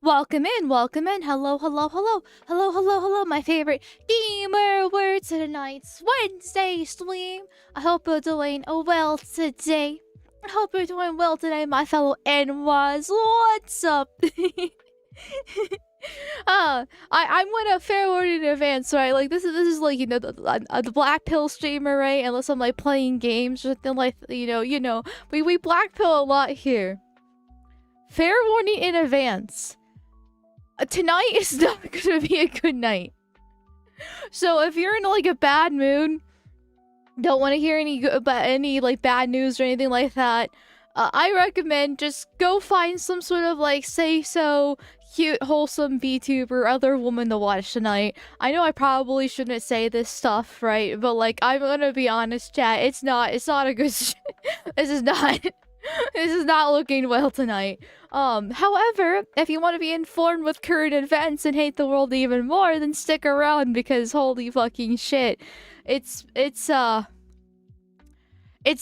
Welcome in, welcome in. Hello, hello, hello. Hello, hello, hello, my favorite gamer word to tonight's Wednesday stream. I hope you're doing well today. I hope you're doing well today, my fellow NYs. What's up? I'm gonna fair warning in advance, right? Like this is like the black pill streamer, right? Unless I'm like playing games or something like we black pill a lot here. Fair warning in advance. Tonight is not gonna be a good night. So if you're in like a bad mood, don't want to hear any like bad news or anything like that, I recommend just go find some sort of like say so cute wholesome VTuber other woman to watch tonight. I know I probably shouldn't say this stuff, right? But like I'm gonna be honest, chat. It's not a good. This is not. This is not looking well tonight. However, if you want to be informed with current events and hate the world even more, then stick around because holy fucking shit. It's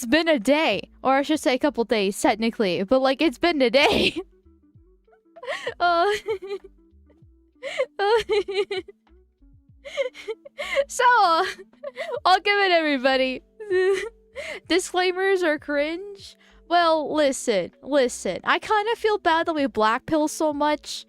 been a day. Or I should say a couple days, technically. But like, it's been a day. So, welcome in everybody. Disclaimers are cringe. Well, listen. I kind of feel bad that we black pill so much,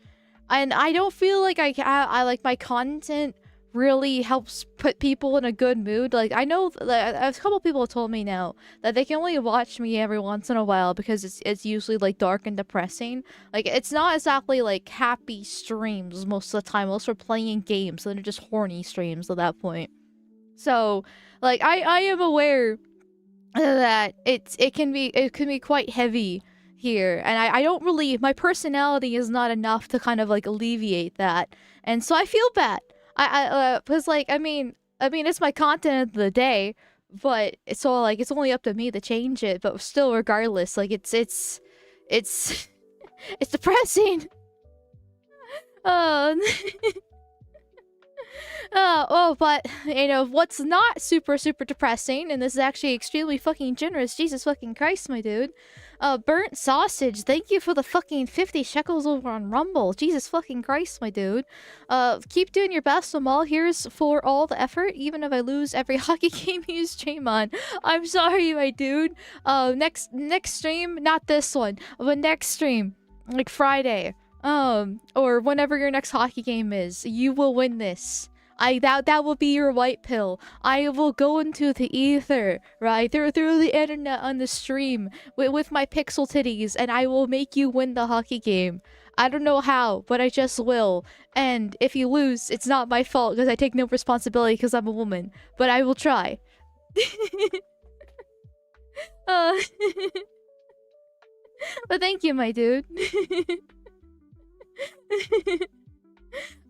and I don't feel like I like my content really helps put people in a good mood. Like I know a couple people have told me now that they can only watch me every once in a while because it's usually like dark and depressing. Like it's not exactly like happy streams most of the time. Most are playing games, and they're just horny streams at that point. So, like I am aware that it can be quite heavy here, and I don't really, my personality is not enough to kind of like alleviate that, and so I feel bad. Because like I mean it's my content of the day, but so like it's only up to me to change it, but still regardless, like it's it's depressing. But you know what's not super depressing, and this is actually extremely fucking generous. Jesus fucking Christ, my dude. Burnt sausage. Thank you for the fucking 50 shekels over on Rumble. Jesus fucking Christ, my dude. Keep doing your best, Amal. Here's for all the effort, even if I lose every hockey game you stream on. I'm sorry, my dude. Next stream, not this one, but next stream, like Friday. Or whenever your next hockey game is, you will win this. That will be your white pill. I will go into the ether, right, through the internet on the stream with my pixel titties, and I will make you win the hockey game. I don't know how, but I just will. And if you lose, it's not my fault because I take no responsibility because I'm a woman. But I will try. But thank you, my dude.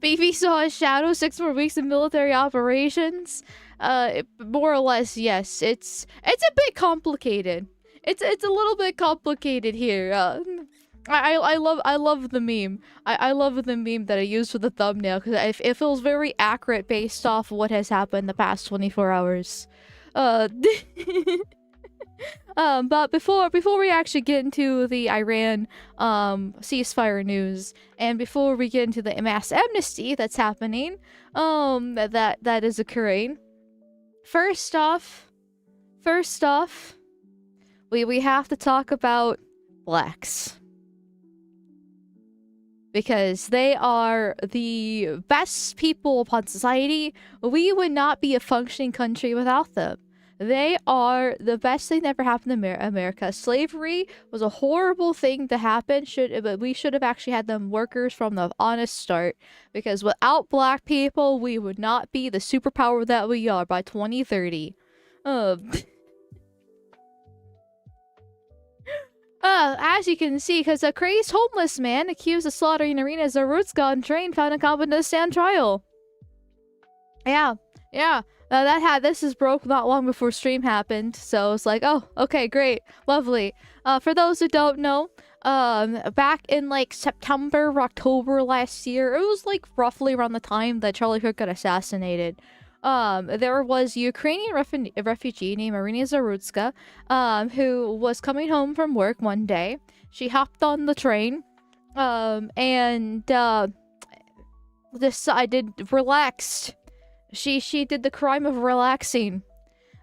Beefy saw a shadow, 6 more weeks of military operations. More or less, yes. It's a bit complicated. It's a little bit complicated here. I love the meme. I love the meme that I used for the thumbnail because it feels very accurate based off what has happened the past 24 hours. But before we actually get into the Iran ceasefire news, and before we get into the mass amnesty that's happening, that is occurring, first off, we have to talk about blacks. Because they are the best people upon society. We would not be a functioning country without them. They are the best thing that ever happened in America. Slavery was a horrible thing to happen, but we should have actually had them workers from the honest start. Because without black people, we would not be the superpower that we are by 2030. As you can see, because a crazed homeless man accused of slaughtering arenas of roots gone train found incompetent to stand trial. Yeah. This is broke not long before stream happened, so it's like, oh, okay, great, lovely. For those who don't know, back in like September or October last year, it was like roughly around the time that Charlie Kirk got assassinated. There was a Ukrainian refugee named Marina Zarutska, who was coming home from work one day. She hopped on the train, And decided relaxed. She did the crime of relaxing.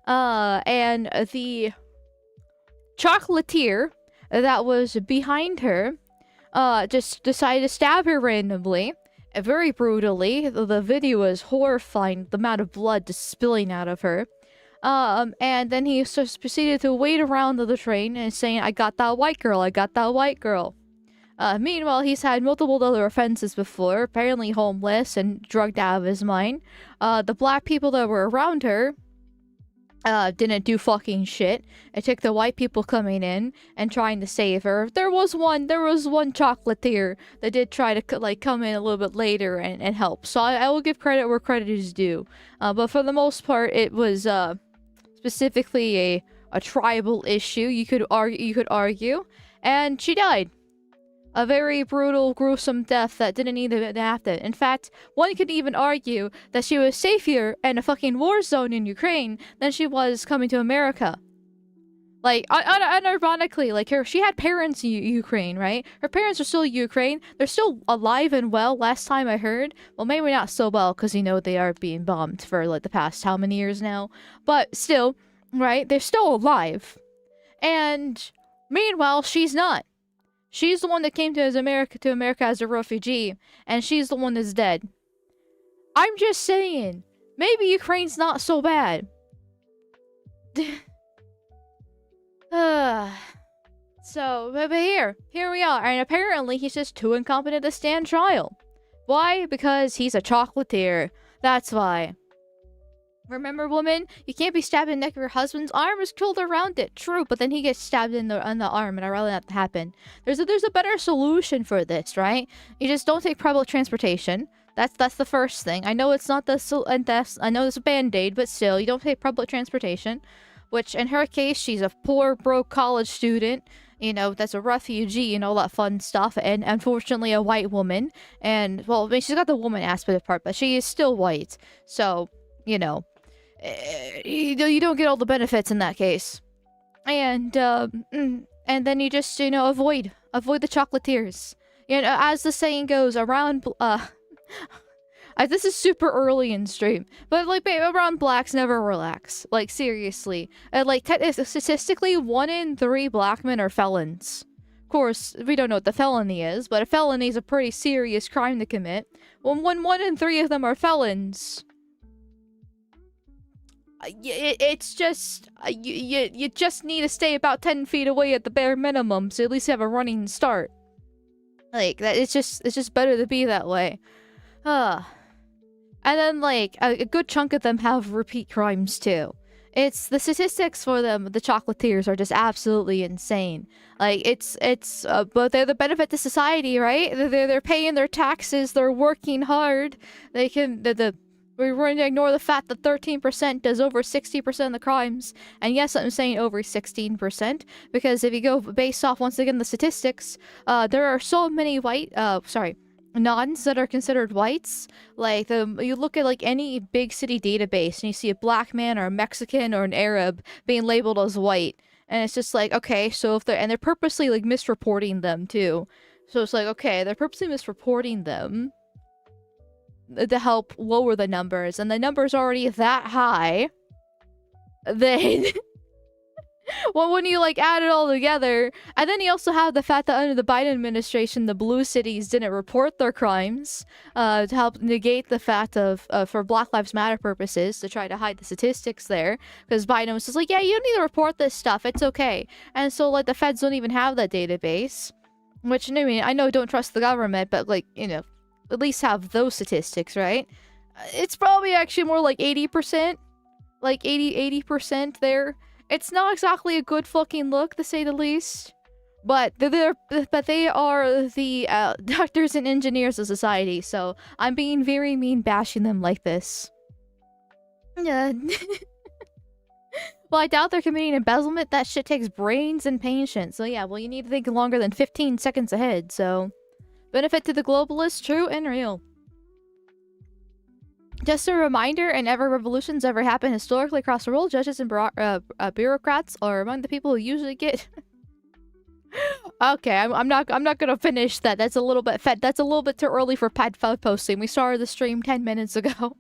And the chocolatier that was behind her just decided to stab her randomly, very brutally. The video was horrifying, the amount of blood just spilling out of her. And then he just proceeded to wait around the train and saying, I got that white girl, I got that white girl. Meanwhile, he's had multiple other offenses before, apparently homeless and drugged out of his mind. The black people that were around her didn't do fucking shit. It took the white people coming in and trying to save her. There was one chocolatier that did try to come in a little bit later and help. So I will give credit where credit is due. But for the most part, it was specifically a tribal issue. You could argue, and she died. A very brutal, gruesome death that didn't need to happen. In fact, one could even argue that she was safer in a fucking war zone in Ukraine than she was coming to America. Like, unironically, like, she had parents in Ukraine, right? Her parents are still in Ukraine. They're still alive and well, last time I heard. Well, maybe not so well, because, you know, they are being bombed for, like, the past how many years now? But still, right? They're still alive. And meanwhile, she's not. She's the one that came to America as a refugee, and she's the one that's dead. I'm just saying, maybe Ukraine's not so bad. So, but here we are, and apparently he's just too incompetent to stand trial. Why? Because he's a chocolatier. That's why. Remember, woman? You can't be stabbed in the neck of your husband's arm. Is killed around it. True, but then he gets stabbed in the arm, and I'd rather that happen. There's a better solution for this, right? You just don't take public transportation. That's the first thing. I know it's not I know it's a band-aid, but still, you don't take public transportation. Which, in her case, she's a poor, broke college student. You know, that's a refugee and all that fun stuff. And unfortunately, a white woman. And, well, I mean, she's got the woman aspect part, but she is still white. So, you know. You don't get all the benefits in that case. And then you just, you know, avoid the chocolatiers. You know, as the saying goes, around, this is super early in stream, but, like, babe, around blacks never relax. Like, seriously. Like, statistically, 1 in 3 black men are felons. Of course, we don't know what the felony is, but a felony is a pretty serious crime to commit. When 1 in 3 of them are felons, it's just you just need to stay about 10 feet away at the bare minimum, so at least you have a running start. Like that, it's just better to be that way. And then, like, a good chunk of them have repeat crimes too. It's the statistics for them. The chocolatiers are just absolutely insane. Like but they're the benefit to society, right? They're paying their taxes. They're working hard. They can We're going to ignore the fact that 13% does over 60% of the crimes. And yes, I'm saying over 16%, because if you go based off, once again, the statistics, there are so many nons that are considered whites. Like, you look at, like, any big city database, and you see a black man or a Mexican or an Arab being labeled as white. And it's just like, okay, so if they're purposely, like, misreporting them, too. So it's like, okay, they're purposely misreporting them to help lower the numbers, and the number's already that high, then well, when you, like, add it all together, and then you also have the fact that under the Biden administration, the blue cities didn't report their crimes to help negate the fact of, for Black Lives Matter purposes, to try to hide the statistics there, because Biden was just like, yeah, you don't need to report this stuff, it's okay. And so, like, the feds don't even have that database, which, I mean, I know don't trust the government, but, like, you know, at least have those statistics, right? It's probably actually more like 80%. Like 80% there. It's not exactly a good fucking look, to say the least. But they are the doctors and engineers of society, so I'm being very mean bashing them like this. Yeah. Well, I doubt they're committing embezzlement. That shit takes brains and patience. So yeah, well, you need to think longer than 15 seconds ahead, so... Benefit to the globalists, true and real. Just a reminder, in every revolutions ever happen historically across the world, judges and bureaucrats are among the people who usually get Okay, I'm not gonna finish that. That's a little bit that's a little bit too early for pad posting. We started the stream 10 minutes ago.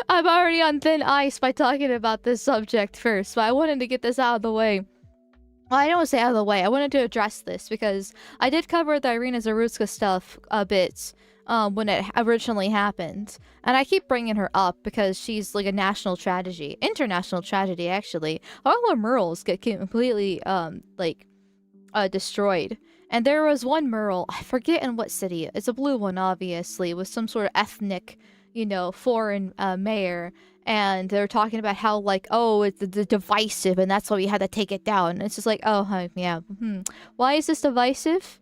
I'm already on thin ice by talking about this subject first, but I wanted to get this out of the way. Well, I don't want to say out of the way. I wanted to address this because I did cover the Irina Zarutska stuff a bit when it originally happened. And I keep bringing her up because she's like a national tragedy. International tragedy, actually. All her murals get completely, destroyed. And there was one mural, I forget in what city. It's a blue one, obviously, with some sort of ethnic, foreign mayor. And they're talking about how, like, oh, it's divisive, and that's why we had to take it down. And it's just like, oh, yeah. Why is this divisive?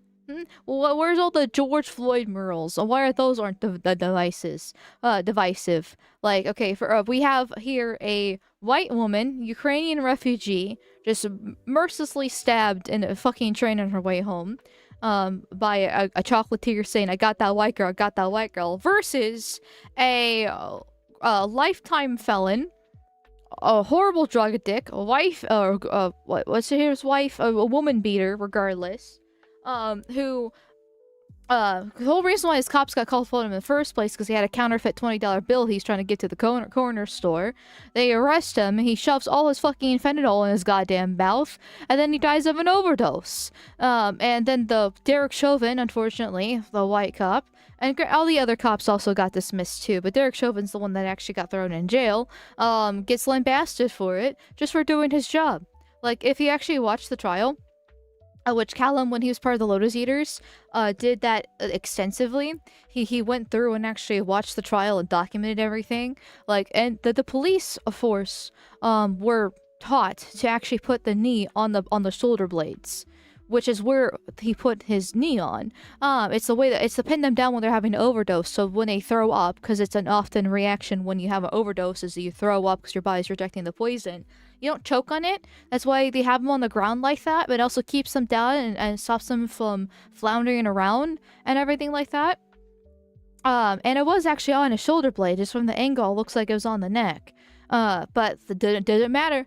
Well, where's all the George Floyd murals? Why are those aren't the devices? Divisive. Like, okay, we have here a white woman, Ukrainian refugee, just mercilessly stabbed in a fucking train on her way home. By a chocolatier saying, I got that white girl, versus a lifetime felon, a horrible drug addict, a wife, what's his wife, a woman beater, regardless, who, the whole reason why his cops got called for him in the first place because he had a counterfeit $20 bill he's trying to get to the corner store. They arrest him, he shoves all his fucking fentanyl in his goddamn mouth, and then he dies of an overdose. And then the Derek Chauvin, unfortunately, the white cop, and all the other cops also got dismissed too, but Derek Chauvin's the one that actually got thrown in jail, gets lambasted for it, just for doing his job. Like, if you actually watch the trial, which Callum, when he was part of the Lotus Eaters, did that extensively. He went through and actually watched the trial and documented everything. Like, and the police force were taught to actually put the knee on the shoulder blades, which is where he put his knee on. It's to pin them down when they're having an overdose. So when they throw up, because it's an often reaction when you have an overdose, is that you throw up because your body's rejecting the poison. You don't choke on it. That's why they have them on the ground like that, but it also keeps them down and stops them from floundering around and everything like that. And it was actually on his shoulder blade, just from the angle, it looks like it was on the neck. But it didn't matter.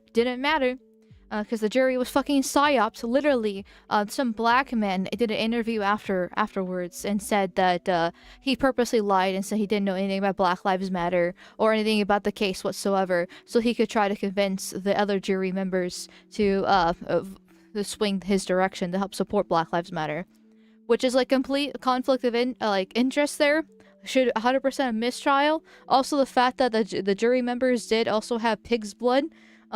Because the jury was fucking psyops. Literally, some black man did an interview afterwards and said that he purposely lied and said he didn't know anything about Black Lives Matter or anything about the case whatsoever, so he could try to convince the other jury members to swing his direction to help support Black Lives Matter, which is like complete conflict of interest there. Should 100% a mistrial. Also, the fact that the jury members did also have pig's blood.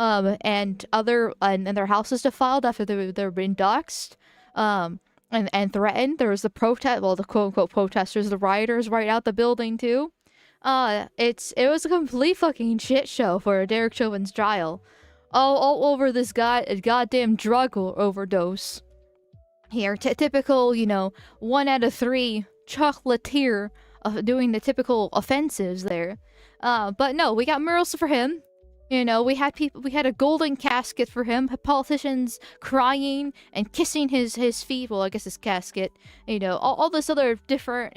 And their houses defiled after they're being doxxed, and threatened. There was the protest, well, the quote-unquote protesters, the rioters right out the building too. It was a complete fucking shit show for Derek Chauvin's trial. All over this goddamn drug overdose. Here, typical, 1 out of 3 chocolatier of doing the typical offensives there. But no, we got murals for him. We had a golden casket for him, politicians crying and kissing his feet, well, I guess his casket, all this other different,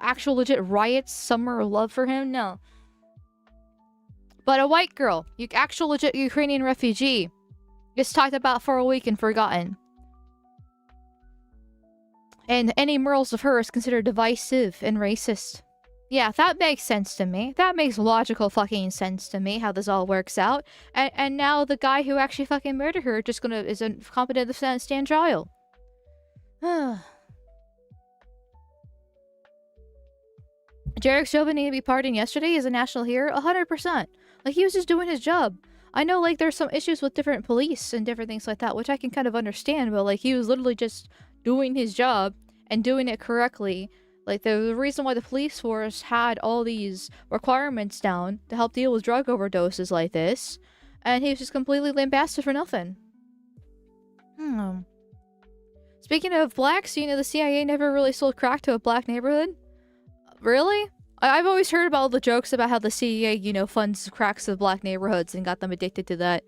actual legit riots, summer love for him, no. But a white girl, actual legit Ukrainian refugee, gets talked about for a week and forgotten. And any murals of her is considered divisive and racist. Yeah, that makes sense to me. That makes logical fucking sense to me, how this all works out. And now the guy who actually fucking murdered her isn't competent to stand trial. Derek Chauvin needed to be pardoned yesterday as a national hero? 100%. Like, he was just doing his job. I know, like, there's some issues with different police and different things like that, which I can kind of understand, but, like, he was literally just doing his job and doing it correctly. Like, the reason why the police force had all these requirements down to help deal with drug overdoses like this, and he was just completely lambasted for nothing. Speaking of blacks, the CIA never really sold crack to a black neighborhood? Really? I've always heard about all the jokes about how the CIA, funds cracks to black neighborhoods and got them addicted to that.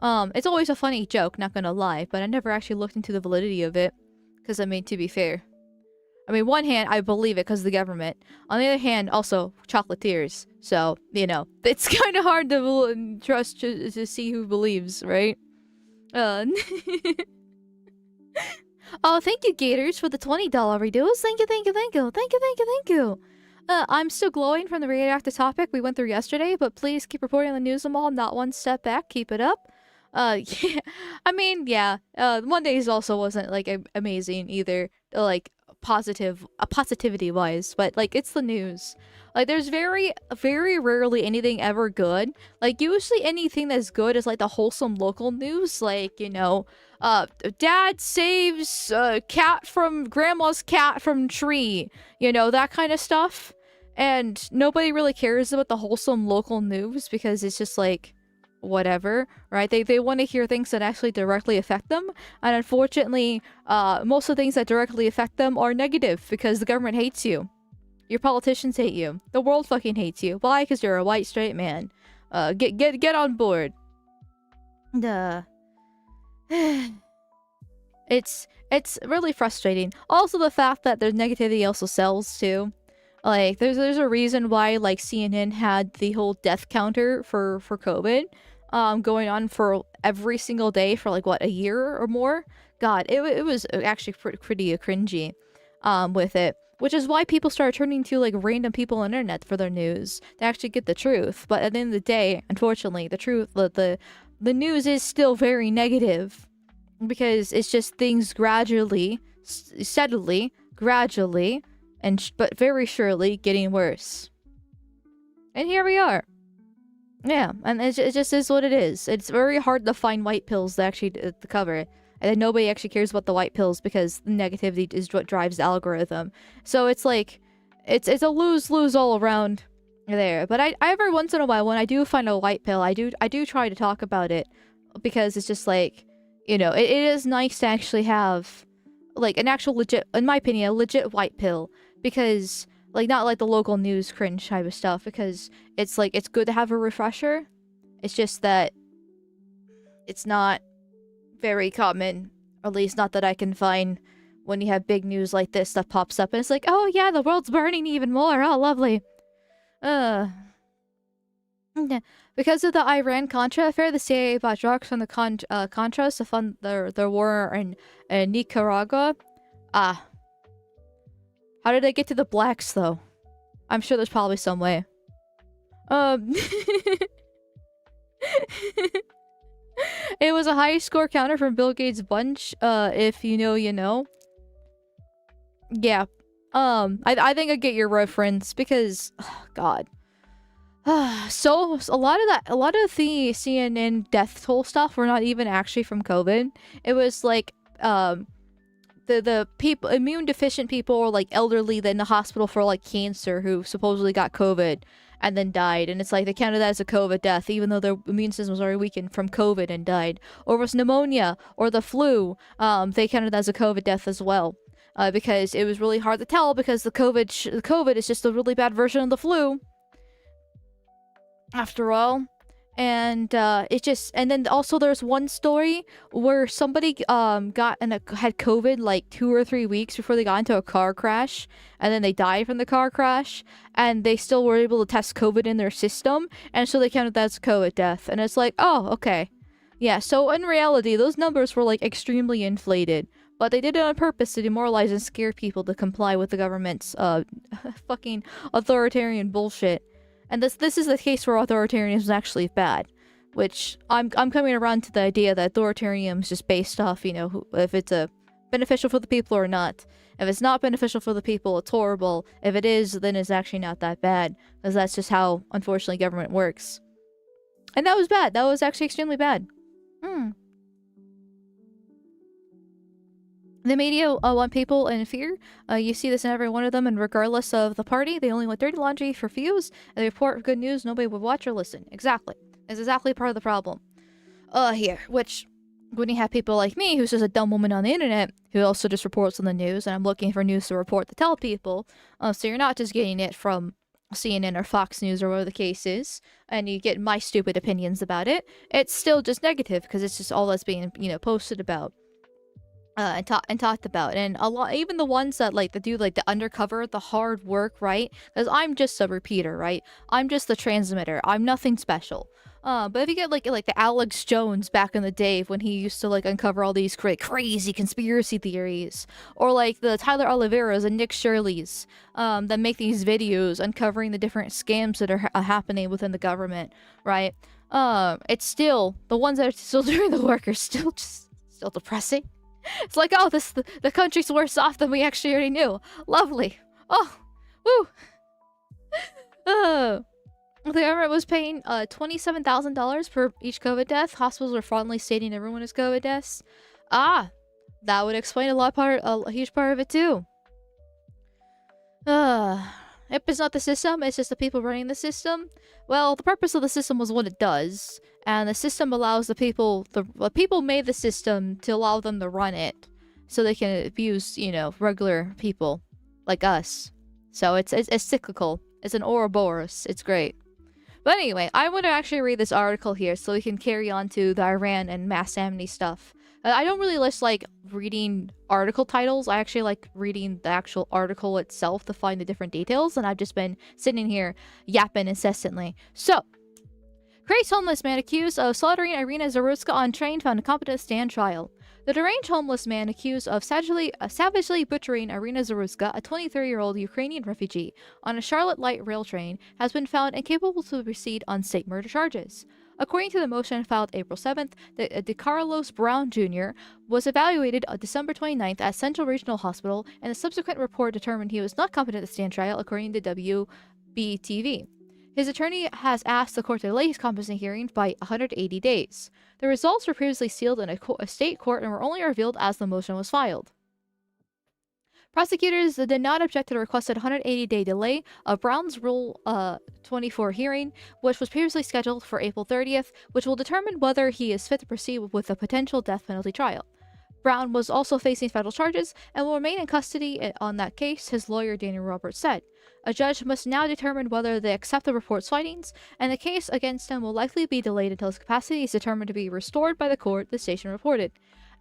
It's always a funny joke, not gonna lie, but I never actually looked into the validity of it. Because, to be fair. One hand, I believe it because of the government. On the other hand, also, chocolatiers. So, it's kind of hard to trust to see who believes, right? Oh, thank you, Gators, for the $20 redos. Thank you, thank you, thank you, thank you, thank you, thank you. I'm still glowing from the radioactive topic we went through yesterday, but please keep reporting on the news and all, not one step back. Keep it up. Yeah, I mean, yeah. Mondays also wasn't like amazing either, like positivity wise, but like it's the news. Like there's very rarely anything ever good. Like usually anything that's good is like the wholesome local news, like dad saves grandma's cat from tree, that kind of stuff. And nobody really cares about the wholesome local news because it's just like whatever, right? They want to hear things that actually directly affect them. And unfortunately, most of the things that directly affect them are negative because the government hates you. Your politicians hate you. The world fucking hates you. Why? Because you're a white straight man. Get on board. Duh. It's really frustrating. Also, the fact that there's negativity also sells too. Like, there's a reason why like CNN had the whole death counter for COVID, going on for every single day for like what, a year or more. God, it was actually pretty cringy, with it. Which is why people started turning to like random people on the internet for their news to actually get the truth. But at the end of the day, unfortunately, the news is still very negative because it's just things gradually, steadily, gradually, but very surely getting worse. And here we are. Yeah, and it just is what it is. It's very hard to find white pills to actually to cover it. And then nobody actually cares about the white pills because the negativity is what drives the algorithm. So it's like, it's a lose-lose all around there. But I every once in a while, when I do find a white pill, I do try to talk about it because it's just like, it is nice to actually have like an actual legit, in my opinion, a legit white pill, because like not like the local news cringe type of stuff, because it's like it's good to have a refresher. It's just that it's not very common, or at least not that I can find, when you have big news like this that pops up and it's like, oh yeah, the world's burning even more. Oh, lovely. Because of the Iran-Contra affair, the CIA bought drugs from the Contras to fund their war in Nicaragua. How did they get to the blacks, though? I'm sure there's probably some way. It was a high score counter from Bill Gates' bunch. If you know, you know. Yeah. I think I get your reference because, God. So a lot of the CNN death toll stuff were not even actually from COVID. It was like, the people, immune deficient people, or like elderly that in the hospital for like cancer who supposedly got COVID and then died, and it's like they counted that as a COVID death even though their immune system was already weakened from COVID and died. Or it was pneumonia or the flu, they counted that as a COVID death as well, because it was really hard to tell because the COVID is just a really bad version of the flu after all. And and then also there's one story where somebody had COVID like 2 or 3 weeks before they got into a car crash, and then they died from the car crash, and they still were able to test COVID in their system, and so they counted that as a COVID death. And it's like, oh, okay. Yeah, so in reality, those numbers were like extremely inflated, but they did it on purpose to demoralize and scare people to comply with the government's fucking authoritarian bullshit. And this is the case where authoritarianism is actually bad, which I'm coming around to the idea that authoritarianism is just based off, if it's beneficial for the people or not. If it's not beneficial for the people, it's horrible. If it is, then it's actually not that bad, because that's just how, unfortunately, government works. And that was bad. That was actually extremely bad. The media want people in fear. You see this in every one of them, and regardless of the party, they only want dirty laundry for views, and they report good news nobody would watch or listen. Exactly. It's exactly part of the problem. Here, which, when you have people like me, who's just a dumb woman on the internet, who also just reports on the news, and I'm looking for news to report to tell people, so you're not just getting it from CNN or Fox News or whatever the case is, and you get my stupid opinions about it, it's still just negative, because it's just all that's being, posted about. And talked about, and a lot, even the ones that do the undercover, the hard work, right? Because I'm just a repeater, right? I'm just the transmitter. I'm nothing special. But if you get like the Alex Jones back in the day when he used to like uncover all these crazy conspiracy theories, or like the Tyler Oliveras and Nick Shirleys, that make these videos uncovering the different scams that are happening within the government, right? It's still the ones that are still doing the work are still depressing. It's like, oh, the country's worse off than we actually already knew. Lovely. Oh, woo. The government was paying $27,000 per each COVID death. Hospitals were fondly stating everyone is COVID deaths. Ah, that would explain a huge part of it too. If it's not the system, it's just the people running the system. Well, the purpose of the system was what it does, and the system allows the people made the system to allow them to run it, so they can abuse, you know, regular people like us. So it's cyclical. It's an Ouroboros. It's great. But anyway, I want to actually read this article here so we can carry on to the Iran and mass amnesty stuff. I don't really just like reading article titles. I actually like reading the actual article itself to find the different details, and I've just been sitting here yapping incessantly. So, Grace homeless man accused of slaughtering Irina Zarutska on train found incompetent to stand trial. The deranged homeless man accused of savagely butchering Irina Zarutska, a 23-year-old Ukrainian refugee, on a Charlotte Light rail train, has been found incapable to proceed on state murder charges. According to the motion filed April 7th, the Carlos Brown Jr. was evaluated on December 29th at Central Regional Hospital, and a subsequent report determined he was not competent to stand trial, according to WBTV. His attorney has asked the court to delay his competency hearing by 180 days. The results were previously sealed in a state court and were only revealed as the motion was filed. Prosecutors did not object to the requested 180-day delay of Brown's Rule 24 hearing, which was previously scheduled for April 30th, which will determine whether he is fit to proceed with a potential death penalty trial. Brown was also facing federal charges and will remain in custody on that case, his lawyer Daniel Roberts said. A judge must now determine whether they accept the report's findings, and the case against him will likely be delayed until his capacity is determined to be restored by the court, the station reported.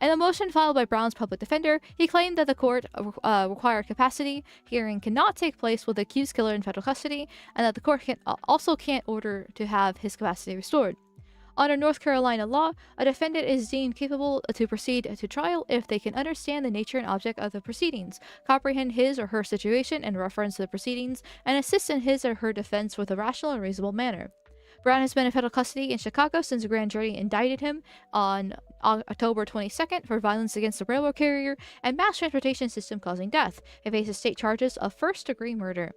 In a motion filed by Brown's public defender, he claimed that the court required capacity hearing cannot take place with the accused killer in federal custody, and that the court also can't order to have his capacity restored. Under North Carolina law, a defendant is deemed capable to proceed to trial if they can understand the nature and object of the proceedings, comprehend his or her situation in reference to the proceedings, and assist in his or her defense with a rational and reasonable manner. Brown has been in federal custody in Chicago since a grand jury indicted him on October 22nd for violence against the railroad carrier and mass transportation system causing death. He faces state charges of first-degree murder.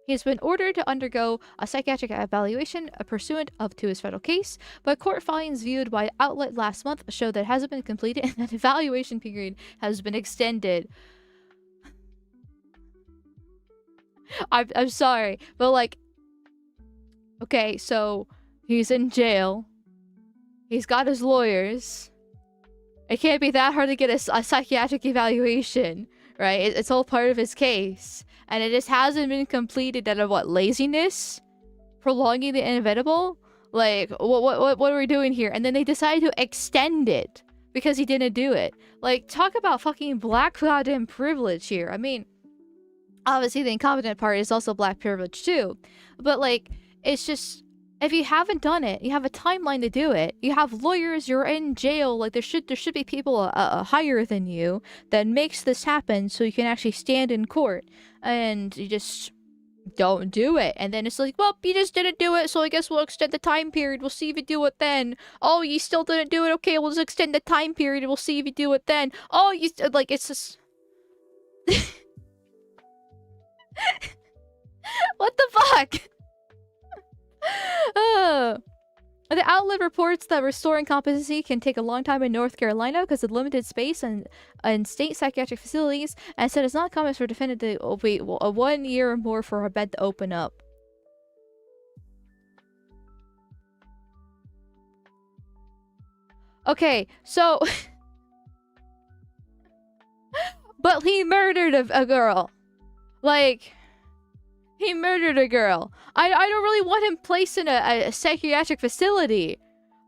He has been ordered to undergo a psychiatric evaluation pursuant to his federal case, but court findings viewed by outlet last month show that it hasn't been completed and that evaluation period has been extended. I'm sorry, but like, okay, so he's in jail. He's got his lawyers. It can't be that hard to get a psychiatric evaluation, right? It's all part of his case. And it just hasn't been completed out of what, laziness? Prolonging the inevitable? Like, what are we doing here? And then they decided to extend it because he didn't do it. Like, talk about fucking black goddamn privilege here. I mean, obviously the incompetent part is also black privilege too. But like, it's just, if you haven't done it, you have a timeline to do it. You have lawyers, you're in jail, like there should be people higher than you that makes this happen so you can actually stand in court. And you just don't do it. And then it's like, well, you just didn't do it, so I guess we'll extend the time period. We'll see if you do it then. Oh, you still didn't do it? Okay, we'll just extend the time period and we'll see if you do it then. Oh, you, like, it's just... What the fuck? The outlet reports that restoring competency can take a long time in North Carolina because of limited space and state psychiatric facilities, and said it's not common for a defendant to wait 1 year or more for a bed to open up. Okay, so... But he murdered a girl. Like... He murdered a girl. I don't really want him placed in a psychiatric facility.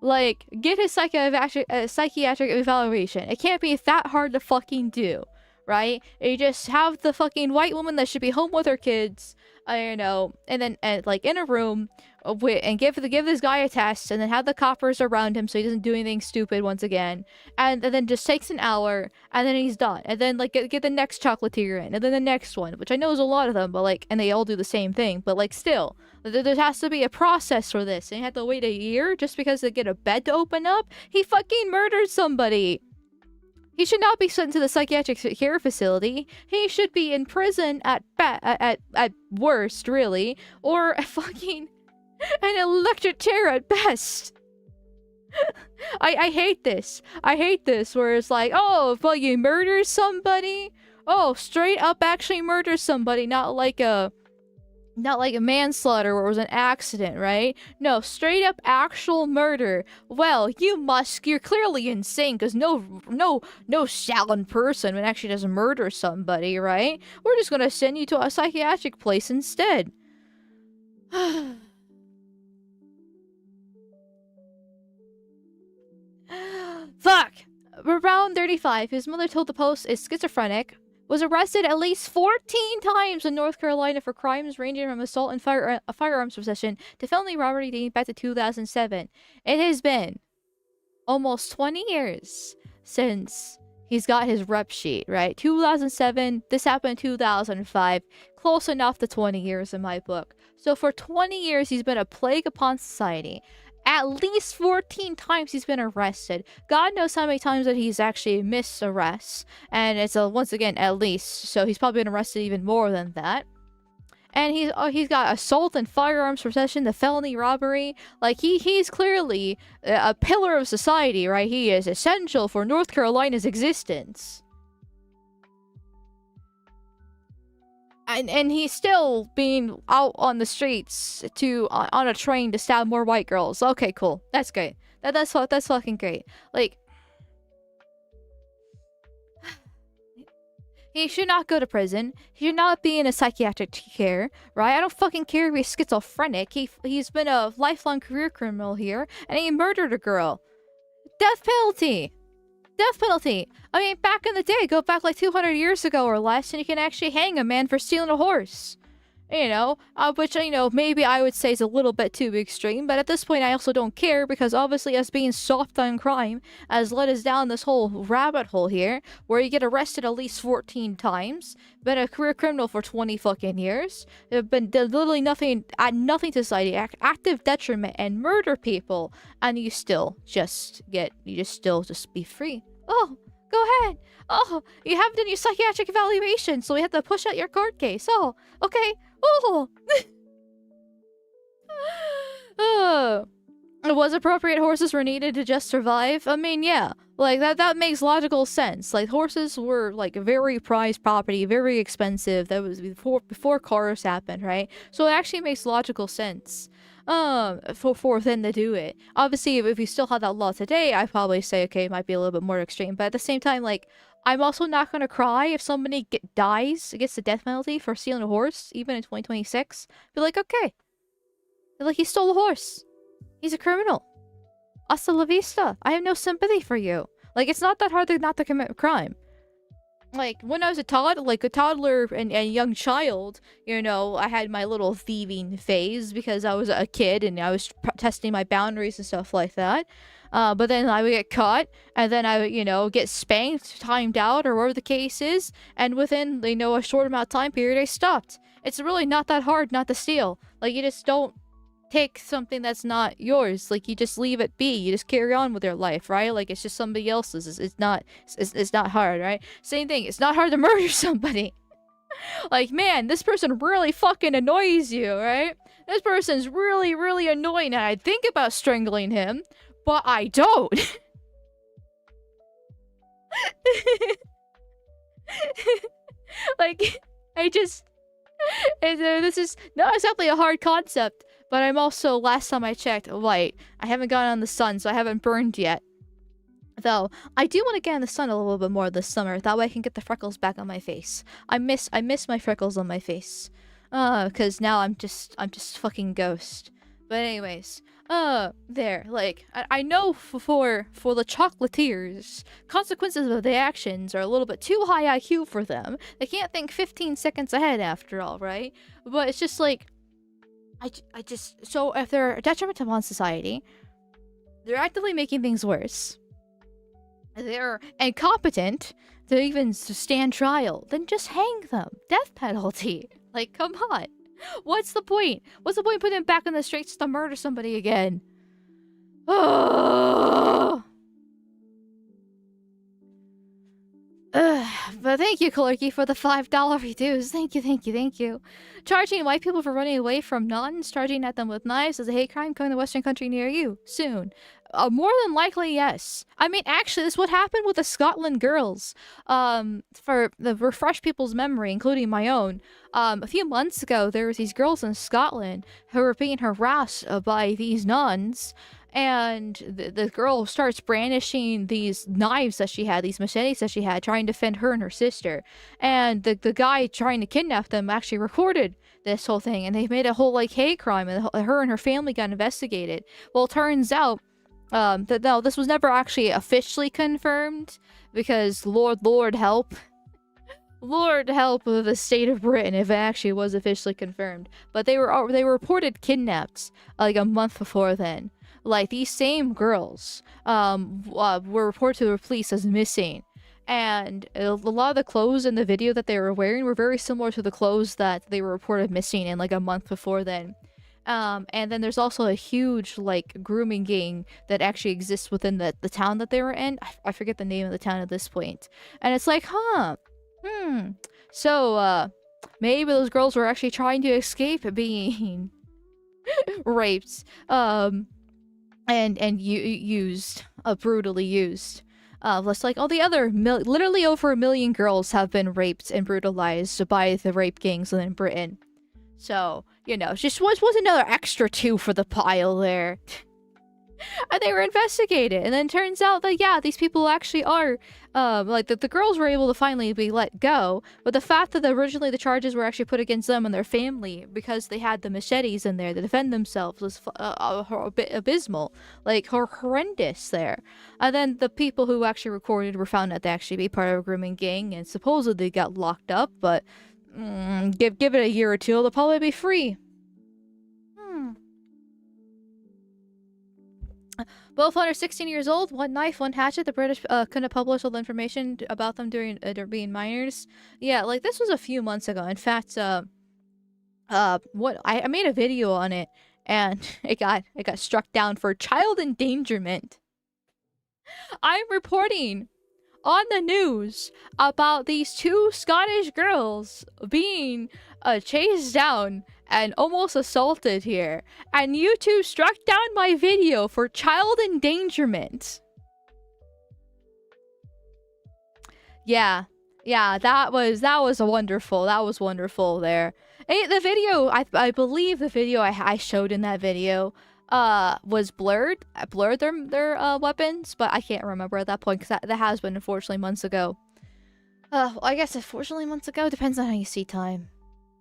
Like, get his psychiatric evaluation. It can't be that hard to fucking do, right? You just have the fucking white woman that should be home with her kids, I don't know, and then like in a room and give this guy a test, and then have the coppers around him so he doesn't do anything stupid once again, and then just takes an hour, and then he's done, and then like get the next chocolatier in, and then the next one, which I know is a lot of them, but like, and they all do the same thing, but like still, there has to be a process for this, and you have to wait a year just because they get a bed to open up. He fucking murdered somebody. He should not be sent to the psychiatric care facility. He should be in prison at worst, really, or a fucking an electric chair at best. I hate this. I hate this where it's like, oh, well, you murder somebody? Oh, straight up actually murder somebody, not like a manslaughter where it was an accident, right? No, straight up actual murder. Well, you're clearly insane, because no sound person would actually just murder somebody, right? We're just gonna send you to a psychiatric place instead. Fuck! Around 35, his mother told the Post is schizophrenic, was arrested at least 14 times in North Carolina for crimes ranging from assault and firearms possession to felony robbery dating back to 2007. It has been almost 20 years since he's got his rep sheet, right? 2007, this happened in 2005. Close enough to 20 years in my book. So for 20 years, he's been a plague upon society. At least 14 times he's been arrested. God knows how many times that he's actually missed arrests. And it's once again, at least. So he's probably been arrested even more than that. And he's got assault and firearms possession, the felony robbery. Like, he's clearly a pillar of society, right? He is essential for North Carolina's existence. And he's still being out on the streets on a train to stab more white girls. Okay, cool. That's great. That's fucking great. Like, he should not go to prison. He should not be in a psychiatric care, right? I don't fucking care if he's schizophrenic. He's been a lifelong career criminal here, and he murdered a girl. Death penalty. Death penalty. I mean, back in the day, go back like 200 years ago or less, and you can actually hang a man for stealing a horse. You know, which, you know, maybe I would say is a little bit too extreme, but at this point I also don't care, because obviously us being soft on crime has led us down this whole rabbit hole here, where you get arrested at least 14 times, been a career criminal for 20 fucking years, have been literally nothing to society, active detriment, and murder people, and you still just be free. Oh, go ahead. Oh, you haven't done your psychiatric evaluation, so we have to push out your court case. Oh, okay. Oh. It was appropriate horses were needed to just survive. I mean, yeah. Like, that makes logical sense. Like, horses were, like, very prized property, very expensive. That was before cars happened, right? So it actually makes logical sense. For them to do it. Obviously, if you still had that law today, I'd probably say, okay, it might be a little bit more extreme. But at the same time, like, I'm also not gonna cry if somebody gets the death penalty for stealing a horse, even in 2026. Be like, okay. Like, he stole a horse. He's a criminal. Hasta la vista. I have no sympathy for you. Like, it's not that hard not to commit a crime. Like, when I was a toddler and a young child, you know, I had my little thieving phase because I was a kid and I was testing my boundaries and stuff like that. But then I would get caught, and then I would, you know, get spanked, timed out, or whatever the case is, and within, you know, a short amount of time period, I stopped. It's really not that hard not to steal. Like, you just don't take something that's not yours. Like, you just leave it be. You just carry on with your life, right? Like, it's just somebody else's. It's not hard, right? Same thing. It's not hard to murder somebody. Like, man, this person really fucking annoys you, right? This person's really, really annoying, and I think about strangling him, but I don't. Like, this is not exactly a hard concept, but I'm also, last time I checked, light. I haven't gone on the sun, so I haven't burned yet. Though, I do want to get in the sun a little bit more this summer. That way I can get the freckles back on my face. I miss my freckles on my face. Cause now I'm just fucking ghost. But anyways, there. Like, I know for the chocolatiers, consequences of their actions are a little bit too high IQ for them. They can't think 15 seconds ahead after all, right? But it's just like, I just, so if they're a detriment upon society, they're actively making things worse, they're incompetent to even stand trial, then just hang them. Death penalty. Like, come on. What's the point? What's the point putting them back in the streets to murder somebody again? Oh. But thank you, Clerky, for the $5 reduce. Thank you, thank you, thank you. Charging white people for running away from nuns, charging at them with knives is a hate crime coming to a Western country near you. Soon. More than likely, yes. I mean, actually, this is what happened with the Scotland girls. For the refresh people's memory, including my own. A few months ago, there was these girls in Scotland who were being harassed by these nuns. And the girl starts brandishing these knives that she had, these machetes that she had, trying to defend her and her sister. And the guy trying to kidnap them actually recorded this whole thing. And they made a whole, like, hate crime. And her and her family got investigated. Well, it turns out that no, this was never actually officially confirmed. Because Lord help. Lord help the state of Britain if it actually was officially confirmed. But they were reported kidnapped like a month before then. Like, these same girls were reported to the police as missing. And a lot of the clothes in the video that they were wearing were very similar to the clothes that they were reported missing in like a month before then. And then there's also a huge, like, grooming gang that actually exists within the town that they were in. I forget the name of the town at this point. And it's like, so, maybe those girls were actually trying to escape being raped. And used, brutally used. Less like all the other, literally over 1 million girls have been raped and brutalized by the rape gangs in Britain. So, you know, just was another extra 2 for the pile there. And they were investigated, and then turns out that, yeah, these people actually are, like, the girls were able to finally be let go, but the fact that originally the charges were actually put against them and their family because they had the machetes in there to defend themselves was a bit abysmal, like, horrendous there. And then the people who actually recorded were found out to actually be part of a grooming gang, and supposedly got locked up, but give it a year or 2, they'll probably be free. Both under 16 years old, one knife, one hatchet. The British couldn't publish all the information about them during being minors. Yeah, like, this was a few months ago. In fact, what I made a video on it, and it got struck down for child endangerment. I'm reporting on the news about these 2 Scottish girls being chased down and almost assaulted here, and YouTube struck down my video for child endangerment. Yeah, that was wonderful. That was wonderful there. And the video, I believe the video I showed in that video was blurred. I blurred their weapons, but I can't remember at that point because that has been unfortunately months ago. Well, I guess unfortunately months ago, depends on how you see time.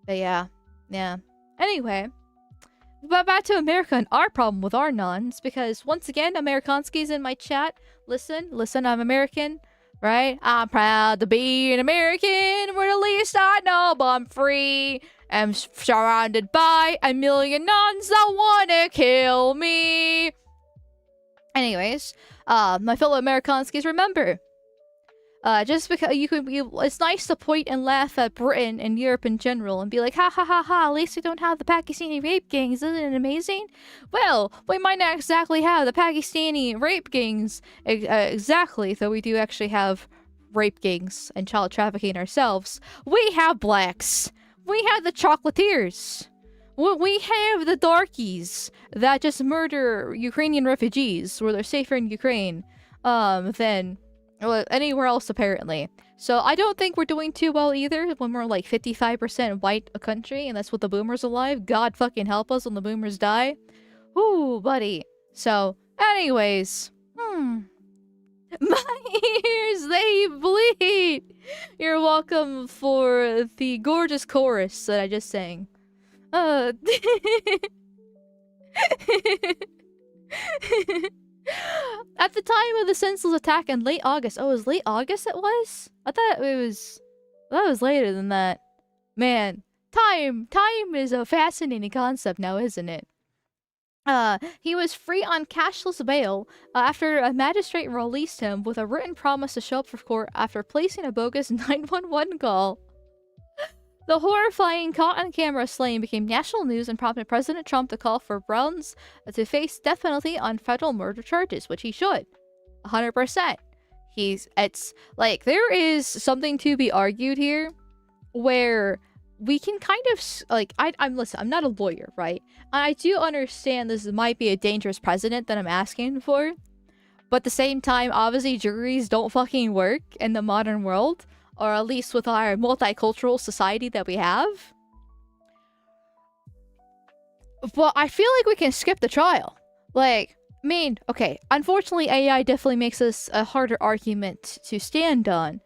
But yeah. Anyway, but back to America and our problem with our nuns, because once again, Amerikanski's in my chat. Listen, I'm American, right? I'm proud to be an American, where at least I know I'm free. I'm surrounded by 1 million nuns that wanna kill me. Anyways, my fellow Amerikanskis, remember, just because it's nice to point and laugh at Britain and Europe in general and be like, ha ha ha ha, at least we don't have the Pakistani rape gangs, isn't it amazing? Well, we might not exactly have the Pakistani rape gangs exactly, though we do actually have rape gangs and child trafficking ourselves. We have blacks. We have the chocolatiers. We have the darkies that just murder Ukrainian refugees where they're safer in Ukraine than anywhere else, apparently. So I don't think we're doing too well either when we're like 55% white a country, and that's with the boomers alive. God fucking help us when the boomers die. Ooh, buddy. So, anyways. My ears, they bleed! You're welcome for the gorgeous chorus that I just sang. At the time of the senseless attack in late August. Oh, it was late August it was? I thought it was... that was later than that. Man, Time is a fascinating concept now, isn't it? He was free on cashless bail after a magistrate released him with a written promise to show up for court after placing a bogus 911 call. The horrifying caught-on-camera slaying became national news and prompted President Trump to call for Browns to face death penalty on federal murder charges, which he should. 100%. It's like, there is something to be argued here where we can kind of, like, listen, I'm not a lawyer, right? I do understand this might be a dangerous precedent that I'm asking for, but at the same time, obviously juries don't fucking work in the modern world, or at least with our multicultural society that we have. But I feel like we can skip the trial. Like, I mean, okay, unfortunately AI definitely makes this a harder argument to stand on,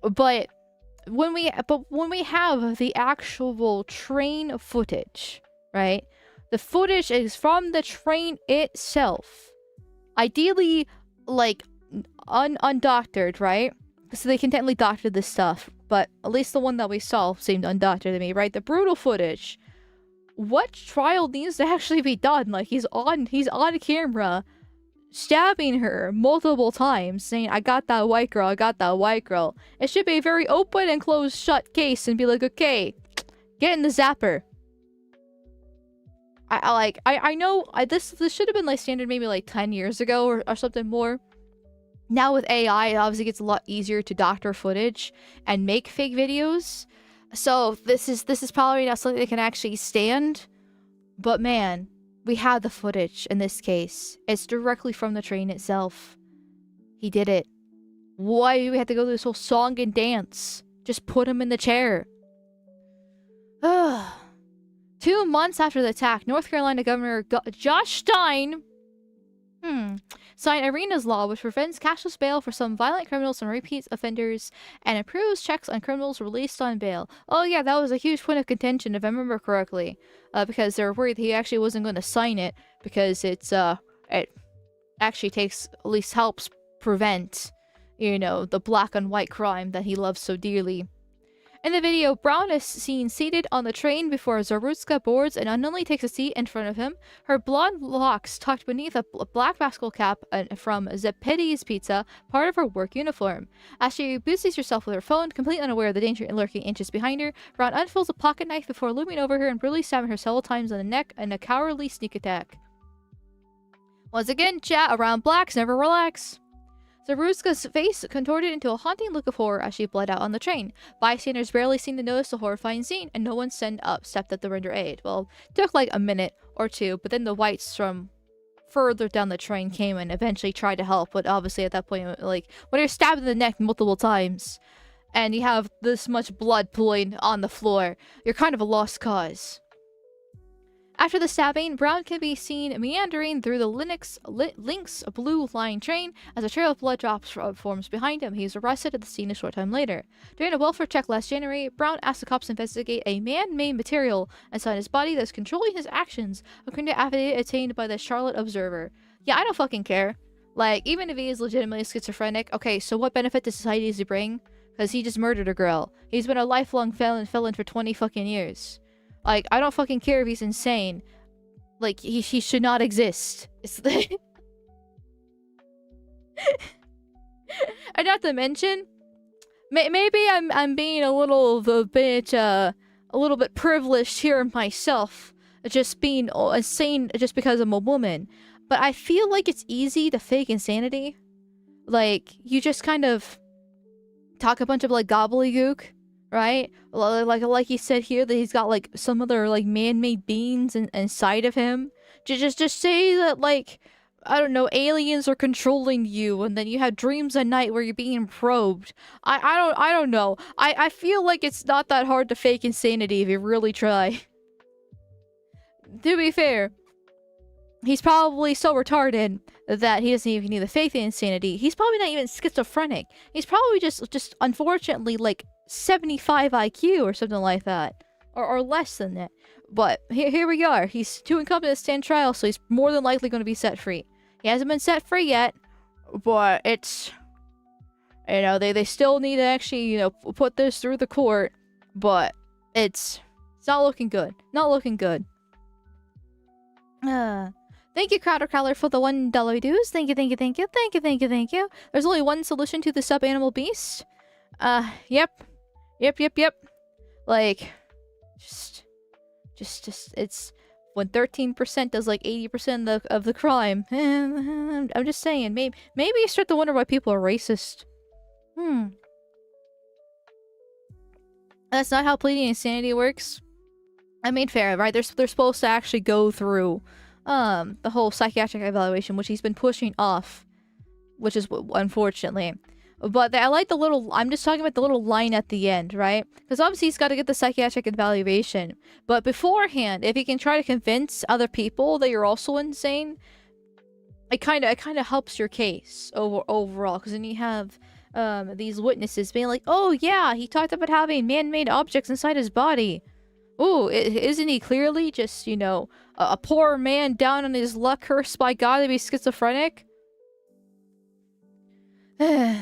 but when we have the actual train footage, right? The footage is from the train itself. Ideally, like, undoctored, right? So they contently doctored this stuff, but at least the one that we saw seemed undoctored to me, right? The brutal footage. What trial needs to actually be done? Like, he's on camera stabbing her multiple times, saying, I got that white girl, I got that white girl. It should be a very open and closed shut case and be like, okay, get in the zapper. I know this should have been like standard maybe like 10 years ago or something more. Now with AI, it obviously gets a lot easier to doctor footage and make fake videos. So this is probably not something that can actually stand. But man, we have the footage in this case. It's directly from the train itself. He did it. Why do we have to go through this whole song and dance? Just put him in the chair. Ugh. 2 months after the attack, North Carolina Governor Josh Stein signed Arena's law, which prevents cashless bail for some violent criminals and repeat offenders, and approves checks on criminals released on bail. Oh yeah, that was a huge point of contention, if I remember correctly, because they were worried he actually wasn't going to sign it, because it actually at least helps prevent, you know, the black and white crime that he loves so dearly. In the video, Brown is seen seated on the train before Zarutska boards and unknowingly takes a seat in front of him, her blonde locks tucked beneath a black baseball cap from Zeppete's Pizza, part of her work uniform. As she busies herself with her phone, completely unaware of the danger lurking inches behind her, Brown unfolds a pocket knife before looming over her and brutally stabbing her several times on the neck in a cowardly sneak attack. Once again, chat, around blacks never relax. Zarutska's face contorted into a haunting look of horror as she bled out on the train. Bystanders barely seemed to notice the horrifying scene, and no one stepped up to render aid. Well, it took like a minute or two, but then the whites from further down the train came and eventually tried to help, but obviously at that point, like, when you're stabbed in the neck multiple times, and you have this much blood pooling on the floor, you're kind of a lost cause. After the stabbing, Brown can be seen meandering through the Lynx Blue Line train as a trail of blood drops forms behind him. He is arrested at the scene a short time later. During a welfare check last January, Brown asked the cops to investigate a man-made material inside his body that's controlling his actions, according to affidavit obtained by the Charlotte Observer. Yeah, I don't fucking care. Like, even if he is legitimately schizophrenic, okay, so what benefit to society does he bring? Because he just murdered a girl. He's been a lifelong felon for 20 fucking years. Like, I don't fucking care if he's insane. Like, he should not exist. It's and not to mention, maybe I'm being a little bit privileged here myself, just being insane just because I'm a woman. But I feel like it's easy to fake insanity. Like, you just kind of talk a bunch of like gobbledygook. Right? Like he said here that he's got like some other like man-made beings inside of him. Just say that, like, I don't know, aliens are controlling you and then you have dreams at night where you're being probed. I don't know. I feel like it's not that hard to fake insanity if you really try. To be fair, he's probably so retarded that he doesn't even need the fake insanity. He's probably not even schizophrenic. He's probably just unfortunately like 75 IQ or something like that, or less than that. But here we are. He's too incompetent to stand trial, so he's more than likely going to be set free. He hasn't been set free yet, but it's, you know, they still need to actually, you know, put this through the court. But it's, It's not looking good. Not looking good. Thank you, Crowder Crowler, for the $1 dues. Thank you, thank you, thank you, thank you, thank you, thank you. There's only one solution to the sub-animal beast. Yep. Yep. Like, just, it's when 13% does like 80% of the crime. I'm just saying, maybe you start to wonder why people are racist. That's not how pleading insanity works. I mean, fair, right? They're supposed to actually go through the whole psychiatric evaluation, which he's been pushing off, which is unfortunately. But I like the little, I'm just talking about the little line at the end, right? Because obviously he's got to get the psychiatric evaluation. But beforehand, if he can try to convince other people that you're also insane, it kind of helps your case overall. Because then you have these witnesses being like, oh yeah, he talked about having man-made objects inside his body. Ooh, isn't he clearly just, you know, a poor man down on his luck, cursed by God to be schizophrenic? And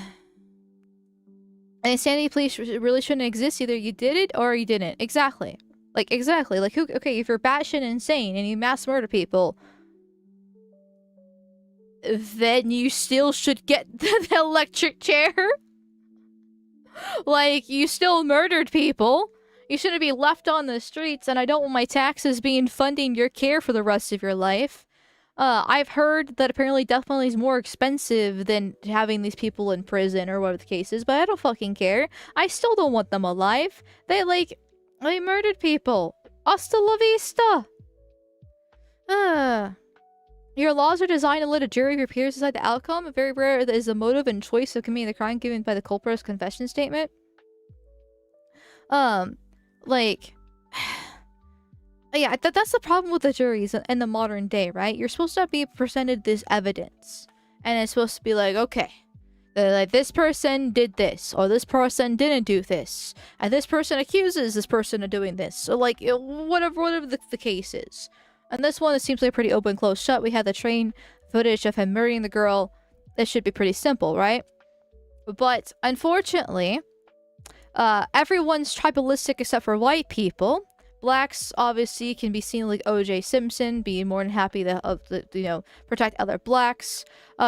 insanity police really shouldn't exist. Either you did it or you didn't. Exactly. Like, exactly. Like, who? Okay, if you're batshit insane and you mass murder people, then you still should get the electric chair. Like, you still murdered people. You shouldn't be left on the streets, and I don't want my taxes being funding your care for the rest of your life. I've heard that apparently death penalty is more expensive than having these people in prison or whatever the case is, but I don't fucking care. I still don't want them alive. They murdered people. Hasta la vista. Your laws are designed to let a jury of your peers decide the outcome. Very rare is the motive and choice of committing the crime given by the culprit's confession statement. Yeah, that's the problem with the juries in the modern day, right? You're supposed to be presented this evidence. And it's supposed to be like, okay, like this person did this, or this person didn't do this, and this person accuses this person of doing this. So like, whatever the case is. And this one, it seems like pretty open, close shut. We had the train footage of him murdering the girl. This should be pretty simple, right? But unfortunately, everyone's tribalistic except for white people. Blacks obviously can be seen like O.J. Simpson, being more than happy to protect other blacks.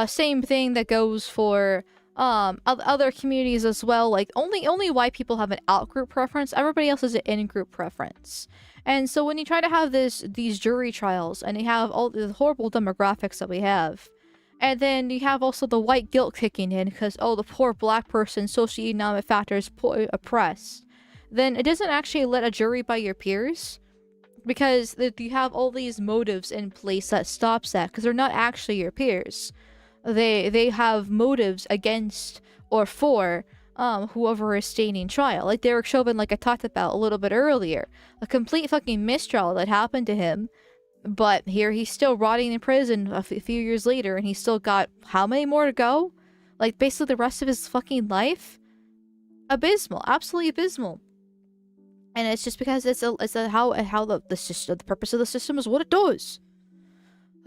Same thing that goes for other communities as well. Like only white people have an out-group preference. Everybody else has an in-group preference. And so when you try to have these jury trials, and you have all the horrible demographics that we have, and then you have also the white guilt kicking in because, oh, the poor black person, socioeconomic factors, oppressed, then it doesn't actually let a jury by your peers, because you have all these motives in place that stops that, because they're not actually your peers. They have motives against or for whoever is standing trial. Like Derek Chauvin, like I talked about a little bit earlier. A complete fucking mistrial that happened to him. But here he's still rotting in prison a few years later, and he's still got how many more to go? Like basically the rest of his fucking life? Abysmal. Absolutely abysmal. And it's just because it's how the system, the purpose of the system is what it does.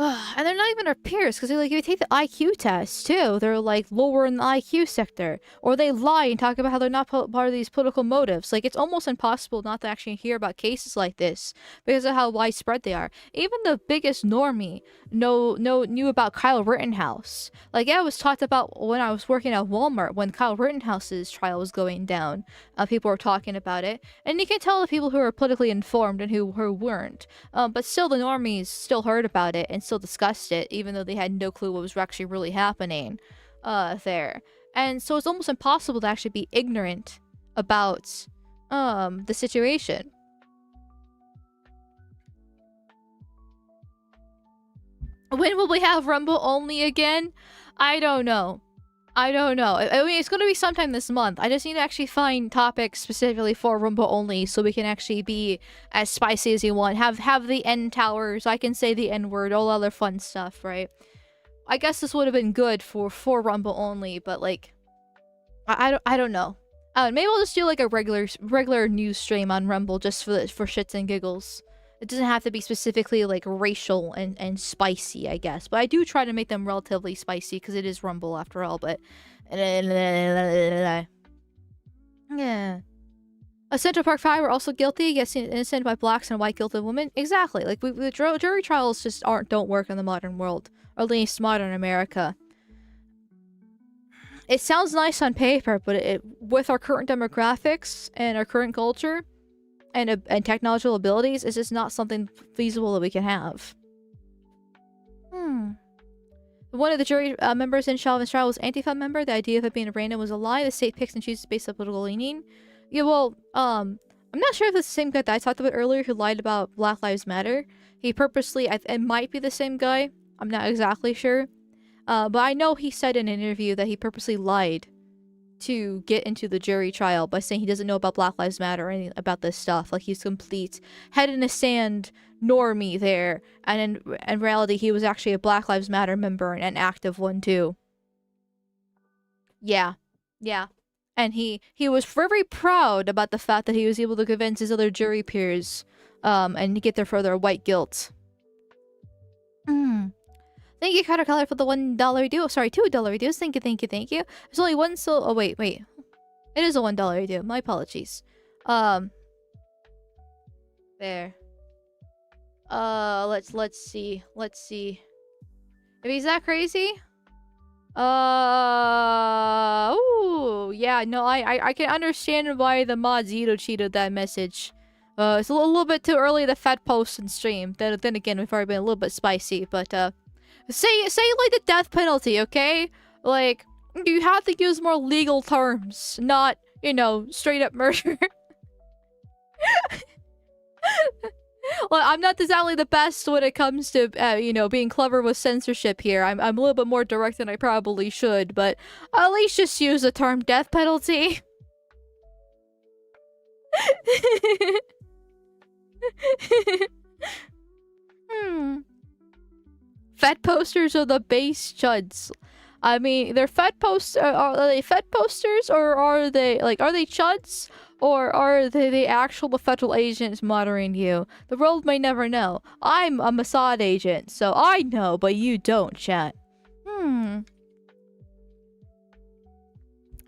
And they're not even our peers, because if you take the IQ test too, they're like lower in the IQ sector, or they lie and talk about how they're not part of these political motives. Like, it's almost impossible not to actually hear about cases like this because of how widespread they are. Even the biggest normie knew about Kyle Rittenhouse. Like, yeah, it was talked about when I was working at Walmart when Kyle Rittenhouse's trial was going down. People were talking about it, and you can tell the people who are politically informed and who weren't. But still, the normies still heard about it and still discussed it, even though they had no clue what was actually really happening there. And so it's almost impossible to actually be ignorant about the situation. When will we have Rumble only again? I don't know. I mean, it's going to be sometime this month. I just need to actually find topics specifically for Rumble only so we can actually be as spicy as you want. Have the N towers. I can say the N word, all other fun stuff, right? I guess this would have been good for Rumble only, but like, I don't know. Maybe I'll just do like a regular news stream on Rumble just for shits and giggles. It doesn't have to be specifically like racial and spicy, I guess. But I do try to make them relatively spicy because it is Rumble after all. But yeah. Central Park 5 were also guilty, yes, innocent by blacks and white guilty women. Exactly. Like, the jury trials just don't work in the modern world. Or at least modern America. It sounds nice on paper, but with our current demographics and our current culture and technological abilities, it's just not something feasible that we can have. One of the jury members in Chauvin's trial was an Antifa member. The idea of it being random was a lie. The state picks and chooses based on political leaning. Yeah, well, I'm not sure if it's the same guy that I talked about earlier who lied about Black Lives Matter. He purposely, it might be the same guy. I'm not exactly sure. But I know he said in an interview that he purposely lied to get into the jury trial by saying he doesn't know about Black Lives Matter or anything about this stuff. Like, he's complete head in the sand normie there. And in reality, he was actually a Black Lives Matter member and an active one too. Yeah. And he was very proud about the fact that he was able to convince his other jury peers and get their further white guilt. Thank you, Carter Color, for the $1 due. Sorry, $2 dues. Thank you. There's only one oh, wait. It is a $1 due. My apologies. There. Let's see. If he's that crazy? Ooh, yeah, no, I can understand why the mod Zito cheated that message. It's a little bit too early to fat post and stream. Then again, we've already been a little bit spicy, but, say like the death penalty, okay? Like, you have to use more legal terms, not, straight up murder. Well, I'm not exactly the best when it comes to, being clever with censorship here. I'm a little bit more direct than I probably should, but at least just use the term death penalty. Fed posters are the base chuds. I mean, they're fed posts. Are they fed posters, or are they chuds? Or are they the actual federal agents monitoring you? The world may never know. I'm a Mossad agent, so I know, but you don't, chat.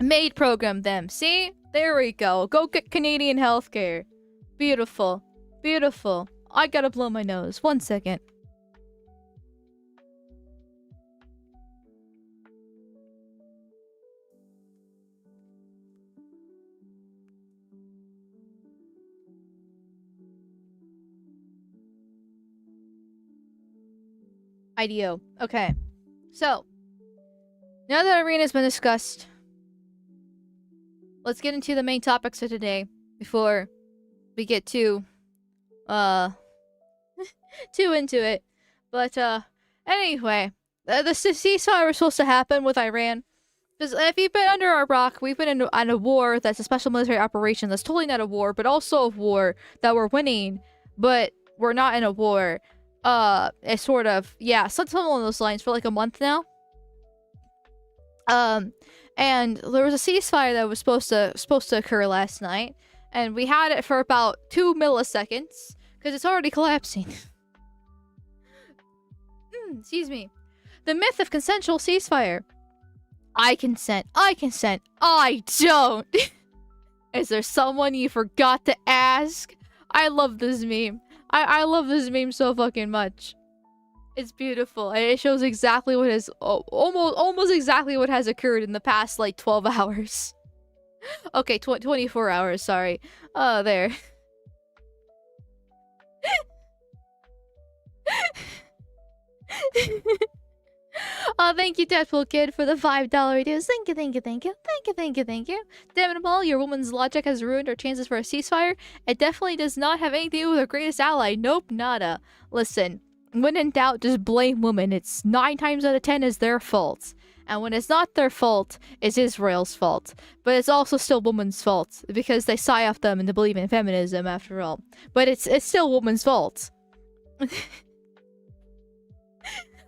Maid program them. See? There we go. Go get Canadian healthcare. Beautiful. I gotta blow my nose. 1 second. IDO. Okay. So, now that arena's been discussed, let's get into the main topics of today before we get too into it. But, anyway, the ceasefire was supposed to happen with Iran. Because if you've been under our rock, we've been in a war that's a special military operation that's totally not a war, but also a war that we're winning, but we're not in a war. It's sort of, yeah, something along those lines for like a month now. And there was a ceasefire that was supposed to occur last night, and we had it for about 2 milliseconds because it's already collapsing. Excuse me. The myth of consensual ceasefire. I consent. I don't. Is there someone you forgot to ask? I love this meme. I love this meme so fucking much. It's beautiful. It shows exactly what has almost exactly what has occurred in the past like 12 hours. Okay, 24 hours, sorry. There. Thank you, Deadpool Kid, for the $5 dues. Thank you. Damn it all, your woman's logic has ruined our chances for a ceasefire. It definitely does not have anything to do with our greatest ally. Nope, nada. Listen, when in doubt, just blame women. It's 9 times out of 10 is their fault. And when it's not their fault, it's Israel's fault. But it's also still women's fault, because they sigh off them and they believe in feminism after all. But it's still women's fault.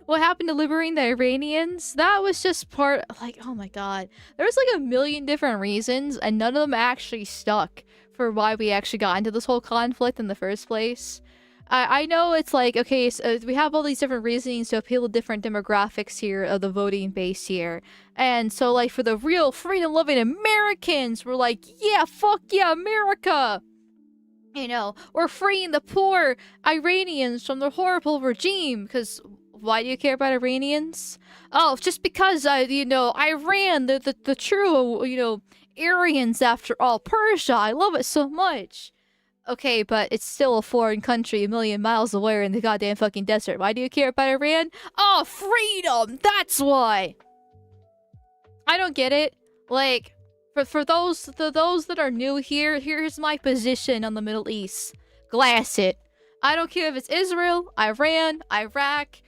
What happened to liberating the Iranians? That was just part, like, oh my god. There was like a million different reasons, and none of them actually stuck for why we actually got into this whole conflict in the first place. I know it's like, okay, so we have all these different reasonings to appeal to different demographics here of the voting base here. And so, like, for the real freedom-loving Americans, we're like, yeah, fuck yeah, America! You know, we're freeing the poor Iranians from their horrible regime, because why do you care about Iranians? Oh, just because, Iran, the true, Aryans after all. Persia, I love it so much. Okay, but it's still a foreign country a million miles away in the goddamn fucking desert. Why do you care about Iran? Oh, freedom! That's why! I don't get it. Like, for those that are new here, here's my position on the Middle East. Glass it. I don't care if it's Israel, Iran, Iraq,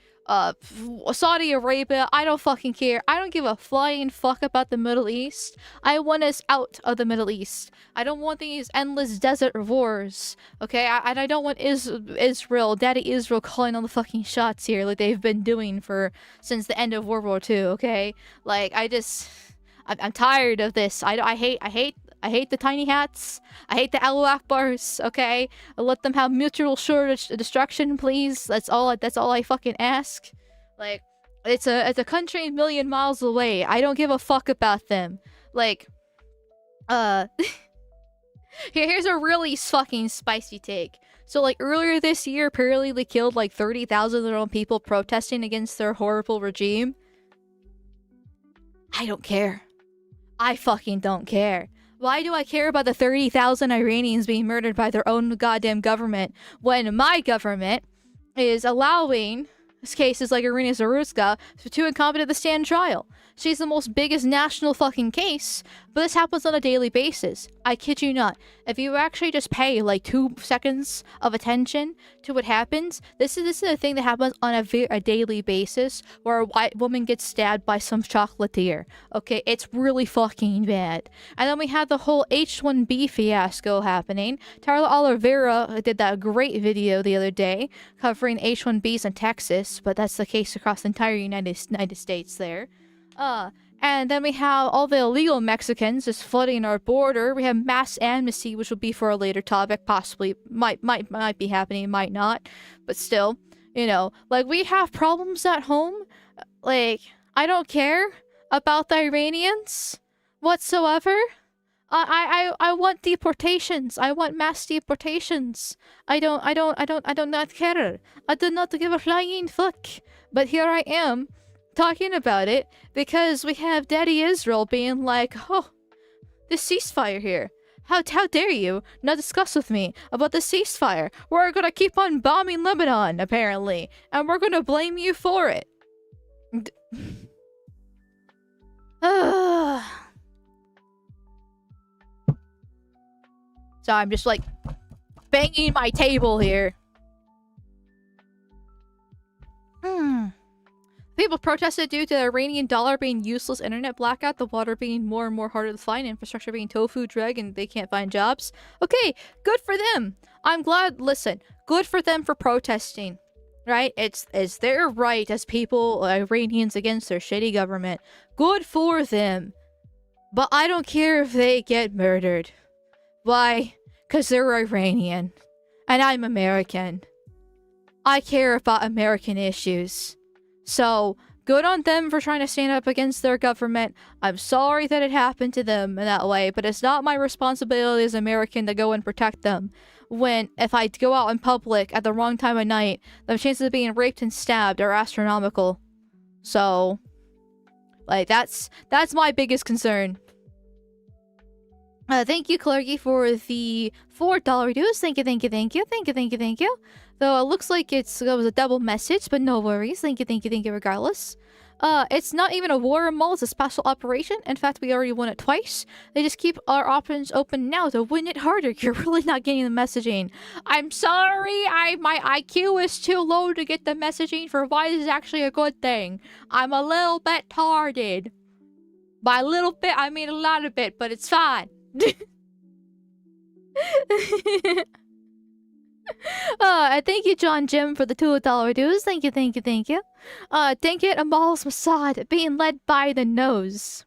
Saudi Arabia. I don't fucking care. I don't give a flying fuck about the Middle East. I want us out of the Middle East. I don't want these endless desert wars. Okay, I don't want Israel, Daddy Israel, calling all the fucking shots here like they've been doing since the end of World War II. Okay, like I'm tired of this. I hate the tiny hats. I hate the Akbars, okay? Let them have mutual assured destruction, please. That's all I fucking ask. Like, it's a country a million miles away. I don't give a fuck about them. Like, here's a really fucking spicy take. So, like, earlier this year, apparently they killed, like, 30,000 of their own people protesting against their horrible regime. I don't care. I fucking don't care. Why do I care about the 30,000 Iranians being murdered by their own goddamn government when my government is allowing cases like Irina Zarutska too incompetent to stand trial? She's the most biggest national fucking case, but this happens on a daily basis. I kid you not. If you actually just pay like 2 seconds of attention to what happens, this is a thing that happens on a daily basis where a white woman gets stabbed by some chocolatier. Okay, it's really fucking bad. And then we had the whole H1B fiasco happening. Tyler Oliveira did that great video the other day covering H1Bs in Texas, but that's the case across the entire United States there. And then we have all the illegal Mexicans just flooding our border. We have mass amnesty, which will be for a later topic, possibly. Might be happening, might not. But still, like, we have problems at home. Like, I don't care about the Iranians whatsoever. I want deportations. I want mass deportations. I do not care. I do not give a flying fuck. But here I am, talking about it because we have Daddy Israel being like, oh, this ceasefire here. How dare you not discuss with me about the ceasefire? We're gonna keep on bombing Lebanon, apparently, and we're gonna blame you for it. So I'm just like banging my table here. People protested due to the Iranian dollar being useless, internet blackout, the water being more and more harder to find, infrastructure being tofu drag, and they can't find jobs. Okay, good for them. I'm glad. Listen, good for them for protesting, right? It's their right as people, Iranians, against their shitty government. Good for them. But I don't care if they get murdered. Why? Because they're Iranian. And I'm American. I care about American issues. So, good on them for trying to stand up against their government. I'm sorry that it happened to them in that way, but it's not my responsibility as American to go and protect them. If I go out in public at the wrong time of night, the chances of being raped and stabbed are astronomical. So, like, that's my biggest concern. Thank you, Clergy, for the $4 dues. Thank you. Though it looks like it was a double message, but no worries. Thank you regardless. It's not even a war mall, it's a special operation. In fact, we already won it twice. They just keep our options open now to win it harder. You're really not getting the messaging. I'm sorry, my IQ is too low to get the messaging for why this is actually a good thing. I'm a little bit tarded. By a little bit, I mean a lot of bit, but it's fine. Thank you, John Jim, for the $2 dues. Thank you. Thank it, Amal's Mossad, being led by the nose.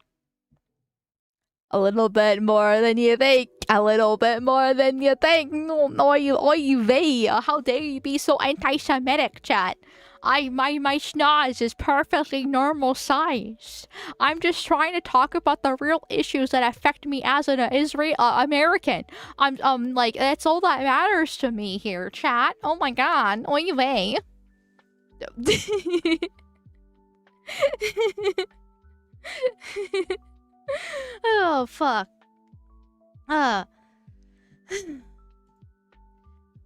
A little bit more than you think. A little bit more than you think. Oy vey. How dare you be so anti-Semitic, chat? My schnoz is perfectly normal size. I'm just trying to talk about the real issues that affect me as an American. I'm like, that's all that matters to me here, chat. Oh my god. Oy vey. Oh fuck.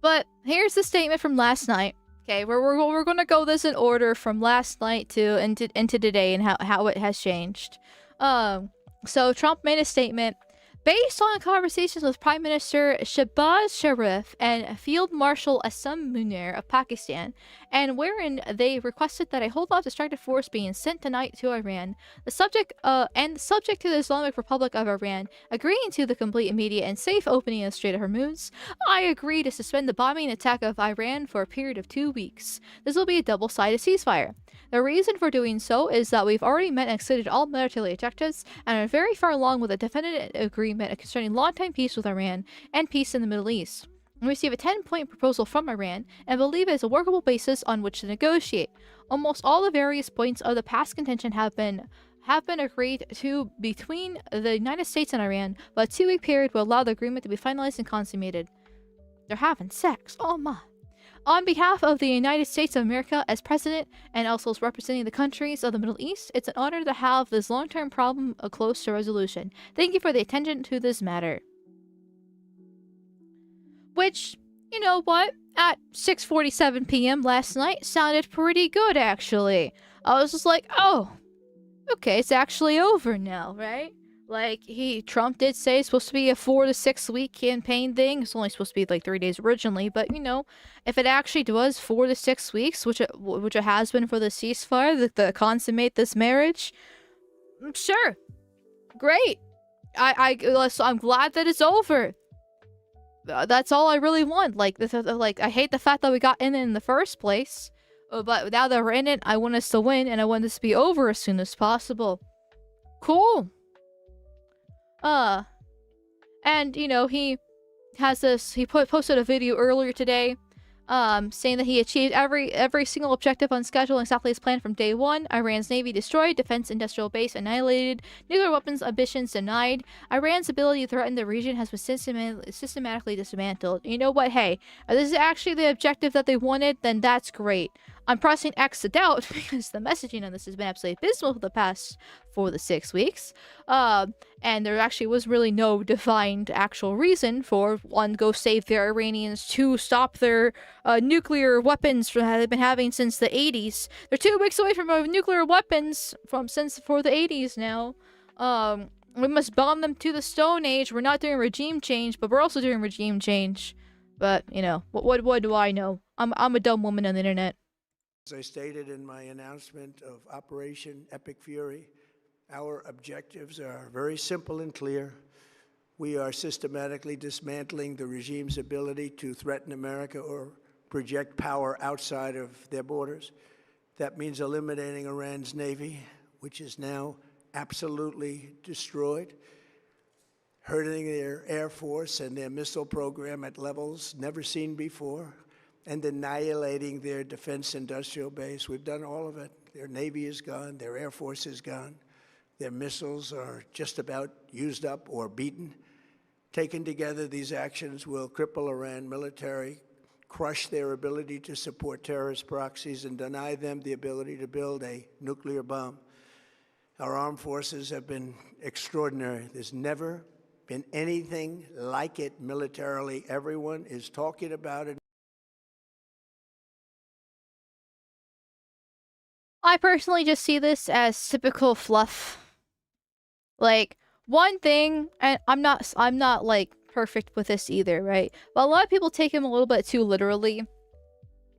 But here's the statement from last night. Okay, we're gonna go this in order from last night to into today and how it has changed. So Trump made a statement based on conversations with Prime Minister Shehbaz Sharif and Field Marshal Assam Munir of Pakistan, and wherein they requested that a hold-off distracted force being sent tonight to Iran. The subject to the Islamic Republic of Iran agreeing to the complete, immediate, and safe opening of the Strait of Hormuz. I agree to suspend the bombing attack of Iran for a period of 2 weeks. This will be a double-sided ceasefire. The reason for doing so is that we've already met and exceeded all military objectives and are very far along with a definitive agreement concerning long-time peace with Iran and peace in the Middle East. We receive a 10-point proposal from Iran and believe it is a workable basis on which to negotiate. Almost all the various points of the past contention have been agreed to between the United States and Iran, but a 2-week period will allow the agreement to be finalized and consummated. They're having sex. Oh my. On behalf of the United States of America as president and also as representing the countries of the Middle East, it's an honor to have this long-term problem close to resolution. Thank you for the attention to this matter. Which, you know what? At 6:47 p.m. last night sounded pretty good, actually. I was just like, oh, okay, it's actually over now, right? Like, Trump did say it's supposed to be a 4 to 6 week campaign thing. It's only supposed to be like 3 days originally, but you know, if it actually was 4 to 6 weeks, which it has been for the ceasefire, the consummate this marriage, sure, great. I'm glad that it's over. That's all I really want. Like, I hate the fact that we got in the first place, but now that we're in it, I want us to win, and I want this to be over as soon as possible. Cool. And you know, he posted a video earlier today, saying that he achieved every single objective on schedule exactly as planned from day one. Iran's navy destroyed, defense industrial base annihilated, nuclear weapons ambitions denied. Iran's ability to threaten the region has been systematically dismantled. You know what? Hey, if this is actually the objective that they wanted, then that's great. I'm pressing X to doubt because the messaging on this has been absolutely abysmal for the past 4 to 6 weeks. And there actually was really no defined actual reason for, 1, go save the Iranians, 2, stop their nuclear weapons that they've been having since the 80s. They're 2 weeks away from nuclear weapons for the 80s now. We must bomb them to the Stone Age. We're not doing regime change, but we're also doing regime change. But, you know, what do I know? I'm a dumb woman on the internet. As I stated in my announcement of Operation Epic Fury, our objectives are very simple and clear. We are systematically dismantling the regime's ability to threaten America or project power outside of their borders. That means eliminating Iran's navy, which is now absolutely destroyed, hurting their air force and their missile program at levels never seen before, and annihilating their defense industrial base. We've done all of it. Their navy is gone, their air force is gone, their missiles are just about used up or beaten. Taken together, these actions will cripple Iran military, crush their ability to support terrorist proxies, and deny them the ability to build a nuclear bomb. Our armed forces have been extraordinary. There's never been anything like it militarily. Everyone is talking about it. I personally just see this as typical fluff. Like, one thing, and I'm not like perfect with this either, right? But a lot of people take him a little bit too literally.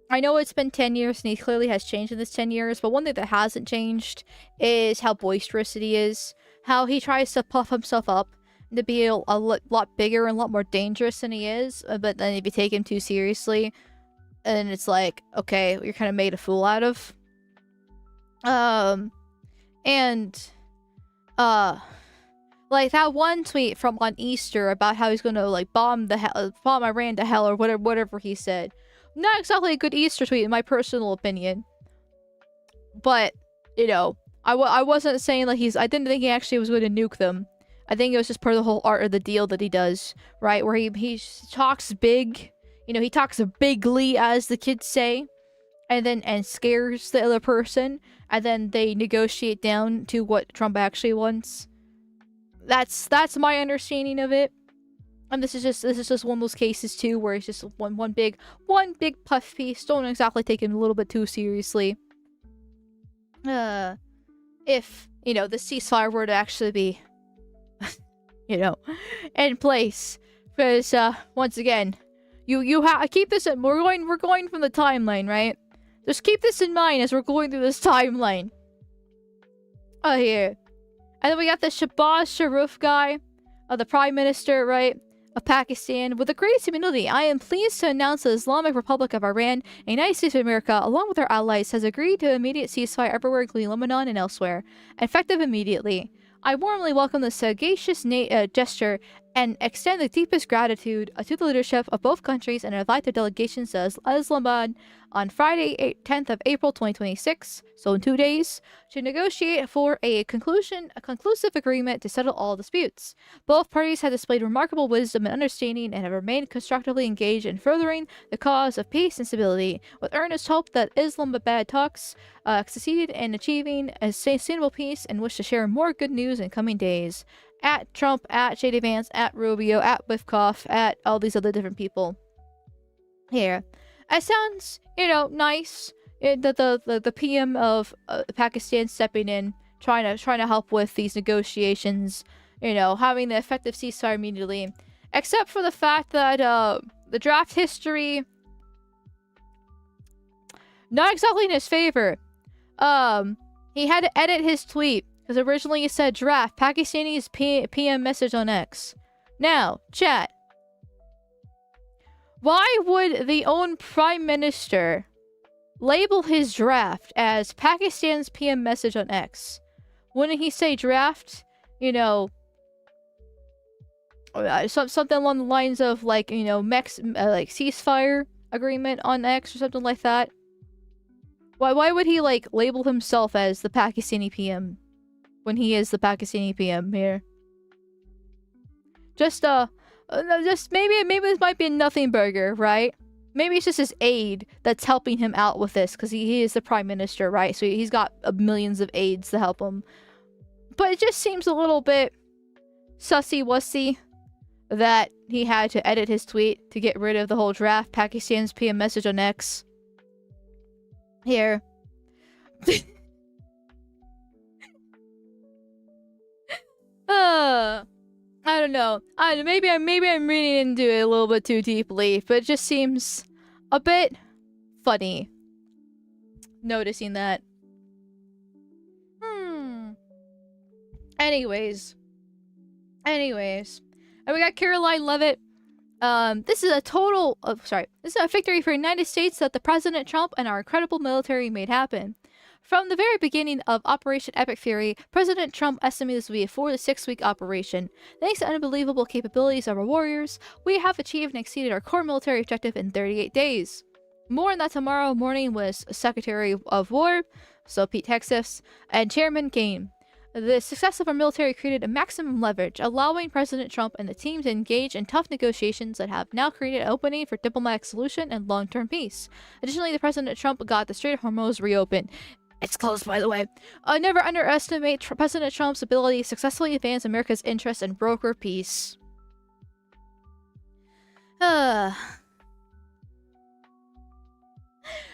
I know it's been 10 years and he clearly has changed in this 10 years, but one thing that hasn't changed is how boisterous he is. How he tries to puff himself up to be a lot bigger and a lot more dangerous than he is, but then if you take him too seriously, and it's like, okay, you're kind of made a fool out of. Like that one tweet from on Easter about how he's gonna like bomb Iran to hell or whatever he said. Not exactly a good Easter tweet in my personal opinion. But, you know, I wasn't saying like I didn't think he actually was going to nuke them. I think it was just part of the whole art of the deal that he does, right? Where he talks big, you know, he talks bigly, as the kids say, and scares the other person, and then they negotiate down to what Trump actually wants. That's my understanding of it. And this is just one of those cases too, where it's just one big puff piece. Don't exactly take him a little bit too seriously. If, you know, the ceasefire were to actually be, you know, in place. Because, once again, you keep this in, we're going from the timeline, right? Just keep this in mind as we're going through this timeline. Oh, here. And then we got the Shahbaz Sharif guy, the Prime Minister, right, of Pakistan. With the greatest humility, I am pleased to announce the Islamic Republic of Iran and the United States of America, along with our allies, has agreed to immediate ceasefire everywhere, including Lebanon and elsewhere, effective immediately. I warmly welcome this sagacious gesture and extend the deepest gratitude to the leadership of both countries and invite their delegations to Islamabad on Friday, 10th of April 2026, so in 2 days, to negotiate for a conclusive agreement to settle all disputes. Both parties have displayed remarkable wisdom and understanding and have remained constructively engaged in furthering the cause of peace and stability, with earnest hope that Islamabad talks succeeded in achieving a sustainable peace and wish to share more good news in coming days. At Trump, at J.D. Vance, at Rubio, at Wifkoff, at all these other different people. Here. It sounds, you know, nice. The PM of Pakistan stepping in, trying to help with these negotiations, you know, having the effective ceasefire immediately. Except for the fact that the draft history, not exactly in his favor. He had to edit his tweet because originally it said draft Pakistani's PM message on X. Now, chat. Why would the own Prime Minister label his draft as Pakistan's PM message on X? Wouldn't he say draft, you know, something along the lines of like, you know, like ceasefire agreement on X or something like that? Why would he like label himself as the Pakistani PM when he is the Pakistani PM here? Just maybe this might be a nothing burger, right? Maybe it's just his aide that's helping him out with this because he is the Prime Minister, right? So he's got millions of aides to help him. But it just seems a little bit sussy-wussy that he had to edit his tweet to get rid of the whole draft Pakistan's PM message on X. Here. I don't know. Maybe I'm reading into it a little bit too deeply, but it just seems a bit funny noticing that. Anyways. And we got Caroline Levitt. This is a victory for the United States that the President Trump and our incredible military made happen. From the very beginning of Operation Epic Fury, President Trump estimated this would be a 4 to 6 week operation. Thanks to unbelievable capabilities of our warriors, we have achieved and exceeded our core military objective in 38 days. More on that tomorrow morning with Secretary of War, so Pete Hegseth, and Chairman Kane. The success of our military created a maximum leverage, allowing President Trump and the team to engage in tough negotiations that have now created an opening for diplomatic solution and long-term peace. Additionally, the President Trump got the Strait of Hormuz reopened. It's closed, by the way. Never underestimate President Trump's ability to successfully advance America's interests and broker peace.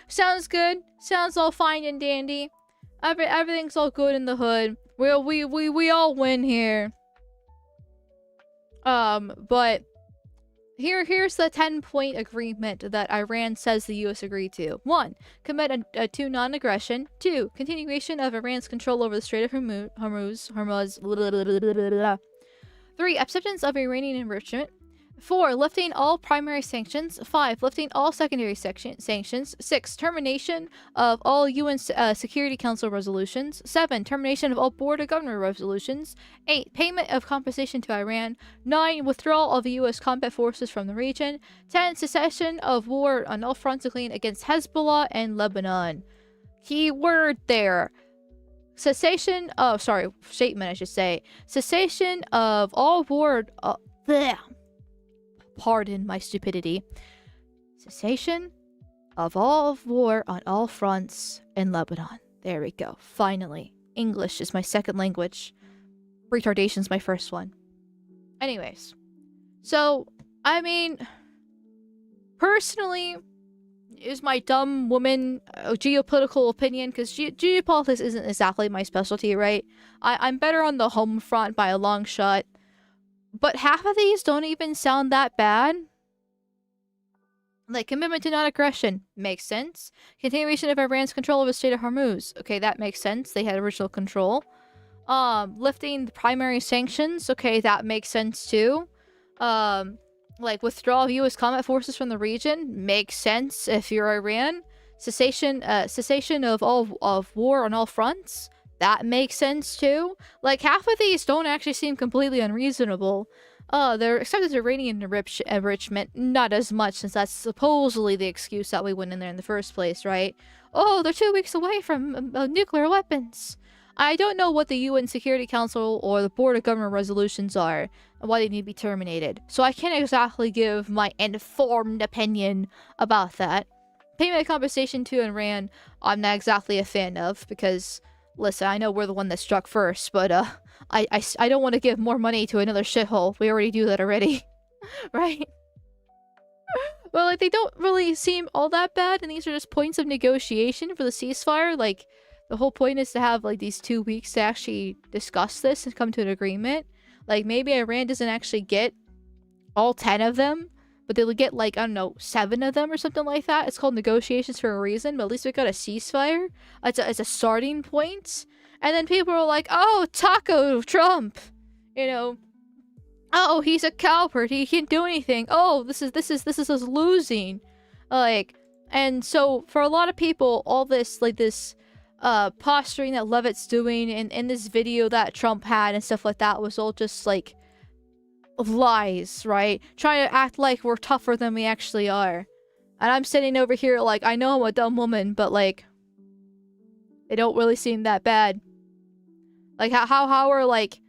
Sounds good. Sounds all fine and dandy. Everything's all good in the hood. We all win here. But here's the 10-point agreement that Iran says the U.S. agreed to. 1. Commit to non-aggression. 2. Continuation of Iran's control over the Strait of Hormuz. 3. Acceptance of Iranian enrichment. 4. Lifting all primary sanctions. 5. Lifting all secondary sanctions. 6. Termination of all UN Security Council resolutions. 7. Termination of all Board of Governors resolutions. 8. Payment of compensation to Iran. 9. Withdrawal of the U.S. combat forces from the region. 10. Cessation of war on all fronts, including against Hezbollah and Lebanon. Key word there. Cessation of... Sorry, statement I should say. Cessation of all war... bleh. Pardon my stupidity. Cessation of all war on all fronts in Lebanon. There we go. Finally. English is my second language. Retardation's my first one. Anyways. So, I mean, personally, is my dumb woman geopolitical opinion, because geopolitics isn't exactly my specialty, right? I'm better on the home front by a long shot. But half of these don't even sound that bad. Like, commitment to non-aggression. Makes sense. Continuation of Iran's control of the Strait of Hormuz. Okay, that makes sense. They had original control. Lifting the primary sanctions. Okay, that makes sense too. Like, withdrawal of U.S. combat forces from the region. Makes sense if you're Iran. Cessation of all war on all fronts. That makes sense too. Like, half of these don't actually seem completely unreasonable. They're except as uranium enrichment, not as much, since that's supposedly the excuse that we went in there in the first place, right? Oh, they're 2 weeks away from nuclear weapons. I don't know what the UN Security Council or the Board of Governors resolutions are and why they need to be terminated. So I can't exactly give my informed opinion about that. Payment of compensation to Iran, I'm not exactly a fan of, because... Listen, I know we're the one that struck first, but I don't want to give more money to another shithole. We already do that already. Right? Well, like, they don't really seem all that bad, and these are just points of negotiation for the ceasefire. Like, the whole point is to have, like, these 2 weeks to actually discuss this and come to an agreement. Like, maybe Iran doesn't actually get all 10 of them, but they'll get, like, I don't know, 7 of them or something like that. It's called negotiations for a reason, but at least we got a ceasefire. It's a starting point. And then people are like, oh, Taco Trump. You know, oh, he's a coward. He can't do anything. Oh, this is us losing. Like, and so for a lot of people, all this, like, this posturing that Levitt's doing in this video that Trump had and stuff like that was all just, like, lies, right? Trying to act like we're tougher than we actually are. And I'm sitting over here like, I know I'm a dumb woman, but, like, they don't really seem that bad. Like, how are, like,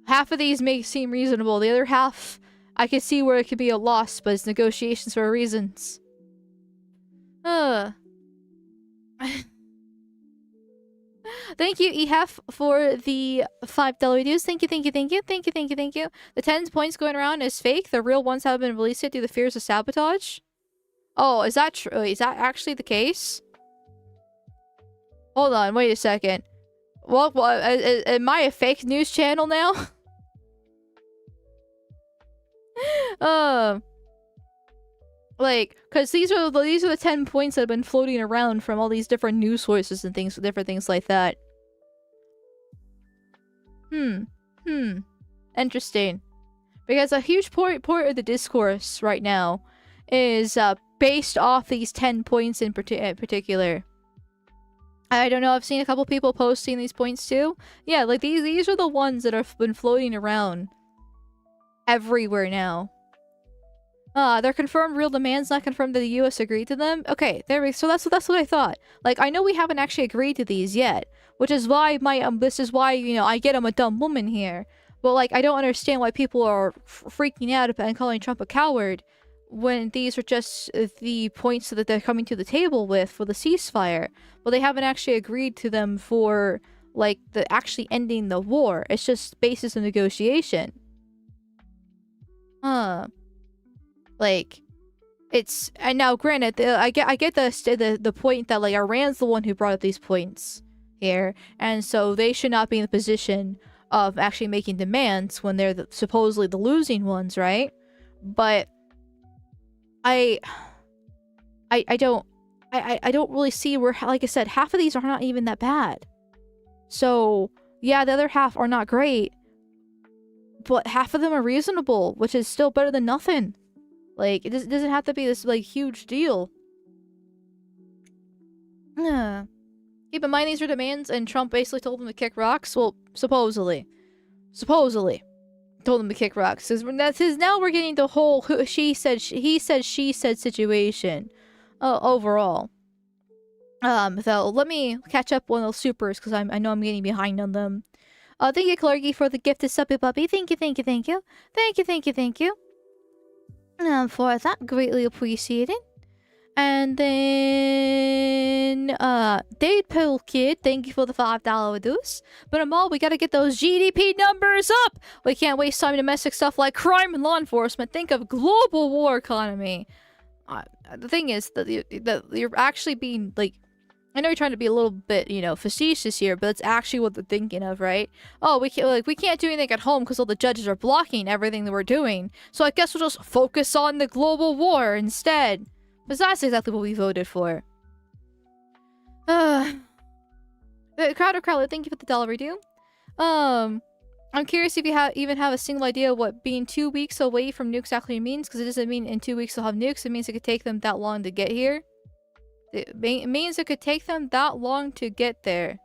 half of these may seem reasonable, the other half I can see where it could be a loss, but it's negotiations for reasons. Thank you, EHF, for the $5 dues. Thank you. The 10 points going around is fake. The real ones haven't been released yet due to fears of sabotage. Oh, is that true? Is that actually the case? Hold on, wait a second. What am I a fake news channel now? Like, because these are the 10 points that have been floating around from all these different news sources and things, different things like that. Interesting. Because a huge part of the discourse right now is based off these 10 points in particular. I don't know, I've seen a couple people posting these points too. Yeah, like these are the ones that have been floating around everywhere now. They're confirmed real demands, not confirmed that the US agreed to them. Okay, so that's what I thought. Like, I know we haven't actually agreed to these yet, which is why this is why, you know, I get I'm a dumb woman here. But, like, I don't understand why people are freaking out and calling Trump a coward when these are just the points that they're coming to the table with for the ceasefire. But they haven't actually agreed to them for, like, the actually ending the war. It's just basis of negotiation. Like, it's, and now granted, I get the point that, like, Iran's the one who brought up these points here, and so they should not be in the position of actually making demands when they're supposedly the losing ones, right? But I don't really see where, like I said, half of these are not even that bad. So yeah, the other half are not great, but half of them are reasonable, which is still better than nothing. Like, it doesn't have to be this, like, huge deal. Keep in mind these are demands, and Trump basically told them to kick rocks. Well, supposedly. Supposedly. Told them to kick rocks. Because now we're getting the whole he said, she said situation. Overall. So let me catch up on those supers, because I know I'm getting behind on them. Thank you, Clarky, for the gift of Suppy Puppy. Thank you, thank you, thank you. Thank you, thank you, thank you. For that, greatly appreciated. And then, Deadpool Kid, thank you for the $5 reduce. But Amal, we gotta get those GDP numbers up! We can't waste time on domestic stuff like crime and law enforcement. Think of global war economy. The thing is that you're actually being, like, I know you're trying to be a little bit, you know, facetious here, but it's actually what they're thinking of, right? Oh, we can't do anything at home because all the judges are blocking everything that we're doing. So I guess we'll just focus on the global war instead. Because that's exactly what we voted for. Crowder Crowler, thank you for the dollar redo. I'm curious if you even have a single idea what being 2 weeks away from nukes actually means, because it doesn't mean in 2 weeks they'll have nukes. It means it could take them that long to get here. It means it could take them that long to get there.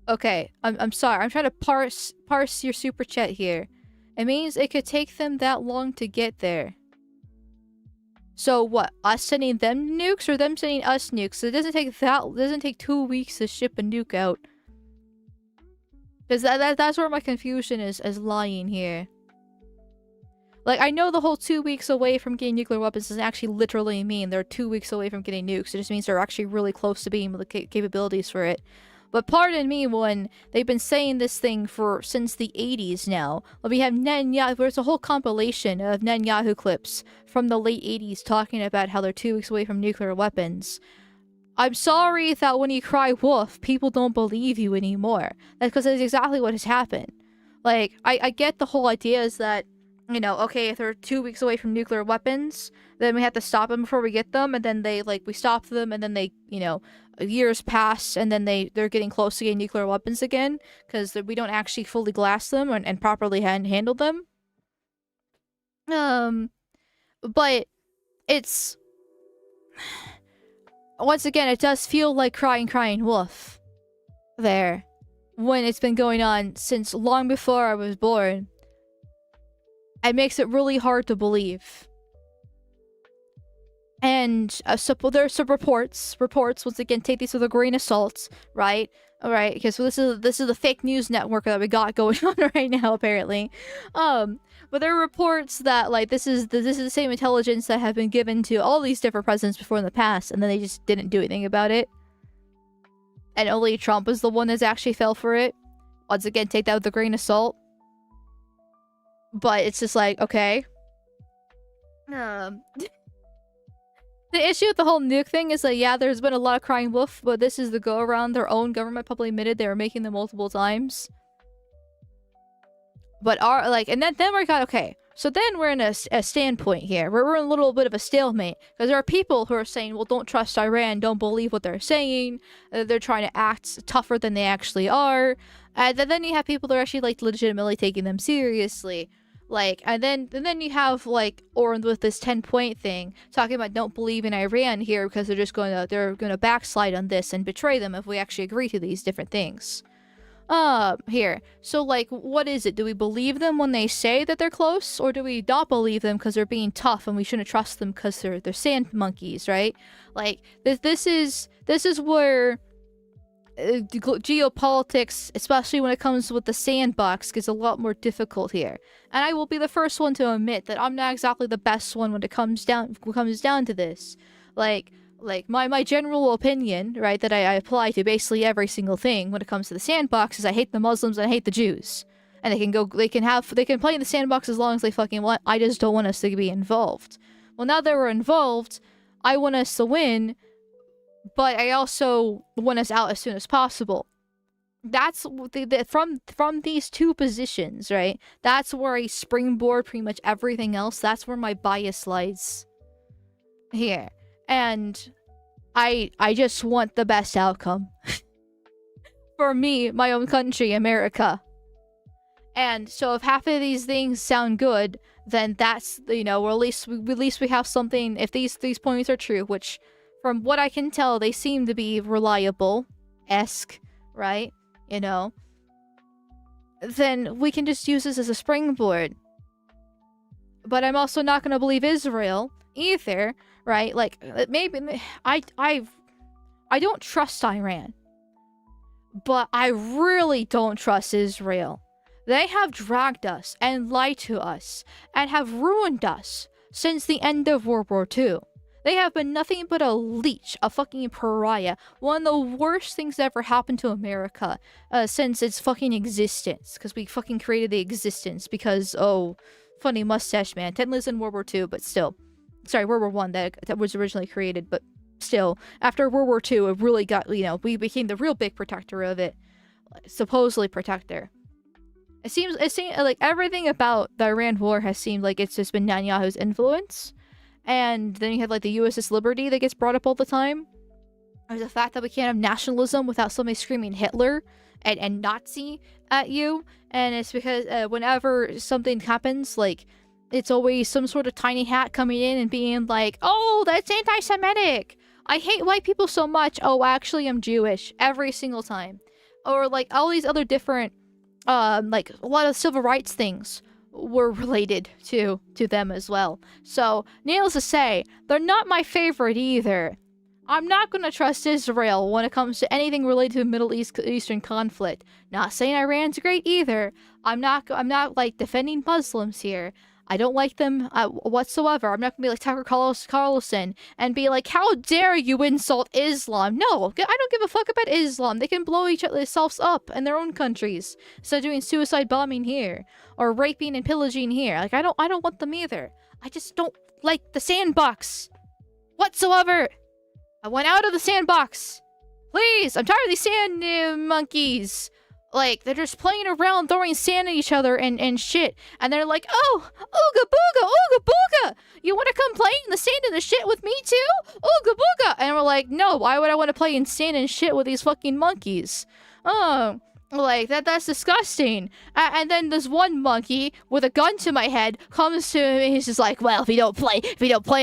Okay, I'm sorry. I'm trying to parse your super chat here. It means it could take them that long to get there. So what? Us sending them nukes or them sending us nukes? So it doesn't take 2 weeks to ship a nuke out. Because that's where my confusion is lying here. Like, I know the whole 2 weeks away from getting nuclear weapons doesn't actually literally mean they're 2 weeks away from getting nukes. It just means they're actually really close to being with the capabilities for it. But pardon me when they've been saying this thing since the 80s now. We have Netanyahu, there's a whole compilation of Netanyahu clips from the late 80s talking about how they're 2 weeks away from nuclear weapons. I'm sorry that when you cry wolf, people don't believe you anymore. That's because that's exactly what has happened. Like, I get the whole idea is that, you know, okay, if they're 2 weeks away from nuclear weapons, then we have to stop them before we get them, and then we stop them, and then they, you know, years pass, and then they're getting close to getting nuclear weapons again, because we don't actually fully glass them and properly handle them. But it's... Once again, it does feel like crying wolf there, when it's been going on since long before I was born. It makes it really hard to believe. And so there's some reports, once again, take these with a grain of salt, right? Alright, because this is the fake news network that we got going on right now, apparently. But there are reports that, like, this is the same intelligence that have been given to all these different presidents before in the past, and then they just didn't do anything about it. And only Trump is the one that's actually fell for it. Once again, take that with a grain of salt. But it's just like, okay. The issue with the whole nuke thing is that, yeah, there's been a lot of crying wolf, but this is the go-around. Their own government probably admitted they were making them multiple times. But and then we're got, okay, so then we're in a standpoint here. We're in a little bit of a stalemate. Because there are people who are saying, well, don't trust Iran, don't believe what they're saying. They're trying to act tougher than they actually are. And then you have people that are actually, like, legitimately taking them seriously. Like, and then you have, like, Oren with this 10-point thing, talking about don't believe in Iran here because they're gonna backslide on this and betray them if we actually agree to these different things. Here. So, like, what is it? Do we believe them when they say that they're close? Or do we not believe them because they're being tough and we shouldn't trust them because they're sand monkeys, right? Like, this is where geopolitics, especially when it comes with the sandbox, gets a lot more difficult here. And I will be the first one to admit that I'm not exactly the best one when it comes down to this. Like my general opinion, right, that I apply to basically every single thing when it comes to the sandbox is I hate the Muslims and I hate the Jews. And they can play in the sandbox as long as they fucking want. I just don't want us to be involved. Well, now that we're involved, I want us to win, but I also want us out as soon as possible. That's from these two positions, right? That's where I springboard pretty much everything else. That's where my bias lies here. And I just want the best outcome for me, my own country, America. And so if half of these things sound good, then that's, you know, or at least we have something. If these points are true, which from what I can tell, they seem to be reliable-esque, right? You know, then we can just use this as a springboard. But I'm also not going to believe Israel either, right? Like, maybe I don't trust Iran, but I really don't trust Israel. They have dragged us and lied to us and have ruined us since the end of World War II. They have been nothing but a leech, a fucking pariah. One of the worst things that ever happened to America since its fucking existence. Because we fucking created the existence because, oh, funny mustache man. Ted lives in World War II, but still. Sorry, World War I that was originally created, but still. After World War II, it really got, you know, we became the real big protector of it. Supposedly protector. It seems like everything about the Iran war has seemed like it's just been Netanyahu's influence. And then you have like the USS Liberty that gets brought up all the time. There's the fact that we can't have nationalism without somebody screaming Hitler and Nazi at you. And it's because whenever something happens, like, it's always some sort of tiny hat coming in and being like, oh, that's anti-Semitic. I hate white people so much. Oh, actually, I'm Jewish. Every single time. Or like all these other different like a lot of civil rights things were related to them as well. So, needless to say, they're not my favorite either. I'm not gonna trust Israel when it comes to anything related to the Middle Eastern conflict. Not saying Iran's great either. I'm not like defending Muslims here. I don't like them whatsoever. I'm not gonna be like Tucker Carlson and be like, how dare you insult Islam? No, I don't give a fuck about Islam. They can blow each otherselves up in their own countries instead of doing suicide bombing here or raping and pillaging here. Like, I don't want them either. I just don't like the sandbox whatsoever. I want out of the sandbox. Please, I'm tired of these sand monkeys. Like, they're just playing around, throwing sand at each other and shit. And they're like, oh, ooga booga, ooga booga. You want to come play in the sand and the shit with me too? Ooga booga. And we're like, no, why would I want to play in sand and shit with these fucking monkeys? Oh, like, that's disgusting. And then this one monkey with a gun to my head comes to me and he's just like, well, if you don't play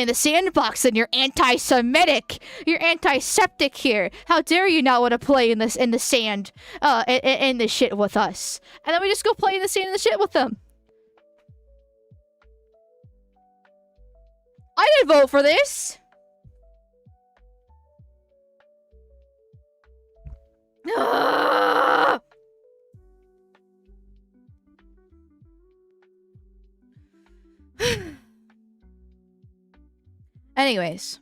in the sandbox, then you're anti-Semitic. You're anti-septic here. How dare you not want to play in the sand, in the shit with us? And then we just go play in the sand and the shit with them. I didn't vote for this. Anyways.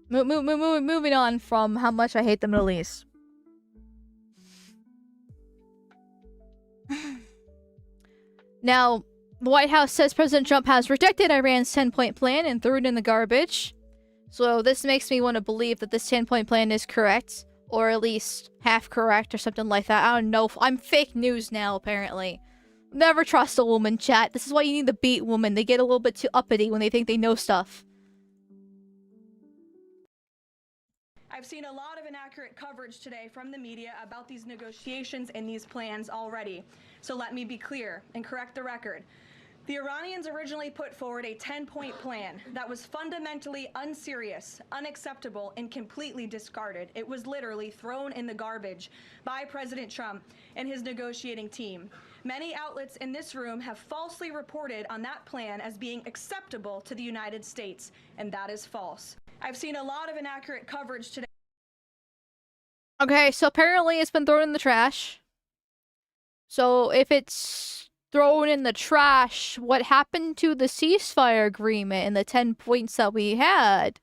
Moving on from how much I hate the Middle East. Now, the White House says President Trump has rejected Iran's 10-point plan and threw it in the garbage. So this makes me want to believe that this 10-point plan is correct. Or at least half correct or something like that. I don't know. I'm fake news now, apparently. Never trust a woman, chat. This is why you need to beat women. They get a little bit too uppity when they think they know stuff. I've seen a lot of inaccurate coverage today from the media about these negotiations and these plans already. So let me be clear and correct the record. The Iranians originally put forward a 10-point plan that was fundamentally unserious, unacceptable, and completely discarded. It was literally thrown in the garbage by President Trump and his negotiating team. Many outlets in this room have falsely reported on that plan as being acceptable to the United States, and that is false. I've seen a lot of inaccurate coverage today. Okay, so apparently it's been thrown in the trash. So if it's thrown in the trash, what happened to the ceasefire agreement and the 10 points that we had?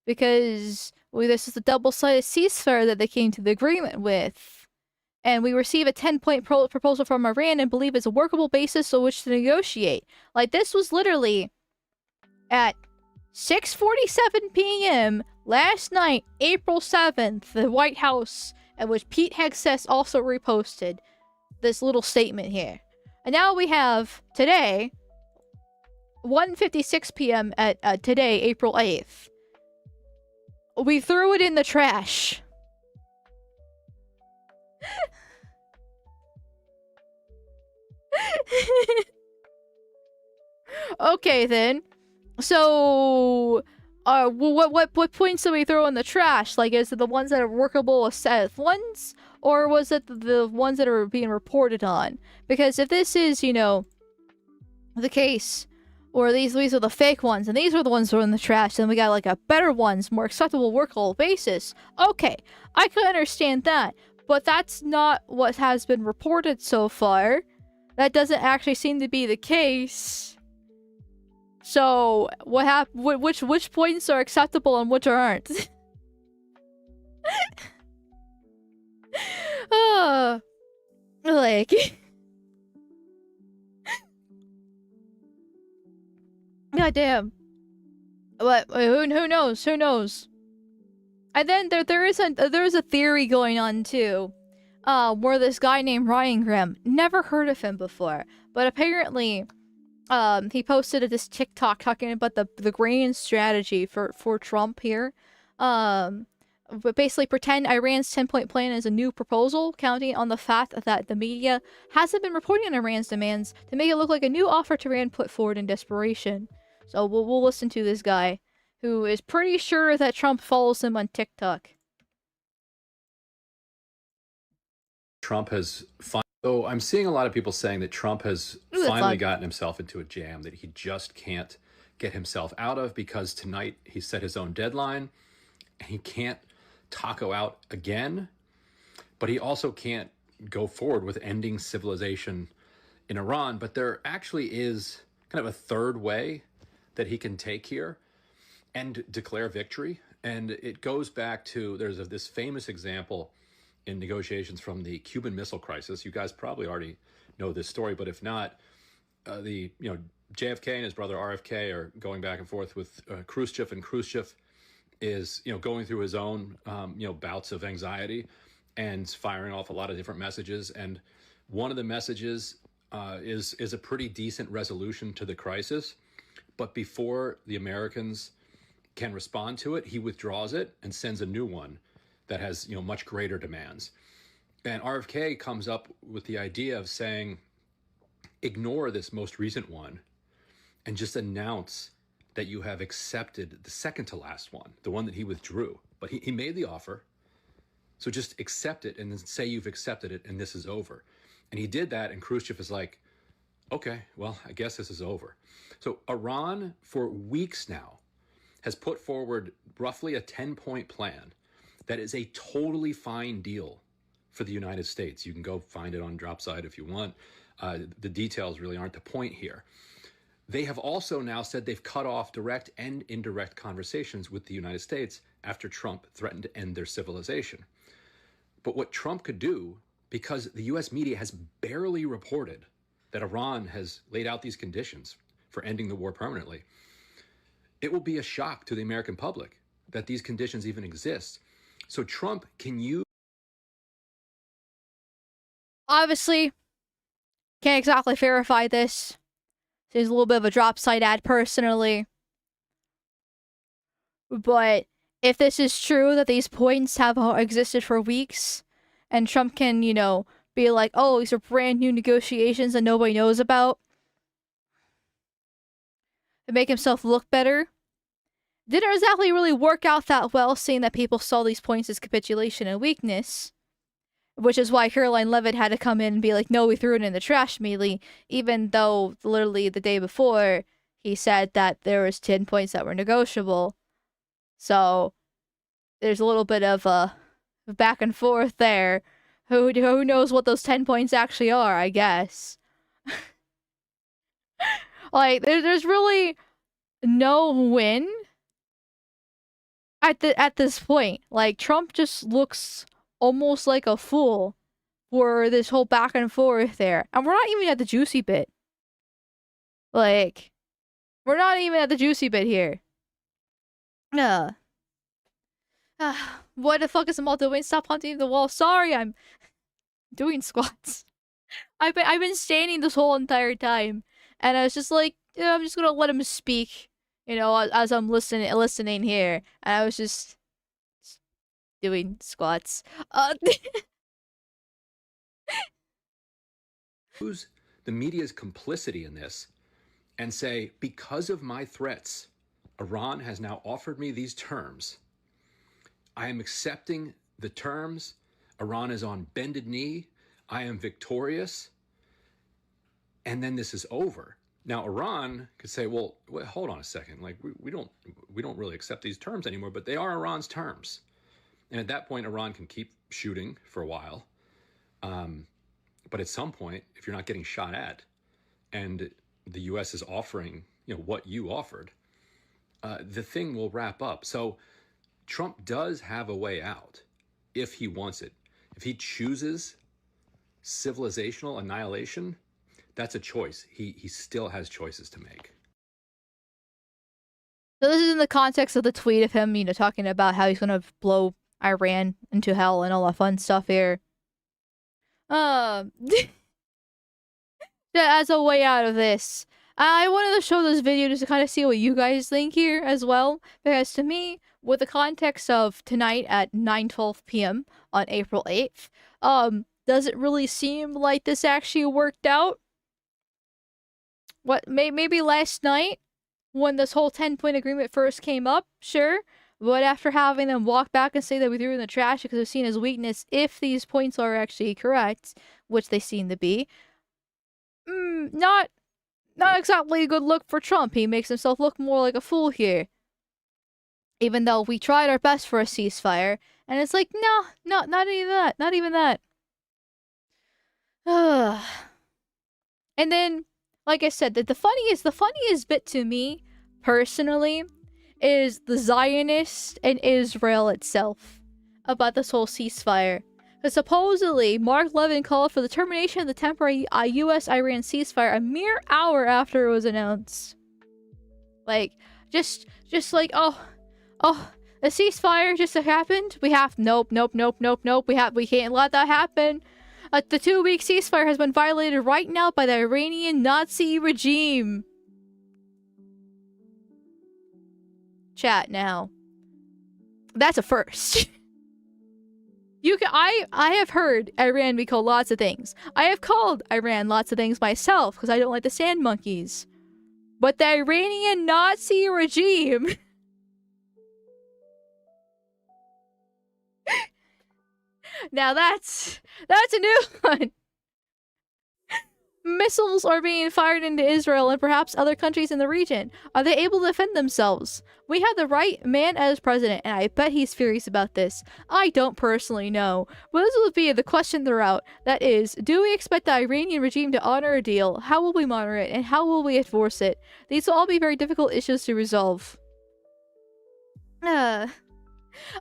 Because this is the double-sided ceasefire that they came to the agreement with. And we receive a 10-point proposal from Iran and believe it's a workable basis on which to negotiate. Like, this was literally at 6:47 p.m. last night, April 7th, the White House, at which Pete Hegseth also reposted this little statement here. And now we have today, 1:56 p.m. at today, April 8th. we threw it in the trash. Okay, then. So, what points do we throw in the trash? Like, is it the ones that are workable as ones, or was it the ones that are being reported on? Because if this is, you know, the case, or these are the fake ones, and these are the ones that are in the trash, then we got like a better ones, more acceptable workable basis. Okay, I can understand that, but that's not what has been reported so far. That doesn't actually seem to be the case. So, which points are acceptable and which aren't? Like... God damn. But who knows? Who knows? And then there is a theory going on too, where this guy named Ryan Grimm, never heard of him before, but apparently, he posted this TikTok talking about the grand strategy for Trump here. But basically pretend Iran's 10-point plan is a new proposal, counting on the fact that the media hasn't been reporting on Iran's demands to make it look like a new offer to Iran put forward in desperation. So we'll listen to this guy, who is pretty sure that Trump follows him on TikTok. Trump has... So I'm seeing a lot of people saying that Trump has finally gotten himself into a jam that he just can't get himself out of, because tonight he set his own deadline and he can't taco out again, but he also can't go forward with ending civilization in Iran. But there actually is kind of a third way that he can take here and declare victory. And it goes back to, there's this famous example in negotiations from the Cuban Missile Crisis. You guys probably already know this story, but if not, JFK and his brother RFK are going back and forth with Khrushchev, and Khrushchev is going through his own bouts of anxiety and firing off a lot of different messages. And one of the messages is a pretty decent resolution to the crisis, but before the Americans can respond to it, he withdraws it and sends a new one that has much greater demands. And RFK comes up with the idea of saying, ignore this most recent one and just announce that you have accepted the second to last one, the one that he withdrew. But he made the offer, so just accept it and then say you've accepted it and this is over. And he did that, and Khrushchev is like, okay, well, I guess this is over. So Iran, for weeks now, has put forward roughly a 10-point plan that is a totally fine deal for the United States. You can go find it on Dropside if you want. The details really aren't the point here. They have also now said they've cut off direct and indirect conversations with the United States after Trump threatened to end their civilization. But what Trump could do, because the US media has barely reported that Iran has laid out these conditions for ending the war permanently, it will be a shock to the American public that these conditions even exist. So Trump can use... Obviously, can't exactly verify this. There's a little bit of a drop site ad personally. But if this is true, that these points have existed for weeks, and Trump can, be like, oh, these are brand new negotiations that nobody knows about, to make himself look better, didn't exactly really work out that well, seeing that people saw these points as capitulation and weakness. Which is why Caroline Levitt had to come in and be like, no, we threw it in the trash immediately, even though literally the day before he said that there was 10 points that were negotiable. So there's a little bit of a back and forth there. Who knows what those 10 points actually are, I guess. Like, there's really no win at this point. Like, Trump just looks almost like a fool for this whole back and forth there. And we're not even at the juicy bit. Like, we're not even at the juicy bit here. What the fuck is Amal doing? Stop hunting the wall. Sorry, I'm doing squats. I've been standing this whole entire time. And I was just like, I'm just gonna let him speak, as I'm listening here. And I was just doing squats. Use the media's complicity in this and say, because of my threats, Iran has now offered me these terms. I am accepting the terms. Iran is on bended knee. I am victorious. And then this is over. Now, Iran could say, well, hold on a second. Like, we don't really accept these terms anymore, but they are Iran's terms. And at that point, Iran can keep shooting for a while. But at some point, if you're not getting shot at and the U.S. is offering, what you offered, the thing will wrap up. So Trump does have a way out if he wants it. If he chooses civilizational annihilation, that's a choice. He still has choices to make. So this is in the context of the tweet of him, talking about how he's gonna blow Iran into hell and all that fun stuff here. As a way out of this, I wanted to show this video just to kind of see what you guys think here as well. Because to me, with the context of tonight at 9:12 p.m. on April 8th, does it really seem like this actually worked out? What, maybe last night, when this whole 10-point agreement first came up, sure. But after having them walk back and say that we threw it in the trash because it was seen as weakness if these points are actually correct, which they seem to be, not exactly a good look for Trump. He makes himself look more like a fool here. Even though we tried our best for a ceasefire, and it's like, no, not even that, not even that. And then, like I said, the funniest bit to me, personally, is the Zionist and Israel itself about this whole ceasefire. Because supposedly, Mark Levin called for the termination of the temporary U.S.-Iran ceasefire a mere hour after it was announced. Like, just like, oh, the ceasefire just happened? Nope. We can't let that happen. The 2-week ceasefire has been violated right now by the Iranian Nazi regime. Chat now. That's a first. I have heard Iran be called lots of things. I have called Iran lots of things myself because I don't like the sand monkeys. But the Iranian Nazi regime. Now that's a new one. Missiles are being fired into Israel and perhaps other countries in the region. Are they able to defend themselves? We have the right man as president, and I bet he's furious about this. I don't personally know. But this will be the question throughout. That is, do we expect the Iranian regime to honor a deal? How will we monitor it? And how will we enforce it? These will all be very difficult issues to resolve.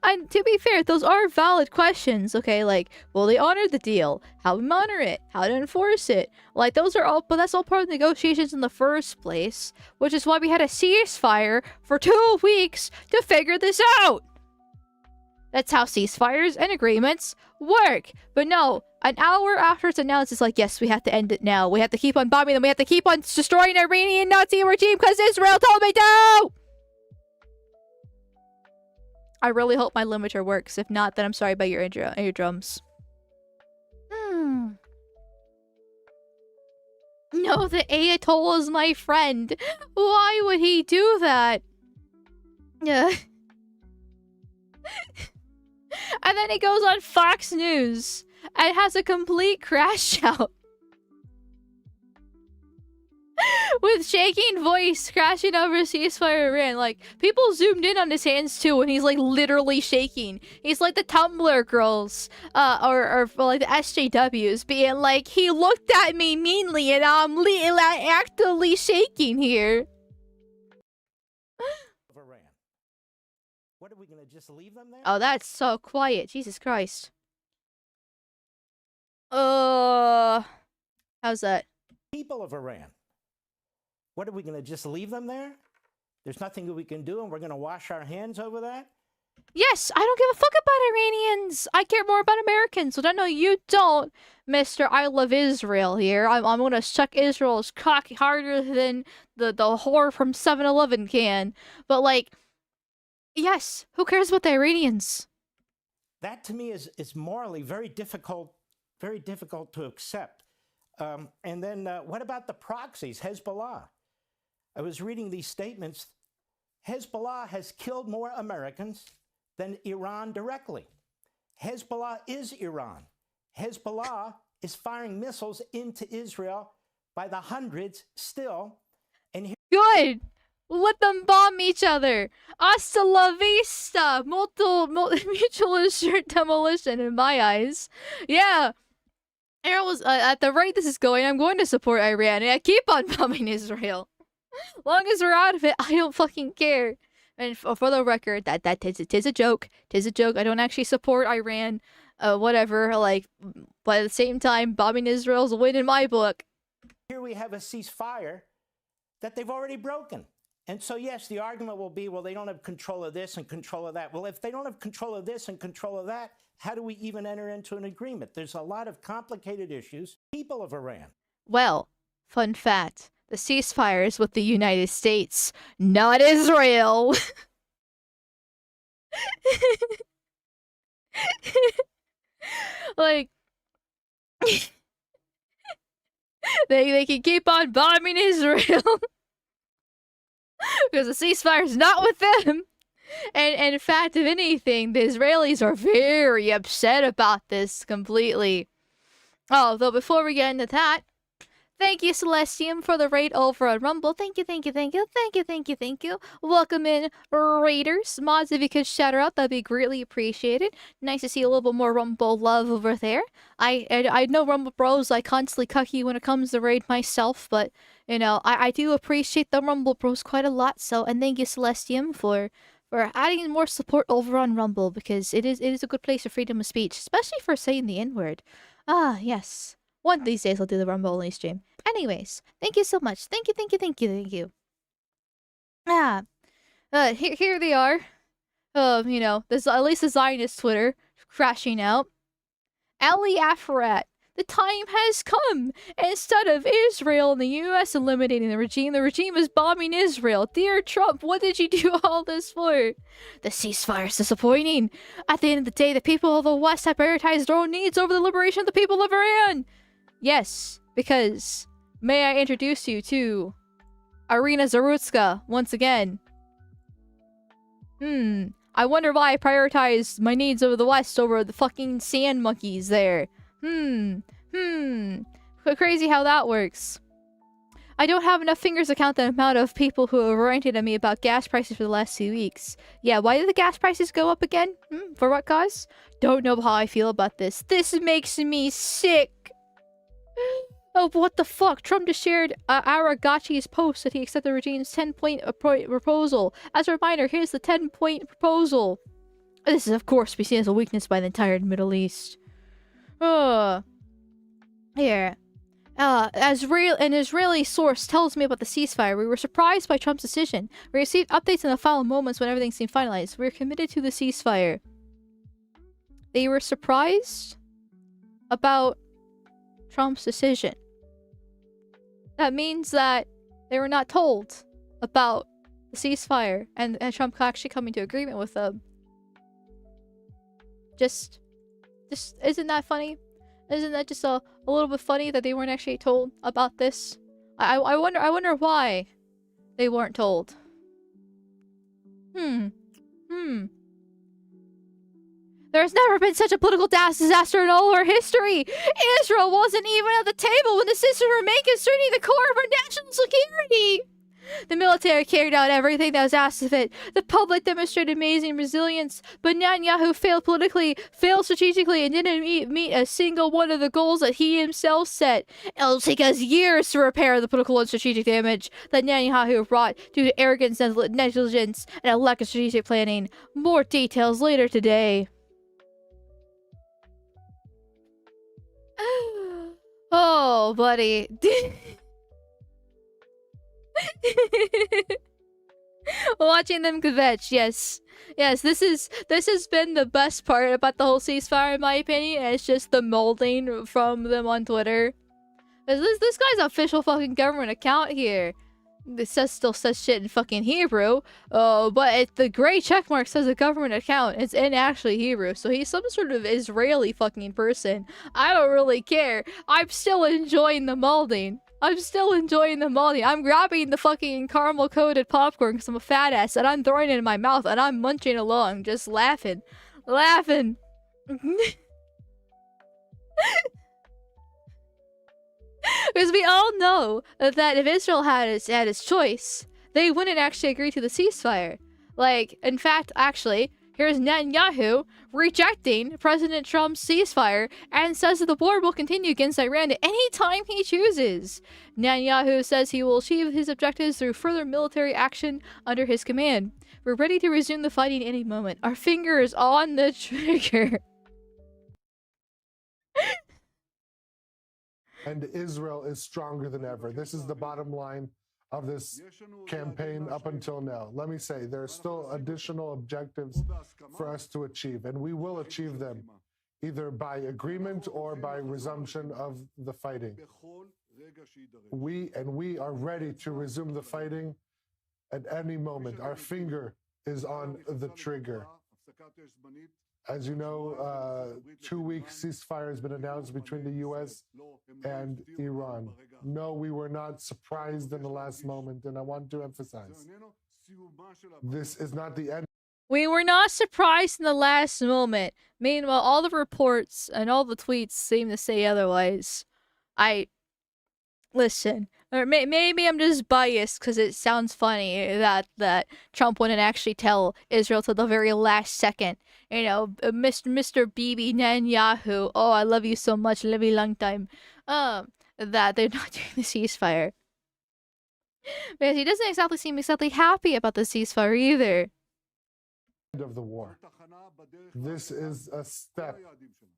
And to be fair, those are valid questions, okay? Like, will they honor the deal? How to monitor it? How to enforce it? Like, those are all, but that's all part of the negotiations in the first place, which is why we had a ceasefire for 2 weeks to figure this out. That's how ceasefires and agreements work. But no, an hour after it's announced, it's like, yes, we have to end it now. We have to keep on bombing them. We have to keep on destroying the Iranian Nazi regime because Israel told me to! I really hope my limiter works. If not, then I'm sorry about your eardrums. No, the Ayatollah is my friend. Why would he do that? Yeah. And then he goes on Fox News and has a complete crash out. With shaking voice crashing over ceasefire Iran. Like, people zoomed in on his hands too, and he's like literally shaking. He's like the Tumblr girls, or like the SJWs, being like, he looked at me meanly, and I'm actively shaking here. Iran. What are we gonna just leave them there? Oh, that's so quiet. Jesus Christ. How's that? People of Iran. What are we going to just leave them there? There's nothing that we can do and we're going to wash our hands over that? Yes, I don't give a fuck about Iranians. I care more about Americans, which I know you don't, Mr. I love Israel here. I'm gonna suck Israel's cock harder than the whore from 7-Eleven can. But like, yes, who cares about the Iranians? That to me is morally very difficult to accept. And then what about the proxies, Hezbollah? I was reading these statements. Hezbollah has killed more Americans than Iran directly. Hezbollah is Iran. Hezbollah is firing missiles into Israel by the hundreds still. And Good. Let them bomb each other. Hasta la vista. Mutual assured demolition in my eyes. Yeah. At the rate this is going, I'm going to support Iran. And I keep on bombing Israel. Long as we're out of it, I don't fucking care. And for the record, tis a joke. Tis a joke. I don't actually support Iran. Whatever. Like, but at the same time, bombing Israel's a win in my book. Here we have a ceasefire that they've already broken. And so, yes, the argument will be, well, they don't have control of this and control of that. Well, if they don't have control of this and control of that, how do we even enter into an agreement? There's a lot of complicated issues. People of Iran. Well, fun fact. The ceasefire is with the United States, not Israel. Like, they can keep on bombing Israel. Because the ceasefire is not with them. And in fact, if anything, the Israelis are very upset about this completely. Oh, though before we get into that, thank you, Celestium, for the raid over on Rumble. Thank you. Welcome in, raiders. Mods, if you could shout her out, that'd be greatly appreciated. Nice to see a little bit more Rumble love over there. I know Rumble Bros, I constantly cuck you when it comes to raid myself, but, you know, I do appreciate the Rumble Bros quite a lot, so, and thank you, Celestium, for adding more support over on Rumble, because it is a good place for freedom of speech, especially for saying the N-word. Ah, yes. One of these days I'll do the Rumble only stream. Anyways, thank you so much. Thank you. Ah, here they are. You know, there's at least the Zionist Twitter crashing out. Ali Afarat, the time has come. Instead of Israel and the U.S. eliminating the regime is bombing Israel. Dear Trump, what did you do all this for? The ceasefire is disappointing. At the end of the day, the people of the West have prioritized their own needs over the liberation of the people of Iran. Yes, because may I introduce you to Irina Zarutska once again. I wonder why I prioritized my needs over the West over the fucking sand monkeys there. Crazy how that works. I don't have enough fingers to count the amount of people who have ranted at me about gas prices for the last 2 weeks. Yeah, why did the gas prices go up again? For what cause? Don't know how I feel about this. This makes me sick. Oh, what the fuck? Trump just shared Aragachi's post that he accepted the regime's 10-point proposal. As a reminder, here's the 10-point proposal. This is, of course, be seen as a weakness by the entire Middle East. Here. An Israeli source tells me about the ceasefire. We were surprised by Trump's decision. We received updates in the final moments when everything seemed finalized. We are committed to the ceasefire. They were surprised about Trump's decision. That means that they were not told about the ceasefire and Trump actually coming to agreement with them. Just isn't that funny? Isn't that just a little bit funny that they weren't actually told about this? I wonder why they weren't told. There's never been such a political disaster in all our history. Israel wasn't even at the table when the citizens were making concerning the core of our national security. The military carried out everything that was asked of it. The public demonstrated amazing resilience, but Netanyahu failed politically, failed strategically, and didn't meet a single one of the goals that he himself set. It'll take us years to repair the political and strategic damage that Netanyahu brought due to arrogance, negligence, and a lack of strategic planning. More details later today. Oh, buddy. Watching them kvetch, yes. Yes, this has been the best part about the whole ceasefire in my opinion. It's just the molding from them on Twitter. This guy's official fucking government account here. it still says shit in fucking Hebrew. But the gray checkmark says a government account. It's in actually Hebrew. So he's some sort of Israeli fucking person. I don't really care. I'm still enjoying the molding. I'm grabbing the fucking caramel coated popcorn because I'm a fat ass and I'm throwing it in my mouth and I'm munching along, just laughing. Because we all know that if Israel had its choice, they wouldn't actually agree to the ceasefire. Like, in fact, actually, here's Netanyahu rejecting President Trump's ceasefire and says that the war will continue against Iran at any time he chooses. Netanyahu says he will achieve his objectives through further military action under his command. We're ready to resume the fighting any moment. Our finger is on the trigger. And Israel is stronger than ever. This is the bottom line of this campaign up until now. Let me say, there are still additional objectives for us to achieve, and we will achieve them, either by agreement or by resumption of the fighting. We are ready to resume the fighting at any moment. Our finger is on the trigger. As you know, 2-week ceasefire has been announced between the U.S. and Iran. No, we were not surprised in the last moment, and I want to emphasize, this is not the end. We were not surprised in the last moment. Meanwhile, all the reports and all the tweets seem to say otherwise. Listen, or maybe I'm just biased because it sounds funny that Trump wouldn't actually tell Israel till the very last second. You know, Mr. Bibi Netanyahu, oh, I love you so much, live a long time. That they're not doing the ceasefire. Because he doesn't exactly seem happy about the ceasefire either. Of the war. This is a step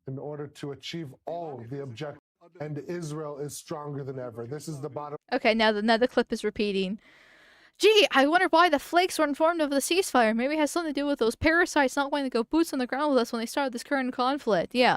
in order to achieve all the objectives. And Israel is stronger than ever. This is the bottom. Okay, now the clip is repeating. Gee, I wonder why the flakes were informed of the ceasefire. Maybe it has something to do with those parasites not wanting to go boots on the ground with us when they started this current conflict. Yeah.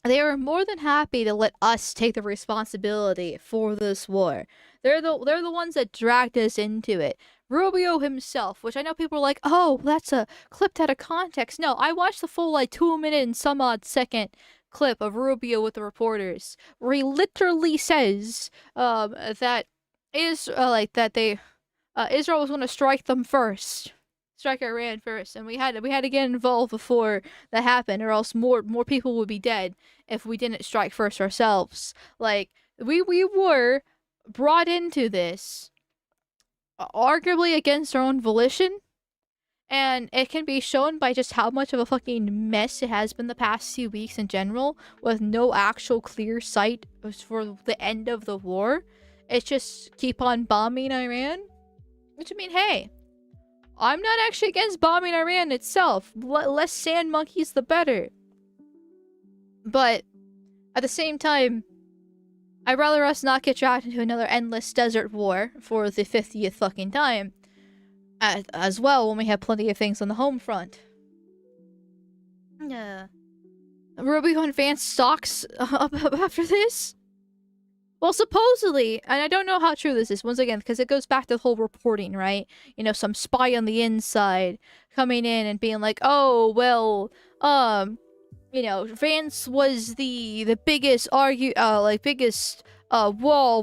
They were more than happy to let us take the responsibility for this war. They're the ones that dragged us into it. Rubio himself, which I know people are like, oh, that's a clipped out of context. No, I watched the full 2-minute and some odd second clip of Rubio with the reporters, where he literally says that Israel was going to strike them first. Strike Iran first, and we had to get involved before that happened, or else more people would be dead if we didn't strike first ourselves. Like, we were brought into this arguably against our own volition, and it can be shown by just how much of a fucking mess it has been the past few weeks in general, with no actual clear sight for the end of the war. It's just keep on bombing Iran, which, I mean, hey, I'm not actually against bombing Iran itself. Less sand monkeys, the better. But at the same time, I'd rather us not get dragged into another endless desert war for the 50th fucking time. As well, when we have plenty of things on the home front. Rubio and Vance stocks up after this? Well, supposedly, and I don't know how true this is, once again, because it goes back to the whole reporting, right? You know, some spy on the inside coming in and being like, oh, well, you know, Vance was the biggest wall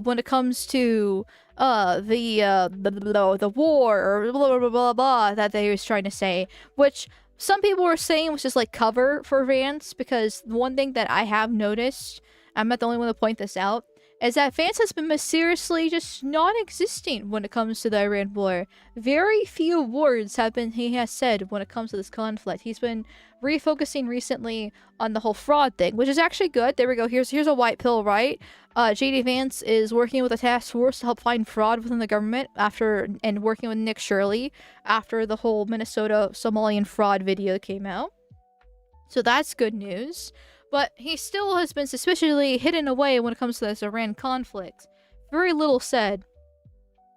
when it comes to the war, or blah, blah, blah, blah, blah, that they was trying to say, which some people were saying was just cover for Vance, because one thing that I have noticed, I'm not the only one to point this out, is that Vance has been mysteriously just non-existing when it comes to the Iran war. Very few words he has said when it comes to this conflict. He's been refocusing recently on the whole fraud thing, which is actually good. There we go. Here's a white pill, right? JD Vance is working with a task force to help find fraud within the government and working with Nick Shirley after the whole Minnesota Somalian fraud video came out. So that's good news. But he still has been suspiciously hidden away when it comes to this Iran conflict. Very little said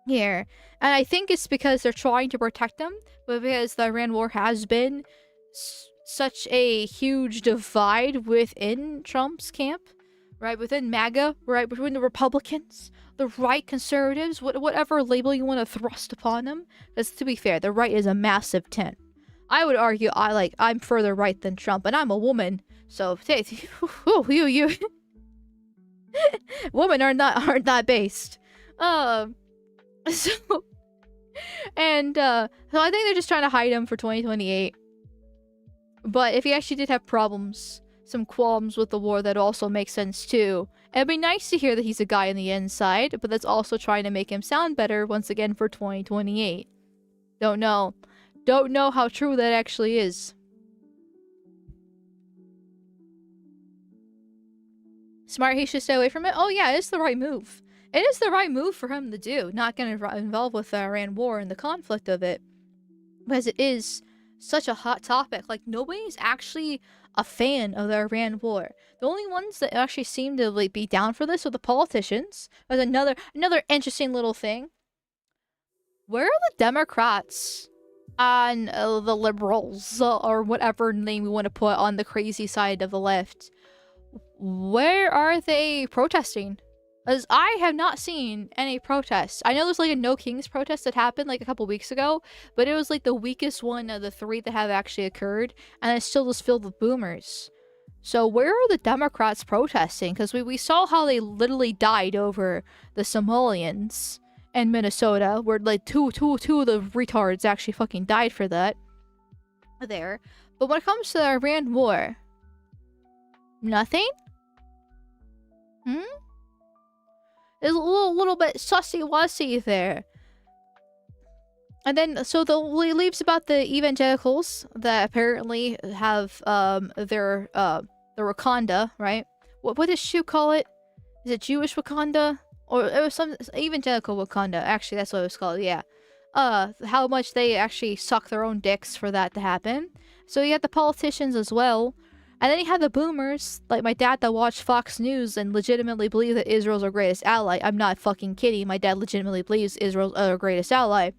here. And I think it's because they're trying to protect him, but because the Iran war has been such a huge divide within Trump's camp, right? Within MAGA, right? Between the Republicans, the right, conservatives, whatever label you want to thrust upon them. Because to be fair, the right is a massive tent. I would argue I'm further right than Trump, and I'm a woman, so you women aren't that based. So and so I think they're just trying to hide him for 2028. But if he actually did have problems, some qualms with the war, that also makes sense too. It'd be nice to hear that he's a guy on the inside, but that's also trying to make him sound better once again for 2028. Don't know how true that actually is. Smart, he should stay away from it. Oh yeah, it's the right move. It is the right move for him to do. Not get involved with the Iran war and the conflict of it, because it is such a hot topic. Like, nobody's actually a fan of the Iran war. The only ones that actually seem to like be down for this are the politicians. There's another interesting little thing. Where are the Democrats and the liberals, or whatever name we want to put on the crazy side of the left? Where are they protesting? As I have not seen any protests. I know there's like a No Kings protest that happened like a couple weeks ago, but it was like the weakest one of the 3 that have actually occurred, and it's still just filled with boomers. So where are the Democrats protesting? Because we saw how they literally died over the Somalians in Minnesota, where like two of the retards actually fucking died for that. There. But when it comes to the Iran war, nothing? There's a little bit sussy-wussy there. And then, so the leaves about the evangelicals that apparently have their the Wakanda, right? What does Shu call it? Is it Jewish Wakanda? Or it was some evangelical Wakanda. Actually, that's what it was called, yeah. How much they actually suck their own dicks for that to happen. So you had the politicians as well. And then you have the boomers, like my dad that watched Fox News and legitimately believe that Israel's our greatest ally. I'm not fucking kidding. My dad legitimately believes Israel's our greatest ally.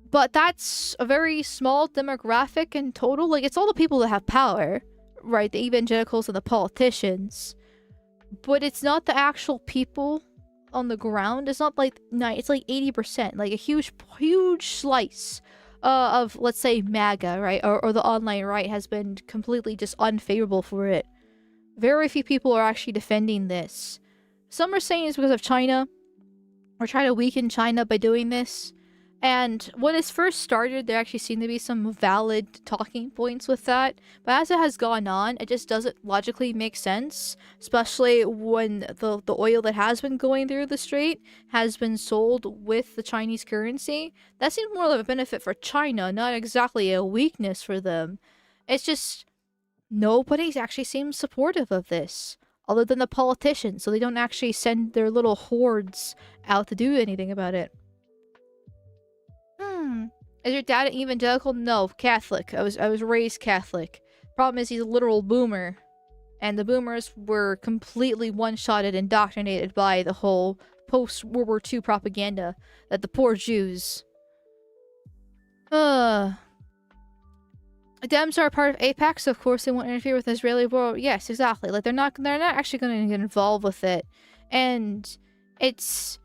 But that's a very small demographic in total. Like, it's all the people that have power, right? The evangelicals and the politicians. But it's not the actual people on the ground. It's not like, it's like 80%. Like, a huge slice of, let's say, MAGA, right? Or the online right has been completely just unfavorable for it. Very few people are actually defending this. Some are saying it's because of China. We're trying to weaken China by doing this. And when it first started, there actually seemed to be some valid talking points with that. But as it has gone on, it just doesn't logically make sense. Especially when the oil that has been going through the strait has been sold with the Chinese currency. That seems more of a benefit for China, not exactly a weakness for them. It's just, nobody actually seems supportive of this. Other than the politicians, so they don't actually send their little hordes out to do anything about it. Is your dad an evangelical? No, Catholic. I was raised Catholic. Problem is, he's a literal boomer. And the boomers were completely one-shotted, indoctrinated by the whole post-World War II propaganda that the poor Jews. Dems are a part of AIPAC, so of course they won't interfere with the Israeli war. Yes, exactly. Like, they're not actually going to get involved with it. And it's...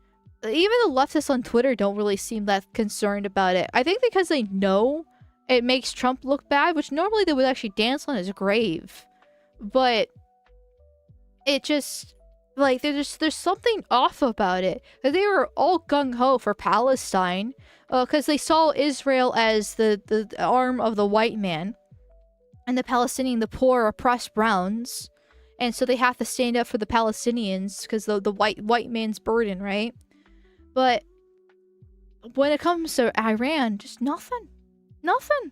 Even the leftists on Twitter don't really seem that concerned about it. I think because they know it makes Trump look bad, which normally they would actually dance on his grave. But it just, like, there's something off about it. They were all gung-ho for Palestine, because they saw Israel as the arm of the white man, and the Palestinian, the poor, oppressed browns. And so they have to stand up for the Palestinians, because the white man's burden, right? But when it comes to Iran, just nothing. Nothing.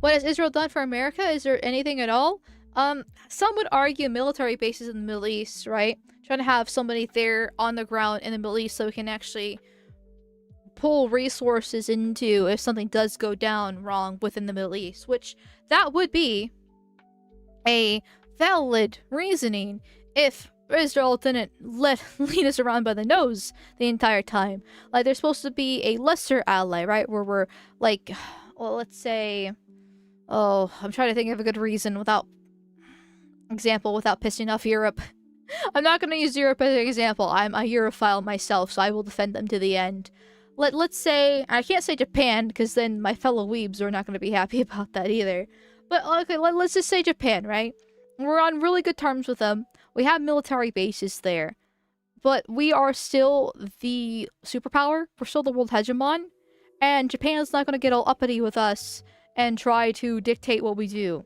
What has Israel done for America? Is there anything at all? Some would argue military bases in the Middle East, right? Trying to have somebody there on the ground in the Middle East so we can actually pull resources into if something does go down wrong within the Middle East, which that would be a valid reasoning if Israel didn't lead us around by the nose the entire time. Like, they're supposed to be a lesser ally, right? Where we're like well, let's say, oh, I'm trying to think of a good reason without pissing off Europe. I'm not going to use Europe as an example. I'm a Europhile myself, so I will defend them to the end. Let's say, I can't say Japan, because then my fellow weebs are not going to be happy about that either. But okay, let's just say Japan, right? We're on really good terms with them. We have military bases there. But we are still the superpower. We're still the world hegemon. And Japan is not going to get all uppity with us and try to dictate what we do,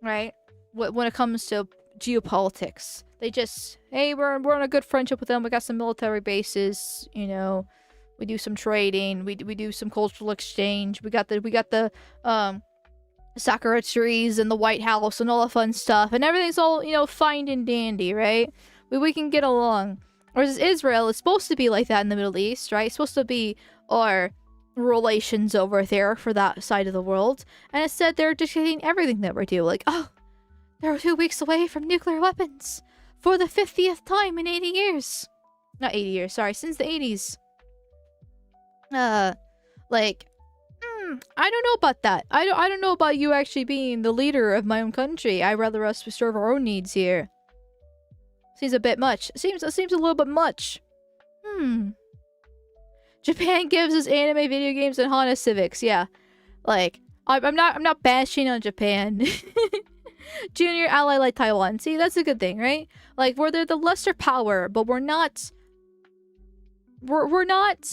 right? When it comes to geopolitics. They just, hey, we're in a good friendship with them. We got some military bases, you know. We do some trading. We do some cultural exchange. We got the sakura trees and the White House and all the fun stuff. And everything's all, you know, fine and dandy, right? We can get along. Whereas Israel is supposed to be like that in the Middle East, right? It's supposed to be our relations over there for that side of the world. And instead, they're dictating everything that we do. Like, oh, they're 2 weeks away from nuclear weapons for the 50th time in 80 years. Not 80 years, sorry, since the 80s. Like, I don't know about that. I don't know about you actually being the leader of my own country. I'd rather us serve our own needs here. Seems a bit much. Seems a little bit much. Japan gives us anime, video games, and Honda Civics. Yeah, like I'm not bashing on Japan. Junior ally like Taiwan. See, that's a good thing, right? Like they're the lesser power, but we're not. We're not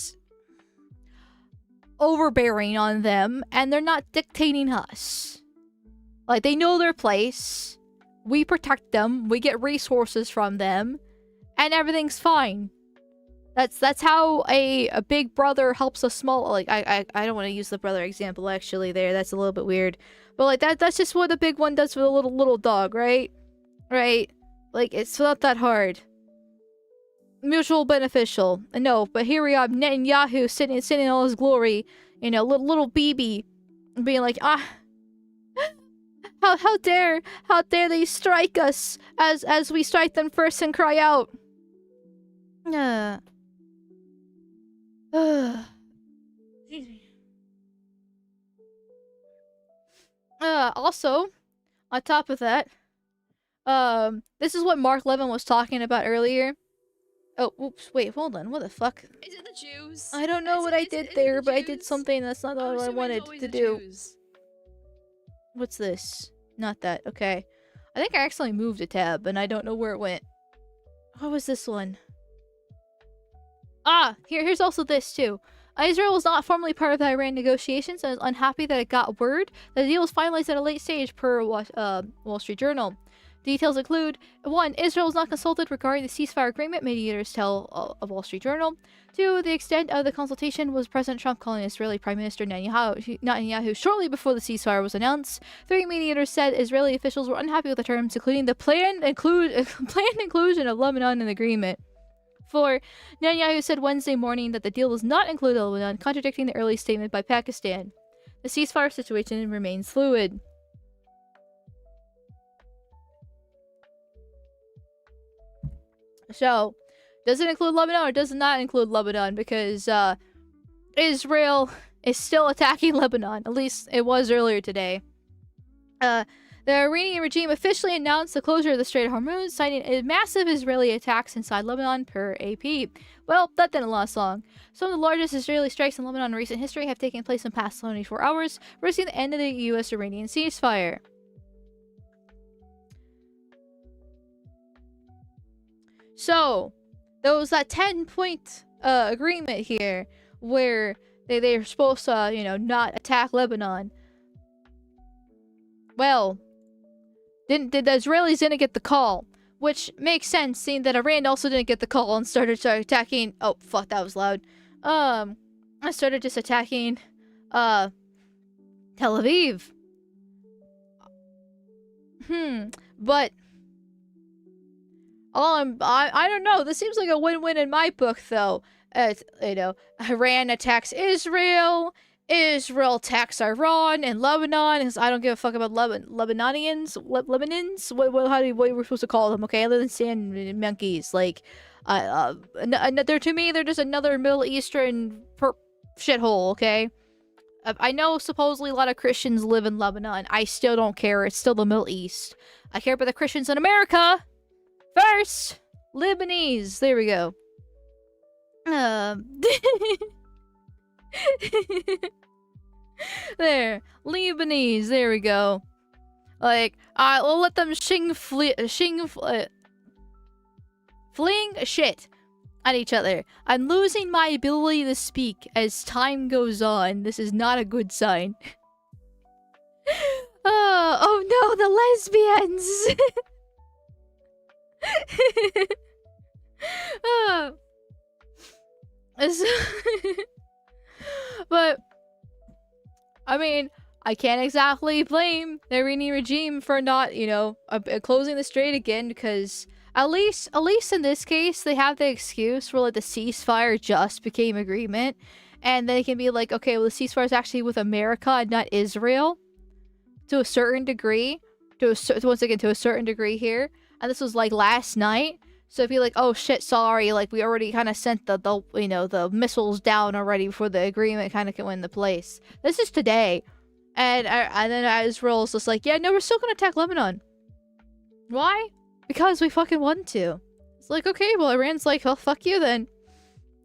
overbearing on them, and they're not dictating us. Like they know their place. We protect them. We get resources from them, and everything's fine. That's how a big brother helps a small, like, I don't want to use the brother example actually there. That's a little bit weird. But like that's just what the big one does for the little dog, right? Right? Like it's not that hard. Mutual beneficial. No, but here we are, Netanyahu sitting in all his glory, you know, little BB being like, how dare they strike us as we strike them first and cry out. Also, on top of that, this is what Mark Levin was talking about earlier. Oh, oops, wait, hold on, what the fuck? Is it the Jews? I don't know what I did there, but I did something that's not what I wanted to do. What's this? Not that, okay. I think I accidentally moved a tab, and I don't know where it went. What was this one? Here's also this, too. Israel was not formally part of the Iran negotiations and is unhappy that it got word that the deal was finalized at a late stage per Wall Street Journal. Details include 1. Israel was not consulted regarding the ceasefire agreement, mediators tell a Wall Street Journal. 2. The extent of the consultation was President Trump calling Israeli Prime Minister Netanyahu shortly before the ceasefire was announced. 3. Mediators said Israeli officials were unhappy with the terms, including the planned inclusion of Lebanon in the agreement. 4. Netanyahu said Wednesday morning that the deal does not include Lebanon, contradicting the early statement by Pakistan. The ceasefire situation remains fluid. So, does it include Lebanon or does it not include Lebanon? Because Israel is still attacking Lebanon. At least it was earlier today. The Iranian regime officially announced the closure of the Strait of Hormuz, citing massive Israeli attacks inside Lebanon per AP. Well, that didn't last long. Some of the largest Israeli strikes in Lebanon in recent history have taken place in the past 24 hours, risking the end of the U.S.-Iranian ceasefire. So, there was that 10-point agreement here where they're supposed to, you know, not attack Lebanon. Well, the Israelis didn't get the call, which makes sense, seeing that Iran also didn't get the call and started attacking. Oh, fuck, that was loud. I started just attacking, Tel Aviv. But I don't know. This seems like a win-win in my book, though. You know, Iran attacks Israel. Israel attacks Iran and Lebanon. Because I don't give a fuck about Lebanonians. What are we supposed to call them? Okay, other than sand monkeys. Like, they're, to me, they're just another Middle Eastern shithole. Okay. I know supposedly a lot of Christians live in Lebanon. I still don't care. It's still the Middle East. I care about the Christians in America. First, Lebanese. There we go. There. Lebanese. There we go. Like, we'll let them fling shit at each other. I'm losing my ability to speak as time goes on. This is not a good sign. Oh no, the lesbians! But, I mean, I can't exactly blame the Iranian regime for not, closing the strait again, because at least in this case, they have the excuse for, like, the ceasefire just became agreement, and they can be like, okay, well, the ceasefire is actually with America and not Israel, to a certain degree, once again, to a certain degree here, and this was, like, last night, so it'd be like, oh shit, sorry, like, we already kind of sent the missiles down already before the agreement kind of came into place. This is today. And then Israel's just like, yeah, no, we're still gonna attack Lebanon. Why? Because we fucking want to. It's like, okay, well, Iran's like, well, fuck you then.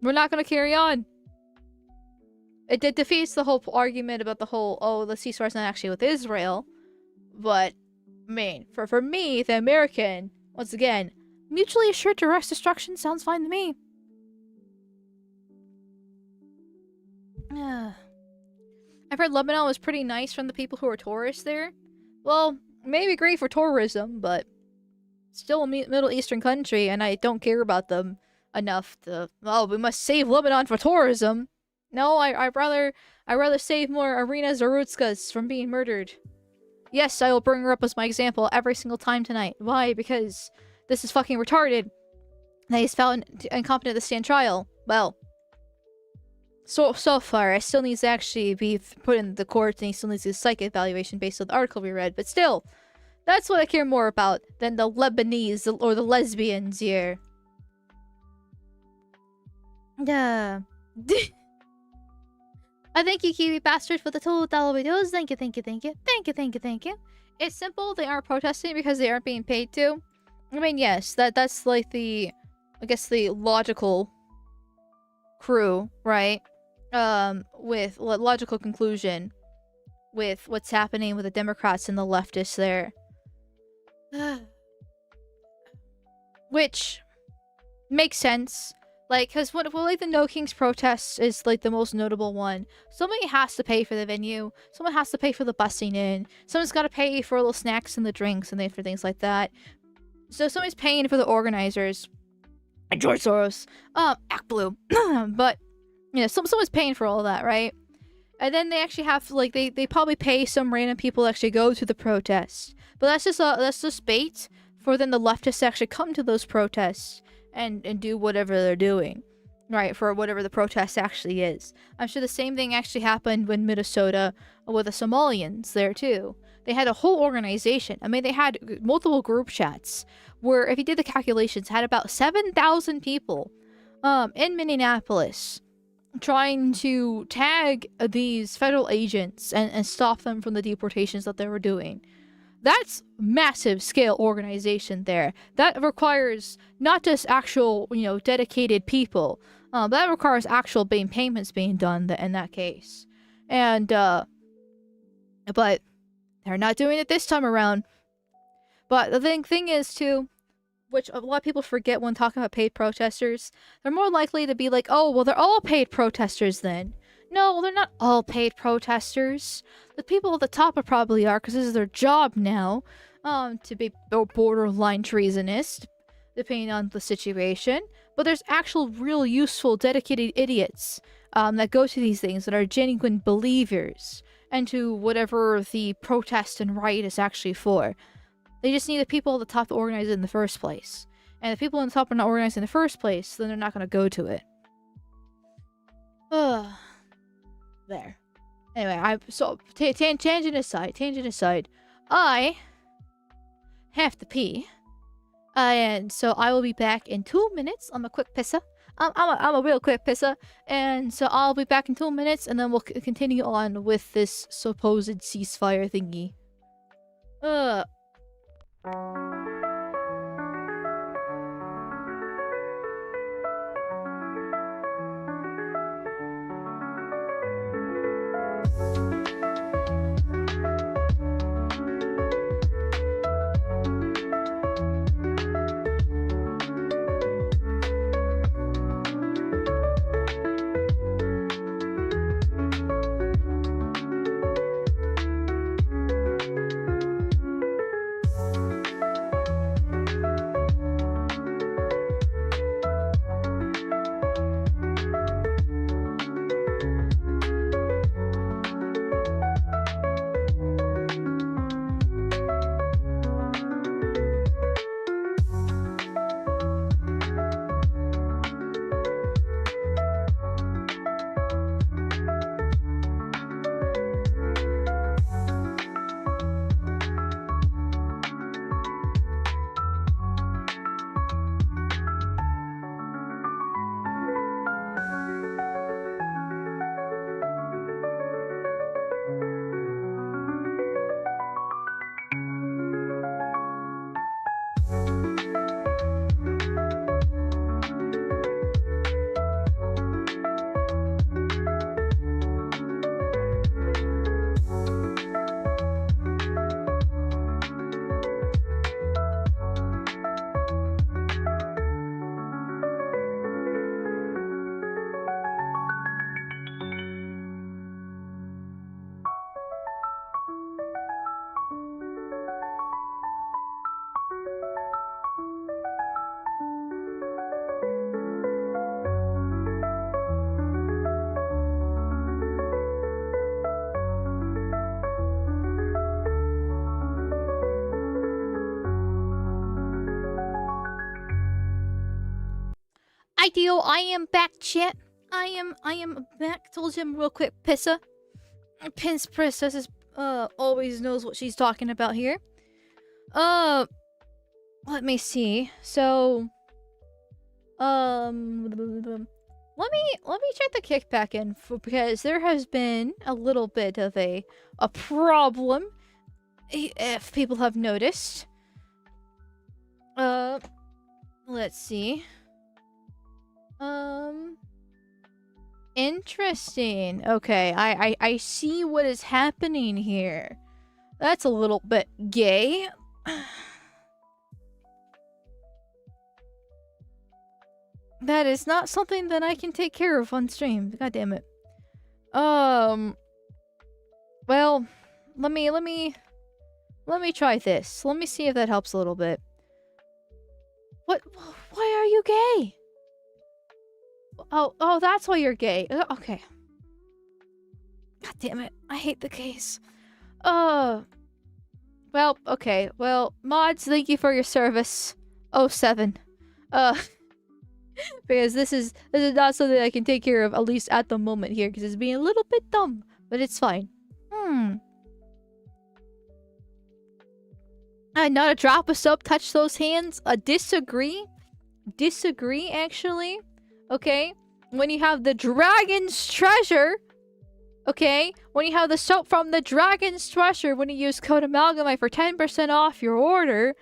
We're not gonna carry on. It defeats the whole argument about the whole, oh, the ceasefire's not actually with Israel. But, I mean, for me, the American, once again, mutually assured direct destruction sounds fine to me. I've heard Lebanon was pretty nice from the people who were tourists there. Well, maybe great for tourism, but still a Middle Eastern country, and I don't care about them enough to, oh, we must save Lebanon for tourism. No, I'd rather save more Irina Zarutskas from being murdered. Yes, I will bring her up as my example every single time tonight. Why? Because this is fucking retarded. And he's found incompetent to stand trial. Well, so far, it still needs to actually be put in the court, and he still needs a psych evaluation based on the article we read. But still, that's what I care more about than the Lebanese or the lesbians here. I thank you, Kiwi Bastard, for the $2 videos. Thank you, thank you, thank you. Thank you, thank you, thank you. It's simple. They aren't protesting because they aren't being paid to. I mean, yes, that's like the, I guess, the logical crew, right? With logical conclusion with what's happening with the Democrats and the leftists there. Which makes sense. Like, because like the No Kings protests is like the most notable one. Somebody has to pay for the venue. Someone has to pay for the busing in. Someone's got to pay for little snacks and the drinks and for things like that. So somebody's paying for the organizers. And George Soros. Act Blue. But, someone's paying for all that, right? And then they actually have, like, they probably pay some random people to actually go to the protest. But that's just bait for then the leftists to actually come to those protests and do whatever they're doing, right? For whatever the protest actually is. I'm sure the same thing actually happened in Minnesota with the Somalians there too. They had a whole organization. I mean, they had multiple group chats where, if you did the calculations, had about 7,000 people in Minneapolis trying to tag these federal agents and stop them from the deportations that they were doing. That's massive scale organization there. That requires not just actual, dedicated people. But that requires actual payments being done in that case. And, but they're not doing it this time around. But the thing is, too, which a lot of people forget when talking about paid protesters, they're more likely to be like, oh, well, they're all paid protesters then. No, they're not all paid protesters. The people at the top probably are, because this is their job now, to be borderline treasonous, depending on the situation. But there's actual, real useful, dedicated idiots that go to these things that are genuine believers and to whatever the protest and riot is actually for. They just need the people at the top to organize it in the first place. And if people on the top are not organized in the first place, then they're not going to go to it. There. Anyway, tangent aside, I have to pee. And so I will be back in 2 minutes. I'm a quick pisser. I'm a real quick pisser, and so I'll be back in 2 minutes, and then we'll continue on with this supposed ceasefire thingy. Ideal, I am back, chat. I am back. Told you I'm a real quick pisser. Pins Princess is always knows what she's talking about here. Let me see. So let me check the kickback in because there has been a little bit of a problem, if people have noticed. Let's see. Interesting. Okay, I see what is happening here. That's a little bit gay. That is not something that I can take care of on stream. God damn it. Well, let me try this. Let me see if that helps a little bit. What? Why are you gay? Oh, that's why you're gay. Okay. God damn it. I hate the gays. Well, okay. Well, mods, thank you for your service. 07. Because this is not something I can take care of, at least at the moment here, because it's being a little bit dumb. But it's fine. Not a drop of soap touch those hands. Disagree. Disagree, actually. Okay? When you have the dragon's treasure, okay? When you have the soap from the dragon's treasure, when you use code Amalgamyte for 10% off your order,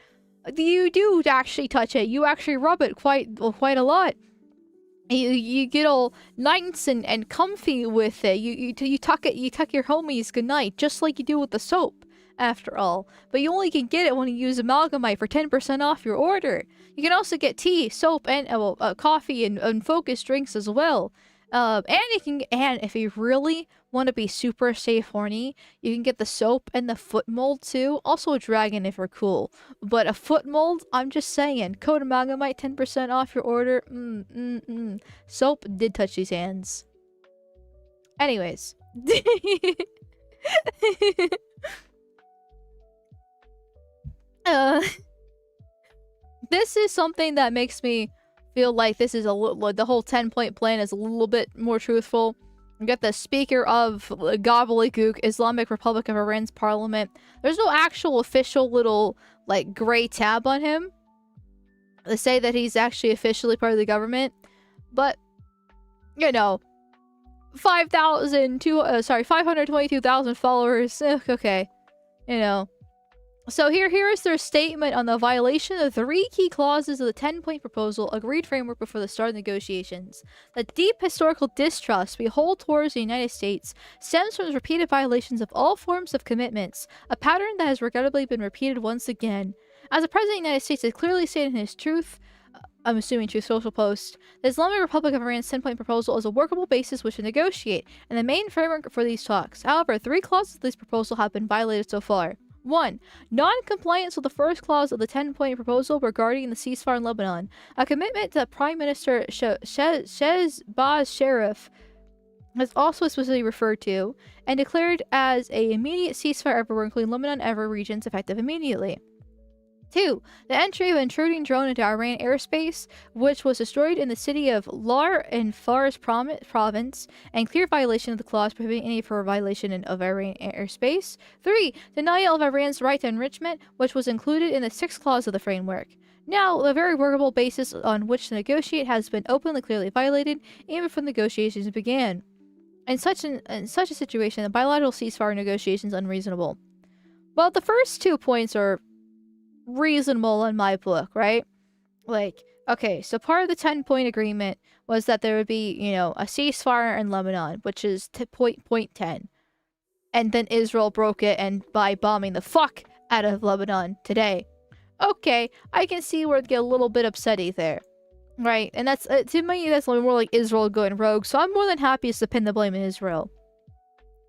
you do actually touch it. You actually rub it quite a lot. You get all nice and comfy with it. You tuck your homies goodnight, just like you do with the soap, after all. But you only can get it when you use Amalgamyte for 10% off your order. You can also get tea, soap, and coffee and focus drinks as well. And if you really want to be super safe horny, you can get the soap and the foot mold too. Also a dragon if you're cool. But a foot mold, I'm just saying. Code Amalgamyte, 10% off your order. Soap did touch these hands. Anyways. This is something that makes me feel like this is the whole 10-point plan is a little bit more truthful. You got the Speaker of Gobbledygook, Islamic Republic of Iran's parliament. There's no actual official little, gray tab on him. They say that he's actually officially part of the government. But, you know, 522,000 followers. Okay. You know. So here is their statement on the violation of 3 key clauses of the 10-point proposal agreed framework before the start of negotiations. The deep historical distrust we hold towards the United States stems from the repeated violations of all forms of commitments, a pattern that has regrettably been repeated once again. As the President of the United States has clearly stated in his I'm assuming Truth Social post, the Islamic Republic of Iran's 10-point proposal is a workable basis which to negotiate, and the main framework for these talks. However, 3 clauses of this proposal have been violated so far. 1. Non-compliance with the first clause of the 10-point proposal regarding the ceasefire in Lebanon. A commitment that Prime Minister Shehbaz Sharif has also explicitly referred to, and declared as an immediate ceasefire everywhere, including Lebanon and every regions effective immediately. 2. The entry of an intruding drone into Iran airspace, which was destroyed in the city of Lar in Fars province, and clear violation of the clause prohibiting any further violation of Iran airspace. 3. Denial of Iran's right to enrichment, which was included in the 6th clause of the framework. Now, the very workable basis on which to negotiate has been openly clearly violated, even before negotiations began. In such a situation, the bilateral ceasefire negotiation is unreasonable. Well, the first 2 points are reasonable in my book, right? Like, okay, so part of the 10-point agreement was that there would be, you know, a ceasefire in Lebanon, which is point 10. And then Israel broke it and by bombing the fuck out of Lebanon today. Okay, I can see where it get a little bit upsetty there. Right? And that's, to me, that's more like Israel going rogue, so I'm more than happy to pin the blame in Israel.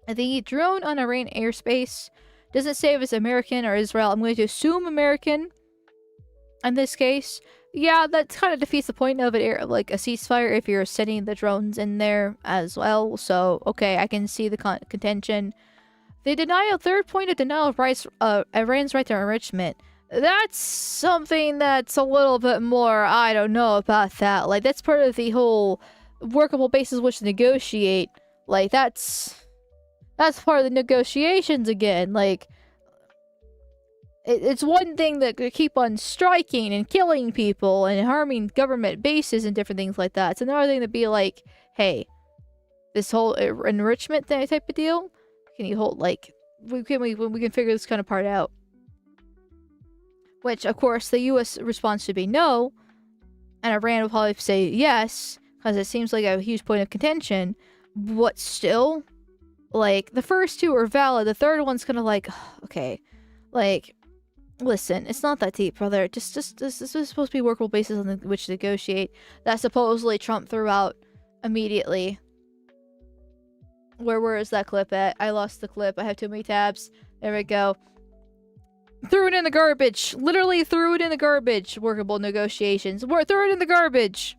The drone on Iran airspace doesn't say if it's American or Israel. I'm going to assume American in this case. Yeah, that kind of defeats the point of it, like a ceasefire if you're sending the drones in there as well. So, okay, I can see the contention. The third point of denial of rights, Iran's right to enrichment. That's something that's a little bit more, I don't know about that. Like, that's part of the whole workable basis which to negotiate. Like, that's part of the negotiations again. Like, it's one thing that could keep on striking and killing people and harming government bases and different things like that. It's another thing to be like, hey, this whole enrichment thing type of deal, can you hold, like, we can figure this kind of part out. Which, of course, the U.S. response should be no, and Iran will probably say yes, because it seems like a huge point of contention, but still, like, the first 2 are valid, the third one's kind of like, okay, like, listen, it's not that deep, brother. Just this is supposed to be workable basis on which to negotiate. That supposedly Trump threw out immediately. Where is that clip at? I lost the clip. I have too many tabs. There we go. Threw it in the garbage. Literally threw it in the garbage. Workable negotiations. Threw it in the garbage.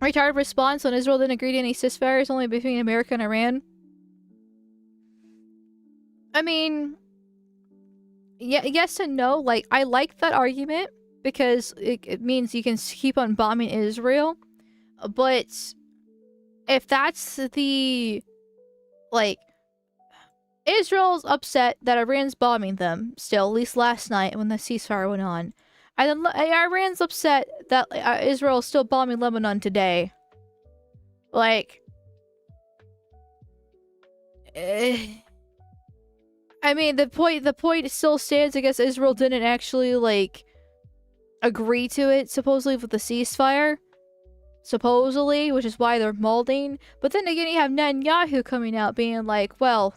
Retarded response on Israel didn't agree to any ceasefires only between America and Iran. I mean, yeah, yes and no. Like, I like that argument because it means you can keep on bombing Israel. But if that's the, like, Israel's upset that Iran's bombing them still, at least last night when the ceasefire went on. And then Iran's upset that Israel is still bombing Lebanon today. Like, I mean, the point still stands. I guess Israel didn't actually, like, agree to it, supposedly, with the ceasefire. Supposedly, which is why they're molding. But then again, you have Netanyahu coming out being like, well,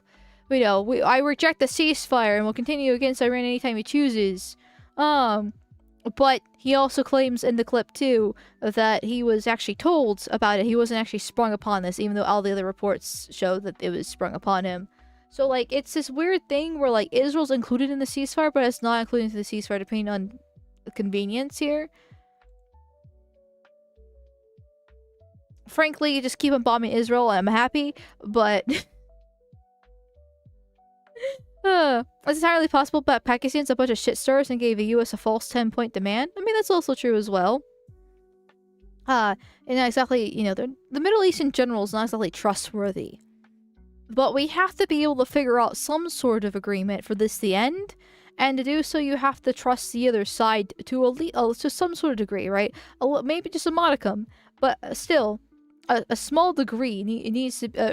you know, I reject the ceasefire and will continue against Iran anytime he chooses. But he also claims in the clip, too, that he was actually told about it. He wasn't actually sprung upon this, even though all the other reports show that it was sprung upon him. So, like, it's this weird thing where, like, Israel's included in the ceasefire, but it's not included in the ceasefire depending on the convenience here. Frankly, just keep on bombing Israel and I'm happy, but... it's entirely possible that Pakistan's a bunch of shit stirrers and gave the US a false 10-point demand. I mean, that's also true as well. And exactly, you know, the Middle East in general is not exactly trustworthy. But we have to be able to figure out some sort of agreement for this to end. And to do so, you have to trust the other side to some sort of degree, right? Maybe just a modicum, but still, a small degree.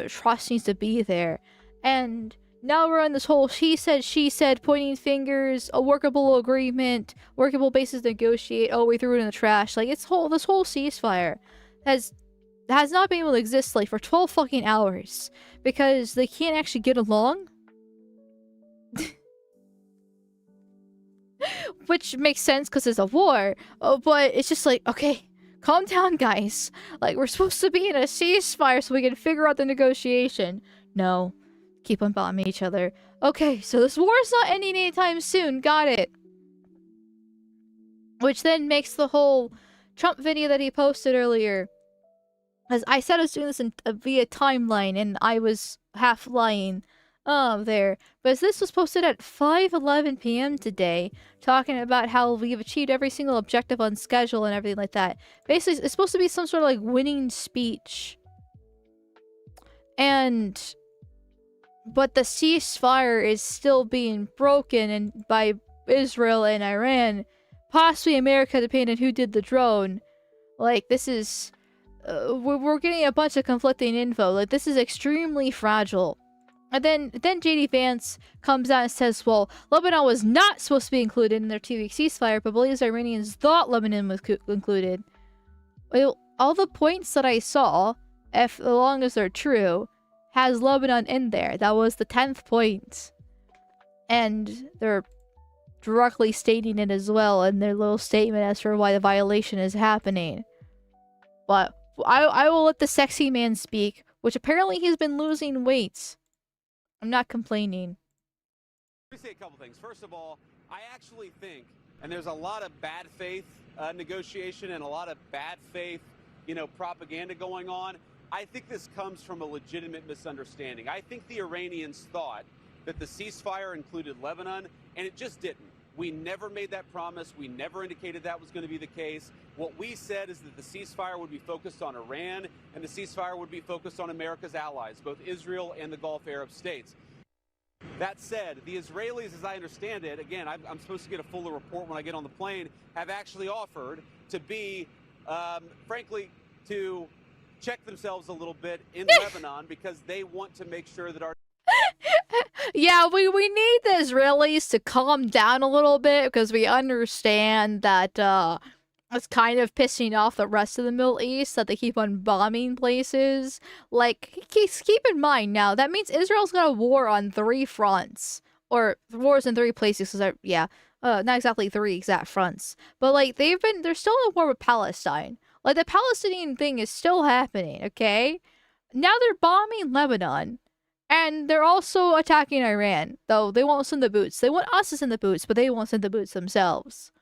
Trust needs to be there. And now we're on this whole she said, pointing fingers, a workable agreement, workable basis to negotiate. Oh, we threw it in the trash. Like, this whole ceasefire has not been able to exist, like, for 12 fucking hours because they can't actually get along. Which makes sense because it's a war. But it's just like, okay, calm down, guys. Like, we're supposed to be in a ceasefire so we can figure out the negotiation. No. Keep on bombing each other. Okay, so this war's not ending anytime soon. Got it. Which then makes the whole Trump video that he posted earlier. As I said I was doing this via timeline, and I was half lying. There. But this was posted at 5:11 p.m. today, talking about how we've achieved every single objective on schedule and everything like that. Basically, it's supposed to be some sort of, like, winning speech. But the ceasefire is still being broken by Israel and Iran. Possibly America, depending on who did the drone. Like, this is... we're getting a bunch of conflicting info. Like, this is extremely fragile. And then JD Vance comes out and says, well, Lebanon was not supposed to be included in their 2-week ceasefire, but believes Iranians thought Lebanon was included. Well, all the points that I saw, as long as they're true, has Lebanon in there. That was the 10th point. And they're directly stating it as well in their little statement as for why the violation is happening. But I will let the sexy man speak, which apparently he's been losing weight. I'm not complaining. Let me say a couple things. First of all, I actually think, and there's a lot of bad faith negotiation and a lot of bad faith, propaganda going on. I think this comes from a legitimate misunderstanding. I think the Iranians thought that the ceasefire included Lebanon, and it just didn't. We never made that promise. We never indicated that was going to be the case. What we said is that the ceasefire would be focused on Iran, and the ceasefire would be focused on America's allies, both Israel and the Gulf Arab states. That said, the Israelis, as I understand it, again, I'm supposed to get a fuller report when I get on the plane, have actually offered to be, frankly, to check themselves a little bit in Lebanon because they want to make sure that our... Yeah, we need the Israelis to calm down a little bit because we understand that it's kind of pissing off the rest of the Middle East that they keep on bombing places. Like, keep in mind now, that means Israel's got a war on 3 fronts. Or wars in 3 places, not exactly 3 exact fronts. But, like, they're still in a war with Palestine. Like, the Palestinian thing is still happening, okay? Now they're bombing Lebanon. And they're also attacking Iran, though they won't send the boots. They want us to send the boots, but they won't send the boots themselves.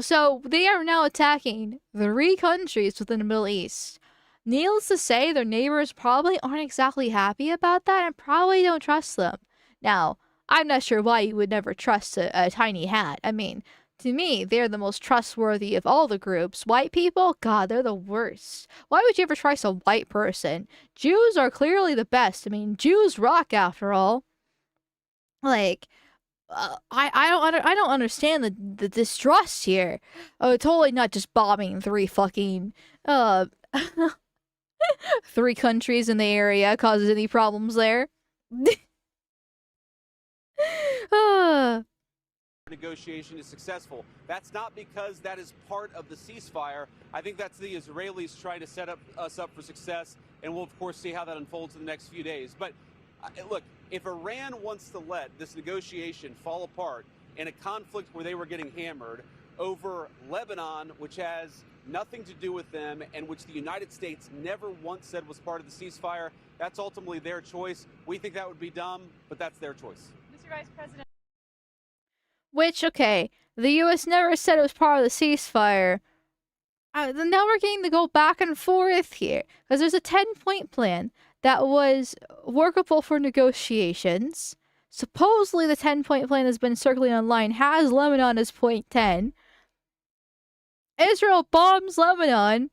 So they are now attacking 3 countries within the Middle East. Needless to say, their neighbors probably aren't exactly happy about that and probably don't trust them. Now, I'm not sure why you would never trust a tiny hat. I mean, to me, they're the most trustworthy of all the groups. White people? God, they're the worst. Why would you ever trust a white person? Jews are clearly the best. I mean, Jews rock after all. Like, I don't understand the distrust here. Oh, totally not just bombing 3 fucking 3 countries in the area causes any problems there. Negotiation is successful. That's not because that is part of the ceasefire. I think that's the Israelis trying to set us up for success, and we'll of course see how that unfolds in the next few days. But look, if Iran wants to let this negotiation fall apart in a conflict where they were getting hammered over Lebanon, which has nothing to do with them and which the United States never once said was part of the ceasefire, that's ultimately their choice. We think that would be dumb, but that's their choice. Mr. Vice President. Which, okay, the U.S. never said it was part of the ceasefire. Now we're getting to go back and forth here. Because there's a 10-point plan that was workable for negotiations. Supposedly the 10-point plan has been circulating online, has Lebanon as point 10. Israel bombs Lebanon.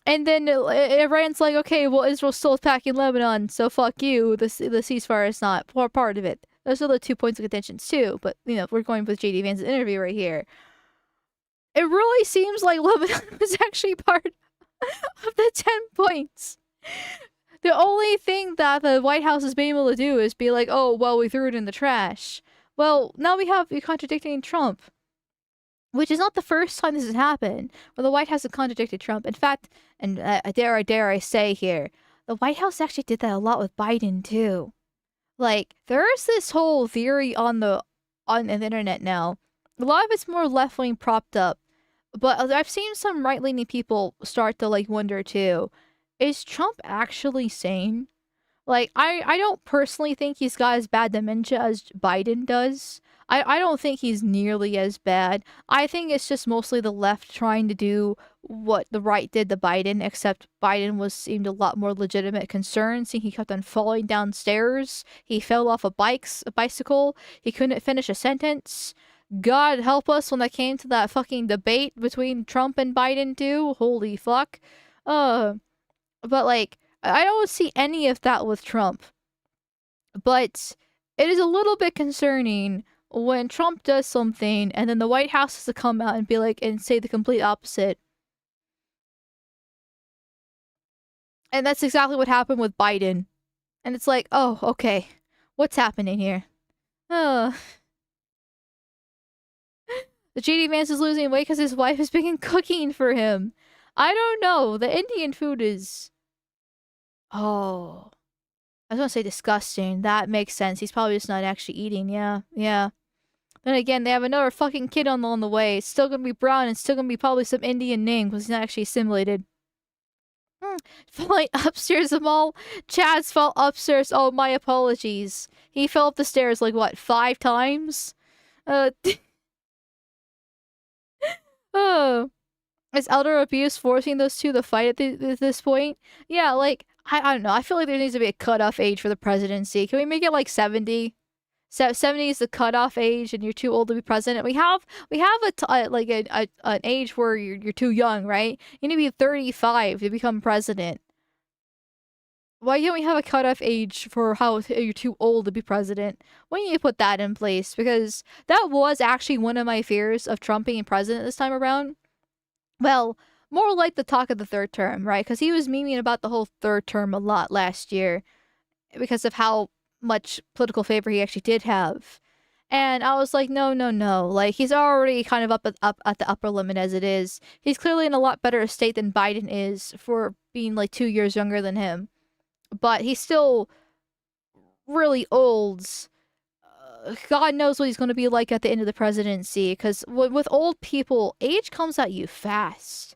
And then Iran's like, okay, well, Israel's still attacking Lebanon, so fuck you. The ceasefire is not part of it. Those are the 2 points of contention too. But you know, we're going with JD Vance's interview right here. It really seems like Lebanon was actually part of the 10 points. The only thing that the White House has been able to do is be like, oh, well, we threw it in the trash. Well, now we have you contradicting Trump. Which is not the first time this has happened, where the White House has contradicted Trump. In fact, and dare I say here, the White House actually did that a lot with Biden too. Like, there's this whole theory on the internet now. A lot of it's more left-wing propped up. But I've seen some right-leaning people start to, like, wonder too. Is Trump actually sane? Like, I don't personally think he's got as bad dementia as Biden does. I don't think he's nearly as bad. I think it's just mostly the left trying to do what the right did to Biden, except Biden seemed a lot more legitimate concern, seeing he kept on falling downstairs. He fell off a bicycle. He couldn't finish a sentence. God help us when it came to that fucking debate between Trump and Biden too. Holy fuck. But like, I don't see any of that with Trump. But it is a little bit concerning when Trump does something and then the White House has to come out and be like, and say the complete opposite. And that's exactly what happened with Biden. And it's like, oh, okay. What's happening here? The JD Vance is losing weight because his wife has been cooking for him. I don't know. The Indian food is... Oh. I was gonna say disgusting. That makes sense. He's probably just not actually eating. Yeah. Then again, they have another fucking kid on the way. It's still gonna be brown and still gonna be probably some Indian name because he's not actually assimilated. Falling upstairs the mall. Chad's fell upstairs. Oh, my apologies. He fell up the stairs like what, 5 times? Oh. Is elder abuse forcing those two to fight at this point? Yeah, like, I don't know. I feel like there needs to be a cutoff age for the presidency. Can we make it like 70? 70 is the cutoff age, and you're too old to be president. We have an age where you're too young, right? You need to be 35 to become president. Why can't we have a cutoff age for how you're too old to be president? We need to put that in place, because that was actually one of my fears of Trump being president this time around. Well, more like the talk of the third term, right? Because he was memeing about the whole third term a lot last year because of how much political favor he actually did have. And I was like, no. Like, he's already kind of up at the upper limit as it is. He's clearly in a lot better state than Biden is for being like 2 years younger than him. But he's still really old. God knows what he's going to be like at the end of the presidency. Because with old people, age comes at you fast.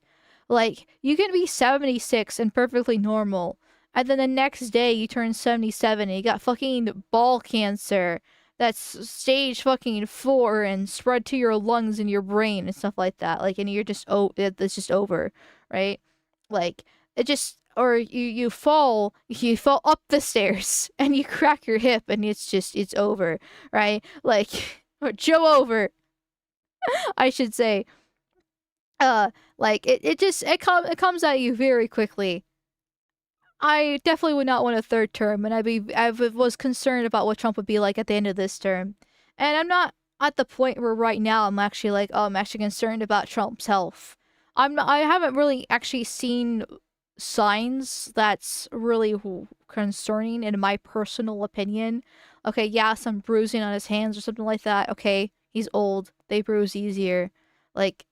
Like, you can be 76 and perfectly normal. And then the next day you turn 77 and you got fucking ball cancer that's stage fucking 4 and spread to your lungs and your brain and stuff like that. Like, and you're just, it's just over, right? Like, it just, or you fall up the stairs and you crack your hip and it's over, right? Like, or Joe over, I should say. Like, it comes at you very quickly. I definitely would not want a third term, and I was concerned about what Trump would be like at the end of this term. And I'm not at the point where right now I'm actually like, oh, I'm actually concerned about Trump's health. I haven't really actually seen signs that's really concerning in my personal opinion. Okay, yeah, some bruising on his hands or something like that. Okay, he's old. They bruise easier. Like,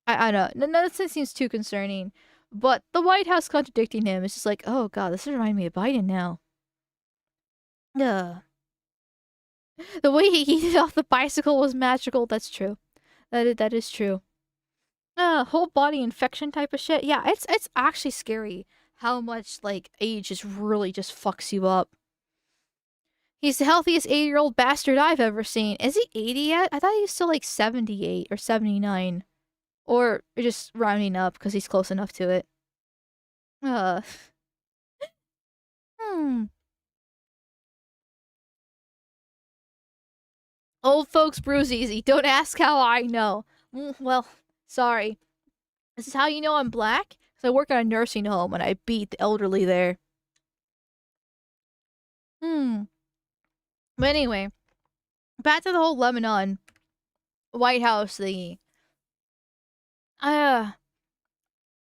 I don't know. None of this seems too concerning. But the White House contradicting him is just like, oh god, this is reminding me of Biden now. The way he eated off the bicycle was magical. That's true. That is true. Whole body infection type of shit. Yeah, it's actually scary how much like age just really just fucks you up. He's the healthiest 80-year-old bastard I've ever seen. Is he 80 yet? I thought he was still like 78 or 79. Or just rounding up because he's close enough to it. Old folks bruise easy. Don't ask how I know. Well, sorry. This is how you know I'm black? Because I work at a nursing home and I beat the elderly there. But anyway, back to the whole Lebanon White House thingy. I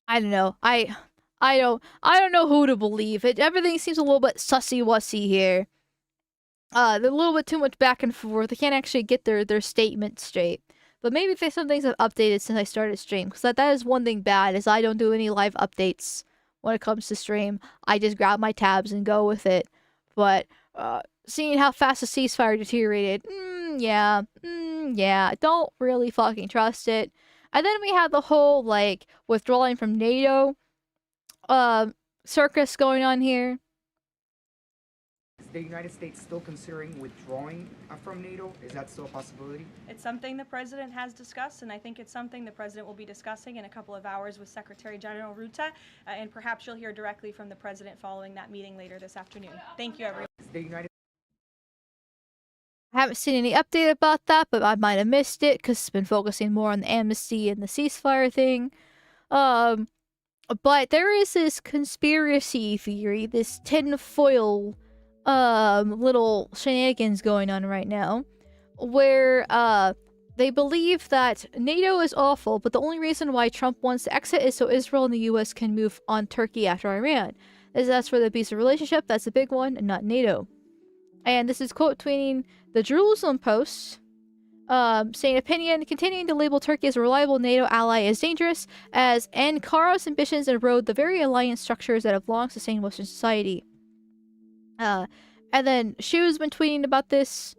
don't know. I don't know who to believe. Everything seems a little bit sussy-wussy here. They're a little bit too much back and forth. They can't actually get their statement straight. But maybe some things have updated since I started stream. Because that is one thing bad, is I don't do any live updates when it comes to stream. I just grab my tabs and go with it. But, seeing how fast the ceasefire deteriorated, yeah, don't really fucking trust it. And then we had the whole, like, withdrawing from NATO, circus going on here. Is the United States still considering withdrawing from NATO? Is that still a possibility? It's something the president has discussed, and I think it's something the president will be discussing in a couple of hours with Secretary General Ruta, and perhaps you'll hear directly from the president following that meeting later this afternoon. Thank you, everyone. Is the United I haven't seen any update about that, but I might have missed it because it's been focusing more on the amnesty and the ceasefire thing. But there is this conspiracy theory, this tinfoil, little shenanigans going on right now, where, they believe that NATO is awful, but the only reason why Trump wants to exit is so Israel and the US can move on Turkey after Iran. That's for the abusive relationship, that's a big one, and not NATO. And this is quote tweeting the Jerusalem Post, saying opinion, continuing to label Turkey as a reliable NATO ally is dangerous, as Ankara's ambitions erode the very alliance structures that have long sustained Western society. And then Shu's been tweeting about this,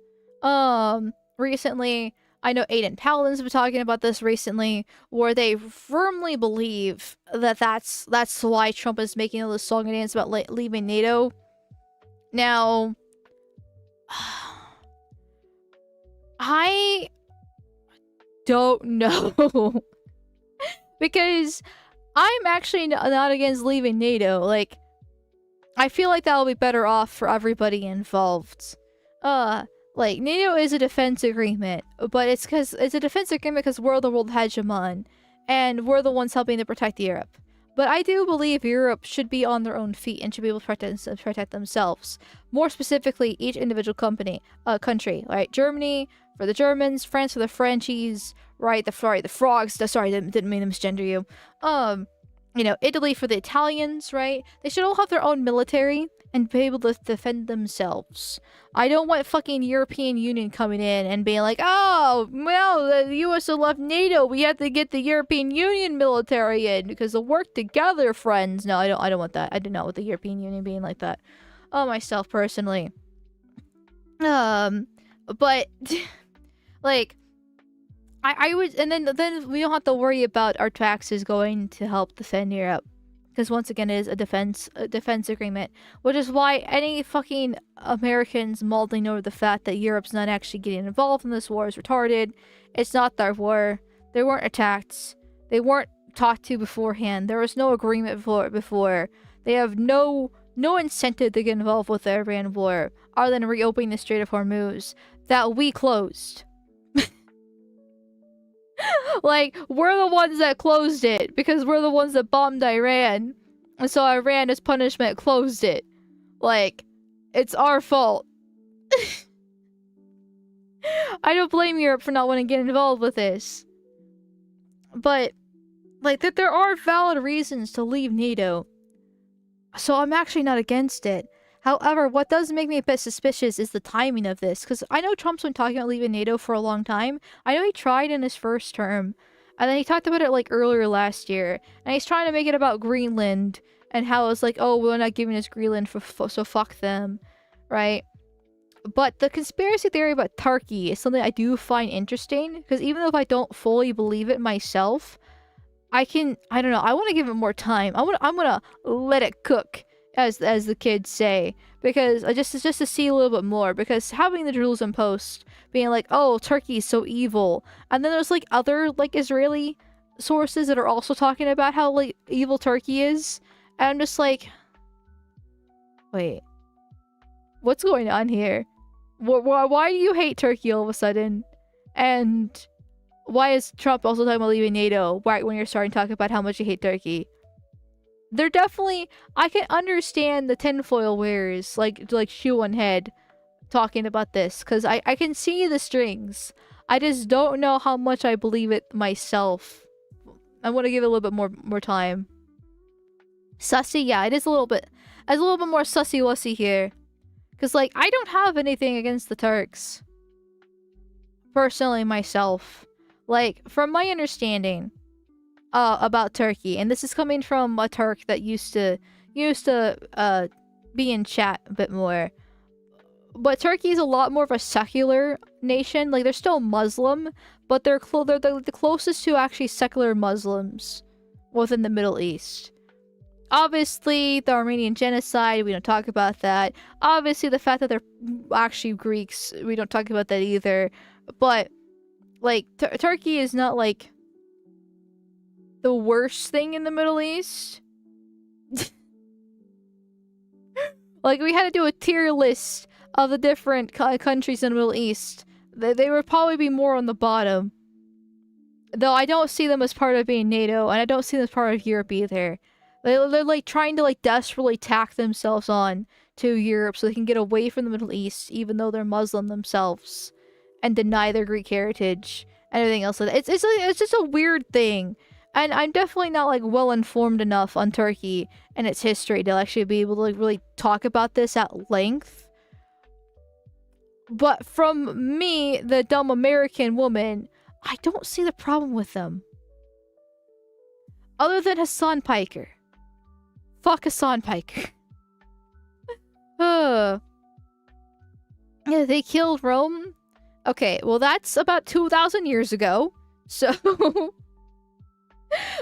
recently. I know Aiden Paladin's been talking about this recently, where they firmly believe that that's why Trump is making all this song and dance about leaving NATO. Now, I don't know. Because I'm actually not against leaving NATO. Like, I feel like that will be better off for everybody involved. Like, NATO is a defense agreement, but it's a defense agreement because we're the world hegemon, and we're the ones helping to protect Europe. But I do believe Europe should be on their own feet and should be able to protect themselves. More specifically, each individual country, right? Germany for the Germans, France for the Frenchies, right? The frogs. Didn't mean to misgender you. You know, Italy for the Italians, right? They should all have their own military and be able to defend themselves. I don't want fucking European Union coming in and being like, oh, well, the US have left NATO. We have to get the European Union military in because they'll work together, friends. No, I don't want that. I do not want the European Union being like that. Myself personally. But like, I would, and then we don't have to worry about our taxes going to help defend Europe. Because once again, it is a defense agreement. Which is why any fucking Americans mulling over the fact that Europe's not actually getting involved in this war is retarded. It's not their war. They weren't attacked. They weren't talked to beforehand. There was no agreement before. They have no incentive to get involved with the Iran war other than reopening the Strait of Hormuz that we closed. Like, we're the ones that closed it because we're the ones that bombed Iran. And so Iran, as punishment, closed it. Like, it's our fault. I don't blame Europe for not wanting to get involved with this. But, like, that there are valid reasons to leave NATO. So I'm actually not against it. However, what does make me a bit suspicious is the timing of this. Because I know Trump's been talking about leaving NATO for a long time. I know he tried in his first term. And then he talked about it, like, earlier last year. And he's trying to make it about Greenland. And how it's like, oh, we're not giving us Greenland, so fuck them. Right? But the conspiracy theory about Turkey is something I do find interesting. Because even though if I don't fully believe it myself, I don't know, I want to give it more time. I'm gonna let it cook. As the kids say, because just to see a little bit more, because having the Jerusalem Post being like, oh, Turkey's so evil, and then there's like other like Israeli sources that are also talking about how like evil Turkey is, and I'm just like, wait, what's going on here? Why do you hate Turkey all of a sudden? And why is Trump also talking about leaving NATO right when you're starting to talk about how much you hate Turkey? They're definitely, I can understand the tinfoil wearers, like shoe on head, talking about this, because I can see the strings. I just don't know how much I believe it myself. I want to give it a little bit more time. Sussy, yeah, it is a little bit. It's a little bit more sussy-wussy here. Because, like, I don't have anything against the Turks. Personally, myself. Like, from my understanding about Turkey, and this is coming from a Turk that used to be in chat a bit more. But Turkey is a lot more of a secular nation. Like, they're still Muslim, but they're the closest to actually secular Muslims within the Middle East. Obviously, the Armenian genocide, we don't talk about that. Obviously, the fact that they're actually Greeks, we don't talk about that either. But, like, Turkey is not, like, the worst thing in the Middle East. Like, we had to do a tier list of the different countries in the Middle East. They would probably be more on the bottom. Though I don't see them as part of being NATO, and I don't see them as part of Europe either. They're like trying to like desperately tack themselves on to Europe so they can get away from the Middle East, even though they're Muslim themselves, and deny their Greek heritage and everything else. It's just a weird thing, and I'm definitely not like well informed enough on Turkey and its history to actually be able to like really talk about this at length. But from me, the dumb American woman, I don't see the problem with them. Other than Hassan Piker. Fuck Hassan Piker. Yeah, they killed Rome. Okay, well that's about 2,000 years ago. So...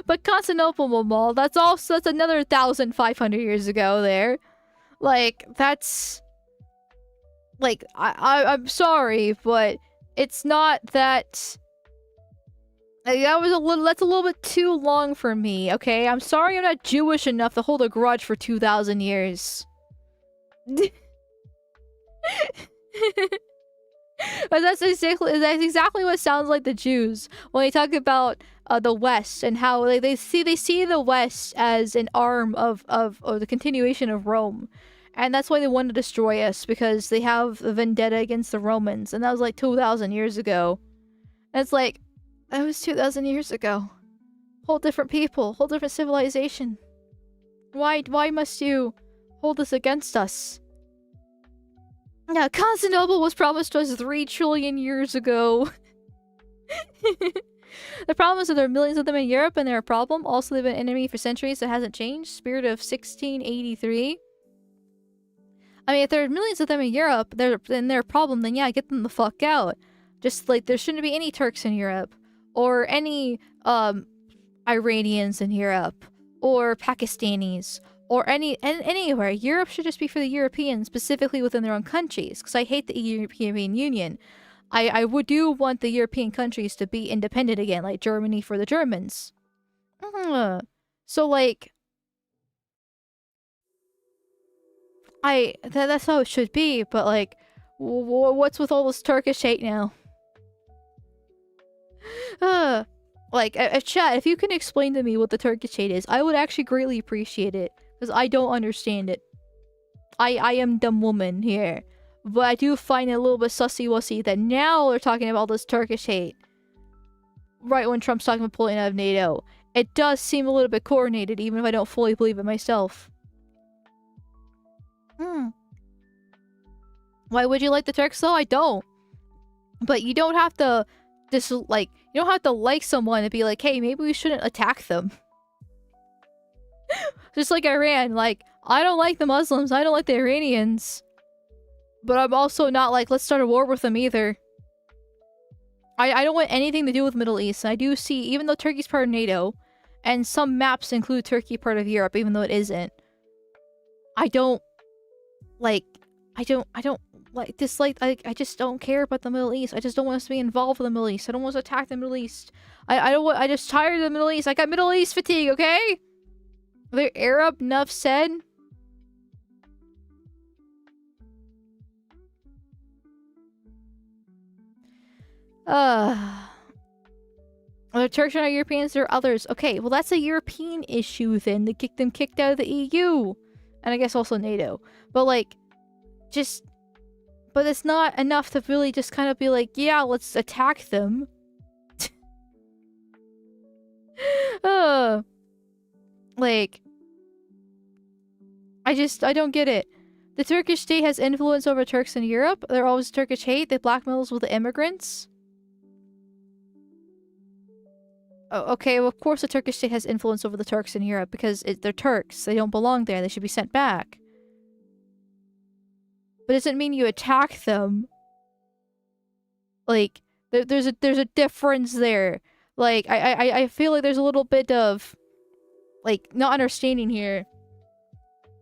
But Constantinople Mall, that's another 1,500 years ago there. Like, that's... Like, I'm sorry, but it's not that... Like, that's a little bit too long for me, okay? I'm sorry I'm not Jewish enough to hold a grudge for 2,000 years. But that's exactly what sounds like the Jews when they talk about the West and how they see the West as an arm of the continuation of Rome, and that's why they want to destroy us, because they have a vendetta against the Romans, and that was like 2,000 years ago. And it's like, that was 2,000 years ago. Whole different people, whole different civilization. Why must you hold this against us? Yeah, Constantinople was promised to us 3 trillion years ago. The problem is that there are millions of them in Europe, and they're a problem. Also, they've been an enemy for centuries that hasn't changed. Spirit of 1683. I mean, if there are millions of them in Europe, and they're a problem, then yeah, get them the fuck out. Just like, there shouldn't be any Turks in Europe. Or any, Iranians in Europe. Or Pakistanis. Or anywhere. Europe should just be for the Europeans, specifically within their own countries. Because I hate the European Union. I do want the European countries to be independent again, like Germany for the Germans. So, like... That's how it should be, but, like... what's with all this Turkish hate now? Like, chat, if you can explain to me what the Turkish hate is, I would actually greatly appreciate it. Because I don't understand it. I am dumb woman here. But I do find it a little bit sussy-wussy that now they're talking about all this Turkish hate. Right when Trump's talking about pulling out of NATO. It does seem a little bit coordinated, even if I don't fully believe it myself. Why would you like the Turks though? I don't. But you don't have to you don't have to like someone and be like, hey, maybe we shouldn't attack them. Just like Iran, like, I don't like the Muslims, I don't like the Iranians. But I'm also not like, let's start a war with them either. I don't want anything to do with the Middle East. And I do see, even though Turkey's part of NATO, and some maps include Turkey part of Europe, even though it isn't. I just don't care about the Middle East. I just don't want us to be involved with the Middle East. I don't want us to attack the Middle East. I just tired of the Middle East. I got Middle East fatigue, okay? The Arab, enough said. Are the Turks are not Europeans, there are others. Okay, well that's a European issue then. They kicked them kicked out of the EU. And I guess also NATO. But like, just But it's not enough to really just kind of be like, yeah, let's attack them. Like, I don't get it. The Turkish state has influence over Turks in Europe. They're always Turkish hate. They blackmails with the immigrants. Oh, okay, well, of course the Turkish state has influence over the Turks in Europe because they're Turks. They don't belong there. They should be sent back. But it doesn't mean you attack them. Like, there's a difference there. Like, I feel like there's a little bit of, like, not understanding here.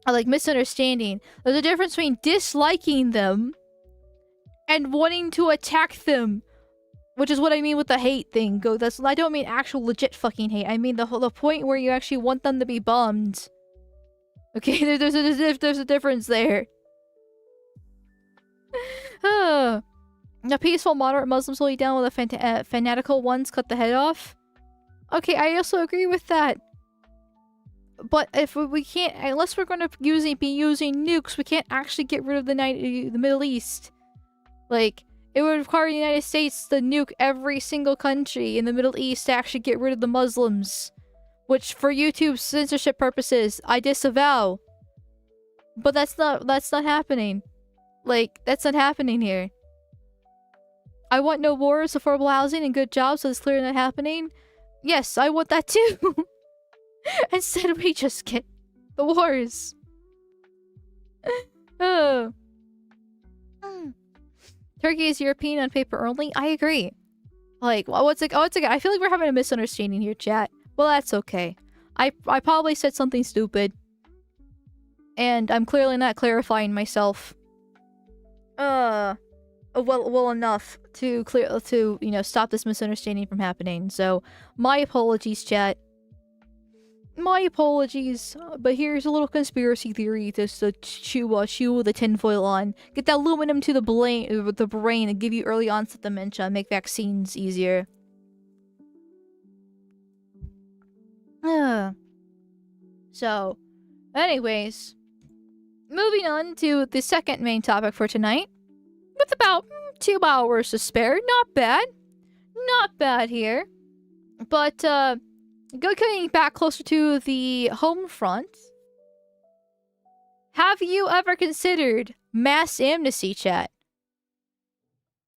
Or, like, misunderstanding. There's a difference between disliking them and wanting to attack them. Which is what I mean with the hate thing. I don't mean actual legit fucking hate. I mean the point where you actually want them to be bummed. Okay, there's a difference there. The peaceful, moderate Muslims will be down with the fanatical ones cut the head off. Okay, I also agree with that. But if we can't, unless we're going to be using nukes, we can't actually get rid of the Middle East. Like, it would require the United States to nuke every single country in the Middle East to actually get rid of the Muslims. Which, for YouTube censorship purposes, I disavow. But that's not happening. Like, that's not happening here. I want no wars, affordable housing, and good jobs, so it's clearly not happening. Yes, I want that too. Instead, we just get the wars. Oh. Turkey is European on paper only? I agree. Like, what's it? I feel like we're having a misunderstanding here, chat. Well, that's okay. I probably said something stupid. And I'm clearly not clarifying myself. Well enough to you know, stop this misunderstanding from happening. So, my apologies, chat. My apologies, but here's a little conspiracy theory just to chew the tinfoil on. Get that aluminum to the brain and give you early onset dementia and make vaccines easier. So, anyways, moving on to the second main topic for tonight. With about 2 hours to spare. Not bad. Not bad here. But, getting back closer to the home front, have you ever considered mass amnesty, chat?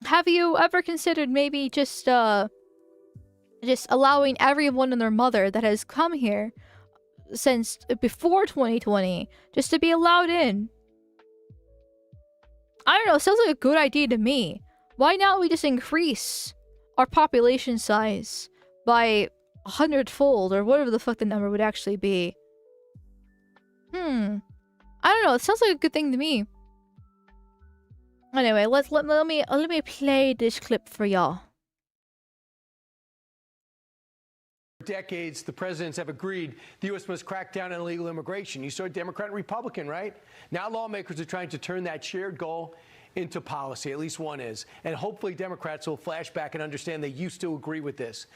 Have you ever considered maybe just allowing everyone and their mother that has come here since before 2020 just to be allowed in? I don't know, it sounds like a good idea to me. Why not we just increase our population size by 100-fold, or whatever the fuck the number would actually be. I don't know, it sounds like a good thing to me. Anyway, let me play this clip for y'all. For decades, the presidents have agreed the U.S. must crack down on illegal immigration. You saw Democrat and Republican, right? Now lawmakers are trying to turn that shared goal into policy. At least one is. And hopefully Democrats will flash back and understand they used to agree with this.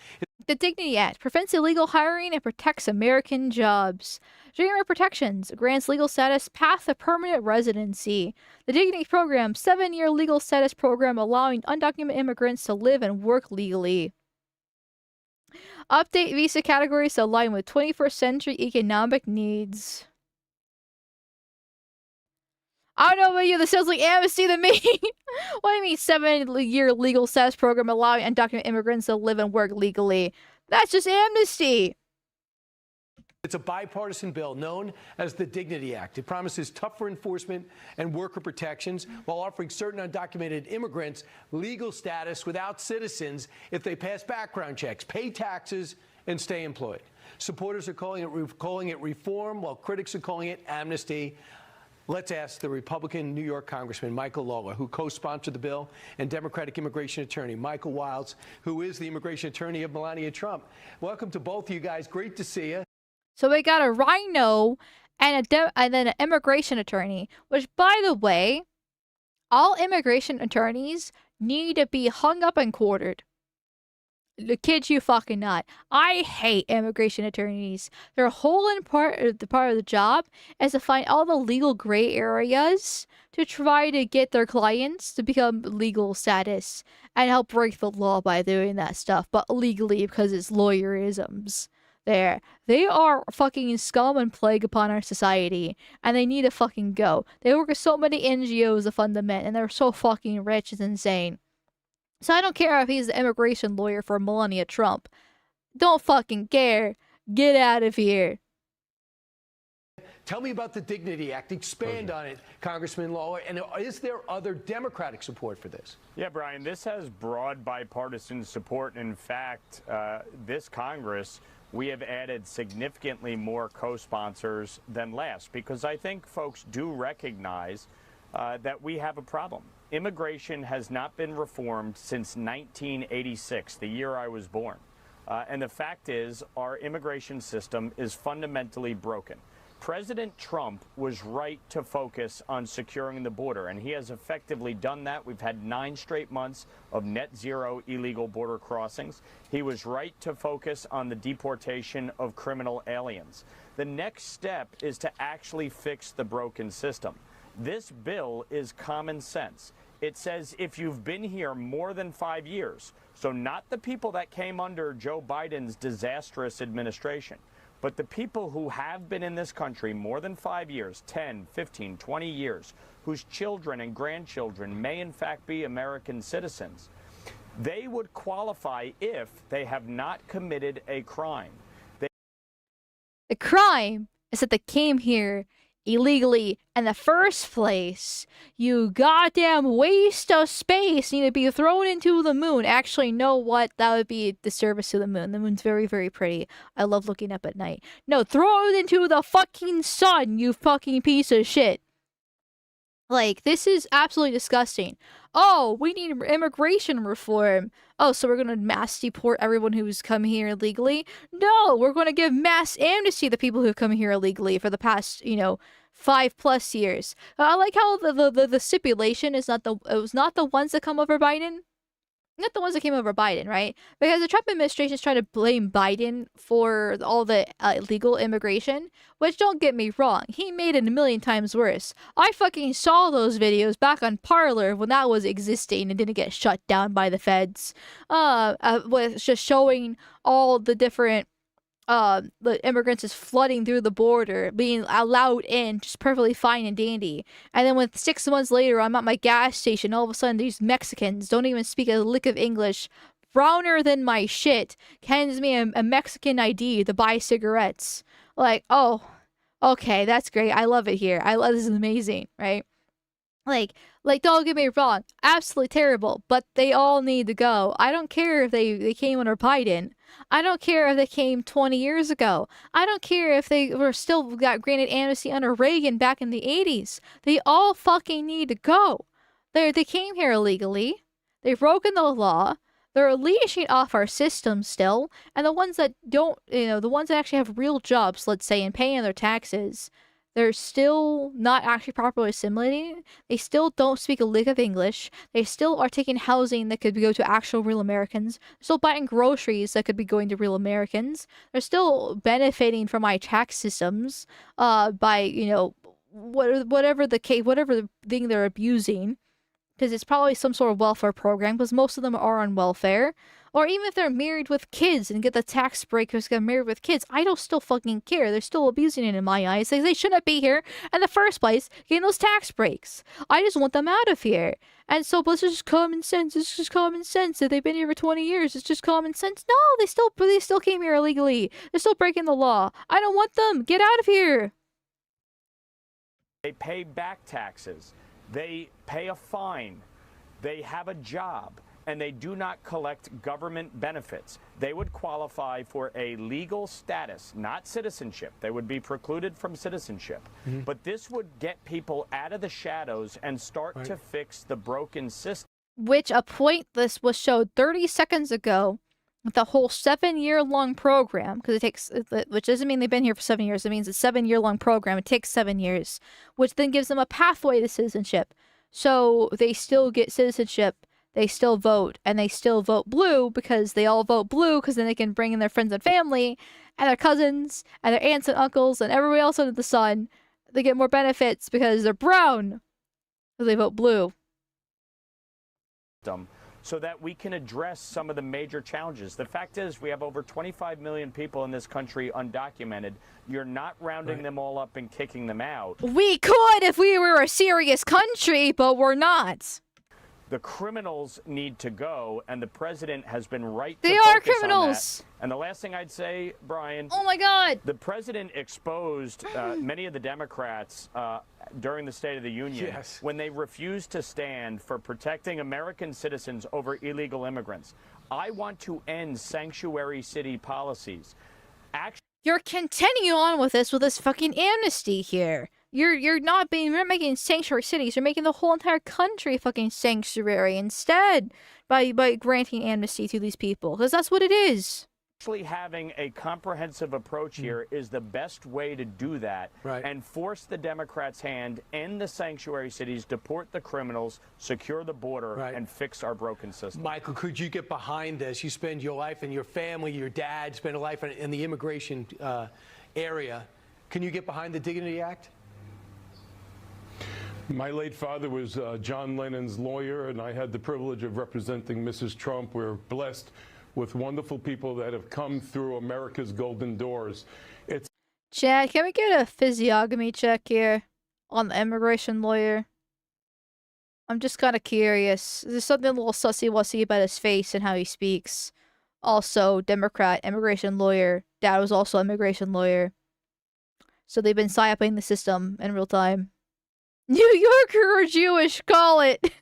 The Dignity Act prevents illegal hiring and protects American jobs. Dreamer Protections grants legal status path to permanent residency. The Dignity Program, 7-year legal status program allowing undocumented immigrants to live and work legally. Update visa categories to align with 21st century economic needs. I don't know about you, this sounds like amnesty to me. What do you mean 7-year legal status program allowing undocumented immigrants to live and work legally? That's just amnesty. It's a bipartisan bill known as the Dignity Act. It promises tougher enforcement and worker protections while offering certain undocumented immigrants legal status without citizens if they pass background checks, pay taxes, and stay employed. Supporters are calling it reform, while critics are calling it amnesty. Let's ask the Republican New York Congressman Michael Lawler, who co-sponsored the bill, and Democratic immigration attorney Michael Wilds, who is the immigration attorney of Melania Trump. Welcome to both of you guys. Great to see you. So we got a rhino and then an immigration attorney, which, by the way, all immigration attorneys need to be hung up and quartered. Kid you fucking not. I hate immigration attorneys. Their whole part of the job is to find all the legal gray areas to try to get their clients to become legal status and help break the law by doing that stuff, but legally because it's lawyerisms. They are fucking scum and plague upon our society, and they need to fucking go. They work with so many NGOs to fund them, and they're so fucking rich, it's insane. So I don't care if he's the immigration lawyer for Melania Trump. Don't fucking care. Get out of here. Tell me about the Dignity Act. Expand on it, Congressman Lawler. And is there other Democratic support for this? Yeah, Brian, this has broad bipartisan support. In fact, this Congress, we have added significantly more co-sponsors than last, because I think folks do recognize that we have a problem. Immigration has not been reformed since 1986, the year I was born. And the fact is, our immigration system is fundamentally broken. President Trump was right to focus on securing the border, and he has effectively done that. We've had 9 straight months of net zero illegal border crossings. He was right to focus on the deportation of criminal aliens. The next step is to actually fix the broken system. This bill is common sense. It says if you've been here more than 5 years, so not the people that came under Joe Biden's disastrous administration, but the people who have been in this country more than 5 years, 10, 15, 20 years, whose children and grandchildren may in fact be American citizens, they would qualify if they have not committed a crime. The crime is that they came here illegally in the first place. You goddamn waste of space need to be thrown into the moon. Actually, know what? That would be a disservice to the moon. The moon's very, very pretty. I love looking up at night. No, throw it into the fucking sun, you fucking piece of shit. Like, this is absolutely disgusting. Oh, we need immigration reform. Oh, so we're gonna mass deport everyone who's come here illegally? No, we're gonna give mass amnesty to people who've come here illegally for the past, 5+ years. I like how the stipulation is it was not the ones that come over Biden. Not the ones that came over Biden, right? Because the Trump administration is trying to blame Biden for all the illegal immigration, which, don't get me wrong, he made it a million times worse. I fucking saw those videos back on Parler when that was existing and didn't get shut down by the feds. With just showing all the different the immigrants is flooding through the border, being allowed in just perfectly fine and dandy. And then when 6 months later I'm at my gas station, all of a sudden these Mexicans don't even speak a lick of English, browner than my shit, hands me a Mexican ID to buy cigarettes. Like, oh, okay, that's great. I love it here. This is amazing, right? Like, don't get me wrong, absolutely terrible, but they all need to go. I don't care if they came under Biden. I don't care if they came 20 years ago. I don't care if they were still got granted amnesty under Reagan back in the 80s. They all fucking need to go. They came here illegally. They've broken the law. They're leashing off our system still. And the ones that don't, the ones that actually have real jobs, let's say, and paying their taxes, they're still not actually properly assimilating. They still don't speak a lick of English. They still are taking housing that could go to actual real Americans. They're still buying groceries that could be going to real Americans. They're still benefiting from my tax systems by, whatever the thing they're abusing. Because it's probably some sort of welfare program, because most of them are on welfare. Or even if they're married with kids and get the tax break because they're married with kids, I don't still fucking care. They're still abusing it in my eyes. They shouldn't be here in the first place getting those tax breaks. I just want them out of here. And so, but it's just common sense. It's just common sense that they've been here for 20 years. It's just common sense. No, they still came here illegally. They're still breaking the law. I don't want them. Get out of here. They pay back taxes. They pay a fine. They have a job. And they do not collect government benefits. They would qualify for a legal status, not citizenship. They would be precluded from citizenship. Mm-hmm. But this would get people out of the shadows and start to fix the broken system. Which a point this was showed 30 seconds ago with the whole 7-year-long program, because it takes, which doesn't mean they've been here for 7 years. It means it's a 7-year-long program. It takes 7 years, which then gives them a pathway to citizenship. So they still get citizenship they still vote, and they still vote blue because they all vote blue because then they can bring in their friends and family and their cousins and their aunts and uncles and everybody else under the sun. They get more benefits because they're brown. So they vote blue. So that we can address some of the major challenges. The fact is, we have over 25 million people in this country undocumented. You're not rounding them all up and kicking them out. We could if we were a serious country, but we're not. The criminals need to go, and the president has been right to They focus are on criminals. that. And the last thing I'd say, Brian. Oh my God. The president exposed many of the Democrats during the State of the Union when they refused to stand for protecting American citizens over illegal immigrants. I want to end sanctuary city policies. You're continuing on with this fucking amnesty here. You're not making sanctuary cities. You're making the whole entire country fucking sanctuary instead by granting amnesty to these people, because that's what it is. Actually having a comprehensive approach here is the best way to do that and force the Democrats' hand, end the sanctuary cities, deport the criminals, secure the border, and fix our broken system. Michael, could you get behind this? You spend your life and your family, your dad, spend a life in the immigration area. Can you get behind the Dignity Act? My late father was John Lennon's lawyer, and I had the privilege of representing Mrs. Trump. We're blessed with wonderful people that have come through America's golden doors. Chad, can we get a physiognomy check here on the immigration lawyer? I'm just kind of curious. There's something a little sussy-wussy about his face and how he speaks. Also, Democrat, immigration lawyer. Dad was also an immigration lawyer. So they've been psyoping the system in real time. New Yorker or Jewish, call it!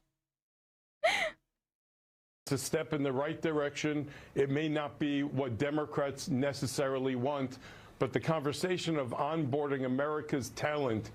It's a step in the right direction. It may not be what Democrats necessarily want, but the conversation of onboarding America's talent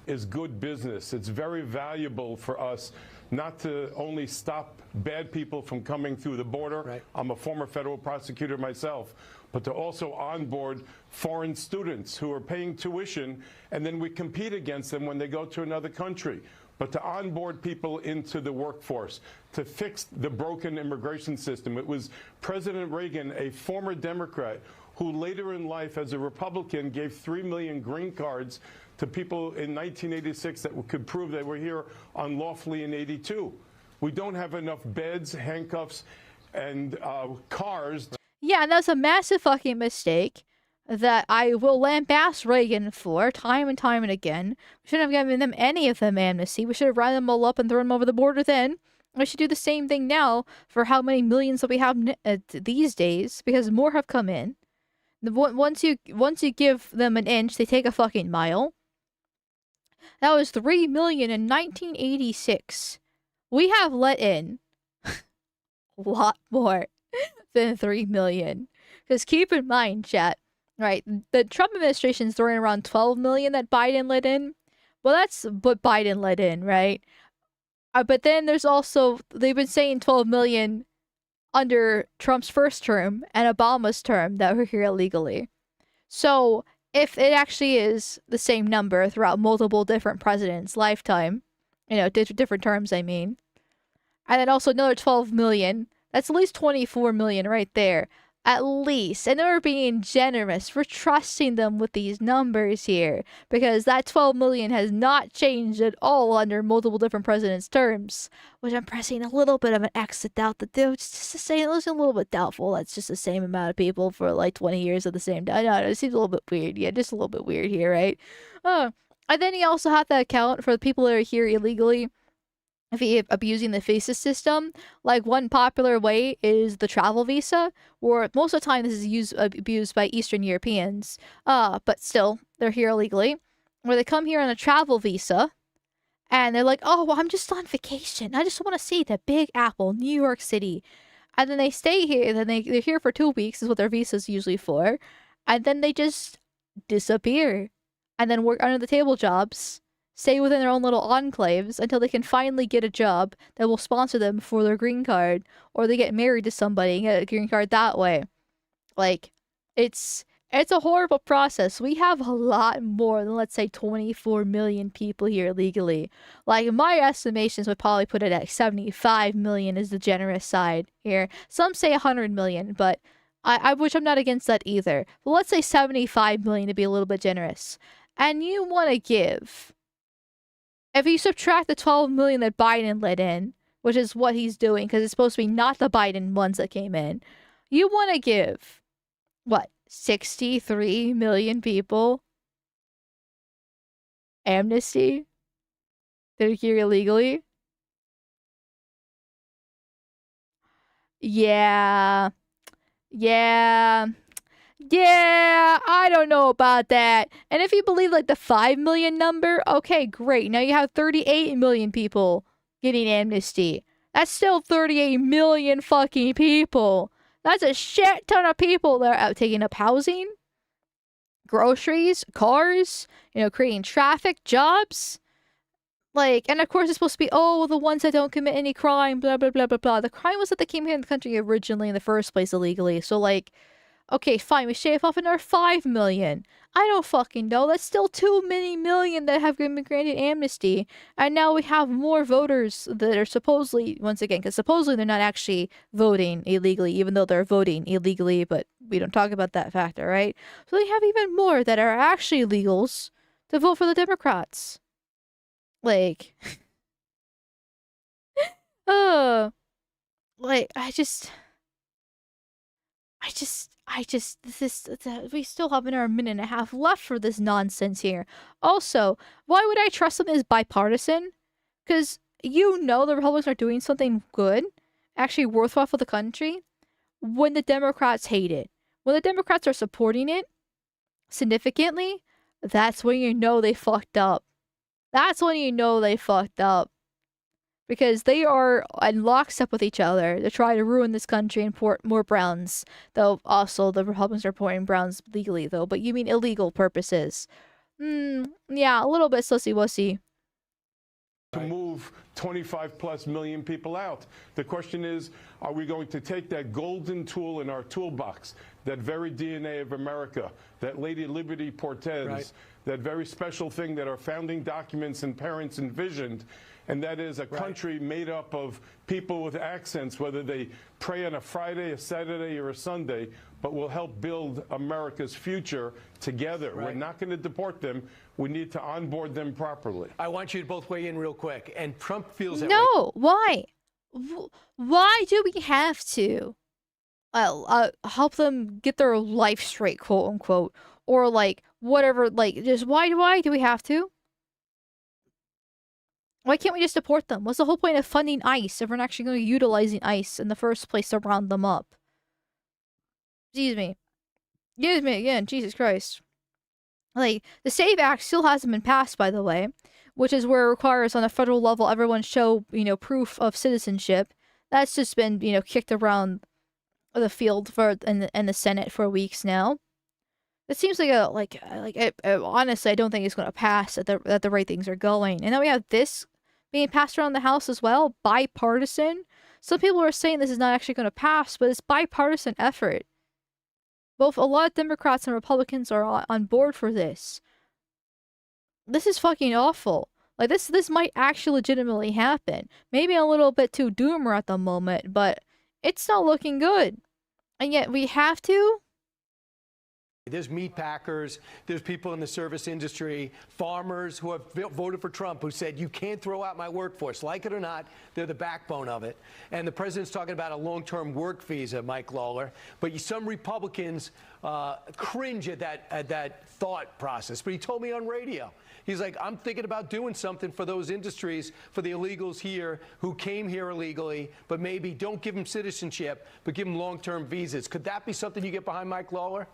is good business. It's very valuable for us not to only stop bad people from coming through the border. I'm a former federal prosecutor myself, but to also onboard foreign students who are paying tuition, and then we compete against them when they go to another country. But to onboard people into the workforce, to fix the broken immigration system. It was President Reagan, a former Democrat, who later in life as a Republican gave 3 million green cards to people in 1986 that could prove they were here unlawfully in 82. We don't have enough beds, handcuffs, and cars. Yeah, and that's a massive fucking mistake that I will lambast Reagan for time and time and again. We shouldn't have given them any of them amnesty. We should have rounded them all up and thrown them over the border then. We should do the same thing now for how many millions that we have these days, because more have come in. Once you give them an inch, they take a fucking mile. That was 3 million in 1986. We have let in a lot more than 3 million. Because keep in mind, chat, right, the Trump administration is throwing around 12 million that Biden let in. Well, that's what Biden let in, right? But then there's also, they've been saying 12 million under Trump's first term and Obama's term that were here illegally. So if it actually is the same number throughout multiple different presidents' lifetime, you know, different terms, I mean, and then also another 12 million, that's at least 24 million right there. At least. And we're being generous. We're trusting them with these numbers here. Because that 12 million has not changed at all under multiple different presidents' terms. Which I'm pressing a little bit of an X to doubt that they're just to say it was a little bit doubtful. That's just the same amount of people for like 20 years at the same time. No, it seems a little bit weird. Yeah, just a little bit weird here, right? And then you also have to account for the people that are here illegally. If you're abusing the visa system, like one popular way is the travel visa, where most of the time this is abused by Eastern Europeans, but still, they're here illegally, where they come here on a travel visa, and they're like, oh, well, I'm just on vacation. I just want to see the Big Apple, New York City. And then they stay here, then they're here for 2 weeks, is what their visa's usually for, and then they just disappear, and then work under the table jobs, stay within their own little enclaves until they can finally get a job that will sponsor them for their green card, or they get married to somebody and get a green card that way. Like, it's It's a horrible process. We have a lot more than, let's say, 24 million people here legally. Like, my estimations would probably put it at 75 million is the generous side here. Some say 100 million, but which I'm not against that either. But let's say 75 million to be a little bit generous. And you want to give, if you subtract the 12 million that Biden let in, which is what he's doing, because it's supposed to be not the Biden ones that came in, you want to give, what, 63 million people amnesty? They're here illegally? Yeah. I don't know about that. And if you believe like the 5 million number, okay, great. Now you have 38 million people getting amnesty. That's still 38 million fucking people. That's a shit ton of people that are out taking up housing, groceries, cars, creating traffic, jobs. Like, and of course it's supposed to be, oh, the ones that don't commit any crime, blah, blah, blah, blah, blah. The crime was that they came here in the country originally in the first place illegally. So, like, okay, fine, we shave off another 5 million. I don't fucking know. That's still too many million that have been granted amnesty. And now we have more voters that are supposedly, once again, because supposedly they're not actually voting illegally, even though they're voting illegally, but we don't talk about that factor, right? So they have even more that are actually illegals to vote for the Democrats. Like, like, we still have another minute and a half left for this nonsense here. Also, why would I trust something that's bipartisan? Because the Republicans are doing something good, actually worthwhile for the country, when the Democrats hate it. When the Democrats are supporting it significantly, that's when you know they fucked up. That's when you know they fucked up. Because they are in lockstep with each other to try to ruin this country and port more Browns. Though also the Republicans are porting Browns legally though, but you mean illegal purposes. Yeah, a little bit sussy-wussy. To move 25 plus million people out. The question is, are we going to take that golden tool in our toolbox, that very DNA of America, that Lady Liberty portends, right, that very special thing that our founding documents and parents envisioned, and that is a country made up of people with accents, whether they pray on a Friday, a Saturday, or a Sunday, but will help build America's future together. We're not going to deport them. We need to onboard them properly. I want you to both weigh in real quick. And Trump feels that way. Why? Why do we have to help them get their life straight, quote unquote, or like whatever? Like, just why do we have to? Why can't we just deport them? What's the whole point of funding ICE if we're not actually going to be utilizing ICE in the first place to round them up? Excuse me again, Jesus Christ. Like, the SAVE Act still hasn't been passed, by the way, which is where it requires on a federal level everyone show, proof of citizenship. That's just been, kicked around the field in the Senate for weeks now. It seems like honestly, I don't think it's going to pass at the rate things are going. And then we have this being passed around the House as well, bipartisan. Some people are saying this is not actually going to pass, but it's bipartisan effort. Both a lot of Democrats and Republicans are on board for this. This is fucking awful. Like, this might actually legitimately happen. Maybe a little bit too doomer at the moment, but it's not looking good. And yet we have to? There's meat packers, there's people in the service industry, farmers who have voted for Trump who said, you can't throw out my workforce. Like it or not, they're the backbone of it. And the president's talking about a long-term work visa, Mike Lawler. But some Republicans cringe at that thought process. But he told me on radio, he's like, I'm thinking about doing something for those industries, for the illegals here who came here illegally, but maybe don't give them citizenship, but give them long-term visas. Could that be something you get behind, Mike Lawler?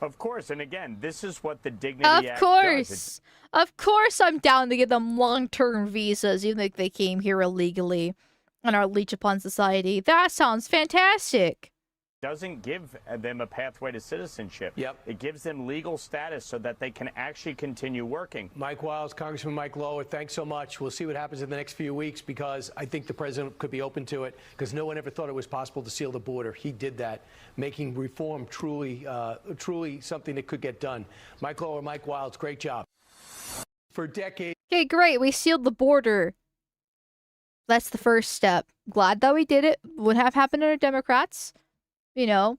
Of course, and again, this is what the Dignity Act does. Of course I'm down to give them long-term visas, even if they came here illegally and are leech upon society. That sounds fantastic. doesn't give them a pathway to citizenship. Yep. It gives them legal status so that they can actually continue working. Mike Wiles, Congressman Mike Lower, thanks so much. We'll see what happens in the next few weeks, because I think the president could be open to it, because no one ever thought it was possible to seal the border. He did that, making reform truly something that could get done. Mike Lower, Mike Wiles, great job. For decades. Okay, great. We sealed the border. That's the first step. Glad that we did it. Would have happened under Democrats. You know,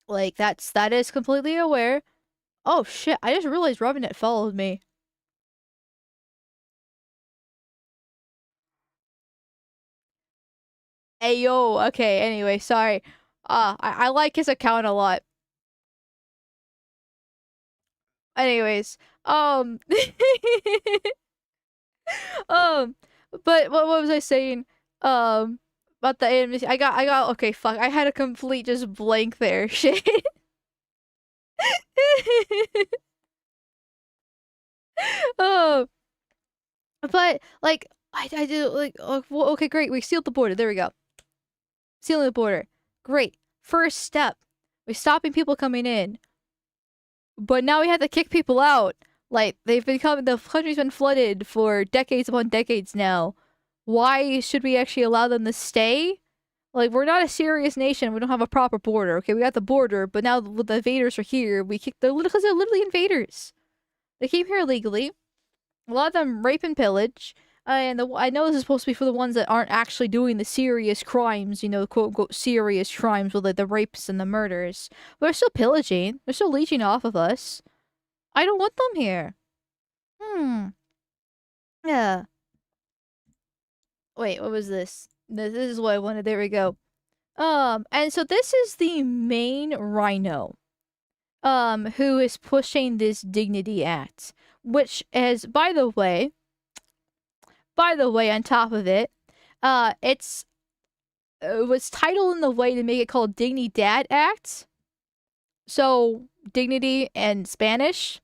like that is completely aware. Oh shit, I just realized Robinette followed me. Ayo, okay, anyway, sorry. I like his account a lot. Anyways, but what was I saying? About the amnesty, I got, okay, fuck, I had a complete just blank there, shit. Oh, but, like, I do, like, oh, well, okay, great, we sealed the border, there we go. Sealing the border, great. First step, we're stopping people coming in. But now we have to kick people out. Like, the country's been flooded for decades upon decades now. Why should we actually allow them to stay? Like, we're not a serious nation. We don't have a proper border. Okay, we got the border, but now the invaders are here. Because they're literally invaders. They came here illegally. A lot of them rape and pillage. And I know this is supposed to be for the ones that aren't actually doing the serious crimes, you know, quote-unquote serious crimes with like, the rapes and the murders. But they're still pillaging. They're still leeching off of us. I don't want them here. Yeah. Wait, what was this? This is what I wanted. There we go. And so this is the main rhino. Who is pushing this Dignity Act. Which is, by the way, on top of it, it was titled in the way to make it called Dignidad Act. So, dignity in Spanish,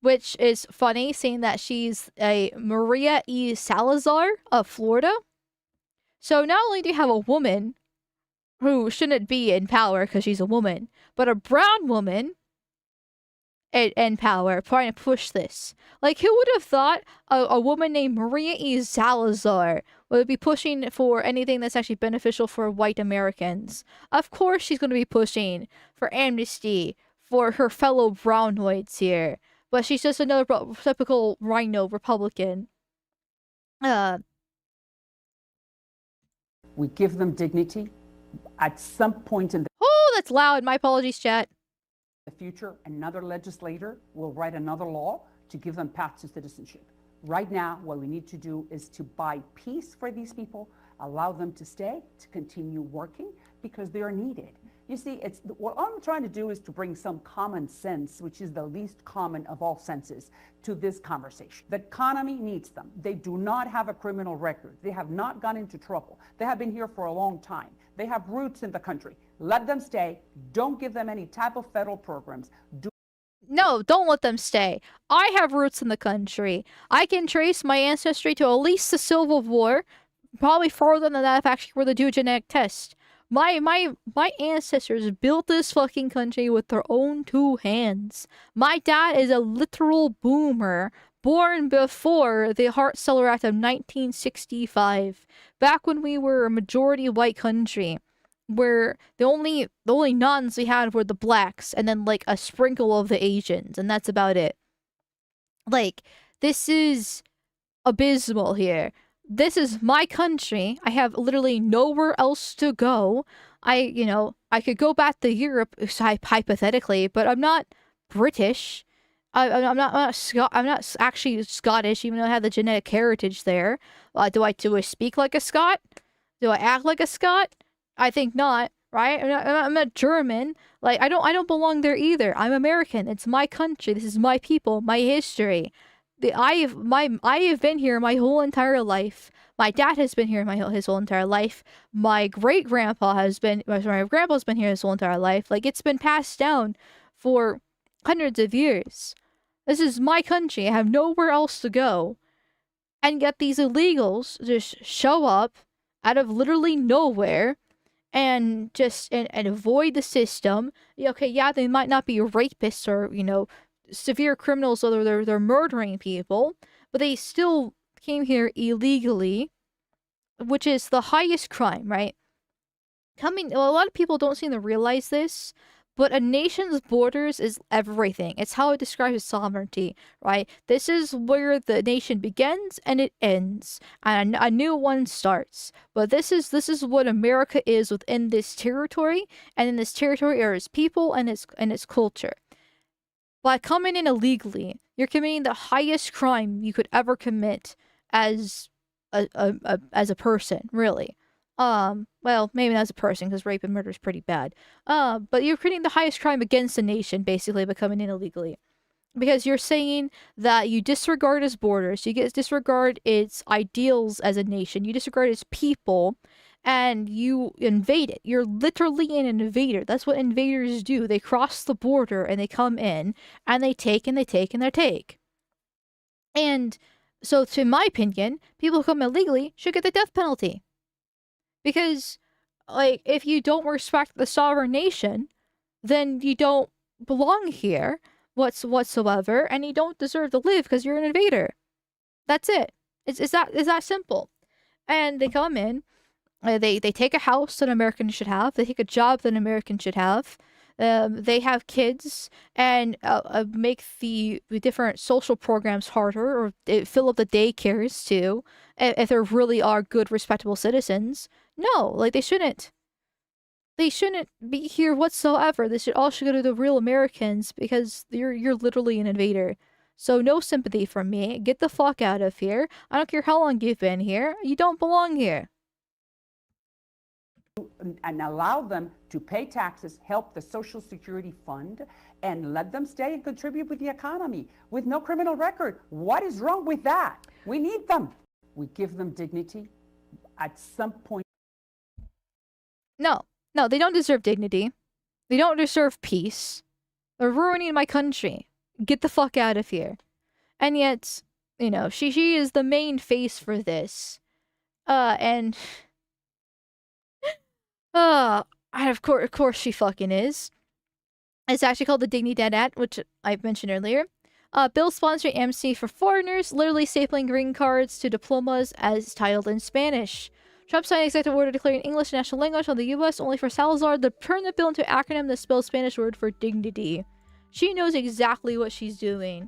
which is funny, seeing that she's a Maria E. Salazar of Florida. So, not only do you have a woman who shouldn't be in power because she's a woman, but a brown woman in power trying to push this. Like, who would have thought a woman named Maria E. Salazar would be pushing for anything that's actually beneficial for white Americans? Of course she's going to be pushing for amnesty for her fellow brownoids here. But she's just another typical rhino Republican. We give them dignity. At some point in Oh, that's loud. My apologies, chat. the future, another legislator will write another law to give them paths to citizenship. Right now, what we need to do is to buy peace for these people, allow them to stay, to continue working, because they are needed. You see, what I'm trying to do is to bring some common sense, which is the least common of all senses, to this conversation. The economy needs them. They do not have a criminal record. They have not gone into trouble. They have been here for a long time. They have roots in the country. Let them stay. Don't give them any type of federal programs. No, don't let them stay. I have roots in the country. I can trace my ancestry to at least the Civil War, probably further than that if actually were to do a genetic test. My ancestors built this fucking country with their own two hands. My dad is a literal boomer, born before the Hart-Celler Act of 1965, back when we were a majority white country, where the only nuns we had were the blacks, and then like a sprinkle of the Asians, and that's about it. Like, this is abysmal here. This is my country. I have literally nowhere else to go. I could go back to Europe, hypothetically, but I'm not British. I'm not actually Scottish, even though I have the genetic heritage there. Do I speak like a Scot? Do I act like a Scot? I think not, right? I'm not German. Like, I don't belong there either. I'm American. It's my country. This is my people, my history. I have been here my whole entire life. My dad has been here his whole entire life. My grandpa's been here his whole entire life. Like, it's been passed down for hundreds of years. This is my country. I have nowhere else to go. And yet these illegals just show up out of literally nowhere and just and avoid the system. Okay, yeah, they might not be rapists or, you know, severe criminals, or they're murdering people, but they still came here illegally, which is the highest crime, right? Well, a lot of people don't seem to realize this, but a nation's borders is everything. It's how it describes its sovereignty, right? This is where the nation begins and it ends, and a new one starts. But this is what America is within this territory, and in this territory are its people and its culture. By coming in illegally, you're committing the highest crime you could ever commit as a person, really. Well, maybe not as a person, because rape and murder is pretty bad. But you're committing the highest crime against the nation, basically, by coming in illegally. Because you're saying that you disregard its borders, you disregard its ideals as a nation, you disregard its people, and you invade it. You're literally an invader. That's what invaders do. They cross the border, and they come in, and they take, and they take, and they take. And so, to my opinion, people who come illegally should get the death penalty. Because, like, if you don't respect the sovereign nation, then you don't belong here whatsoever, and you don't deserve to live because you're an invader. That's it. It's that simple. And they come in, they take a house that an American should have, they take a job that an American should have, they have kids, and make the different social programs harder, or fill up the daycares too, if there really are good, respectable citizens. No, like, they shouldn't. They shouldn't be here whatsoever. They should all go to the real Americans, because you're literally an invader. So no sympathy from me. Get the fuck out of here. I don't care how long you've been here. You don't belong here. And allow them to pay taxes, help the Social Security Fund, and let them stay and contribute with the economy with no criminal record. What is wrong with that? We need them. We give them dignity. At some point. No, they don't deserve dignity. They don't deserve peace. They're ruining my country. Get the fuck out of here. And yet, you know, she is the main face for this. And of course she fucking is. It's actually called the Dignidad Act, which I mentioned earlier. Bill sponsoring amnesty for foreigners, literally stapling green cards to diplomas as titled in Spanish. Trump signed an executive order declaring English national language on the U.S. only for Salazar to turn the bill into an acronym that spells Spanish word for dignity. She knows exactly what she's doing,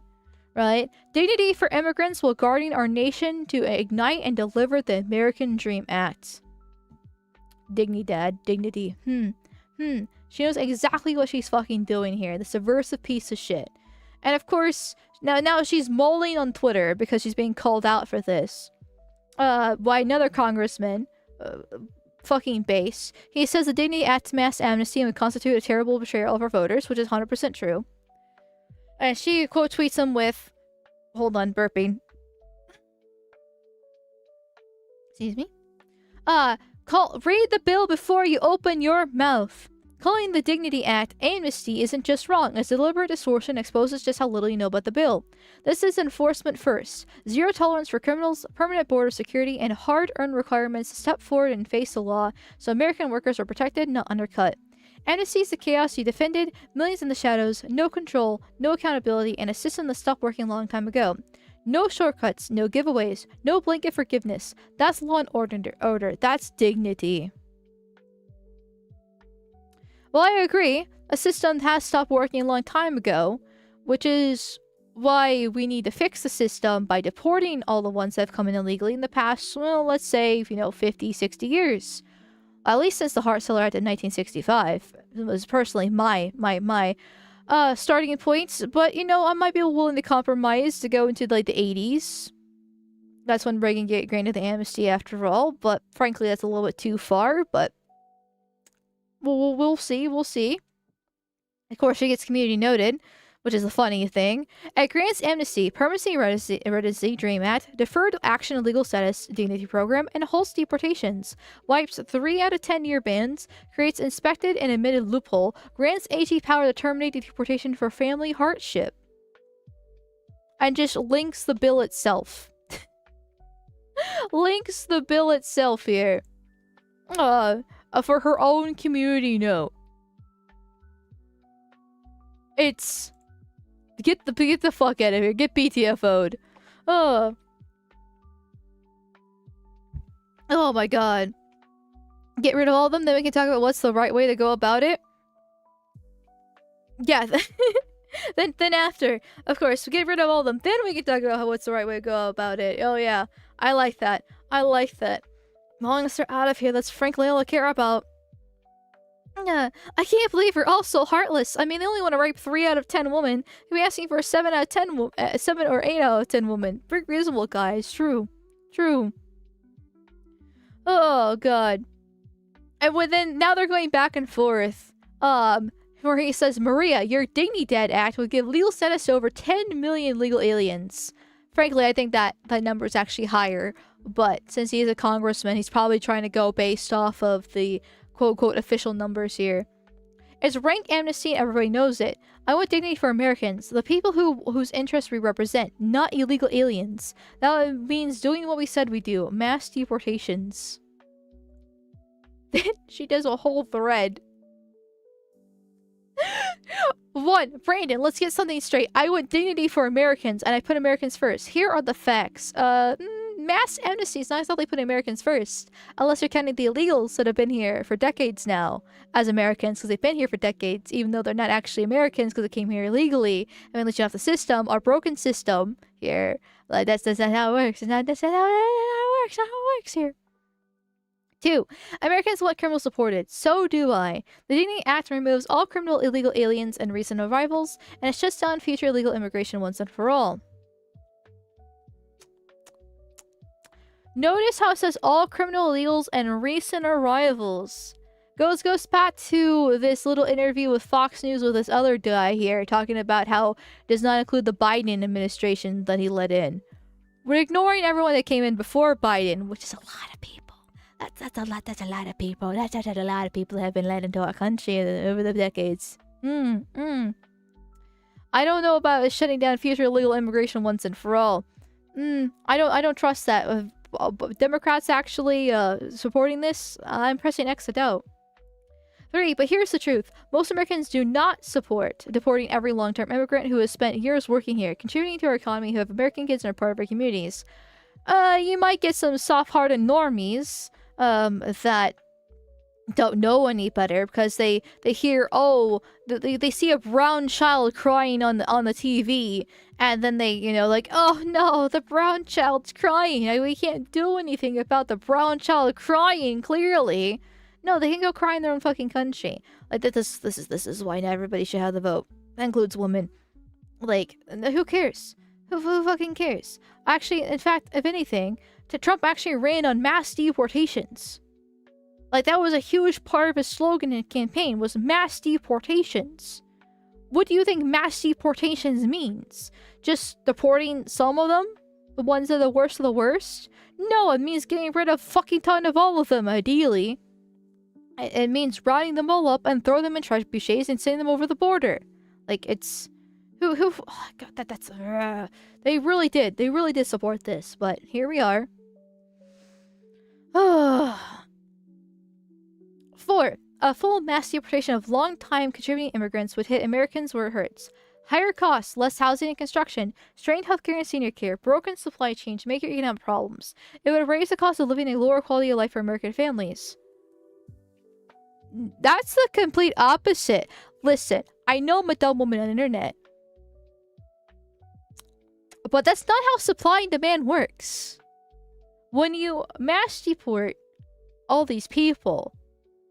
right? Dignity for immigrants while guarding our nation to ignite and deliver the American Dream Act. Dignidad, dignity. She knows exactly what she's fucking doing here. The subversive piece of shit. And of course, now she's mulling on Twitter because she's being called out for this. By another congressman, fucking base. He says the Dignity Act mass amnesty would constitute a terrible betrayal of our voters, which is 100% true. And she quote tweets him with, hold on, burping. Excuse me? Read the bill before you open your mouth. Calling the Dignity Act amnesty isn't just wrong, as deliberate distortion exposes just how little you know about the bill. This is enforcement first. Zero tolerance for criminals, permanent border security, and hard-earned requirements to step forward and face the law so American workers are protected, not undercut. Amnesty is the chaos you defended, millions in the shadows, no control, no accountability, and a system that stopped working a long time ago. No shortcuts, no giveaways, no blanket forgiveness. That's law and order. That's dignity. Well, I agree. A system has stopped working a long time ago, which is why we need to fix the system by deporting all the ones that have come in illegally in the past, well, let's say, 50, 60 years. At least since the Hart-Celler Act in 1965. It was personally my starting points. But, I might be willing to compromise to go into, the 80s. That's when Reagan get granted the amnesty after all. But, frankly, that's a little bit too far, but we'll see. Of course, she gets community noted, which is a funny thing. It grants amnesty, permanency residency, Dream Act, deferred action and legal status, dignity program, and halts deportations. Wipes 3 out of 10-year bans, creates inspected and admitted loophole, grants AG power to terminate deportation for family hardship. And just links the bill itself. Links the bill itself here. for her own community note. It's get the fuck out of here. Get BTFO'd. Oh my god. Get rid of all of them, then we can talk about what's the right way to go about it. Yeah. then after, of course, we get rid of all of them. Then we can talk about what's the right way to go about it. Oh yeah, I like that. I like that. As long as they're out of here, that's frankly all I care about. I can't believe we're all so heartless. I mean, they only want to rape 3 out of 10 women. You're asking for a 7 out of 10 7 or 8 out of 10 women. Pretty reasonable, guys. True. Oh god. And now they're going back and forth. Where he says, Maria, your Dignidad Act would give legal status to over 10 million legal aliens. Frankly, I think that number is actually higher. But since he's a congressman, he's probably trying to go based off of the quote-unquote official numbers here. It's rank amnesty and everybody knows it. I want dignity for Americans, the people whose interests we represent, not illegal aliens. That means doing what we said we do. Mass deportations. Then she does a whole thread. 1. Brandon, let's get something straight. I want dignity for Americans, and I put Americans first. Here are the facts. Mass amnesty is not exactly putting Americans first. Unless you're counting the illegals that have been here for decades now as Americans, because they've been here for decades, even though they're not actually Americans because they came here illegally. I mean, unless you have the system, our broken system here. Like, that's not how it works. That's not how it works here. 2. Americans want criminals deported. So do I. The Dignity Act removes all criminal illegal aliens and recent arrivals, and it shuts down future illegal immigration once and for all. Notice how it says all criminal illegals and recent arrivals. Goes back to this little interview with Fox News with this other guy here, talking about how it does not include the Biden administration that he let in. We're ignoring everyone that came in before Biden, which is a lot of people. That's a lot of people. That's a lot of people that have been let into our country over the decades. I don't know about shutting down future illegal immigration once and for all. I don't trust that. Democrats actually supporting this, I'm pressing X to doubt. 3. But here's the truth. Most Americans do not support deporting every long-term immigrant who has spent years working here, contributing to our economy, who have American kids and are part of our communities. You might get some soft-hearted normies that don't know any better because they hear, oh, they see a brown child crying on the TV, and then they, like, oh no, the brown child's crying. We can't do anything about the brown child crying, clearly. No, they can go cry in their own fucking country. Like, this is why not everybody should have the vote. That includes women. Like, who cares? Who fucking cares? Actually, in fact, if anything, Trump actually ran on mass deportations. Like, that was a huge part of his slogan and campaign, was mass deportations. What do you think mass deportations means? Just deporting some of them? The ones that are the worst of the worst? No, it means getting rid of fucking ton of all of them, ideally. It means rounding them all up and throw them in trebuchets and send them over the border. Like, it's... oh god, that's... They really did support this, but here we are. 4. A full mass deportation of long-time contributing immigrants would hit Americans where it hurts. Higher costs, less housing and construction, strained healthcare and senior care, broken supply chains, major economic problems. It would raise the cost of living a lower quality of life for American families. That's the complete opposite. Listen, I know I'm a dumb woman on the internet, but that's not how supply and demand works. When you mass deport all these people,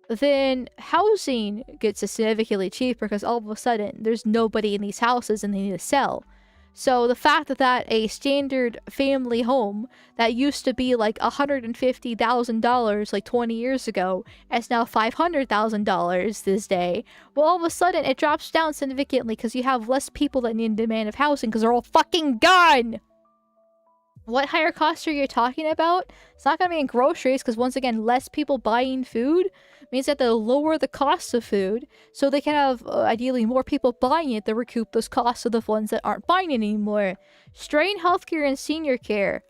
then housing gets significantly cheaper because all of a sudden there's nobody in these houses and they need to sell. So the fact that a standard family home that used to be like $150,000 like 20 years ago is now $500,000 this day, well, all of a sudden it drops down significantly because you have less people that need demand of housing because they're all fucking gone. What higher costs are you talking about? It's not going to be in groceries because, once again, less people buying food means that they'll lower the cost of food so they can have, ideally, more people buying it to recoup those costs of the ones that aren't buying it anymore. Strain healthcare and senior care.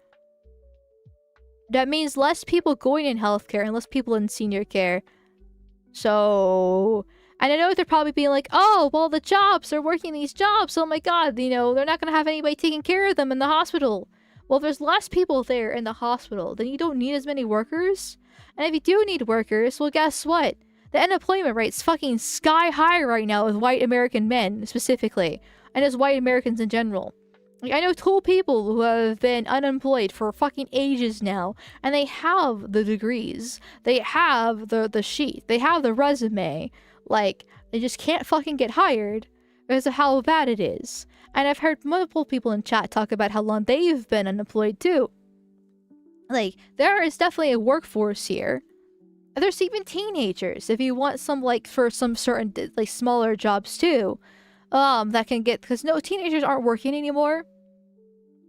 That means less people going in healthcare and less people in senior care. So, and I know they're probably being like, oh, well, the jobs, they're working these jobs. Oh my God, you know, they're not going to have anybody taking care of them in the hospital. Well, if there's less people there in the hospital, then you don't need as many workers. And if you do need workers, well, guess what? The unemployment rate's fucking sky high right now with white American men, specifically. And as white Americans in general. Like, I know two people who have been unemployed for fucking ages now, and they have the degrees, they have the sheet, they have the resume. Like, they just can't fucking get hired because of how bad it is. And I've heard multiple people in chat talk about how long they've been unemployed too. Like, there is definitely a workforce here. There's even teenagers, if you want some, like, for some certain, like, smaller jobs too. That can get, because no, teenagers aren't working anymore.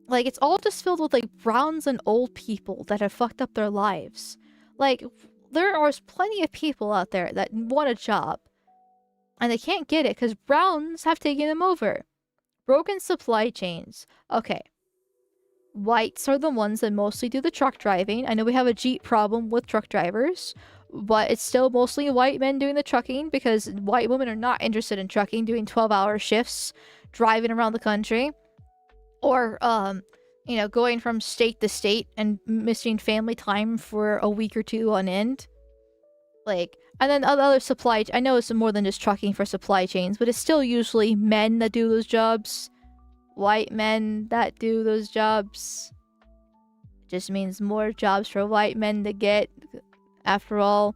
Like, it's all just filled with, like, browns and old people that have fucked up their lives. Like, there are plenty of people out there that want a job, and they can't get it because browns have taken them over. Broken supply chains. Okay. Whites are the ones that mostly do the truck driving. I know we have a Jeep problem with truck drivers, but it's still mostly white men doing the trucking because white women are not interested in trucking, doing 12-hour shifts, driving around the country, or, you know, going from state to state and missing family time for a week or two on end. Like, and then other supply, I know it's more than just trucking for supply chains, but it's still usually men that do those jobs. White men that do those jobs. It just means more jobs for white men to get, after all.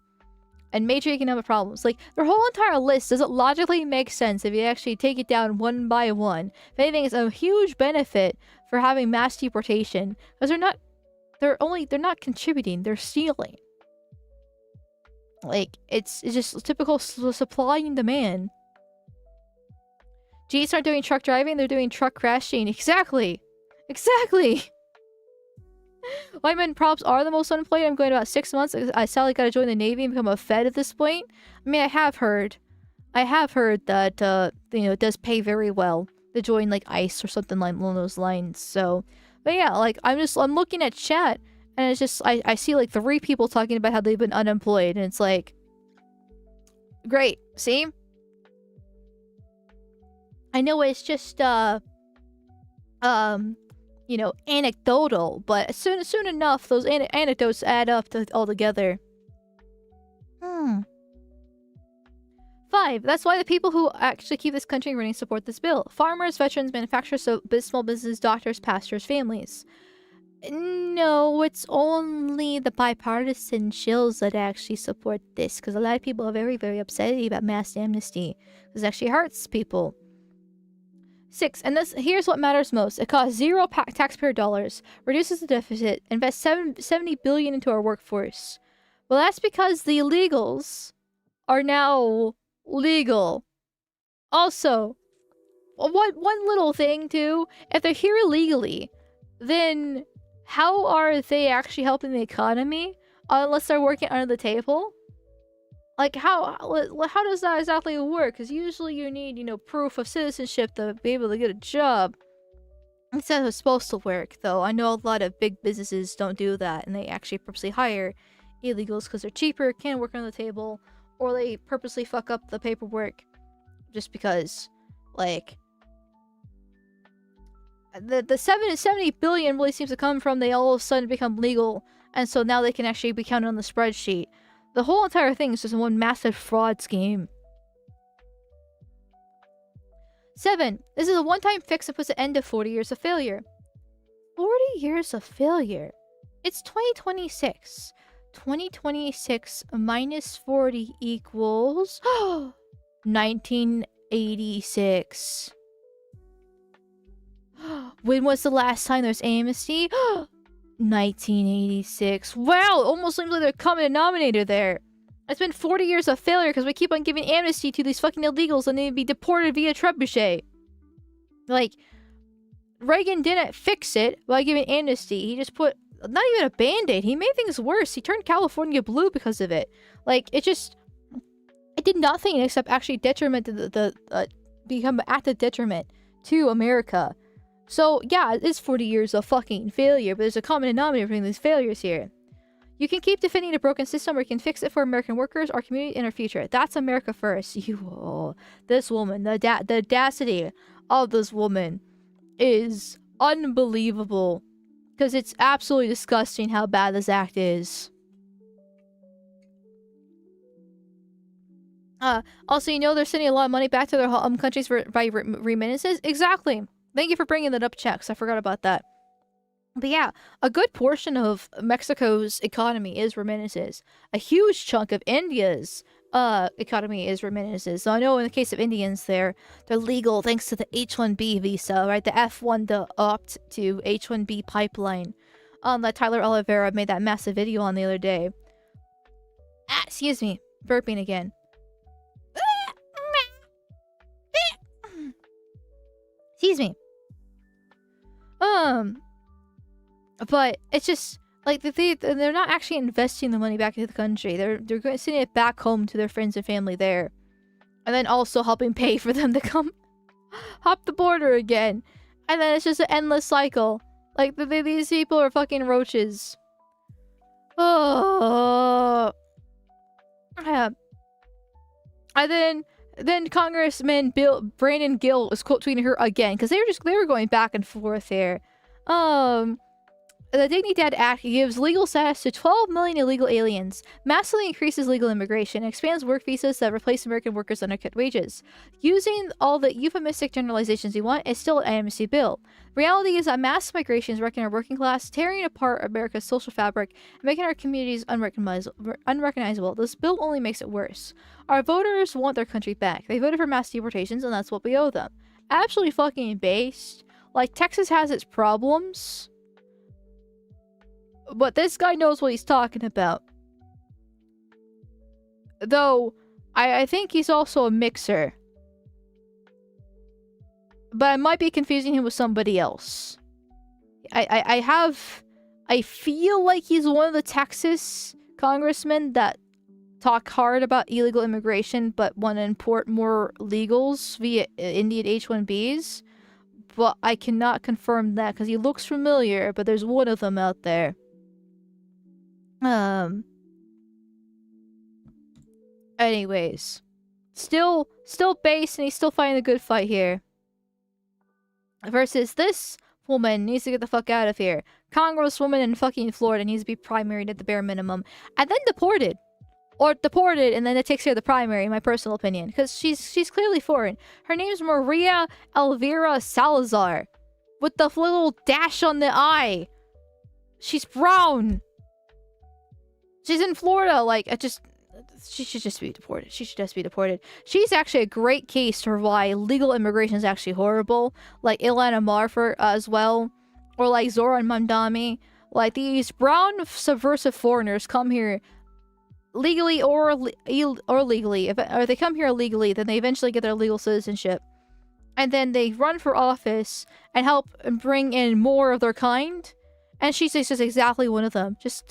And major economic problems. Like, their whole entire list doesn't logically make sense if you actually take it down one by one. If anything, it's a huge benefit for having mass deportation. Because they're not contributing, they're stealing. Like, it's just typical supply and demand. Jeeps aren't doing truck driving, they're doing truck crashing. Exactly! Exactly! White men props are the most unemployed. I'm going about 6 months. I sadly gotta join the Navy and become a Fed at this point. I mean, I have heard that, you know, it does pay very well to join, like, ICE or something like along those lines. So, but yeah, like, I'm looking at chat, and it's just, I see, like, 3 people talking about how they've been unemployed, and it's like, great, see? I know it's just, you know, anecdotal, but soon enough, those anecdotes add up all together. 5. That's why the people who actually keep this country running support this bill. Farmers, veterans, manufacturers, small business, doctors, pastors, families. No, it's only the bipartisan shills that actually support this, because a lot of people are very, very upset about mass amnesty. This actually hurts people. 6, and here's what matters most. It costs 0 taxpayer dollars, reduces the deficit, invests $70 billion into our workforce. Well, that's because the illegals are now legal. Also, one little thing too, if they're here illegally, then how are they actually helping the economy unless they're working under the table? Like, how does that exactly work? Because usually you need, you know, proof of citizenship to be able to get a job. That's how it's supposed to work, though. I know a lot of big businesses don't do that, and they actually purposely hire illegals because they're cheaper, can't work on the table, or they purposely fuck up the paperwork just because, like, the 70 billion really seems to come from they all of a sudden become legal, and so now they can actually be counted on the spreadsheet. The whole entire thing is just one massive fraud scheme. 7. This is a one-time fix that puts an end to 40 years of failure. 40 years of failure? It's 2026. 2026 minus 40 equals 1986. When was the last time there was amnesty? 1986. Wow, almost seems like they're common denominator there. It's been 40 years of failure because we keep on giving amnesty to these fucking illegals and they'd be deported via trebuchet. Like, Reagan didn't fix it by giving amnesty. He just put, not even a band-aid. He made things worse. He turned California blue because of it. Like, it did nothing except actually detriment to become an act of detriment to America. So, yeah, it is 40 years of fucking failure, but there's a common denominator between these failures here. You can keep defending a broken system, or you can fix it for American workers, our community, and our future. That's America first. This woman, the audacity of this woman is unbelievable. Because it's absolutely disgusting how bad this act is. Also, you know they're sending a lot of money back to their home countries by remittances? Exactly. Thank you for bringing that up, Checks. I forgot about that. But yeah, a good portion of Mexico's economy is remittances. A huge chunk of India's economy is remittances. So I know in the case of Indians, they're legal thanks to the H-1B visa, right? The F1 to opt to H-1B pipeline. That Tyler Oliveira made that massive video on the other day. Excuse me, burping again. Excuse me. But it's just like they're not actually investing the money back into the country. They're sending it back home to their friends and family there, and then also helping pay for them to come hop the border again, and then it's just an endless cycle. Like these people are fucking roaches. Oh, yeah. And then Congressman Brandon Gill was quote tweeting her again because they were going back and forth here. The Dignidad Act gives legal status to 12 million illegal aliens, massively increases legal immigration, expands work visas that replace American workers' undercut wages. Using all the euphemistic generalizations you want, it's still an amnesty bill. Reality is that mass migration is wrecking our working class, tearing apart America's social fabric, and making our communities unrecognizable. This bill only makes it worse. Our voters want their country back. They voted for mass deportations, and that's what we owe them. Absolutely fucking based. Like, Texas has its problems, but this guy knows what he's talking about. Though, I think he's also a mixer. But I might be confusing him with somebody else. I feel like he's one of the Texas congressmen that talk hard about illegal immigration but want to import more legals via Indian H-1Bs. But I cannot confirm that because he looks familiar, but there's one of them out there. Anyways. Still based, and he's still fighting a good fight here. Versus this woman needs to get the fuck out of here. Congresswoman in fucking Florida needs to be primaried at the bare minimum. And then deported. Or deported, and then it takes care of the primary, in my personal opinion. Because she's clearly foreign. Her name's Maria Elvira Salazar. With the little dash on the eye. She's brown. She's in Florida. Like, she should just be deported. She should just be deported. She's actually a great case for why legal immigration is actually horrible. Like Ilana Marford as well. Or like Zoran Mamdani. Like, these brown subversive foreigners come here legally or legally. Or they come here illegally, then they eventually get their legal citizenship. And then they run for office and help bring in more of their kind. And she's just exactly one of them. Just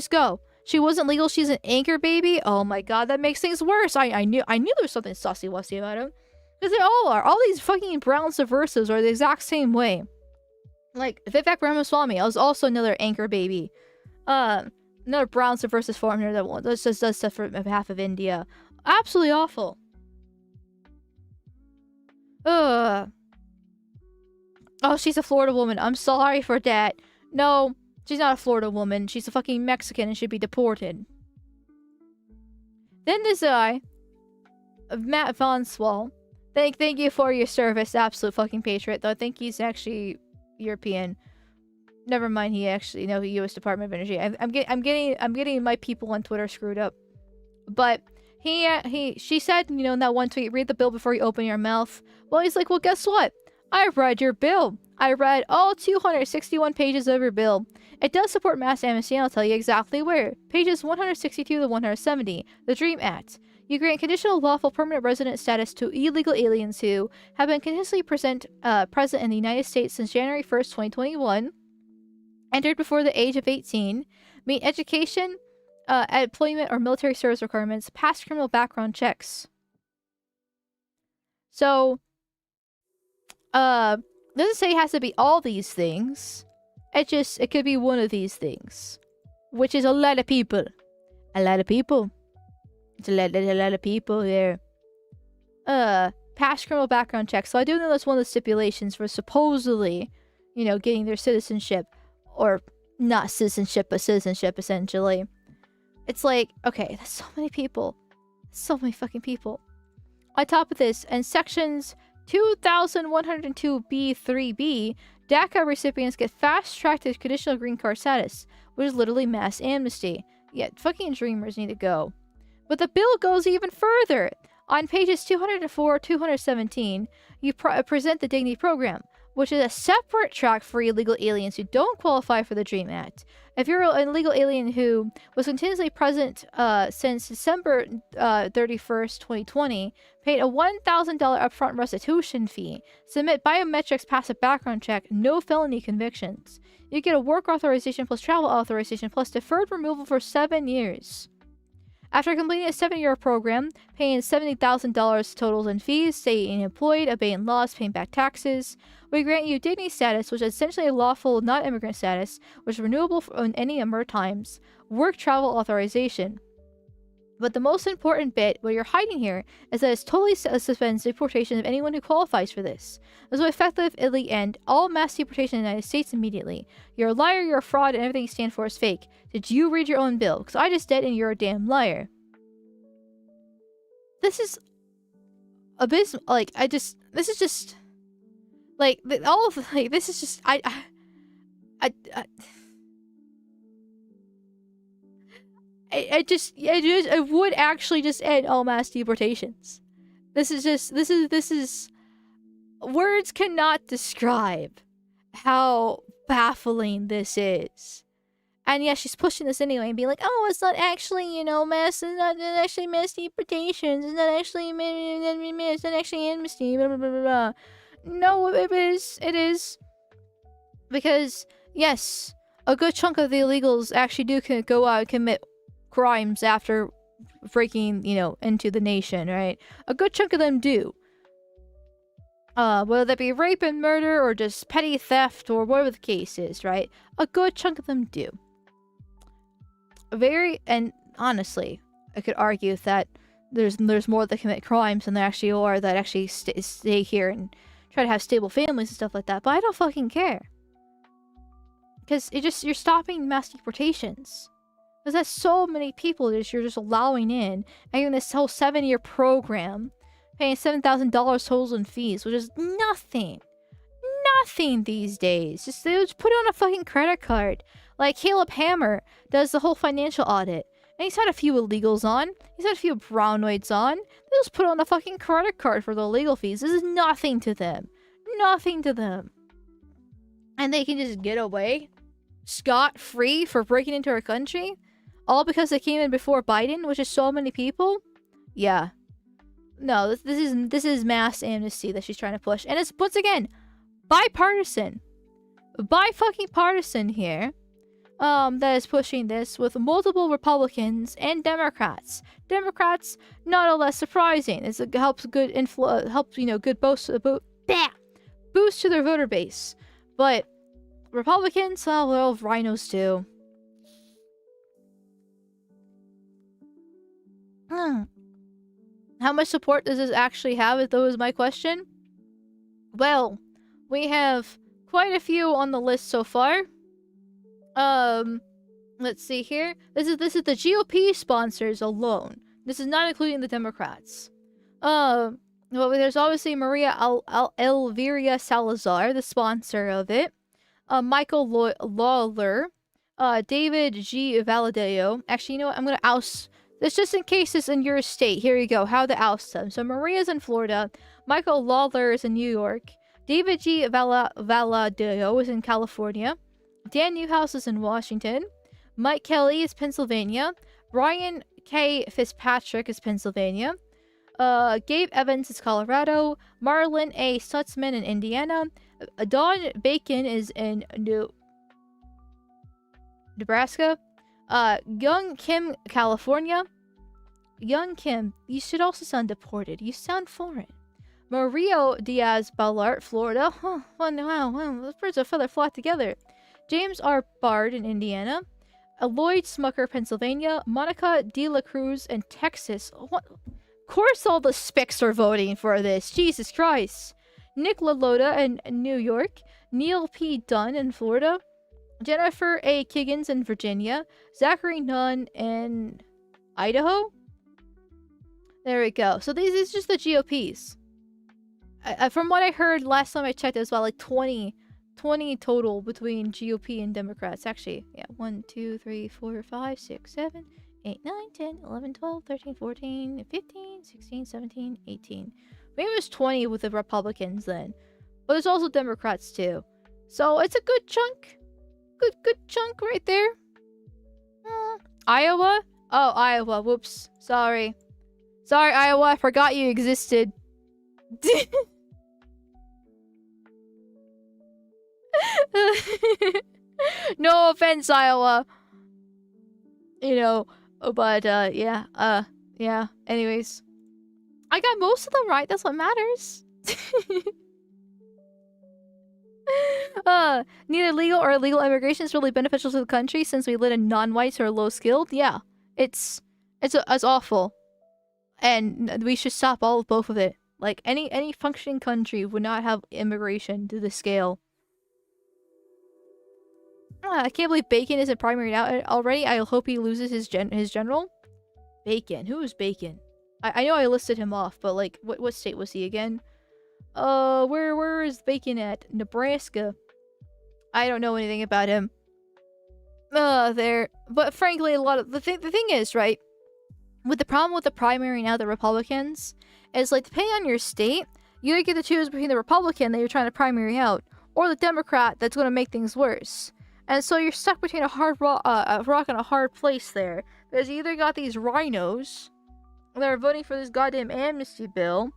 go. She wasn't legal. She's an anchor baby. Oh my god, that makes things worse. I knew there was something saucy-wussy about him. Because they all are. All these fucking brown subversives are the exact same way. Like, Vivek Ramaswamy was also another anchor baby. Another brown subversive foreigner that just does stuff for behalf of India. Absolutely awful. Oh, she's a Florida woman. I'm sorry for that. No, she's not a Florida woman. She's a fucking Mexican and should be deported. Then this guy, Matt Von Swall. Thank you for your service, absolute fucking patriot. Though I think he's actually European. Never mind, he actually the U.S. Department of Energy. I'm getting my people on Twitter screwed up. But she said, in that one tweet, read the bill before you open your mouth. Well, he's like, well, guess what? I read your bill. I read all 261 pages of your bill. It does support mass amnesty, and I'll tell you exactly where. Pages 162 to 170, the DREAM Act. You grant conditional lawful permanent resident status to illegal aliens who have been continuously present in the United States since January 1st, 2021, entered before the age of 18, meet education, employment, or military service requirements, pass criminal background checks. So, doesn't say it has to be all these things. It could be one of these things. which is a lot of people. A lot of people. It's a lot of people there. Past criminal background check. So I do know that's one of the stipulations for supposedly, you know, getting their citizenship. Or not citizenship, but citizenship, essentially. It's like, okay, that's so many people. So many fucking people. On top of this, in sections 2102B3B, DACA recipients get fast-tracked to conditional green card status, which is literally mass amnesty. Yeah, fucking dreamers need to go. But the bill goes even further. On pages 204 217, you present the Dignity Program, which is a separate track for illegal aliens who don't qualify for the DREAM Act. If you're an illegal alien who was continuously present since December 31st, 2020, paid a $1,000 upfront restitution fee, submit biometrics, pass a background check, no felony convictions, you get a work authorization plus travel authorization plus deferred removal for 7 years. After completing a 7-year program, paying $70,000 totals in fees, staying employed, obeying laws, paying back taxes, we grant you dignity status, which is essentially a lawful non-immigrant status, which is renewable in any number of times, work travel authorization. But the most important bit, what you're hiding here, is that it totally suspends deportation of anyone who qualifies for this. This will effectively end all mass deportation in the United States immediately. You're a liar, you're a fraud, and everything you stand for is fake. Did you read your own bill? Because I just did, and you're a damn liar. This is abysmal. Like, this is just, like, all of, like, this is just, it would actually just end all mass deportations. This is words cannot describe how baffling this is. And yeah, she's pushing this anyway and being like, oh, it's not actually, you know, it's not actually mass deportations, it's not actually amnesty, blah, blah, blah, blah. No, it is. Because, yes, a good chunk of the illegals actually do go out and commit crimes after breaking, you know, into the nation, right? A good chunk of them do. Whether that be rape and murder or just petty theft or whatever the case is, right? A good chunk of them do. And honestly, I could argue that there's more that commit crimes than there actually are that actually stay here and try to have stable families and stuff like that. But I don't fucking care. Because you're stopping mass deportations. Because that's so many people that you're just allowing in. And you're in this whole 7-year program, paying $7,000 totals in fees, which is nothing. Nothing these days. They just put it on a fucking credit card. Like Caleb Hammer does the whole financial audit. And he's had a few illegals on. He's had a few brownoids on. They just put on a fucking credit card for the legal fees. This is nothing to them. Nothing to them. And they can just get away scot-free for breaking into our country? All because they came in before Biden, which is so many people? Yeah. No, this is mass amnesty that she's trying to push. And it's, once again, bipartisan. Bi-fucking-partisan here. That is pushing this with multiple Republicans and Democrats. Democrats, not a less surprising. It helps good good boost to their voter base. But Republicans, well, they're all rhinos too. How much support does this actually have? That was my question. Well, we have quite a few on the list so far. Let's see here. This is the GOP sponsors alone. This is not including the Democrats. Well, there's obviously Maria Elvira Salazar, the sponsor of it. Michael Lawler. David G. Valadeo. Actually, you know what? I'm gonna oust this just in case it's in your state. Here you go. How to oust them. So Maria's in Florida. Michael Lawler is in New York. David G. Valadeo is in California. Dan Newhouse is in Washington. Mike Kelly is Pennsylvania. Brian K. Fitzpatrick is Pennsylvania. Gabe Evans is Colorado. Marlon A. Stutzman in Indiana. Don Bacon is in Nebraska. Young Kim, California. Young Kim, you should also sound deported. You sound foreign. Mario Diaz Ballart, Florida. Huh, wow, those birds of feather flock together. James R. Bard in Indiana. Lloyd Smucker, Pennsylvania, Monica De La Cruz, and Texas. What? Of course all the spics are voting for this. Jesus Christ. Nick LaLoda in New York, Neil P. Dunn in Florida, Jennifer A. Kiggins in Virginia, Zachary Nunn in Idaho. There we go. So these is just the GOPs. From what I heard last time I checked, it was about like 20 total between GOP and Democrats. Actually, yeah, 1, 2, 3, 4, 5, 6, 7, 8, 9, 10, 11, 12, 13, 14, 15, 16, 17, 18. Maybe it was 20 with the Republicans then. But there's also Democrats too. So it's a good chunk. Good chunk right there. Iowa? Oh, Iowa. Whoops. Sorry, Iowa. I forgot you existed. No offense, Iowa. You know, but yeah. Anyways, I got most of them right. That's what matters. Neither legal or illegal immigration is really beneficial to the country since we let in non-whites who are low-skilled. Yeah, it's awful, and we should stop both of it. Like any functioning country would not have immigration to this scale. I can't believe Bacon isn't primary now already. I hope he loses his general. Bacon. Who is Bacon? I know I listed him off, but like, what state was he again? Where is Bacon at? Nebraska. I don't know anything about him. There. But frankly, a lot of the thing is, right? With the problem with the primary now, the Republicans, is like, depending on your state, you either get to choose between the Republican that you're trying to primary out, or the Democrat that's going to make things worse. And so you're stuck between a rock and a hard place there. Because you either got these rhinos that are voting for this goddamn amnesty bill,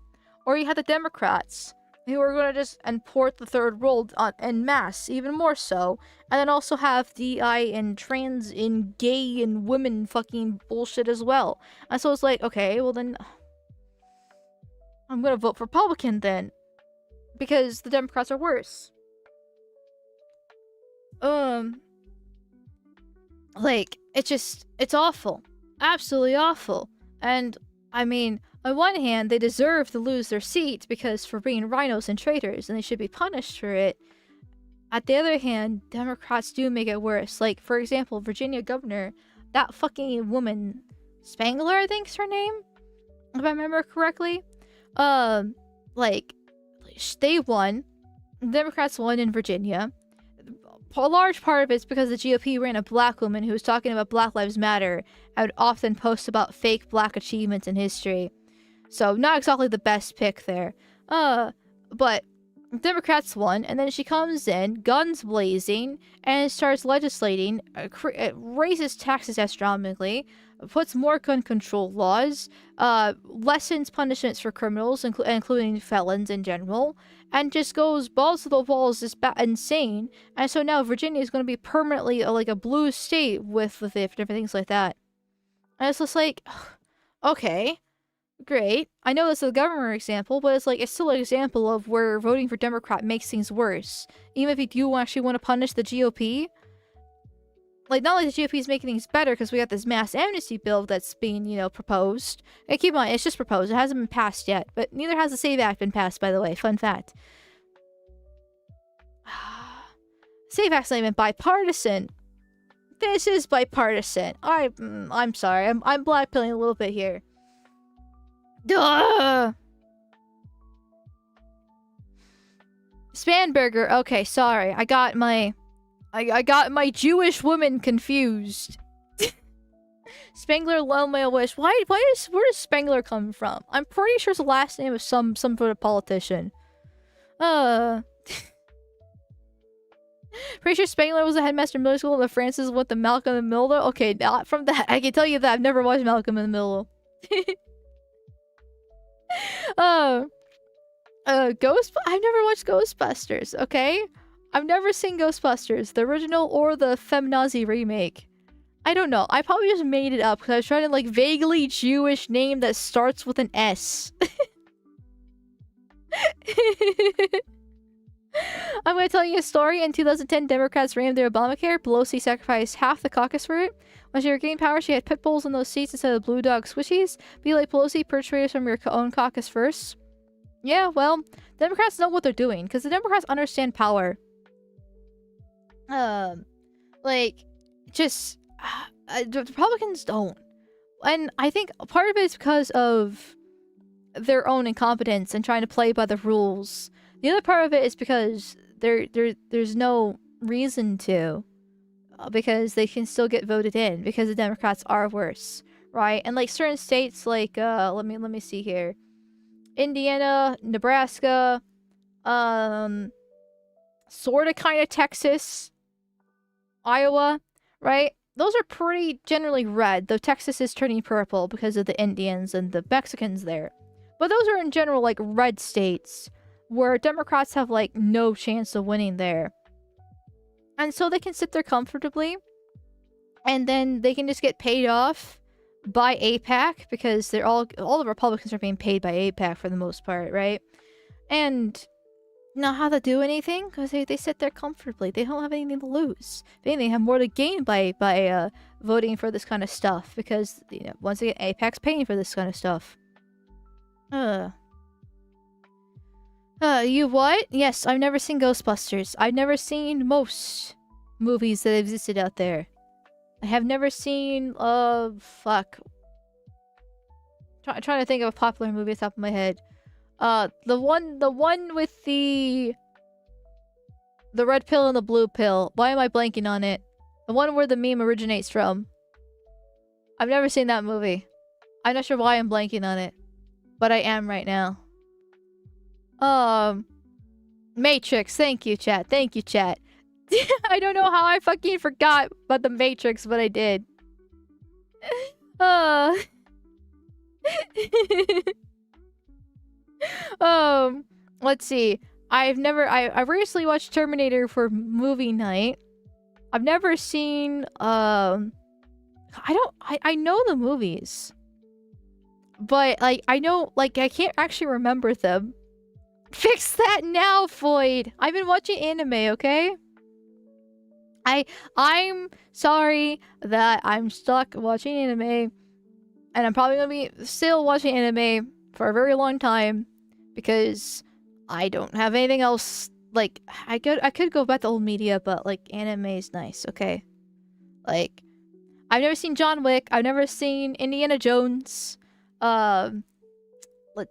or you have the Democrats who are going to just import the third world en masse, even more so. And then also have DI and trans and gay and women fucking bullshit as well. And so it's like, okay, well then I'm going to vote for Republican then. Because the Democrats are worse. Like, it's awful. Absolutely awful. And, I mean, on one hand, they deserve to lose their seats because for being rhinos and traitors, and they should be punished for it. At the other hand, Democrats do make it worse. Like, for example, Virginia governor, that fucking woman, Spangler, I think's her name, if I remember correctly. Like, they won. The Democrats won in Virginia. A large part of it's because the GOP ran a black woman who was talking about Black Lives Matter and would often post about fake black achievements in history. So, not exactly the best pick there. But Democrats won, and then she comes in, guns blazing, and starts legislating, raises taxes astronomically, puts more gun control laws, lessens punishments for criminals, including felons in general, and just goes balls to the walls, just insane. And so now Virginia is going to be permanently like a blue state with different things like that. And it's just like, okay, great. I know this is a government example, but it's still an example of where voting for Democrat makes things worse. Even if you do actually want to punish the GOP. Like, not like the GOP is making things better because we got this mass amnesty bill that's being, proposed. And keep in mind, it's just proposed. It hasn't been passed yet. But neither has the SAVE Act been passed, by the way. Fun fact. SAVE Act's not even bipartisan. This is bipartisan. I'm sorry. I'm blackpilling a little bit here. Duh! Spanberger. Okay, sorry. I got my Jewish woman confused. Spangler Lomeo Wish. Where does Spangler come from? I'm pretty sure it's the last name of some sort of politician. Pretty sure Spangler was the headmaster in middle school and Francis went to Malcolm in the Middle. Okay, not from that. I can tell you that I've never watched Malcolm in the Middle. I've never watched Ghostbusters, okay? I've never seen Ghostbusters, the original or the Feminazi remake. I don't know. I probably just made it up because I was trying to vaguely Jewish name that starts with an S. I'm going to tell you a story. In 2010, Democrats rammed their Obamacare. Pelosi sacrificed half the caucus for it. When she regained power, she had pit bulls in those seats instead of blue dog squishies. Be like Pelosi, perpetrators from your own caucus first. Yeah, well, Democrats know what they're doing, because the Democrats understand power. Like, just... the Republicans don't. And I think part of it is because of their own incompetence and trying to play by the rules. The other part of it is because there's no reason to. Because they can still get voted in, because the Democrats are worse, right? And like certain states, like let me see here, Indiana, Nebraska, sort of kind of Texas, Iowa, right? Those are pretty generally red, though Texas is turning purple because of the Indians and the Mexicans there. But those are in general like red states where Democrats have like no chance of winning there. And so they can sit there comfortably, and then they can just get paid off by AIPAC, because they're all the Republicans are being paid by AIPAC for the most part, right? And not have to do anything, because they sit there comfortably. They don't have anything to lose. They have more to gain by voting for this kind of stuff, because, you know, once again, AIPAC's paying for this kind of stuff. You what? Yes, I've never seen Ghostbusters. I've never seen most movies that existed out there. I have never seen, fuck. Trying to think of a popular movie off the top of my head. The one with the red pill and the blue pill. Why am I blanking on it? The one where the meme originates from. I've never seen that movie. I'm not sure why I'm blanking on it, but I am right now. Matrix. Thank you, chat. Thank you, chat. I don't know how I fucking forgot about the Matrix, but I did. Let's see. I recently watched Terminator for movie night. I've never seen, I know the movies. But, like, I know, like, I can't actually remember them. Fix that now, Floyd! I've been watching anime, okay? I'm sorry that I'm stuck watching anime. And I'm probably gonna be still watching anime for a very long time. Because I don't have anything else. Like, I could go back to old media, but, like, anime is nice, okay? Like, I've never seen John Wick. I've never seen Indiana Jones. Let's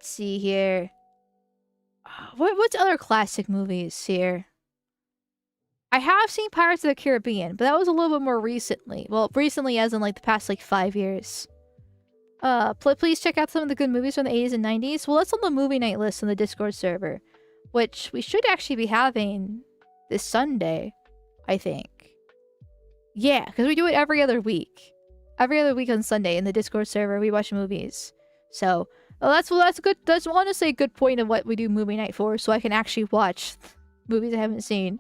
see here. What's other classic movies here? I have seen Pirates of the Caribbean, but that was a little bit more recently. Well, recently as in like the past like 5 years. Please check out some of the good movies from the 80s and 90s. Well, that's on the movie night list on the Discord server, which we should actually be having this Sunday, I think. Yeah, because we do it every other week. Every other week on Sunday in the Discord server, we watch movies. So, well, that's good. That's honestly a good point of what we do movie night for, so I can actually watch movies I haven't seen.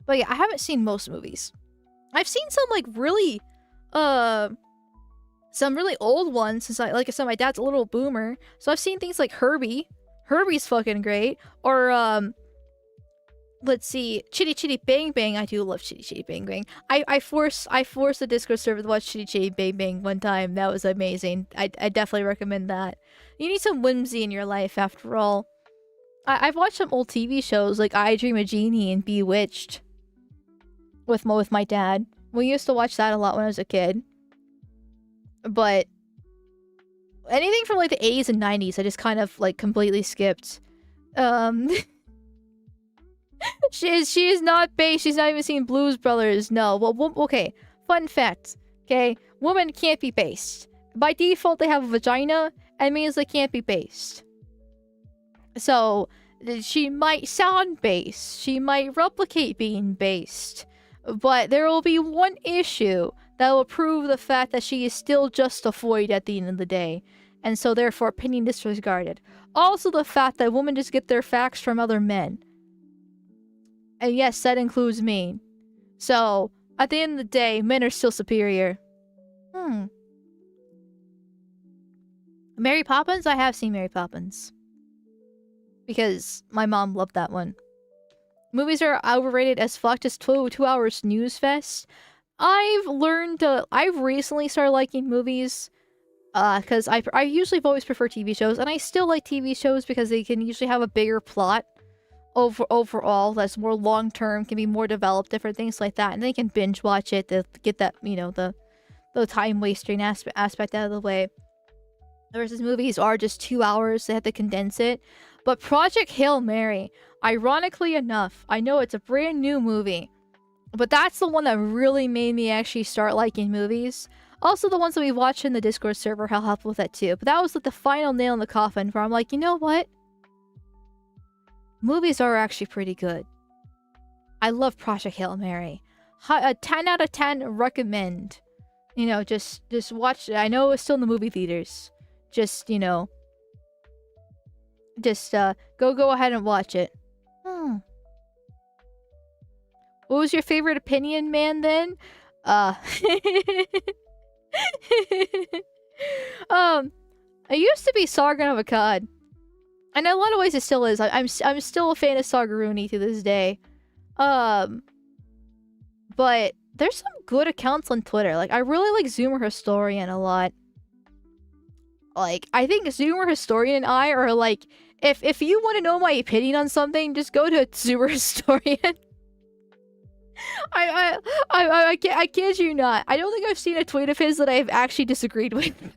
But yeah, I haven't seen most movies. I've seen some like really, some really old ones since like I said, my dad's a little boomer, so I've seen things like Herbie. Herbie's fucking great. Or let's see, Chitty Chitty Bang Bang. I do love Chitty Chitty Bang Bang. I forced the Discord server to watch Chitty Chitty Bang Bang one time. That was amazing. I definitely recommend that. You need some whimsy in your life, after all. I've watched some old TV shows like I Dream of Jeannie and Bewitched with my dad. We used to watch that a lot when I was a kid. But anything from like the 80s and 90s, I just kind of like completely skipped. She is not based. She's not even seen Blues Brothers. No. Well, okay. Fun fact. Okay, women can't be based. By default, they have a vagina, and means they can't be based. So she might sound based. She might replicate being based. But there will be one issue that will prove the fact that she is still just a void at the end of the day. And so therefore opinion disregarded. Also the fact that women just get their facts from other men. And yes, that includes me. So, at the end of the day, men are still superior. Mary Poppins? I have seen Mary Poppins. Because my mom loved that one. Movies are overrated as fuck, just 2 hours snooze fest. I've recently started liking movies. Because I usually have always preferred TV shows, and I still like TV shows because they can usually have a bigger plot overall that's more long-term, can be more developed, different things like that, and they can binge watch it to get that, you know, the time-wasting aspect out of the way. Versus movies are just 2 hours, they have to condense it. But Project Hail Mary, ironically enough, I know it's a brand new movie, but that's the one that really made me actually start liking movies. Also, the ones that we watched in the Discord server help with that too. But that was like the final nail in the coffin where I'm like, you know what? Movies are actually pretty good. I love Project Hail Mary. 10 out of 10 recommend. You know, just watch it. I know it's still in the movie theaters. Just, you know, just go ahead and watch it. What was your favorite opinion, man, then? It used to be Sargon of Akkad. And in a lot of ways it still is. I'm still a fan of Sargaruni to this day. But there's some good accounts on Twitter. Like, I really like Zoomer Historian a lot. Like, I think Zoomer Historian and I are like, if you want to know my opinion on something, just go to Zoomer Historian. I kid you not. I don't think I've seen a tweet of his that I've actually disagreed with.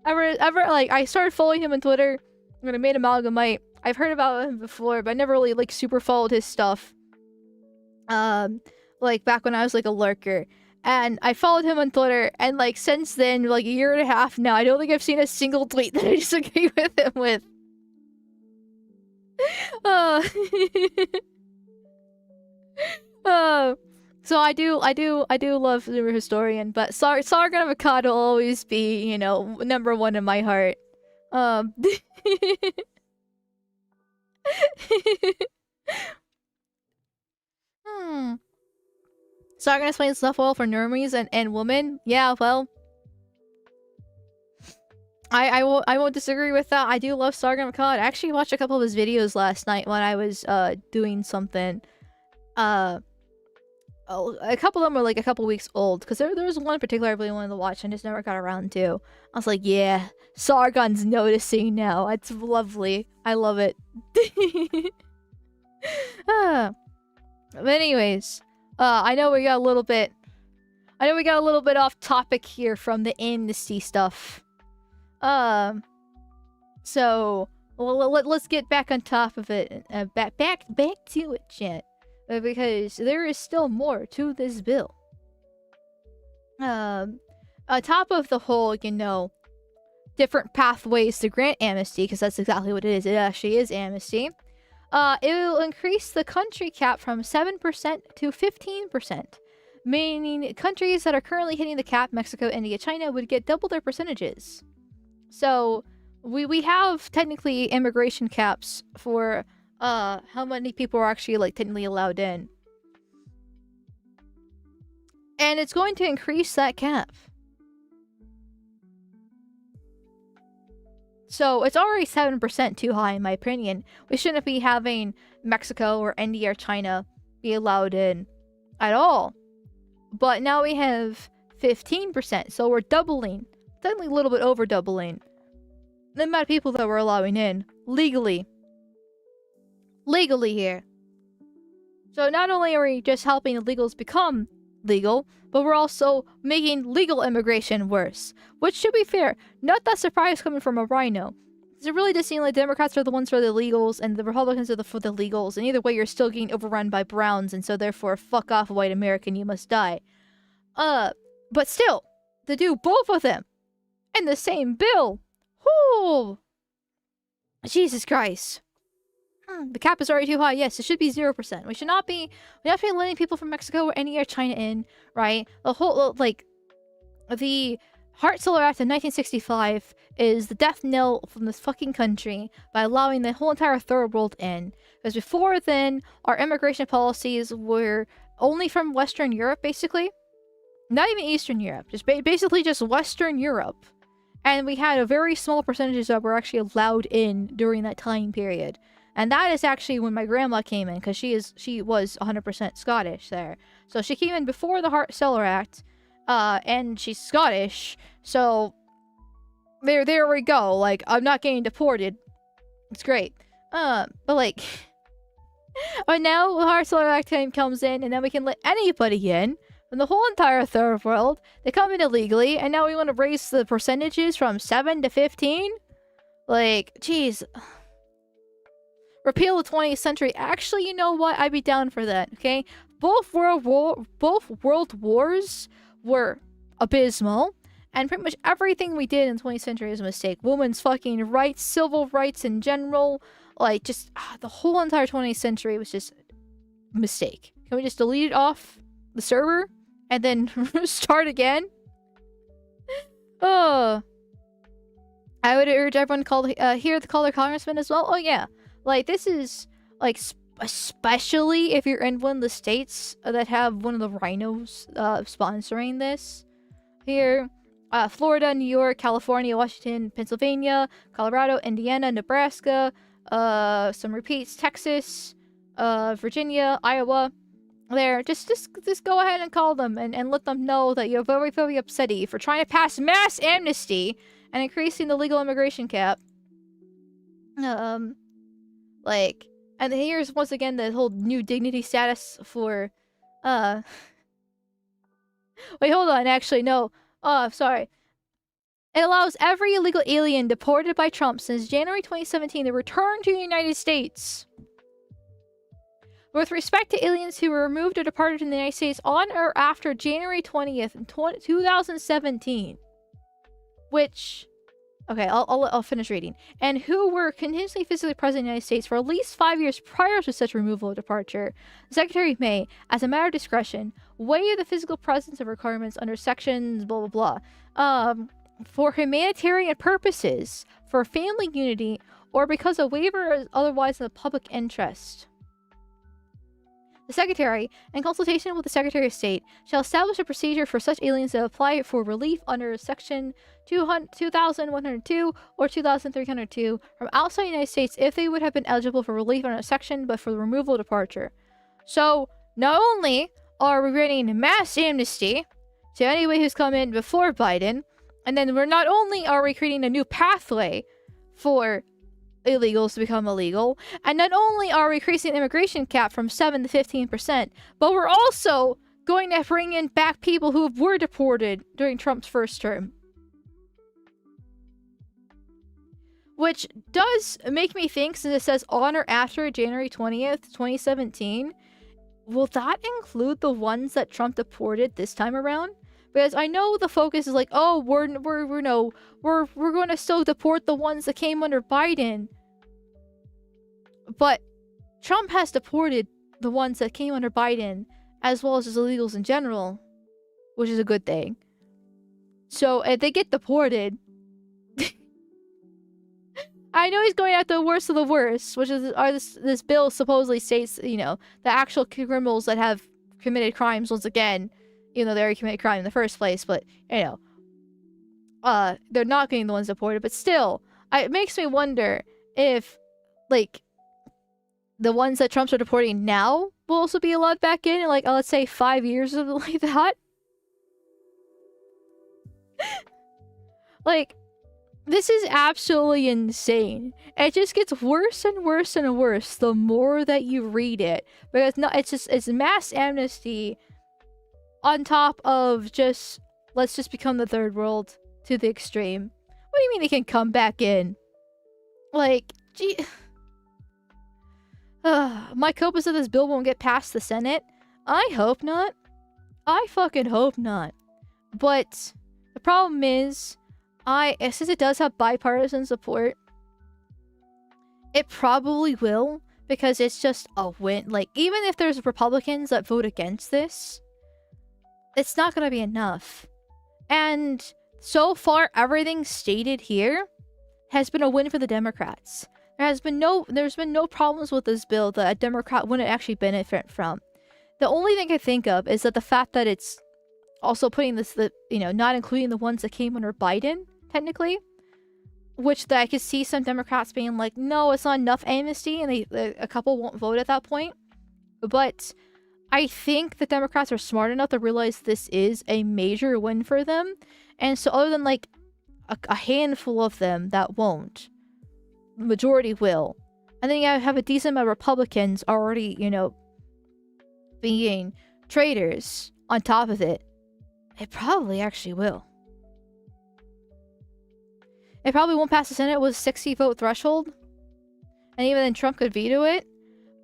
ever, like, I started following him on Twitter when I made Amalgamyte. I've heard about him before, but I never really, like, super followed his stuff. Like, back when I was, like, a lurker. And I followed him on Twitter, and, like, since then, like, a year and a half now, I don't think I've seen a single tweet that I disagree with him with. So I do love Zoomer Historian, but Sargon of Akkad will always be, you know, #1 in my heart. Sargon explains stuff well for normies and women. Yeah, well, I won't disagree with that. I do love Sargon of Akkad. I actually watched a couple of his videos last night when I was doing something. A couple of them were like a couple weeks old, because there was one in particular I really wanted to watch and just never got around to. I was like, yeah, Sargon's noticing now. It's lovely. I love it. But anyways, I know we got a little bit off topic here from the Amnesty stuff. So let's get back on top of it. Back to it, chat. Because there is still more to this bill. On top of the whole, you know, different pathways to grant amnesty, because that's exactly what it is. It actually is amnesty. It will increase the country cap from 7% to 15%, meaning countries that are currently hitting the cap, Mexico, India, China, would get double their percentages. So we have technically immigration caps for how many people are actually, like, technically allowed in. And it's going to increase that cap. So it's already 7% too high, in my opinion. We shouldn't be having Mexico or India or China be allowed in at all. But now we have 15%, so we're doubling. Technically a little bit over doubling the amount of people that we're allowing in legally here. So not only are we just helping illegals become legal, but we're also making legal immigration worse. Which, to be fair, not that surprise coming from a rhino. It really does seem like Democrats are the ones for the illegals and the Republicans are for the legals, and either way you're still getting overrun by Browns, and so therefore fuck off, white American, you must die. But still, to do both of them in the same bill, whoo, Jesus Christ. The cap is already too high. Yes, it should be 0%. We should not be letting people from Mexico or any or China in, right? The whole, like, the Hart-Celler Act of 1965 is the death knell from this fucking country by allowing the whole entire third world in. Because before then, our immigration policies were only from Western Europe, basically. Not even Eastern Europe. Just basically just Western Europe. And we had a very small percentage that were actually allowed in during that time period. And that is actually when my grandma came in, because she was 100% Scottish there. So she came in before the Hart-Celler Act, and she's Scottish. So there we go. Like, I'm not getting deported. It's great. But like, but now the Hart-Celler Act comes in, and then we can let anybody in from the whole entire third world. They come in illegally, and now we want to raise the percentages from 7 to 15. Like, jeez. Repeal the 20th century. Actually, you know what? I'd be down for that, okay? Both world wars were abysmal, and pretty much everything we did in the 20th century is a mistake. Women's fucking rights, civil rights in general, like, just the whole entire 20th century was just a mistake. Can we just delete it off the server and then start again? Oh. I would urge everyone to call hear the caller congressman as well. Oh yeah. Like, this is, like, especially if you're in one of the states that have one of the rhinos sponsoring this. Here, Florida, New York, California, Washington, Pennsylvania, Colorado, Indiana, Nebraska, some repeats, Texas, Virginia, Iowa. There, just go ahead and call them and let them know that you're very, very upsetty for trying to pass mass amnesty and increasing the legal immigration cap. Like, and here's once again the whole new dignity status for, wait, hold on, actually, no. Oh, sorry. It allows every illegal alien deported by Trump since January 2017 to return to the United States. With respect to aliens who were removed or departed from the United States on or after January 20th, 2017. Which... Okay, I'll finish reading. And who were continuously physically present in the United States for at least 5 years prior to such removal or departure. The Secretary may, as a matter of discretion, waive the physical presence of requirements under sections blah blah blah, for humanitarian purposes, for family unity, or because a waiver is otherwise in the public interest. The Secretary, in consultation with the Secretary of State, shall establish a procedure for such aliens to apply for relief under Section 2102 or 2302 from outside the United States if they would have been eligible for relief under a section but for the removal or departure. So, not only are we granting mass amnesty to anybody who's come in before Biden, and then not only are we creating a new pathway for illegals to become illegal, and not only are we increasing the immigration cap from 7 to 15%, but we're also going to bring in back people who were deported during Trump's first term. Which does make me think, since it says on or after January 20th, 2017, will that include the ones that Trump deported this time around? Because I know the focus is like, oh, we're going to still deport the ones that came under Biden. But Trump has deported the ones that came under Biden, as well as his illegals in general, which is a good thing. So if they get deported, I know he's going after the worst of the worst, which is this bill supposedly states, you know, the actual criminals that have committed crimes once again. Even though they already committed crime in the first place, but, you know, they're not getting the ones deported, but still, it makes me wonder if, like, the ones that Trump's are deporting now will also be allowed back in like, let's say 5 years or something like that. Like, this is absolutely insane. It just gets worse and worse and worse the more that you read it. Because it's mass amnesty on top of just, let's just become the third world to the extreme. What do you mean they can come back in? Like, gee. My hope is that this bill won't get past the Senate. I hope not. I fucking hope not. But the problem is, since it does have bipartisan support, it probably will, because it's just a win. Like, even if there's Republicans that vote against this, it's not going to be enough. And so far, everything stated here has been a win for the Democrats. There's been no problems with this bill that a Democrat wouldn't actually benefit from. The only thing I think of is that the fact that it's also putting this, not including the ones that came under Biden technically. Which I could see some Democrats being like, no, it's not enough amnesty, and a couple won't vote at that point. But I think the Democrats are smart enough to realize this is a major win for them. And so other than like a handful of them that won't, the majority will. And then you have a decent amount of Republicans already, you know, being traitors on top of it. It probably actually will. It probably won't pass the Senate with a 60 vote threshold. And even then Trump could veto it.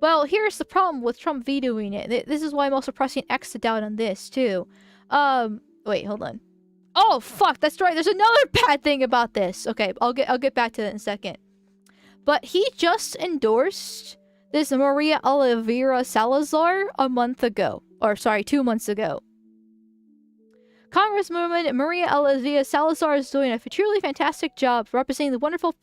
Well, here's the problem with Trump vetoing it. This is why I'm also pressing X to doubt on this too. Wait, hold on. Oh fuck, that's right. There's another bad thing about this. Okay, I'll get back to that in a second. But he just endorsed this Maria Elvira Salazar a month ago. Or sorry, 2 months ago. Congresswoman Maria Elvira Salazar is doing a truly fantastic job representing the wonderful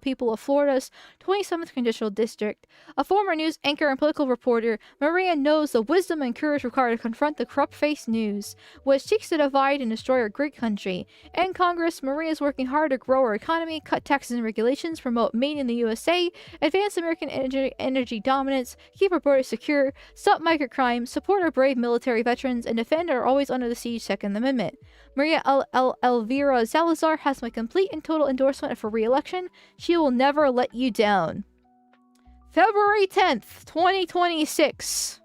people of Florida's 27th Congressional District. A former news anchor and political reporter, Maria knows the wisdom and courage required to confront the corrupt-faced news, which seeks to divide and destroy our great country. In Congress, Maria is working hard to grow our economy, cut taxes and regulations, promote Made in the USA, advance American energy dominance, keep our borders secure, stop microcrime, support our brave military veterans, and defend our always under the siege Second Amendment. Maria Elvira Salazar has my complete and total endorsement for re-election. She will never let you down. February 10th, 2026.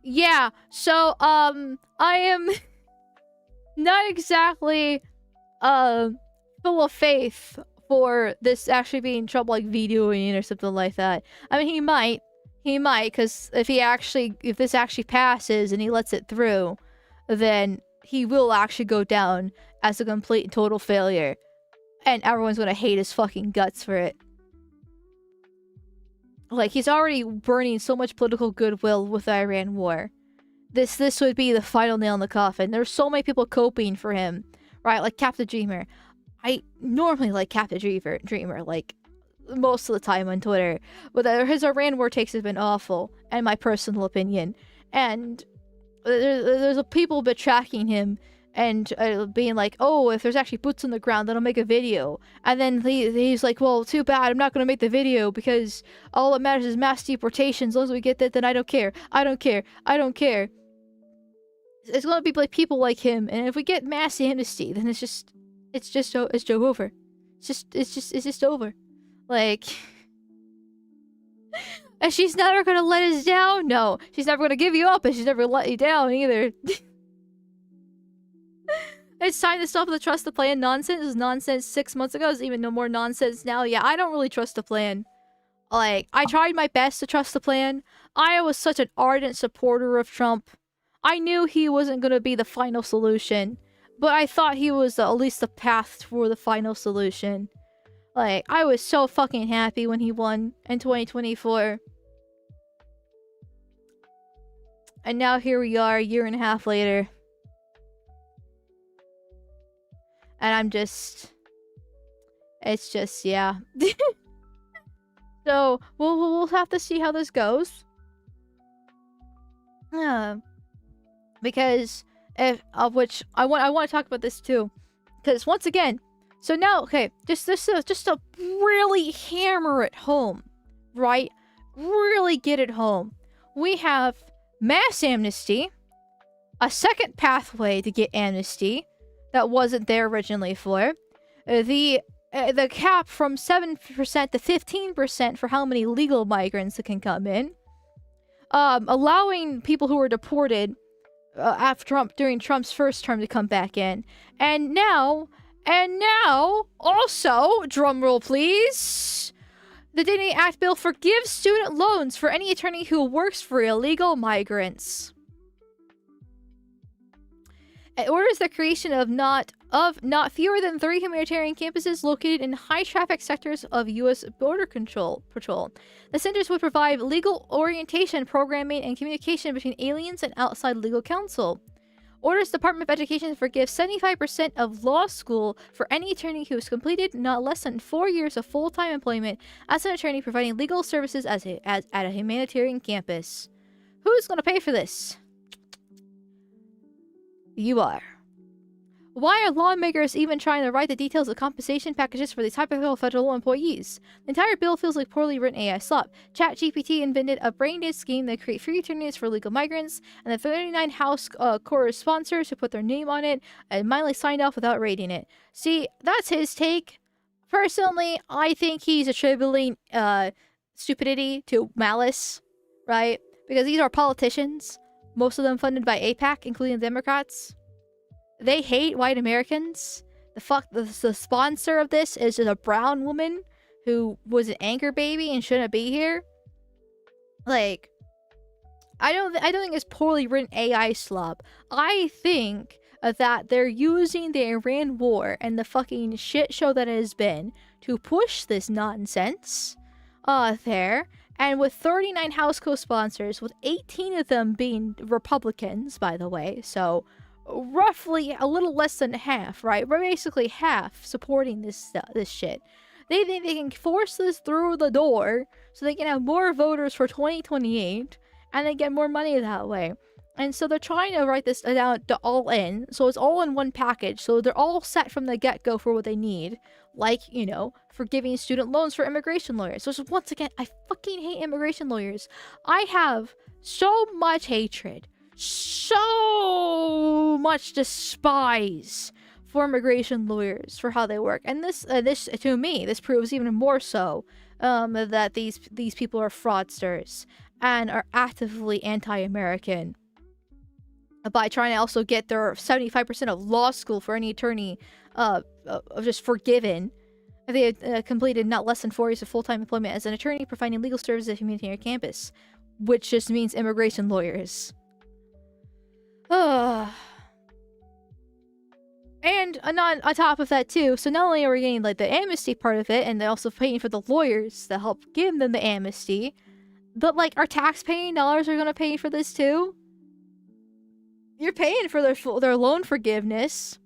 Yeah, so, I am not exactly, full of faith for this actually being Trump like vetoing or something like that. I mean, he might, because if this actually passes and he lets it through, then he will actually go down as a complete and total failure, and everyone's gonna hate his fucking guts for it. Like, he's already burning so much political goodwill with the Iran war. This would be the final nail in the coffin. There's so many people coping for him, right? Like Captain Dreamer. I normally like Captain Dreamer, like, most of the time on Twitter. But his Iran war takes have been awful, in my personal opinion. And there's people tracking him and being like, oh, if there's actually boots on the ground, then I'll make a video. And then he's like, well, too bad, I'm not going to make the video because all that matters is mass deportation. As long as we get that, then I don't care. I don't care. It's going to be like people like him. And if we get mass amnesty, then it's just over. It's just over. Like, and she's never gonna let us down. No, she's never gonna give you up, and she's never let you down either. It's time to stop the trust the plan nonsense. It was nonsense 6 months ago. It's even no more nonsense now. Yeah, I don't really trust the plan. Like, I tried my best to trust the plan. I was such an ardent supporter of Trump. I knew he wasn't gonna be the final solution. But I thought he was at least the path for the final solution. Like, I was so fucking happy when he won in 2024. And now here we are, a year and a half later. And I'm just... It's just, yeah. So, we'll have to see how this goes. Because... which I want to talk about this too, because once again, so now, okay, just to really hammer it home, right? Really get it home. We have mass amnesty, a second pathway to get amnesty that wasn't there originally for the cap from 7% to 15% for how many legal migrants that can come in, allowing people who were deported after during Trump's first term to come back in. And now, also, drumroll please, the Dignity Act bill forgives student loans for any attorney who works for illegal migrants. It orders the creation of not fewer than 3 humanitarian campuses located in high-traffic sectors of U.S. Border Patrol. The centers would provide legal orientation, programming, and communication between aliens and outside legal counsel. Orders the Department of Education to forgive 75% of law school for any attorney who has completed not less than 4 years of full-time employment as an attorney providing legal services at a humanitarian campus. Who's gonna pay for this? You are. Why are lawmakers even trying to write the details of compensation packages for these hypothetical federal employees? The entire bill feels like poorly written AI slop. ChatGPT invented a brain-dead scheme that create free attorneys for legal migrants, and the 39 House chorus sponsors who put their name on it and mindly signed off without rating it. See, that's his take. Personally, I think he's attributing stupidity to malice, right? Because these are politicians, most of them funded by AIPAC, including the Democrats. They hate white Americans. The sponsor of this is just a brown woman who was an anchor baby and shouldn't be here. Like, I don't think it's poorly written AI slop. I think that they're using the Iran war and the fucking shit show that it has been to push this nonsense there. And with 39 House co-sponsors, with 18 of them being Republicans, by the way, so roughly a little less than half, right? We're basically half supporting this shit. They think they can force this through the door so they can have more voters for 2028 and they get more money that way. And so they're trying to write this down to all in, so it's all in one package, so they're all set from the get-go for what they need, like, you know, forgiving student loans for immigration lawyers. So once again, I fucking hate immigration lawyers. I have so much hatred, so much despise for immigration lawyers for how they work, and this to me, this proves even more so that these people are fraudsters and are actively anti-American by trying to also get their 75% of law school for any attorney just forgiven if they had completed not less than 4 years of full-time employment as an attorney providing legal services at humanitarian campus, which just means immigration lawyers. And on top of that too, so not only are we getting like the amnesty part of it, and they're also paying for the lawyers that help give them the amnesty, but like our tax-paying dollars are gonna pay for this too. You're paying for their loan forgiveness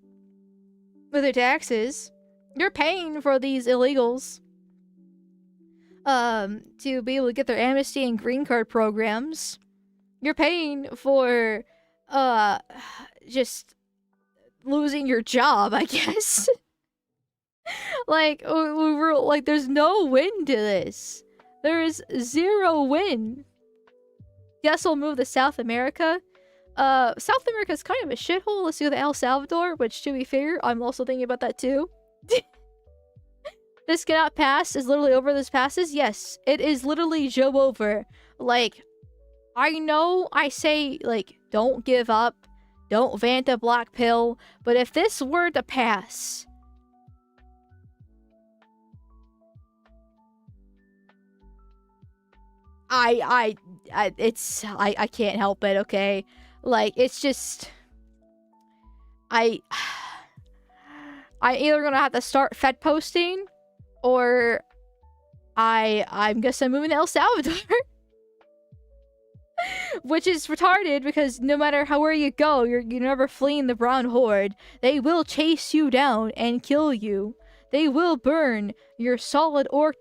with their taxes. You're paying for these illegals to be able to get their amnesty and green card programs. You're paying for just losing your job, I guess. Like, there's no win to this. There is zero win. Yes, we'll move to South America. South America is kind of a shithole. Let's go to El Salvador, which, to be fair, I'm also thinking about that too. This cannot pass is literally over. This passes. Yes, it is literally Joe over. Like, I know I say, like, don't give up. Don't vant a black pill. But if this were to pass, I can't help it, okay? Like, it's just, I'm either gonna have to start Fed posting, or I'm guess I'm moving to El Salvador. Which is retarded, because no matter where you go, you're never fleeing the brown horde. They will chase you down and kill you. They will burn your solid orc,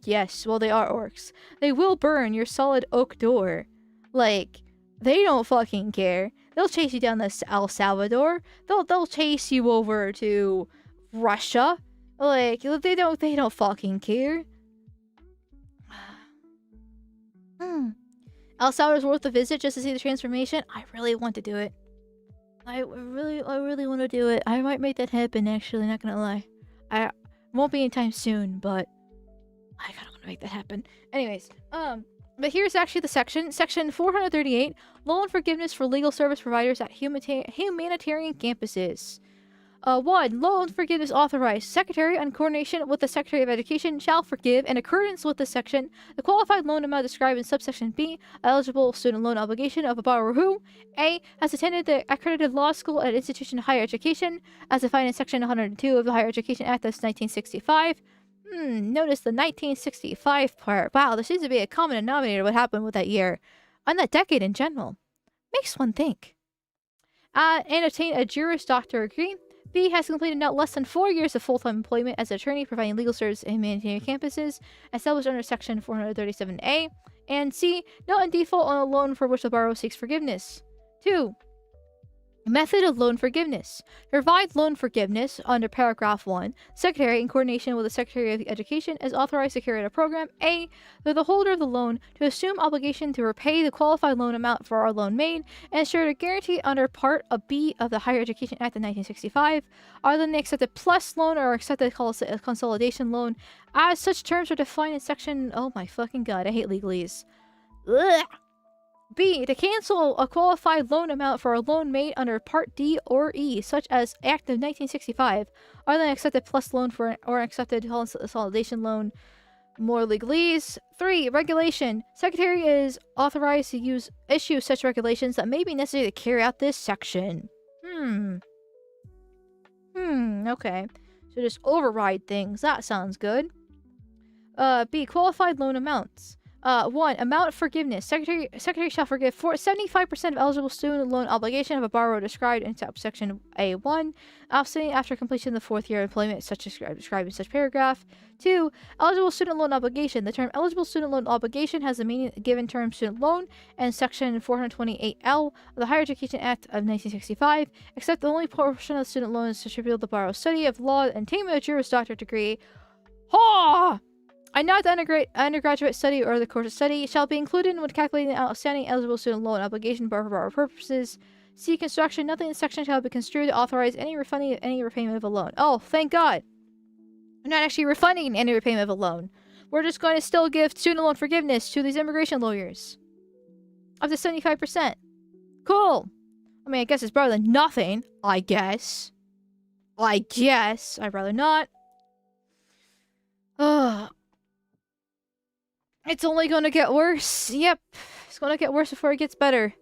yes, well, they are orcs. They will burn your solid oak door. Like, they don't fucking care. They'll chase you down to El Salvador. They'll chase you over to Russia. Like, they don't fucking care. El Salvador's worth a visit just to see the transformation. I really want to do it. I really want to do it. I might make that happen, actually, not gonna lie. I won't be anytime soon, but I kinda want to make that happen. Anyways, but here's actually the section. Section 438, loan forgiveness for legal service providers at humanitarian campuses. 1. Loan forgiveness authorized. Secretary, in coordination with the Secretary of Education, shall forgive, in accordance with this section, the qualified loan amount described in subsection B, eligible student loan obligation of a borrower who, A, has attended the accredited law school at an institution of higher education, as defined in section 102 of the Higher Education Act of 1965. Notice the 1965 part. Wow, there seems to be a common denominator what happened with that year. And that decade in general. Makes one think. And obtain a Juris Doctor degree. B, has completed not less than 4 years of full-time employment as an attorney providing legal service in humanitarian campuses, established under Section 437A. And C, not in default on a loan for which the borrower seeks forgiveness. 2. Method of loan forgiveness. Provide loan forgiveness under paragraph 1. Secretary, in coordination with the Secretary of Education, is authorized to carry out a program. A. That the holder of the loan to assume obligation to repay the qualified loan amount for our loan made and ensure a guarantee under Part B of the Higher Education Act of 1965 are then the accepted plus loan or accepted consolidation loan as such terms are defined in section... Oh my fucking god, I hate legalese. Ugh. B. To cancel a qualified loan amount for a loan made under Part D or E, such as Act of 1965, are then accepted plus loan for or accepted consolidation loan. More legalese. 3. Regulation. Secretary is authorized to issue such regulations that may be necessary to carry out this section. Okay. So just override things. That sounds good. B. Qualified loan amounts. 1. Amount forgiveness. Secretary shall forgive 75% of eligible student loan obligation of a borrower described in subsection A1, outstanding after completion of the 4th year of employment, such described in such paragraph. 2. Eligible student loan obligation. The term eligible student loan obligation has the meaning given term student loan and section 428L of the Higher Education Act of 1965, except the only portion of the student loan is attributable to the borrower's study of law and attainment of a Juris Doctorate degree. And not the undergraduate study or the course of study shall be included when calculating the outstanding eligible student loan obligation for borrower purposes. C. Construction. Nothing in this section shall be construed to authorize any refunding of any repayment of a loan. Oh, thank God. We're not actually refunding any repayment of a loan. We're just going to still give student loan forgiveness to these immigration lawyers. Up to 75%. Cool. I mean, I guess it's better than nothing. I guess. I'd rather not. Ugh. It's only gonna get worse. Yep. It's gonna get worse before it gets better.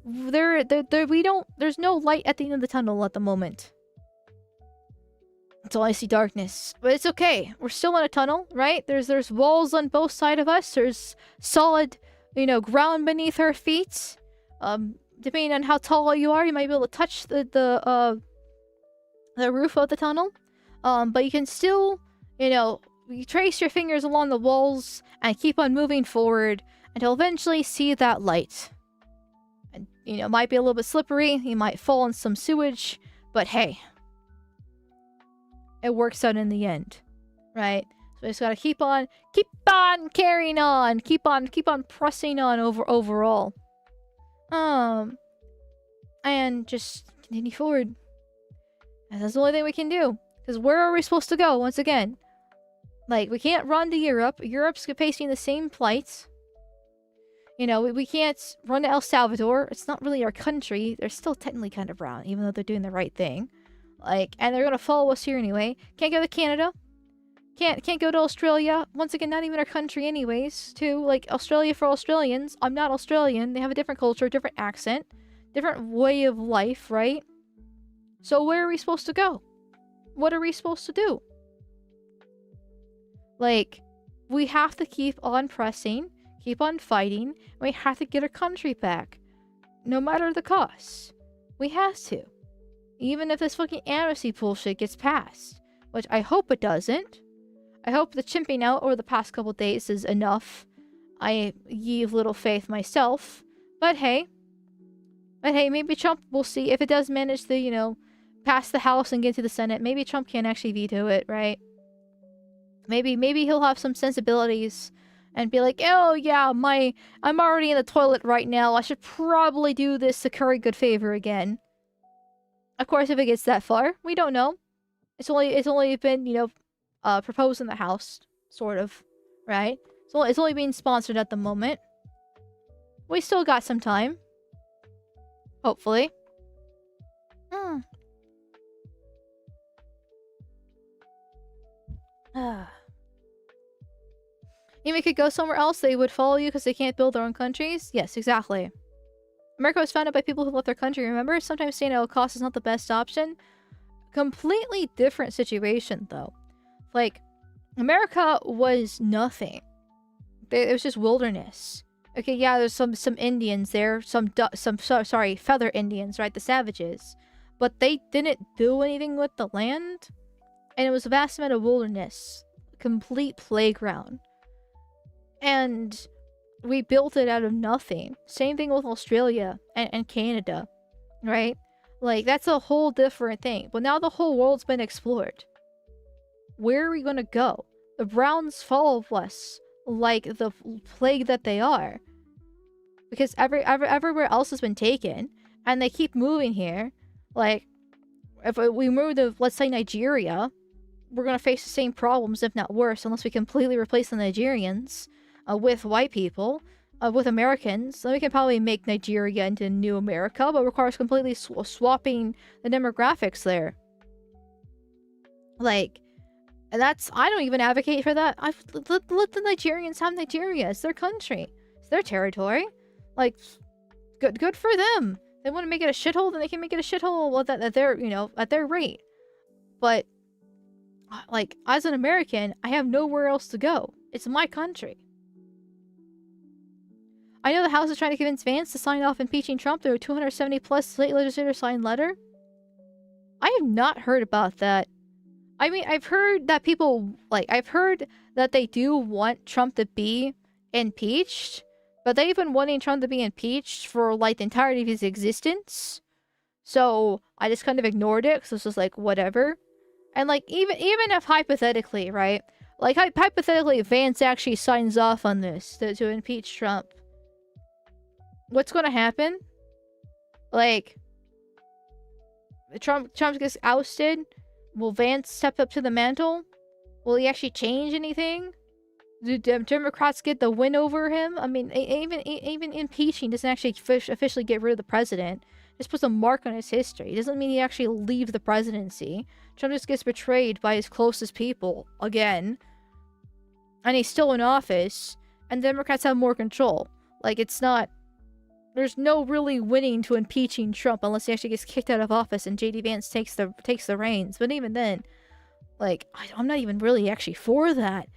There's no light at the end of the tunnel at the moment. It's all I see darkness. But it's okay. We're still in a tunnel, right? There's walls on both sides of us. There's solid, ground beneath our feet. Depending on how tall you are, you might be able to touch the roof of the tunnel. But you can still, you trace your fingers along the walls and keep on moving forward until eventually see that light. And, it might be a little bit slippery. You might fall in some sewage. But hey, it works out in the end, right? So we just gotta keep on carrying on, keep on pressing on overall. And just continue forward. And that's the only thing we can do. Because where are we supposed to go once again? Like, we can't run to Europe. Europe's facing the same plight. We can't run to El Salvador. It's not really our country. They're still technically kind of brown, even though they're doing the right thing. And they're gonna follow us here anyway. Can't go to Canada. Can't go to Australia. Once again, not even our country anyways, too. Like, Australia for Australians. I'm not Australian. They have a different culture, different accent, different way of life, right? So where are we supposed to go? What are we supposed to do? We have to keep on pressing, keep on fighting, and we have to get our country back. No matter the cost. We have to. Even if this fucking amnesty bullshit gets passed. Which I hope it doesn't. I hope the chimping out over the past couple days is enough. I give little faith myself. But hey, maybe Trump, we'll see. If it does manage to, pass the House and get to the Senate, maybe Trump can actually veto it, right? Maybe he'll have some sensibilities and be like, oh yeah, I'm already in the toilet right now. I should probably do this to curry good favor again. Of course, if it gets that far, we don't know. It's only been, proposed in the House, sort of, right? So it's only being sponsored at the moment. We still got some time. Hopefully. You could go somewhere else, they would follow you because they can't build their own countries? Yes, exactly. America was founded by people who left their country, remember? Sometimes staying at all costs is not the best option. Completely different situation, though. America was nothing. It was just wilderness. Okay, yeah, there's some Indians there, feather Indians, right? The savages. But they didn't do anything with the land. And it was a vast amount of wilderness. Complete playground. And we built it out of nothing. Same thing with Australia and Canada, right? Like, that's a whole different thing. But now the whole world's been explored. Where are we gonna go? The Browns follow us like the plague that they are. Because everywhere else has been taken, and they keep moving here. Like, if we move to, let's say, Nigeria, we're gonna face the same problems, if not worse, unless we completely replace the Nigerians with white people, with Americans. Then we can probably make Nigeria into New America, but requires completely swapping the demographics there. Like, and that's, I don't even advocate for that. Let the Nigerians have Nigeria. It's their country. It's their territory. Like, good for them. They want to make it a shithole, then they can make it a shithole at their, at their rate. But, like, as an American, I have nowhere else to go. It's my country. I know the House is trying to convince Vance to sign off impeaching Trump through a 270-plus state legislator signed letter. I have not heard about that. I mean, I've heard that I've heard that they do want Trump to be impeached, but they've been wanting Trump to be impeached for, like, the entirety of his existence. So, I just kind of ignored it, because it's just like, whatever. And, like, even if hypothetically, right? Like, hypothetically, Vance actually signs off on this to impeach Trump. What's gonna happen? Like, Trump gets ousted. Will Vance step up to the mantle? Will he actually change anything? Do Democrats get the win over him? I mean, even impeaching doesn't actually officially get rid of the president. It just puts a mark on his history. It doesn't mean he actually leaves the presidency. Trump just gets betrayed by his closest people again, and he's still in office. And Democrats have more control. Like, it's not. There's no really winning to impeaching Trump unless he actually gets kicked out of office and J.D. Vance takes the reins. But even then, like, I'm not even really actually for that.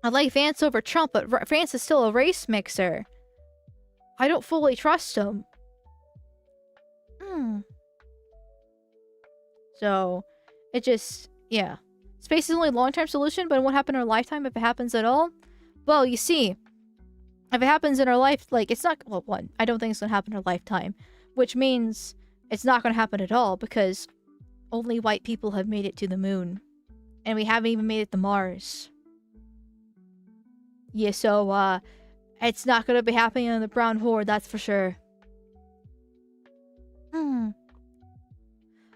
I like Vance over Trump, but Vance is still a race mixer. I don't fully trust him. So, it just, yeah. Space is only a long-term solution, but it won't happen in our lifetime if it happens at all. Well, you see, if it happens in our life, like, it's not, well, one, I don't think it's gonna happen in our lifetime, which means it's not gonna happen at all, because only white people have made it to the moon. And we haven't even made it to Mars. Yeah, so, it's not gonna be happening in the brown horde, that's for sure.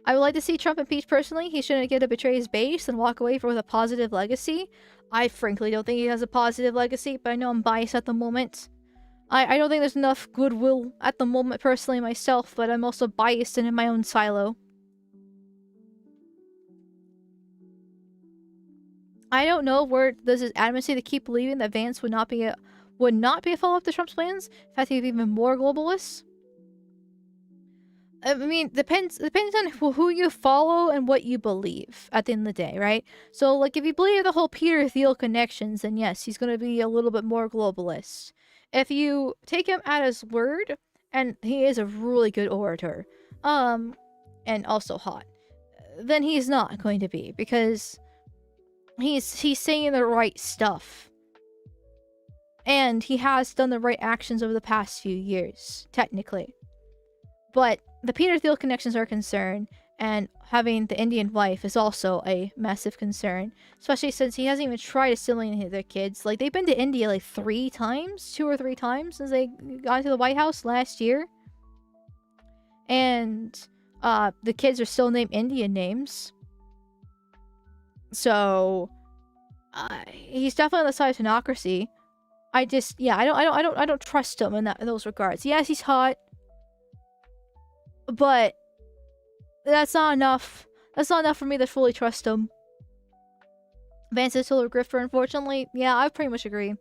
I would like to see Trump impeached personally. He shouldn't get to betray his base and walk away with a positive legacy. I frankly don't think he has a positive legacy, but I know I'm biased at the moment. I don't think there's enough goodwill at the moment personally myself, but I'm also biased and in my own silo. I don't know where there's this adamantly to keep believing that Vance would not be a follow-up to Trump's plans. In fact, he'd be even more globalist. I mean, depends on who you follow and what you believe at the end of the day, right? So, like, if you believe the whole Peter Thiel connections, then yes, he's going to be a little bit more globalist. If you take him at his word, and he is a really good orator, and also hot, then he's not going to be, because he's saying the right stuff. And he has done the right actions over the past few years, technically. But the Peter Thiel connections are a concern, and having the Indian wife is also a massive concern. Especially since he hasn't even tried assimilating their kids. Like, they've been to India like 2 or 3 times since they got into the White House last year. And the kids are still named Indian names. So he's definitely on the side of hypocrisy. I don't trust him in those regards. Yes, he's hot. But that's not enough. That's not enough for me to fully trust him. Vance is still a grifter, unfortunately. Yeah, I pretty much agree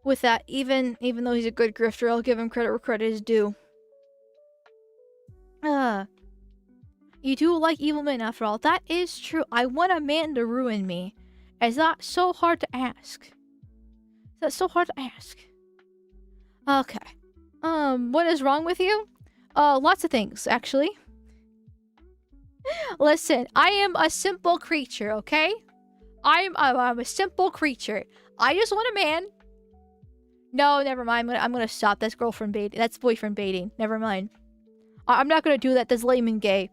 with that. Even though he's a good grifter, I'll give him credit where credit is due. You do like evil men after all. That is true. I want a man to ruin me. Is that so hard to ask? That's so hard to ask. Okay. What is wrong with you? Lots of things, actually. Listen, I am a simple creature, okay? I'm a simple creature. I just want a man No, never mind. I'm gonna stop. That's girlfriend baiting. That's boyfriend baiting. Never mind. I'm not gonna do that. That's lame and gay.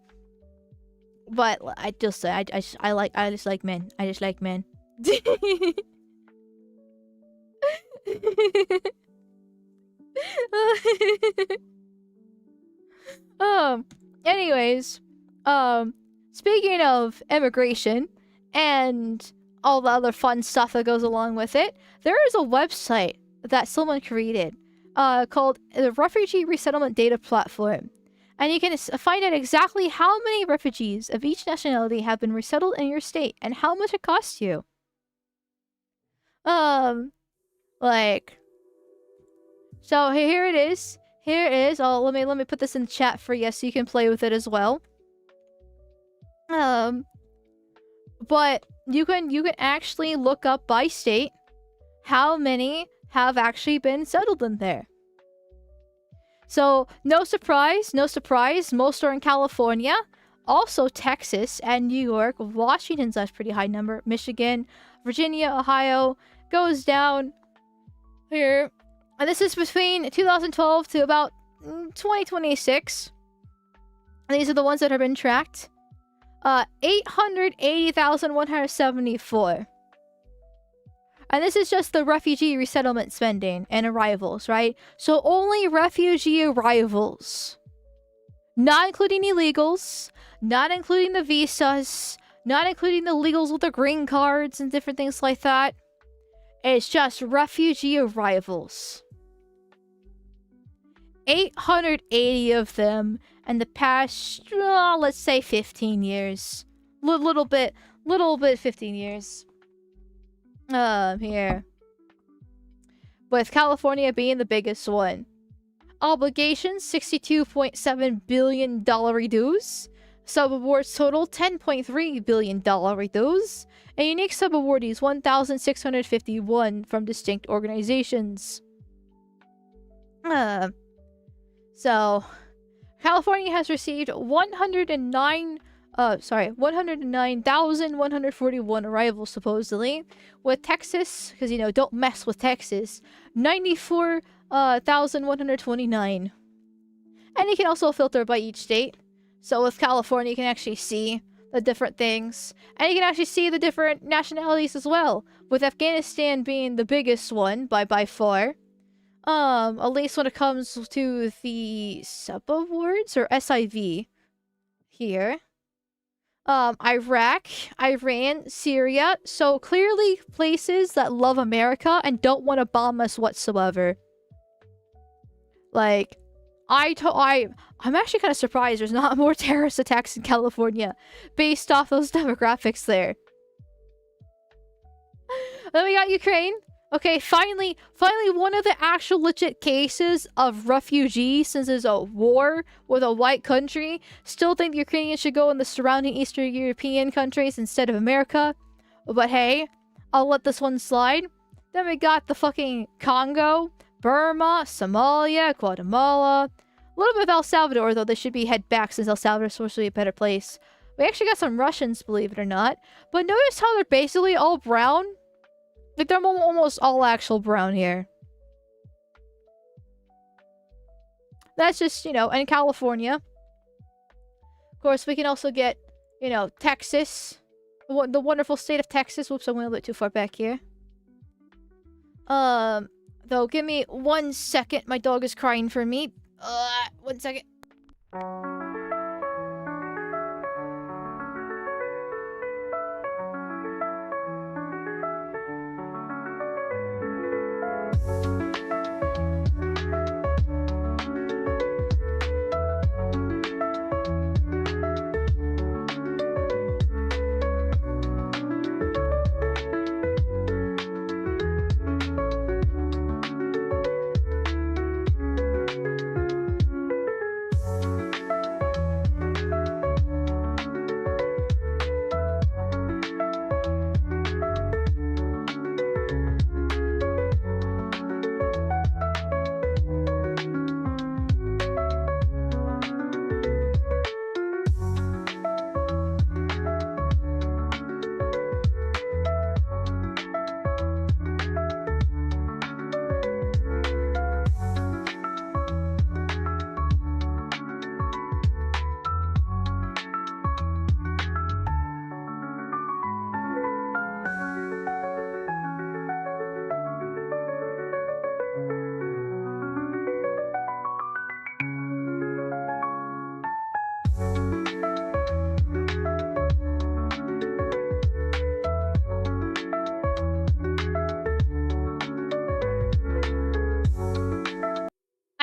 But I just like men. I just like men. Anyways, speaking of immigration and all the other fun stuff that goes along with it, there is a website that someone created called the Refugee Resettlement Data Platform. And you can find out exactly how many refugees of each nationality have been resettled in your state and how much it costs you. Like, so here it is. Here it is. Oh, let me put this in the chat for you so you can play with it as well. But you can actually look up by state how many have actually been settled in there. So, no surprise, most are in California, also Texas and New York. Washington's has a pretty high number. Michigan, Virginia, Ohio goes down here. And this is between 2012 to about 2026. And these are the ones that have been tracked. 880,174. And this is just the refugee resettlement spending and arrivals, right? So only refugee arrivals. Not including illegals, not including the visas, not including the legals with the green cards and different things like that. It's just refugee arrivals. 880 of them in the past, let's say 15 years. Little bit 15 years. Here. With California being the biggest one. Obligations, $62.7 billion dues. Subawards total, $10.3 billion dues. And unique subawardees, 1,651 from distinct organizations. So, California has received 109,141 arrivals, supposedly. With Texas, because, you know, don't mess with Texas, 94,129. And you can also filter by each state. So with California, you can actually see the different things. And you can actually see the different nationalities as well. With Afghanistan being the biggest one by far. At least when it comes to the subawards or SIV here. Iraq, Iran, Syria. So clearly places that love America and don't want to bomb us whatsoever. Like, I'm actually kind of surprised there's not more terrorist attacks in California based off those demographics there. Then we got Ukraine. Okay, finally one of the actual legit cases of refugees since there's a war with a white country. Still think the Ukrainians should go in the surrounding Eastern European countries instead of America. But hey, I'll let this one slide. Then we got the fucking Congo, Burma, Somalia, Guatemala. A little bit of El Salvador, though they should be head back since El Salvador is supposed to be a better place. We actually got some Russians, believe it or not. But notice how they're basically all brown? Like, they're almost all actual brown here. That's just, you know, in California. Of course, we can also get, you know, Texas. The wonderful state of Texas. Whoops, I went a little bit too far back here. Though, give me 1 second. My dog is crying for me. 1 second.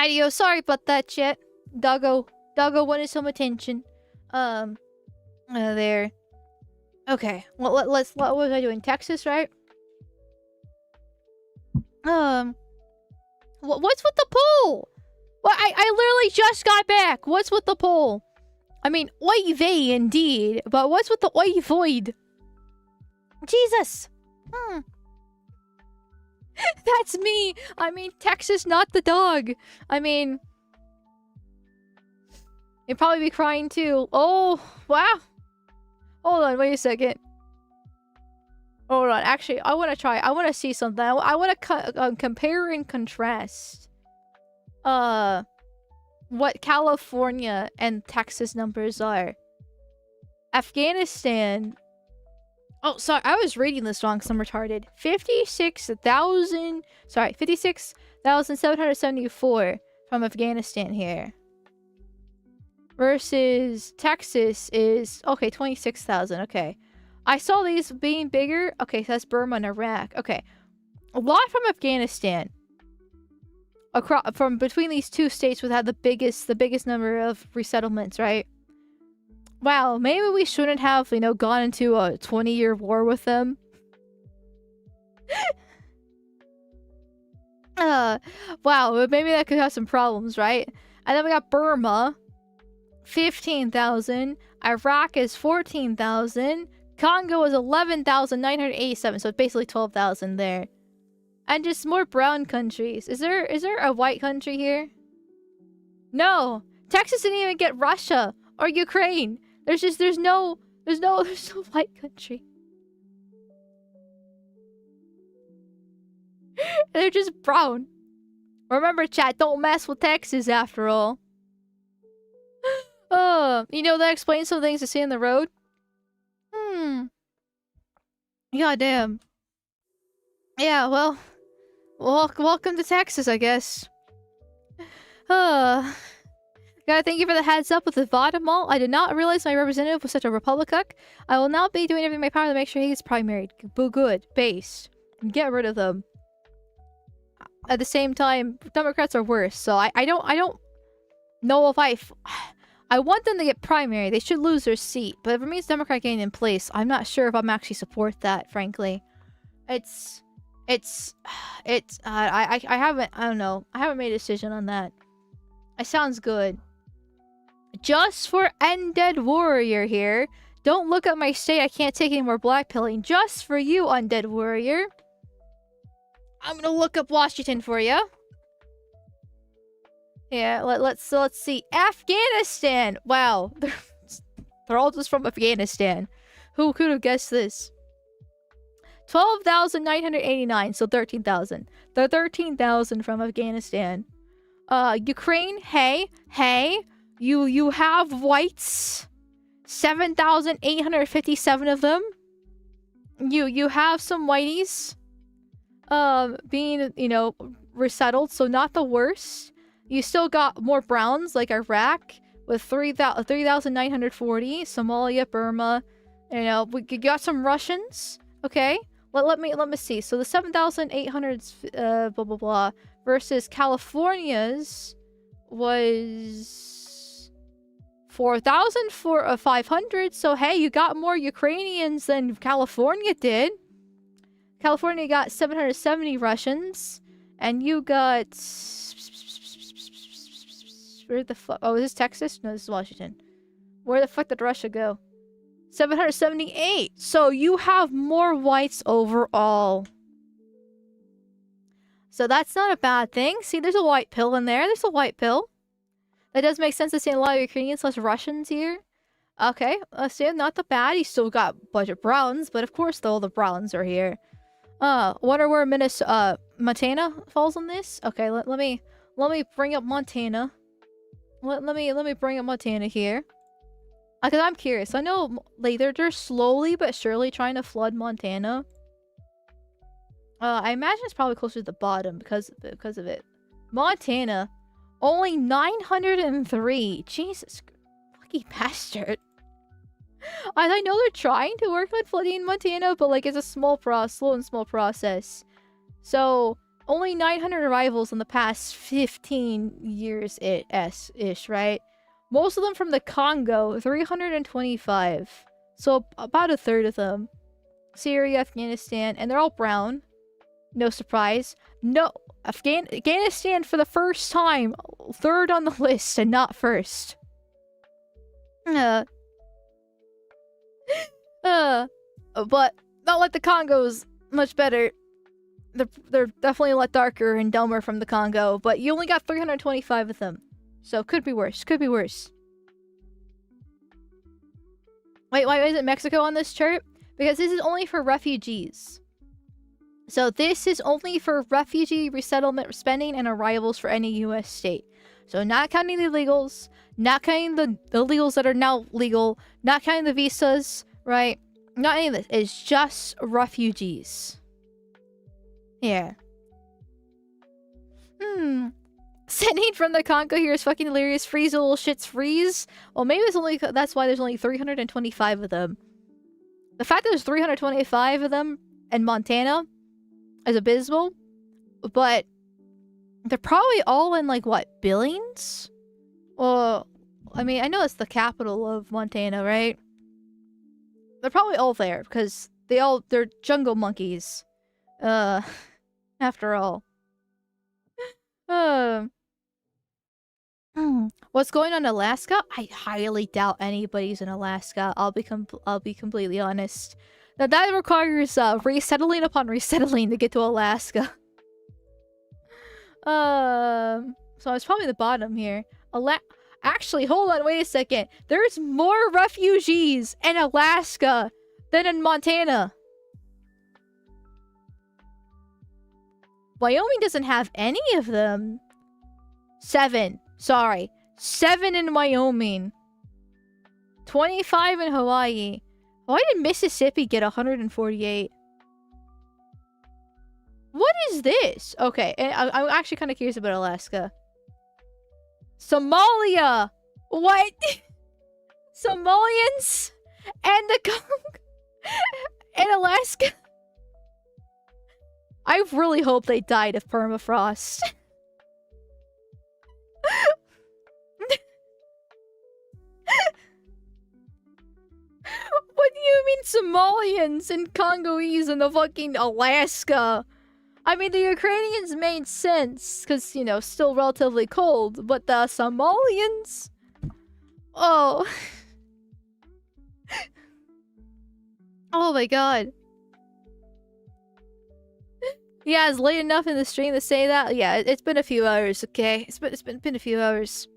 Rightio, sorry about that, chat. Doggo wanted some attention. There. Okay, well, what was I doing? Texas, right? What's with the poll? Well, I literally just got back. What's with the poll? I mean, oy vey indeed, but what's with the oy void? Jesus. That's me. I mean, Texas, not the dog. I mean, you'd probably be crying too. Oh, wow. Hold on, wait a second. Hold on, actually, I want to see something. I want to compare and contrast what California and Texas numbers are. Afghanistan. Oh, sorry, I was reading this wrong because I'm retarded. 56,774 from Afghanistan here. Versus Texas is, okay, 26,000, okay. I saw these being bigger. Okay, so that's Burma and Iraq. Okay. A lot from Afghanistan. From between these two states would have the biggest number of resettlements, right? Wow, maybe we shouldn't have, gone into a 20-year war with them. Wow, but maybe that could have some problems, right? And then we got Burma, 15,000. Iraq is 14,000. Congo is 11,987, so it's basically 12,000 there. And just more brown countries. Is there a white country here? No. Texas didn't even get Russia or Ukraine. There's no white country. They're just brown. Remember, chat, don't mess with Texas after all. That explains some things to see on the road. Goddamn. Yeah, well, welcome to Texas, I guess. Gotta thank you for the heads up with the Vaudemal. I did not realize my representative was such a Republican. I will now be doing everything in my power to make sure he gets primaried. Good. Base. Get rid of them. At the same time, Democrats are worse, so I don't know if I want them to get primary. They should lose their seat. But if it means Democrat getting in place, I'm not sure if I'm actually support that, frankly. I don't know. I haven't made a decision on that. It sounds good. Just for Undead Warrior here. Don't look at my state. I can't take any more blackpilling. Just for you, Undead Warrior. I'm gonna look up Washington for you. Yeah, let's see. Afghanistan! Wow. They're all just from Afghanistan. Who could have guessed this? 12,989, so 13,000. The 13,000 from Afghanistan. Ukraine, hey. You have whites. 7,857 of them. You have some whiteys. Being, resettled, so not the worst. You still got more browns, like Iraq, with 3,940. Somalia, Burma. We got some Russians. Okay. Let me see. So the 7,800 blah blah blah versus California's was 4,500. So hey, you got more Ukrainians than California did. California got 770 Russians, and you got where the fuck? Oh, is this Texas? No, this is Washington. Where the fuck did Russia go? 778. So you have more whites overall. So that's not a bad thing. See, there's a white pill in there. There's a white pill. That does make sense to see a lot of Ukrainians less Russians here. Okay, see, not the bad. You still got a bunch of browns, but of course, all the browns are here. Wonder where Montana falls on this? Okay, let me bring up Montana. Let me bring up Montana here. Because I'm curious. I know they're slowly but surely trying to flood Montana. I imagine it's probably closer to the bottom because of it. Montana, only 903. Jesus, lucky bastard. I know they're trying to work on flooding Montana, but it's a slow and small process. So only 900 arrivals in the past 15 years ish, right? Most of them from the Congo, 325. So about a third of them. Syria, Afghanistan, and they're all brown. No surprise. No, Afghanistan for the first time, third on the list and not first. But not like the Congo's much better. They're definitely a lot darker and dumber from the Congo, but you only got 325 of them. So could be worse. Could be worse. Wait, why isn't Mexico on this chart? Because this is only for refugees. So this is only for refugee resettlement spending and arrivals for any U.S. state. So not counting the illegals, not counting the illegals that are now legal, not counting the visas, right? Not any of this. It's just refugees. Yeah. Sending from the Congo here is fucking hilarious. Freeze little shits freeze. Well, maybe it's only that's why there's only 325 of them. The fact that there's 325 of them in Montana is abysmal, but they're probably all in like what, Billings? Well, I mean, I know it's the capital of Montana, right? They're probably all there because they're jungle monkeys. After all. What's going on in Alaska? I highly doubt anybody's in Alaska. I'll be completely honest. Now that requires resettling upon resettling to get to Alaska. So it's probably the bottom here. Actually, hold on, wait a second. There's more refugees in Alaska than in Montana. Wyoming doesn't have any of them. 7. Sorry. 7 in Wyoming. 25 in Hawaii. Why did Mississippi get 148? What is this? Okay, I'm actually kind of curious about Alaska. Somalia! What? Somalians? And the Congo? And Alaska? I really hope they died of permafrost. What do you mean Somalians and Congolese in the fucking Alaska? I mean, the Ukrainians made sense, because, you know, still relatively cold, but the Somalians? Oh. Oh my god. Yeah, it's late enough in the stream to say that. Yeah, it's been a few hours, okay? It's been a few hours.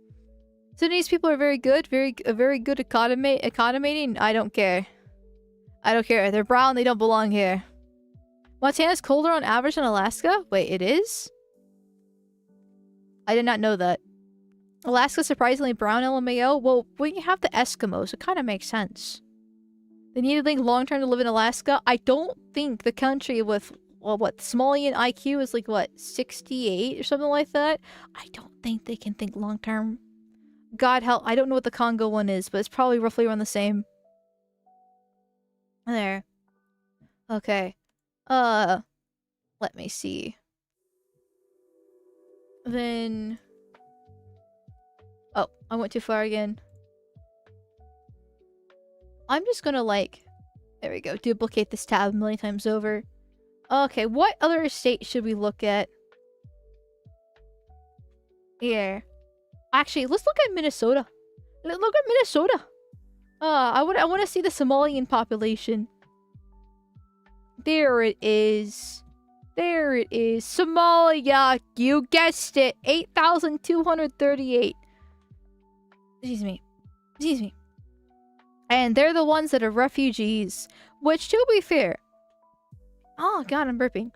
Sudanese people are very good, very good at accommodating. I don't care. I don't care. They're brown, they don't belong here. Montana's colder on average than Alaska? Wait, it is? I did not know that. Alaska's surprisingly brown, LMAO? Well, when you have the Eskimos, it kind of makes sense. They need to think long-term to live in Alaska? I don't think the country with... well, what, Somalian IQ is like, what, 68 or something like that? I don't think they can think long-term. God help, I don't know what the Congo one is, but it's probably roughly around the same. There. Okay. Let me see. Then... oh, I went too far again. I'm just gonna, like... there we go, duplicate this tab a million times over. Okay, what other state should we look at? Here. Actually, let's look at Minnesota. Look at Minnesota. I want to see the Somalian population. There it is. There it is. Somalia. You guessed it. 8,238. Excuse me. Excuse me. And they're the ones that are refugees. Which, to be fair... oh god, I'm burping.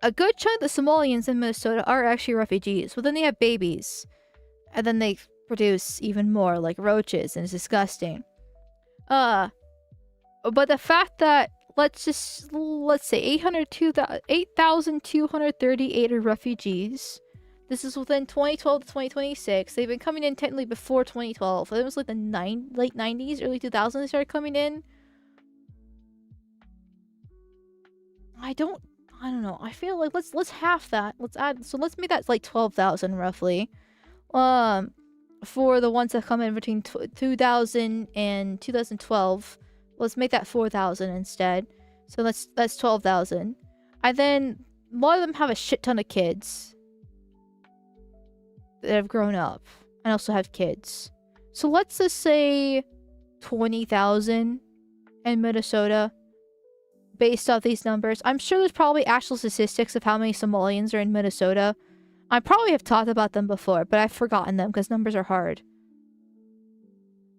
A good chunk of the Somalians in Minnesota are actually refugees. But then they have babies. And then they produce even more, like roaches, and it's disgusting. But the fact that, let's say 8,238 are refugees. This is within 2012 to 2026. They've been coming in technically before 2012. It was like the late 90s, early 2000s they started coming in. I don't I don't know. I feel like let's half that. Let's add. So let's make that like 12,000 roughly. For the ones that come in between 2000 and 2012, let's make that 4,000 instead. So that's 12,000. And then a lot of them have a shit ton of kids that have grown up and also have kids. So let's just say 20,000 in Minnesota based off these numbers. I'm sure there's probably actual statistics of how many Somalians are in Minnesota. I probably have talked about them before, but I've forgotten them because numbers are hard.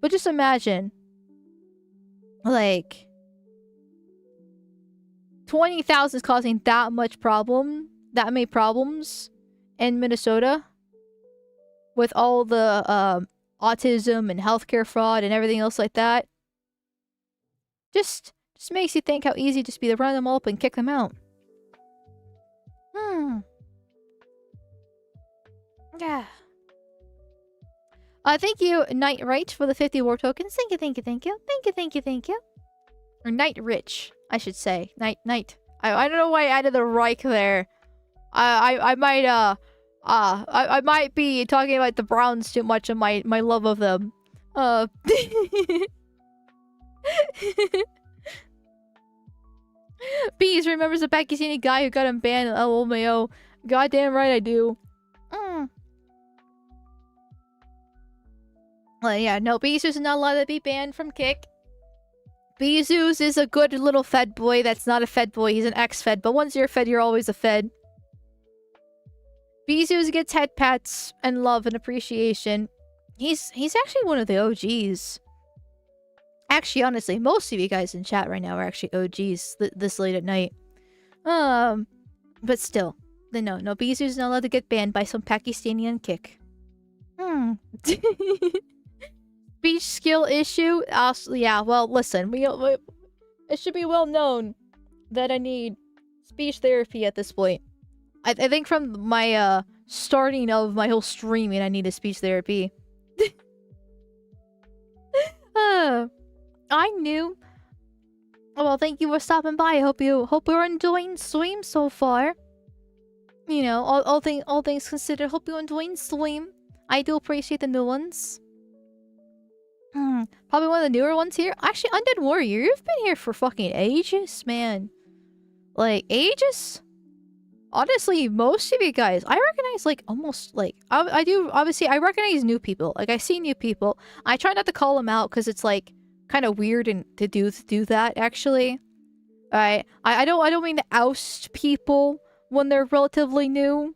But just imagine, like, 20,000 is causing that many problems in Minnesota with all the autism and healthcare fraud and everything else like that. Just makes you think how easy it'd just be to run them all up and kick them out. Yeah. Thank you, Knight Right, for the 50 war tokens. Thank you, thank you, thank you. Thank you, thank you, thank you. Or Knight Rich, I should say. Knight. I don't know why I added the Reich there. I might be talking about the Browns too much and my love of them. Bees remembers the Pakistani guy who got him banned. Oh, Mayo. Goddamn right I do. Well, yeah, no, Beezus is not allowed to be banned from Kick. Beezus is a good little Fed boy that's not a Fed boy. He's an ex-Fed, but once you're a Fed, you're always a Fed. Beezus gets head pats and love and appreciation. He's actually one of the OGs. Actually, honestly, most of you guys in chat right now are actually OGs this late at night. But still, no, Beezus is not allowed to get banned by some Pakistani on Kick. Speech skill issue? Yeah, well, listen, it should be well known that I need speech therapy at this point. I think from my starting of my whole streaming, I needed speech therapy. I knew. Well, thank you for stopping by. I hope you're enjoying stream so far. You know, all things considered, hope you're enjoying stream. I do appreciate the new ones. Probably one of the newer ones here. Actually, Undead Warrior, you've been here for fucking ages, man. Like, ages? Honestly, most of you guys, I recognize, like, almost, like... I do, obviously, I recognize new people. Like, I see new people. I try not to call them out, because it's, like, kind of weird to do that, actually. Alright? I don't mean to oust people when they're relatively new.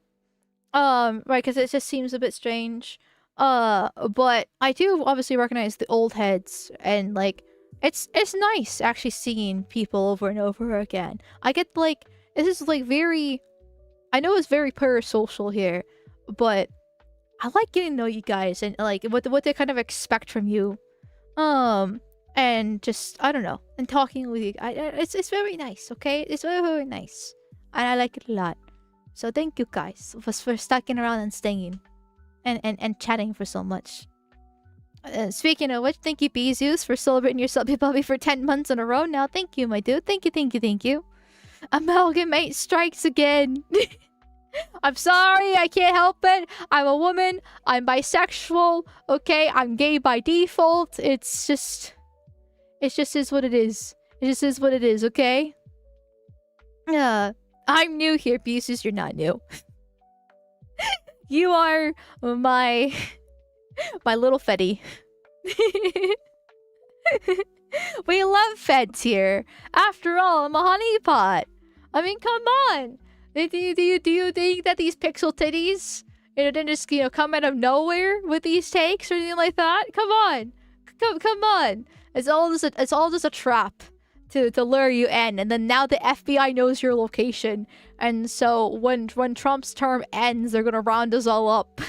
Right, because it just seems a bit strange. But I do obviously recognize the old heads, and like it's nice actually seeing people over and over again. I get like this is like very, I know it's very parasocial here, but I like getting to know you guys and like what they kind of expect from you, and just I don't know, and talking with you. It's very nice. Okay, it's very nice, and I like it a lot. So thank you guys for sticking around and staying. And chatting for so much. Speaking of which, thank you, Beezus, for celebrating your Subby Puppy for 10 months in a row now. Thank you, my dude. Thank you. Amalgamyte strikes again. I'm sorry, I can't help it. I'm a woman. I'm bisexual. Okay, I'm gay by default. It just is what it is. It just is what it is, okay? I'm new here, Beezus. You're not new. You are my little Fetty. We love Feds here. After all, I'm a honeypot. I mean, come on. Do you think that these pixel titties, didn't just come out of nowhere with these takes or anything like that? Come on, come on. It's all just a trap to lure you in, and then now the FBI knows your location, and so when Trump's term ends, they're gonna round us all up.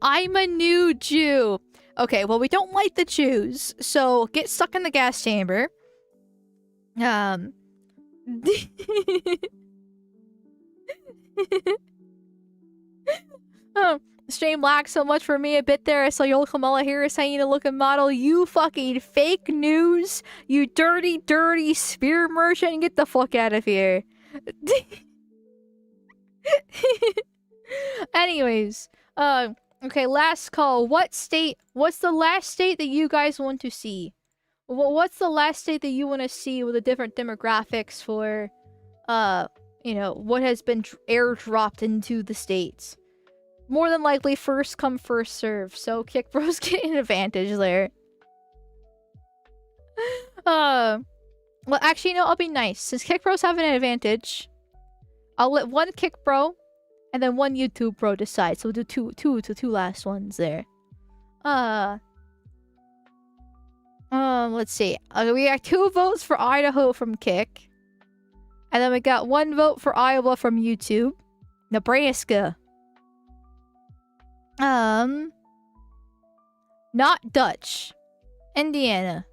I'm a new Jew. Okay, well, we don't like the Jews, so get stuck in the gas chamber. Stream lagged so much for me a bit there. I saw your Kamala Harris hyena looking model. You fucking fake news. You dirty, dirty spear merchant. Get the fuck out of here. Anyways, okay, last call. What's the last state that you guys want to see? What's the last state that you want to see with the different demographics for, you know, what has been airdropped into the states? More than likely, first come, first serve. So Kick Bros get an advantage there. Well, actually, no, I'll be nice. Since Kick Bros have an advantage, I'll let one Kick Bro and then one YouTube Bro decide. So we'll do two last ones there. Let's see. We got 2 votes for Idaho from Kick. And then we got 1 vote for Iowa from YouTube. Nebraska. Not Dutch. Indiana.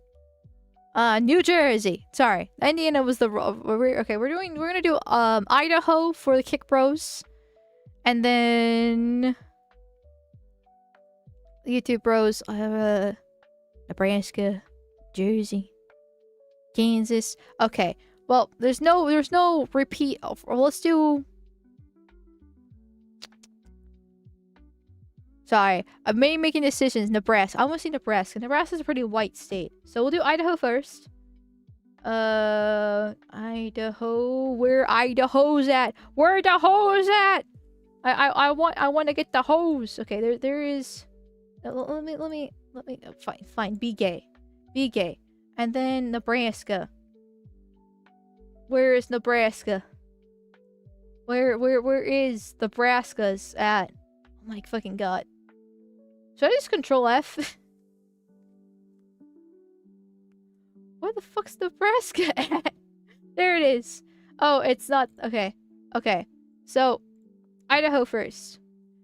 New Jersey. Sorry. Indiana was the... Okay, we're gonna do, Idaho for the Kick Bros. And then... YouTube Bros. Nebraska. Jersey. Kansas. Okay. Well, there's no repeat. Let's do... Sorry, I'm making decisions. Nebraska. I want to see Nebraska. Nebraska's a pretty white state. So we'll do Idaho first. Idaho. Where Idaho's at? Where the hose at? I want to get the hose. Okay, there is. Let me. Fine. Be gay. And then Nebraska. Where is Nebraska? Where is Nebraska's at? Oh my fucking god. Should I just control F? Where the fuck's Nebraska at? There it is. Oh, it's not. Okay. So, Idaho first.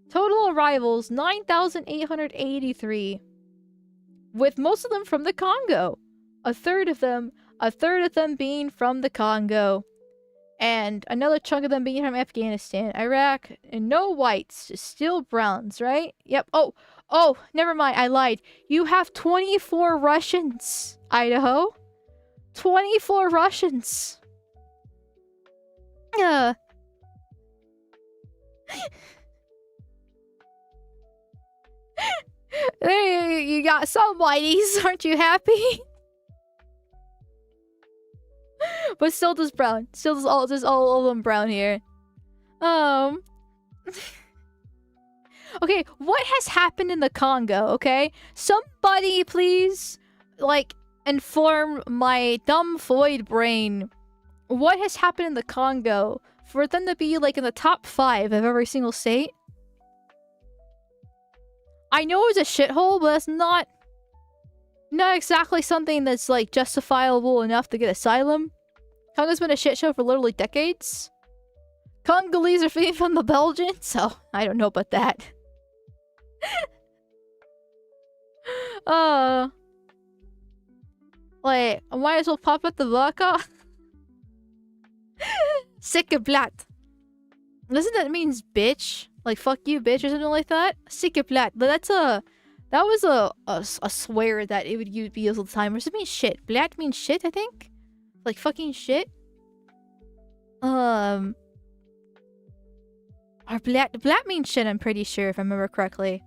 Total arrivals, 9,883. With most of them from the Congo. A third of them being from the Congo. And another chunk of them being from Afghanistan, Iraq, and no whites, just still browns, right? Yep. Oh, never mind, I lied. You have 24 Russians, Idaho. 24 Russians. You got some whiteys, aren't you happy? But still just brown. Still just all of them brown here. Okay, what has happened in the Congo, okay? Somebody please, like, inform my dumb void brain. What has happened in the Congo for them to be, like, in the top 5 of every single state? I know it's a shithole, but it's not exactly something that's, like, justifiable enough to get asylum. Congo's been a shit show for literally decades. Congolese are fleeing from the Belgians, so I don't know about that. Wait, I might as well pop up the vodka. Sikkeblatt. Doesn't that means bitch? Like fuck you, bitch, or something like that? Sikkeblatt. But that was a swear that it would be used all the time. Or does it mean shit? Blatt means shit, I think? Like fucking shit? Or blatt means shit, I'm pretty sure, if I remember correctly.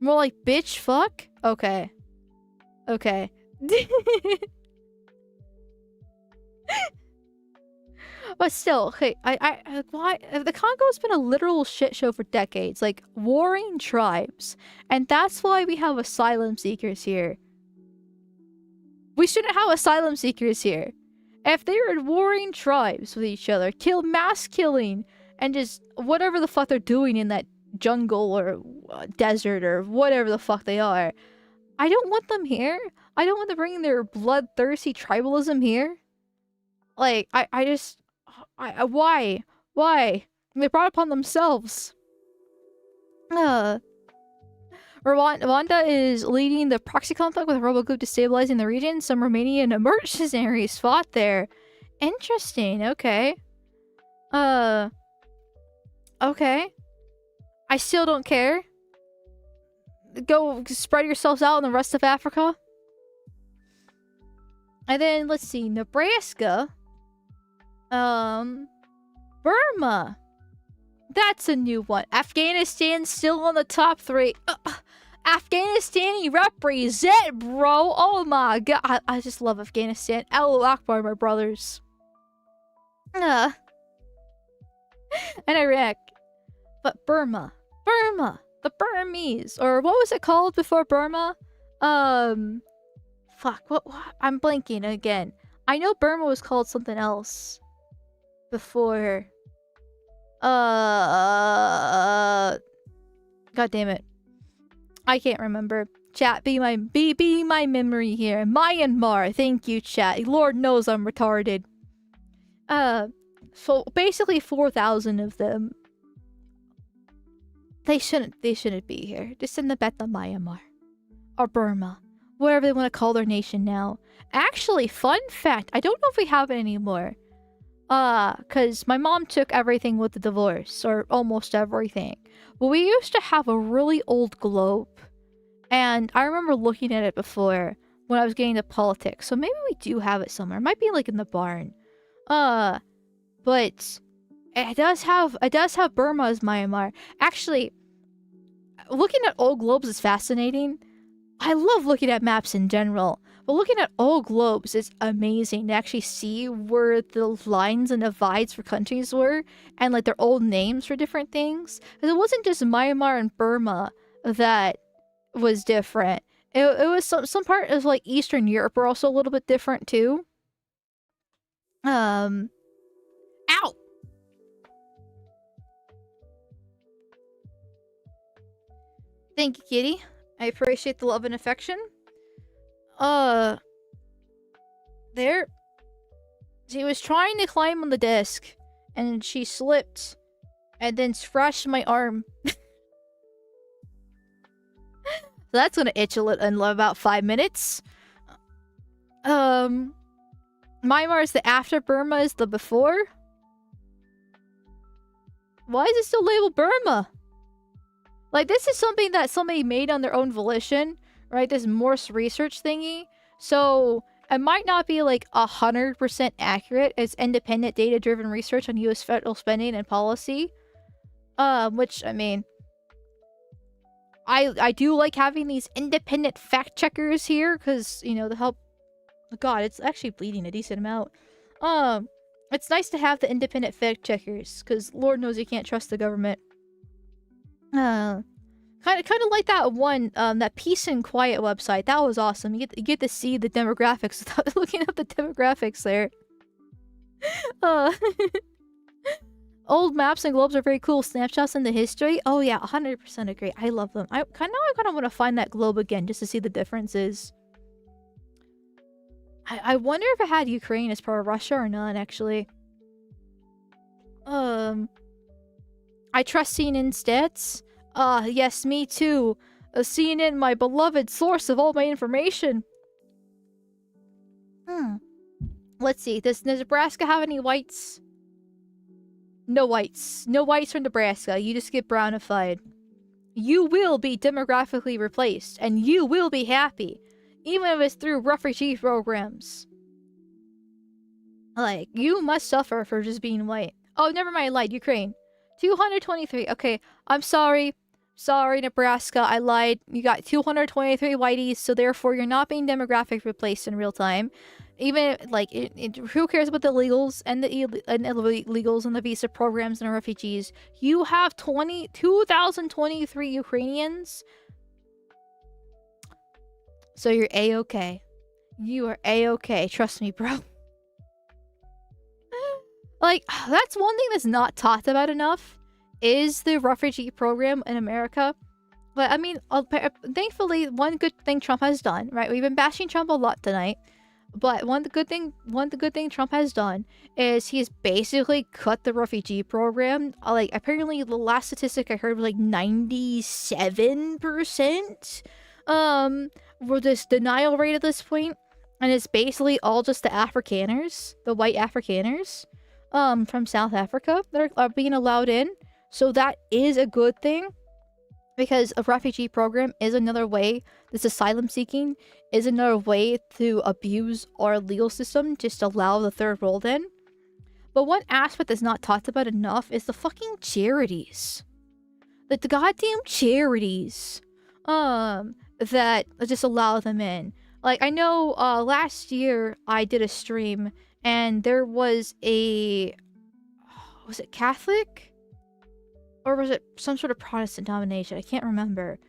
More like bitch, fuck? Okay. But still, okay, why? The Congo's been a literal shit show for decades. Like, warring tribes. And that's why we have asylum seekers here. We shouldn't have asylum seekers here. If they were warring tribes with each other, mass killing, and just whatever the fuck they're doing in that jungle or desert or whatever the fuck they are, I don't want them here. I don't want them bringing their bloodthirsty tribalism here. Like, why? They brought it upon themselves. Rwanda is leading the proxy conflict with a rebel group destabilizing the region. Some Romanian mercenaries fought there. Interesting, okay. Okay. I still don't care. go spread yourselves out in the rest of Africa. And then, let's see, Nebraska. Burma. That's a new one. Afghanistan still on the top 3. Afghanistan, you represent, bro. Oh my god. I just love Afghanistan. Allahu Akbar, my brothers. And Iraq. But Burma. Burma. The Burmese. Or what was it called before Burma? Fuck. What? I'm blanking again. I know Burma was called something else before. God damn it. I can't remember. Chat, be my memory here. Myanmar. Thank you, chat. Lord knows I'm retarded. So basically 4,000 of them. They shouldn't be here. Just send them back to Myanmar. Or Burma. Whatever they want to call their nation now. Actually, fun fact, I don't know if we have it anymore. Cause my mom took everything with the divorce, or almost everything. But we used to have a really old globe. And I remember looking at it before when I was getting into politics. So maybe we do have it somewhere. It might be like in the barn. But it does have Burma as Myanmar. Actually, looking at old globes is fascinating. I love looking at maps in general. But looking at old globes is amazing to actually see where the lines and divides for countries were, and like their old names for different things. Because it wasn't just Myanmar and Burma that was different. It was some part of like Eastern Europe were also a little bit different too. Ow! Thank you, kitty. I appreciate the love and affection. There. She was trying to climb on the desk, and she slipped, and then scratched my arm. So that's gonna itch a little in about 5 minutes. Myanmar is the after, Burma is the before. Why is it still labeled Burma? Like, this is something that somebody made on their own volition, right? This Morse research thingy. So, it might not be, like, 100% accurate as independent data-driven research on U.S. federal spending and policy. Which, I mean... I do like having these independent fact-checkers here, because, you know, to help... God, it's actually bleeding a decent amount. It's nice to have the independent fact-checkers, because Lord knows you can't trust the government. Kind of like that one, that Peace and Quiet website. That was awesome. You get to see the demographics without looking up the demographics there. Old maps and globes are very cool. Snapshots in the history. Oh yeah, 100% agree. I love them. I kind of want to find that globe again just to see the differences. I wonder if it had Ukraine as part of Russia or not, actually. I trust CNN stats. Yes, me too. CNN, my beloved source of all my information. Let's see. Does Nebraska have any whites? No whites. No whites from Nebraska. You just get brownified. You will be demographically replaced, and you will be happy. Even if it's through refugee programs. Like, you must suffer for just being white. Oh, never mind, I lied. Ukraine. 223. Okay, I'm sorry. Sorry, Nebraska, I lied. You got 223 whiteys, so therefore you're not being demographic replaced in real time. Even, like, who cares about the illegals and the illegals and the visa programs and the refugees? You have 2,023 Ukrainians. So you're A-okay. You are A-okay. Trust me, bro. Like, that's one thing that's not talked about enough, is the refugee program in America. But, I mean, thankfully, one good thing Trump has done, right? We've been bashing Trump a lot tonight. But one good thing Trump has done is he's basically cut the refugee program. Like, apparently, the last statistic I heard was like 97%. For this denial rate at this point. And it's basically all just the Afrikaners, the white Afrikaners, from South Africa that are being allowed in. So that is a good thing. Because a refugee program is another way, this asylum seeking is another way to abuse our legal system, just allow the third world in. But one aspect that's not talked about enough is the fucking charities. Like the goddamn charities. That just allow them in. Like, I know, last year I did a stream and there was a... Was it Catholic? Or was it some sort of Protestant denomination? I can't remember.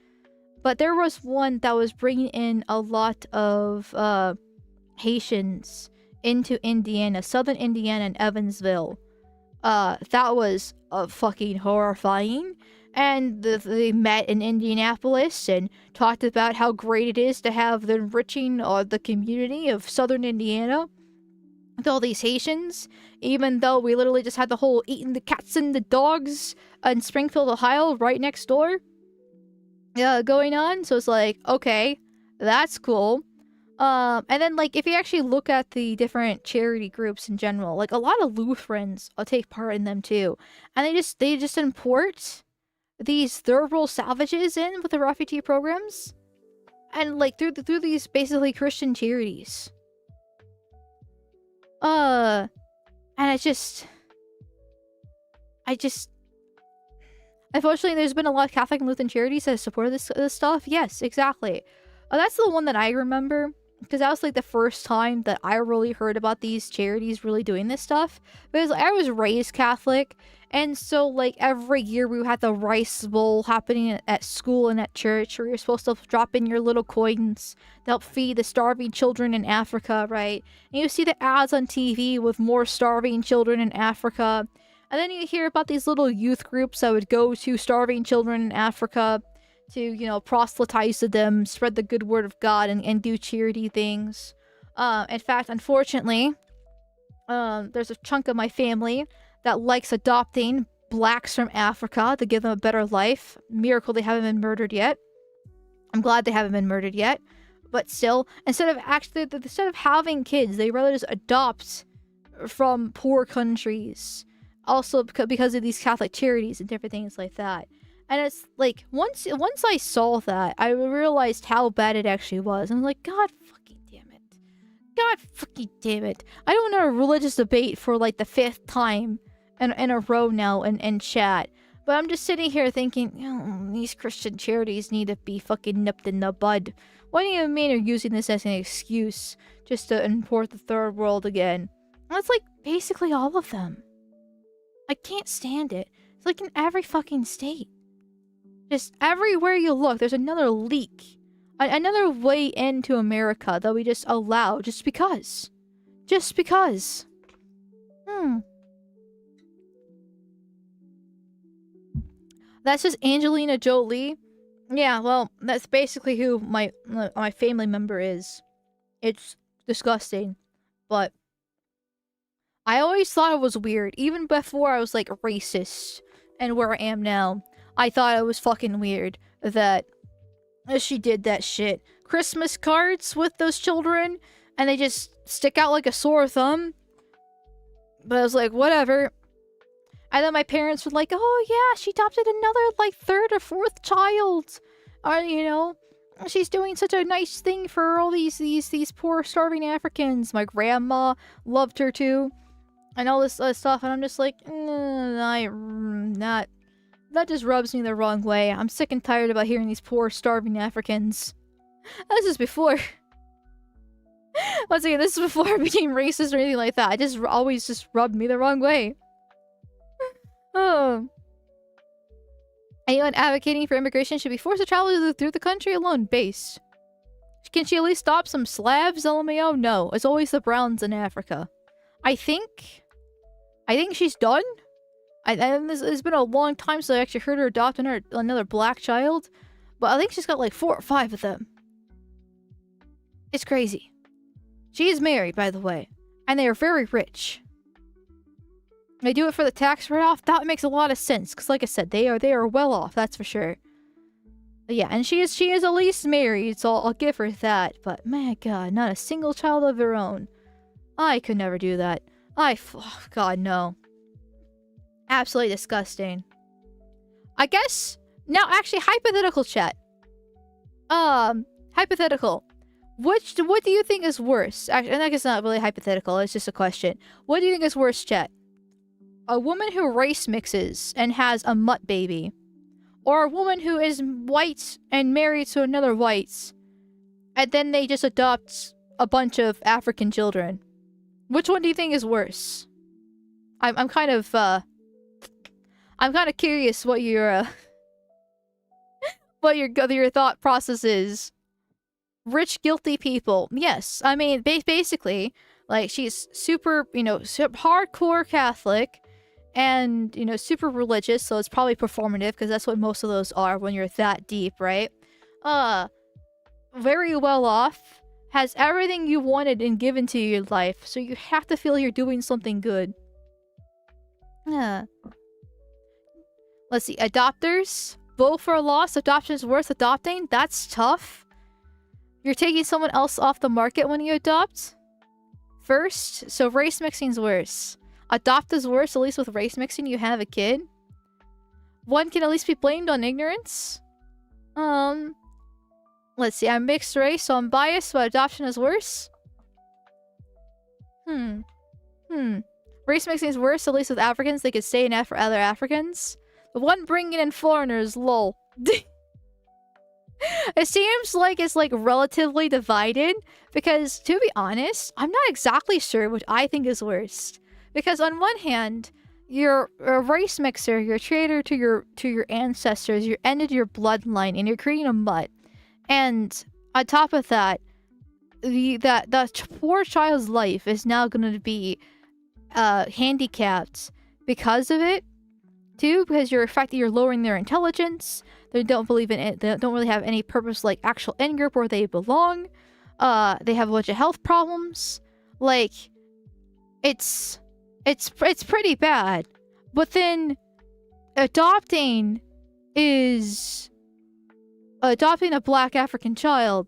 But there was one that was bringing in a lot of Haitians into Indiana, southern Indiana and Evansville. That was fucking horrifying. And they met in Indianapolis and talked about how great it is to have the enriching the community of southern Indiana with all these Haitians, even though we literally just had the whole eating the cats and the dogs in Springfield, Ohio, right next door, going on. So it's like, okay, that's cool. And then, like, if you actually look at the different charity groups in general, like, a lot of Lutherans take part in them too, and they just import these third world savages in with the refugee programs, and like through these basically Christian charities. And I just unfortunately there's been a lot of Catholic and Lutheran charities that have supported this stuff. Yes, exactly. That's the one that I remember, because that was like the first time that I really heard about these charities really doing this stuff. Because I was raised Catholic, and so like every year we had the rice bowl happening at school and at church, where you're supposed to drop in your little coins to help feed the starving children in Africa, right? And you see the ads on TV with more starving children in Africa. And then you hear about these little youth groups that would go to starving children in Africa to, you know, proselytize to them, spread the good word of God, and do charity things. In fact, unfortunately, there's a chunk of my family that likes adopting blacks from Africa to give them a better life. Miracle they haven't been murdered yet. I'm glad they haven't been murdered yet. But still, instead of having kids, they rather just adopt from poor countries. Also because of these Catholic charities and different things like that. And it's like, once I saw that, I realized how bad it actually was. I'm like, God fucking damn it. God fucking damn it. I don't know a religious debate for like the 5th time in a row now in chat. But I'm just sitting here thinking, oh, these Christian charities need to be fucking nipped in the bud. What do you mean you're using this as an excuse just to import the third world again? And that's like basically all of them. I can't stand it. It's like in every fucking state. Just everywhere you look, there's another leak. Another way into America that we just allow just because. Just because. That's just Angelina Jolie. Yeah, well, that's basically who my family member is. It's disgusting. But I always thought it was weird. Even before I was like racist and where I am now, I thought it was fucking weird that she did that shit. Christmas cards with those children, and they just stick out like a sore thumb. But I was like, whatever. And then my parents were like, oh yeah, she adopted another like 3rd or 4th child. Or, you know, she's doing such a nice thing for all these poor starving Africans. My grandma loved her too. And all this stuff, and I'm just like, that just rubs me the wrong way. I'm sick and tired about hearing these poor starving Africans. This is before. Once again, this is before I became racist or anything like that. I just always just rubbed me the wrong way. Oh. Anyone advocating for immigration should be forced to travel through the country alone. Base. Can she at least stop some Slavs? LMAO? No. It's always the Browns in Africa. I think she's done. It's been a long time since I actually heard her adopt another black child. But I think she's got like 4 or 5 of them. It's crazy. She is married, by the way. And they are very rich. They do it for the tax write-off. That makes a lot of sense. Because like I said, they are well off. That's for sure. But yeah, and she is at least married. So I'll give her that. But my God, not a single child of her own. I could never do that. God, no. Absolutely disgusting. I guess Now, actually, hypothetical chat. Hypothetical. What do you think is worse? Actually, I think it's not really hypothetical. It's just a question. What do you think is worse, chat? A woman who race mixes and has a mutt baby, or a woman who is white and married to another white, and then they just adopt a bunch of African children? Which one do you think is worse? I'm kind of curious what your what your thought process is. Rich, guilty people. Yes, I mean, basically, like, she's super, hardcore Catholic, and, super religious, so it's probably performative, because that's what most of those are when you're that deep, right? Very well off, has everything you wanted and given to your life, so you have to feel you're doing something good. Yeah. Let's see, adopters. Vote for a loss. Adoption is worth adopting. That's tough. You're taking someone else off the market when you adopt. First, so race mixing's worse. Adopt is worse, at least with race mixing you have a kid. One can at least be blamed on ignorance. Let's see, I'm mixed race, so I'm biased, but adoption is worse. Race mixing is worse, at least with Africans, they could stay in for other Africans. The one bringing in foreigners, lol. It seems like it's, like, relatively divided, because, to be honest, I'm not exactly sure what I think is worst. Because on one hand, you're a race mixer, you're a traitor to your ancestors, you ended your bloodline, and you're creating a mutt. And on top of that, the poor child's life is now going to be handicapped because of it. Too, because you're lowering their intelligence. They don't believe in it. They don't really have any purpose, like actual end group where they belong. They have a bunch of health problems. Like, it's pretty bad. But then adopting a black African child.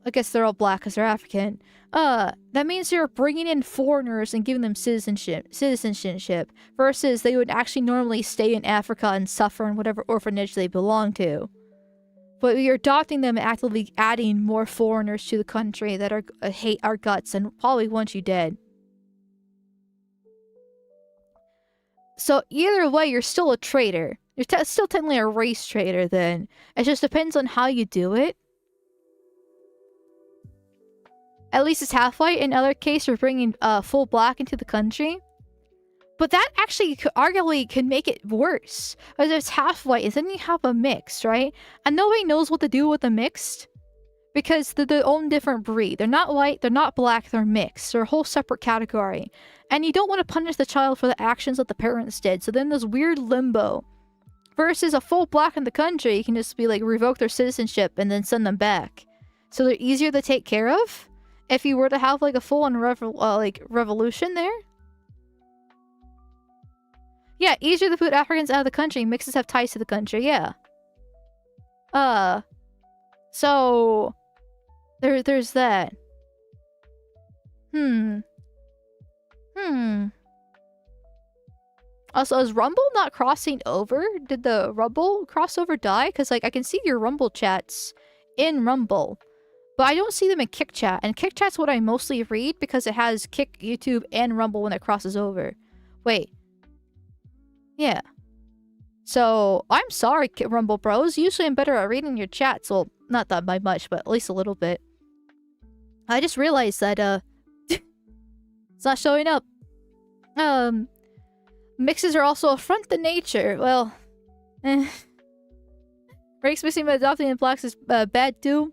I guess they're all black because they're African. That means you're bringing in foreigners and giving them citizenship, versus they would actually normally stay in Africa and suffer in whatever orphanage they belong to. But you're adopting them and actively adding more foreigners to the country that are hate our guts and probably want you dead. So either way, you're still a traitor. You're still technically a race traitor then. It just depends on how you do it. At least it's half white. In other case, we're bringing full black into the country. But that actually arguably could make it worse. Because it's half white, and then you have a mixed, right? And nobody knows what to do with the mixed. Because they're their own different breed. They're not white, they're not black, they're mixed. They're a whole separate category. And you don't want to punish the child for the actions that the parents did. So then there's weird limbo. Versus a full black in the country, you can just be like, revoke their citizenship and then send them back. So they're easier to take care of. If you were to have like a full-on revolution there. Yeah, easier to put Africans out of the country. Mixes have ties to the country, yeah. So there's that. Also, is Rumble not crossing over? Did the Rumble crossover die? Because, like, I can see your Rumble chats in Rumble. But I don't see them in Kick Chat. And Kick Chat's what I mostly read because it has Kick, YouTube, and Rumble when it crosses over. Wait. Yeah. So, I'm sorry, Rumble Bros. Usually I'm better at reading your chats. Well, not that by much, but at least a little bit. I just realized that, it's not showing up. Mixes are also a affront to nature. Well, Race mixing by adopting and blacks is bad too.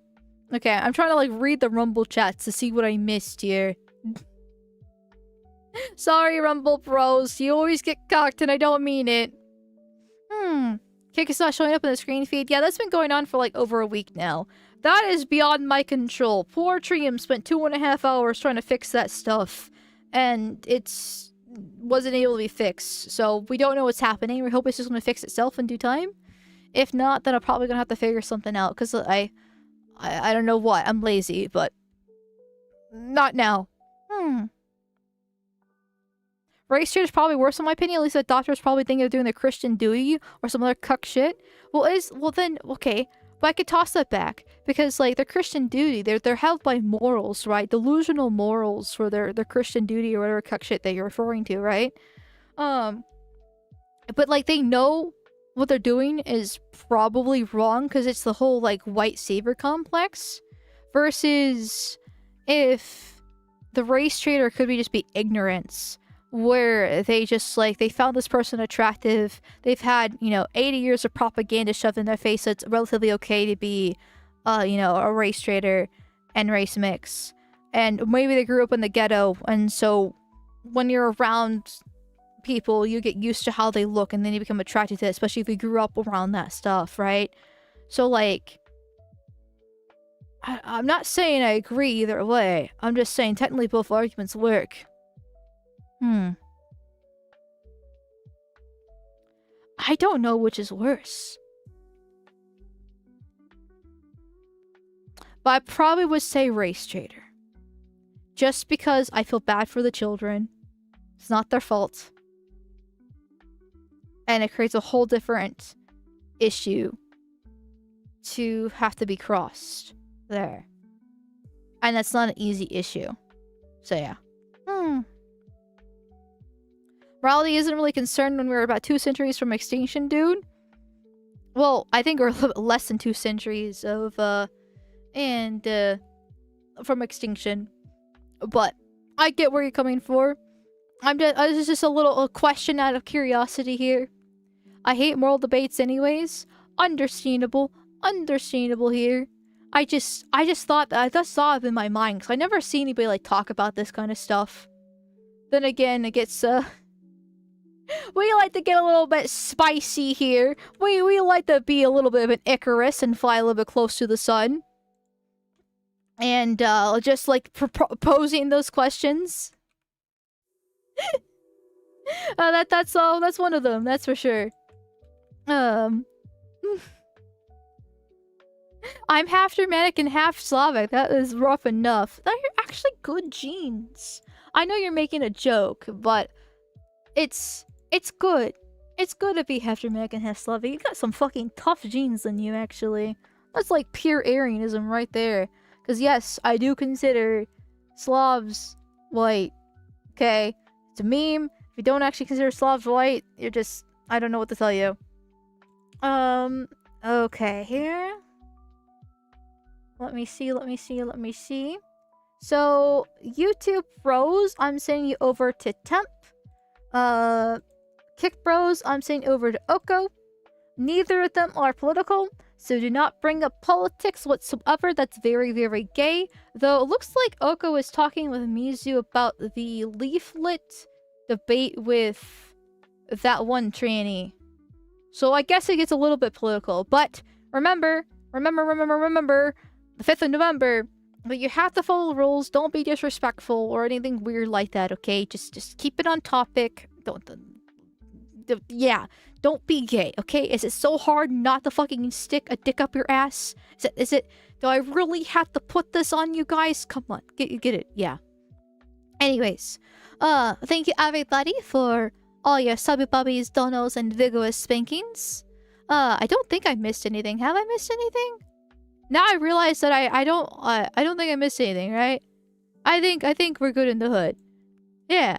Okay, I'm trying to like read the Rumble chats to see what I missed here. Sorry, Rumble Bros. You always get cocked and I don't mean it. Kick is not showing up in the screen feed. Yeah, that's been going on for like over a week now. That is beyond my control. Poor Trium spent 2.5 hours trying to fix that stuff. And wasn't able to be fixed. So we don't know what's happening. We hope it's just going to fix itself in due time. If not, then I'm probably going to have to figure something out. Because I don't know what. I'm lazy, but not now. Race trade is probably worse in my opinion. At least the doctors probably think they're doing the Christian duty or some other cuck shit. Well then, okay. But I could toss that back. Because, like, their Christian duty, they're held by morals, right? Delusional morals for their Christian duty or whatever cuck shit that you're referring to, right? But, like, they know what they're doing is probably wrong because it's the whole, like, white savior complex. Versus if the race trader could just be ignorance. Where they just, like, they found this person attractive. They've had, 80 years of propaganda shoved in their face, so it's relatively okay to be, a race trader and race mix. And maybe they grew up in the ghetto, and so when you're around people, you get used to how they look, and then you become attracted to it, especially if you grew up around that stuff, right? So, like, I'm not saying I agree either way. I'm just saying technically both arguments work. I don't know which is worse. But I probably would say race trader. Just because I feel bad for the children. It's not their fault. And it creates a whole different issue to have to be crossed there. And that's not an easy issue. So yeah. Morality isn't really concerned when we're about 2 centuries from extinction, dude. Well, I think we're a little bit less than 2 centuries of, from extinction. But I get where you're coming from. This is just a question out of curiosity here. I hate moral debates anyways. Understandable here. I just thought that, I just saw it in my mind, because I never see anybody, like, talk about this kind of stuff. Then again, it gets, we like to get a little bit spicy here. We like to be a little bit of an Icarus and fly a little bit close to the sun. And, just, like, proposing those questions. That's one of them, that's for sure. I'm half Germanic and half Slavic. That is rough enough. Those are actually good genes. I know you're making a joke, but it's good. It's good to be half Germanic and half Slavic. You got some fucking tough genes in you, actually. That's like pure Aryanism right there. Because yes, I do consider Slavs white. Okay? It's a meme. If you don't actually consider Slavs white, you're just... I don't know what to tell you. Okay, here. Let me see. So, YouTube Bros, I'm sending you over to Temp. Kick Bros, I'm sending over to Oko. Neither of them are political, so do not bring up politics whatsoever. That's very, very gay. Though it looks like Oko is talking with Mizu about the leaflet debate with that one tranny. So I guess it gets a little bit political. But remember, the 5th of November, but you have to follow the rules. Don't be disrespectful or anything weird like that, okay? Just keep it on topic. Don't be gay, okay? Is it so hard not to fucking stick a dick up your ass? Is it? Do I really have to put this on you guys? Come on, get it, yeah. Anyways, thank you everybody for all your subby bubbies, donos, and vigorous spankings. I don't think I missed anything. Have I missed anything? Now I realize that I don't think I missed anything, right? I think we're good in the hood. Yeah.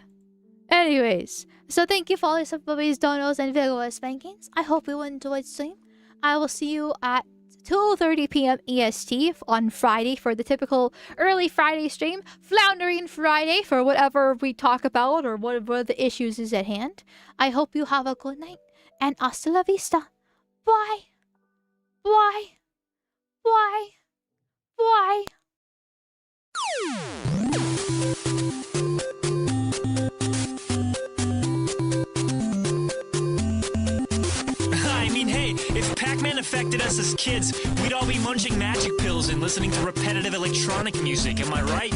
Anyways, so thank you for all your subby bubbies, donos, and vigorous spankings. I hope you enjoyed stream. I will see you at 2:30 p.m. EST on Friday for the typical early Friday stream. Floundering Friday for whatever we talk about or whatever the issues is at hand. I hope you have a good night. And hasta la vista. Bye. Bye. Bye. Bye. I mean, hey, if Pac-Man affected us as kids, we'd all be munching magic pills and listening to repetitive electronic music, am I right?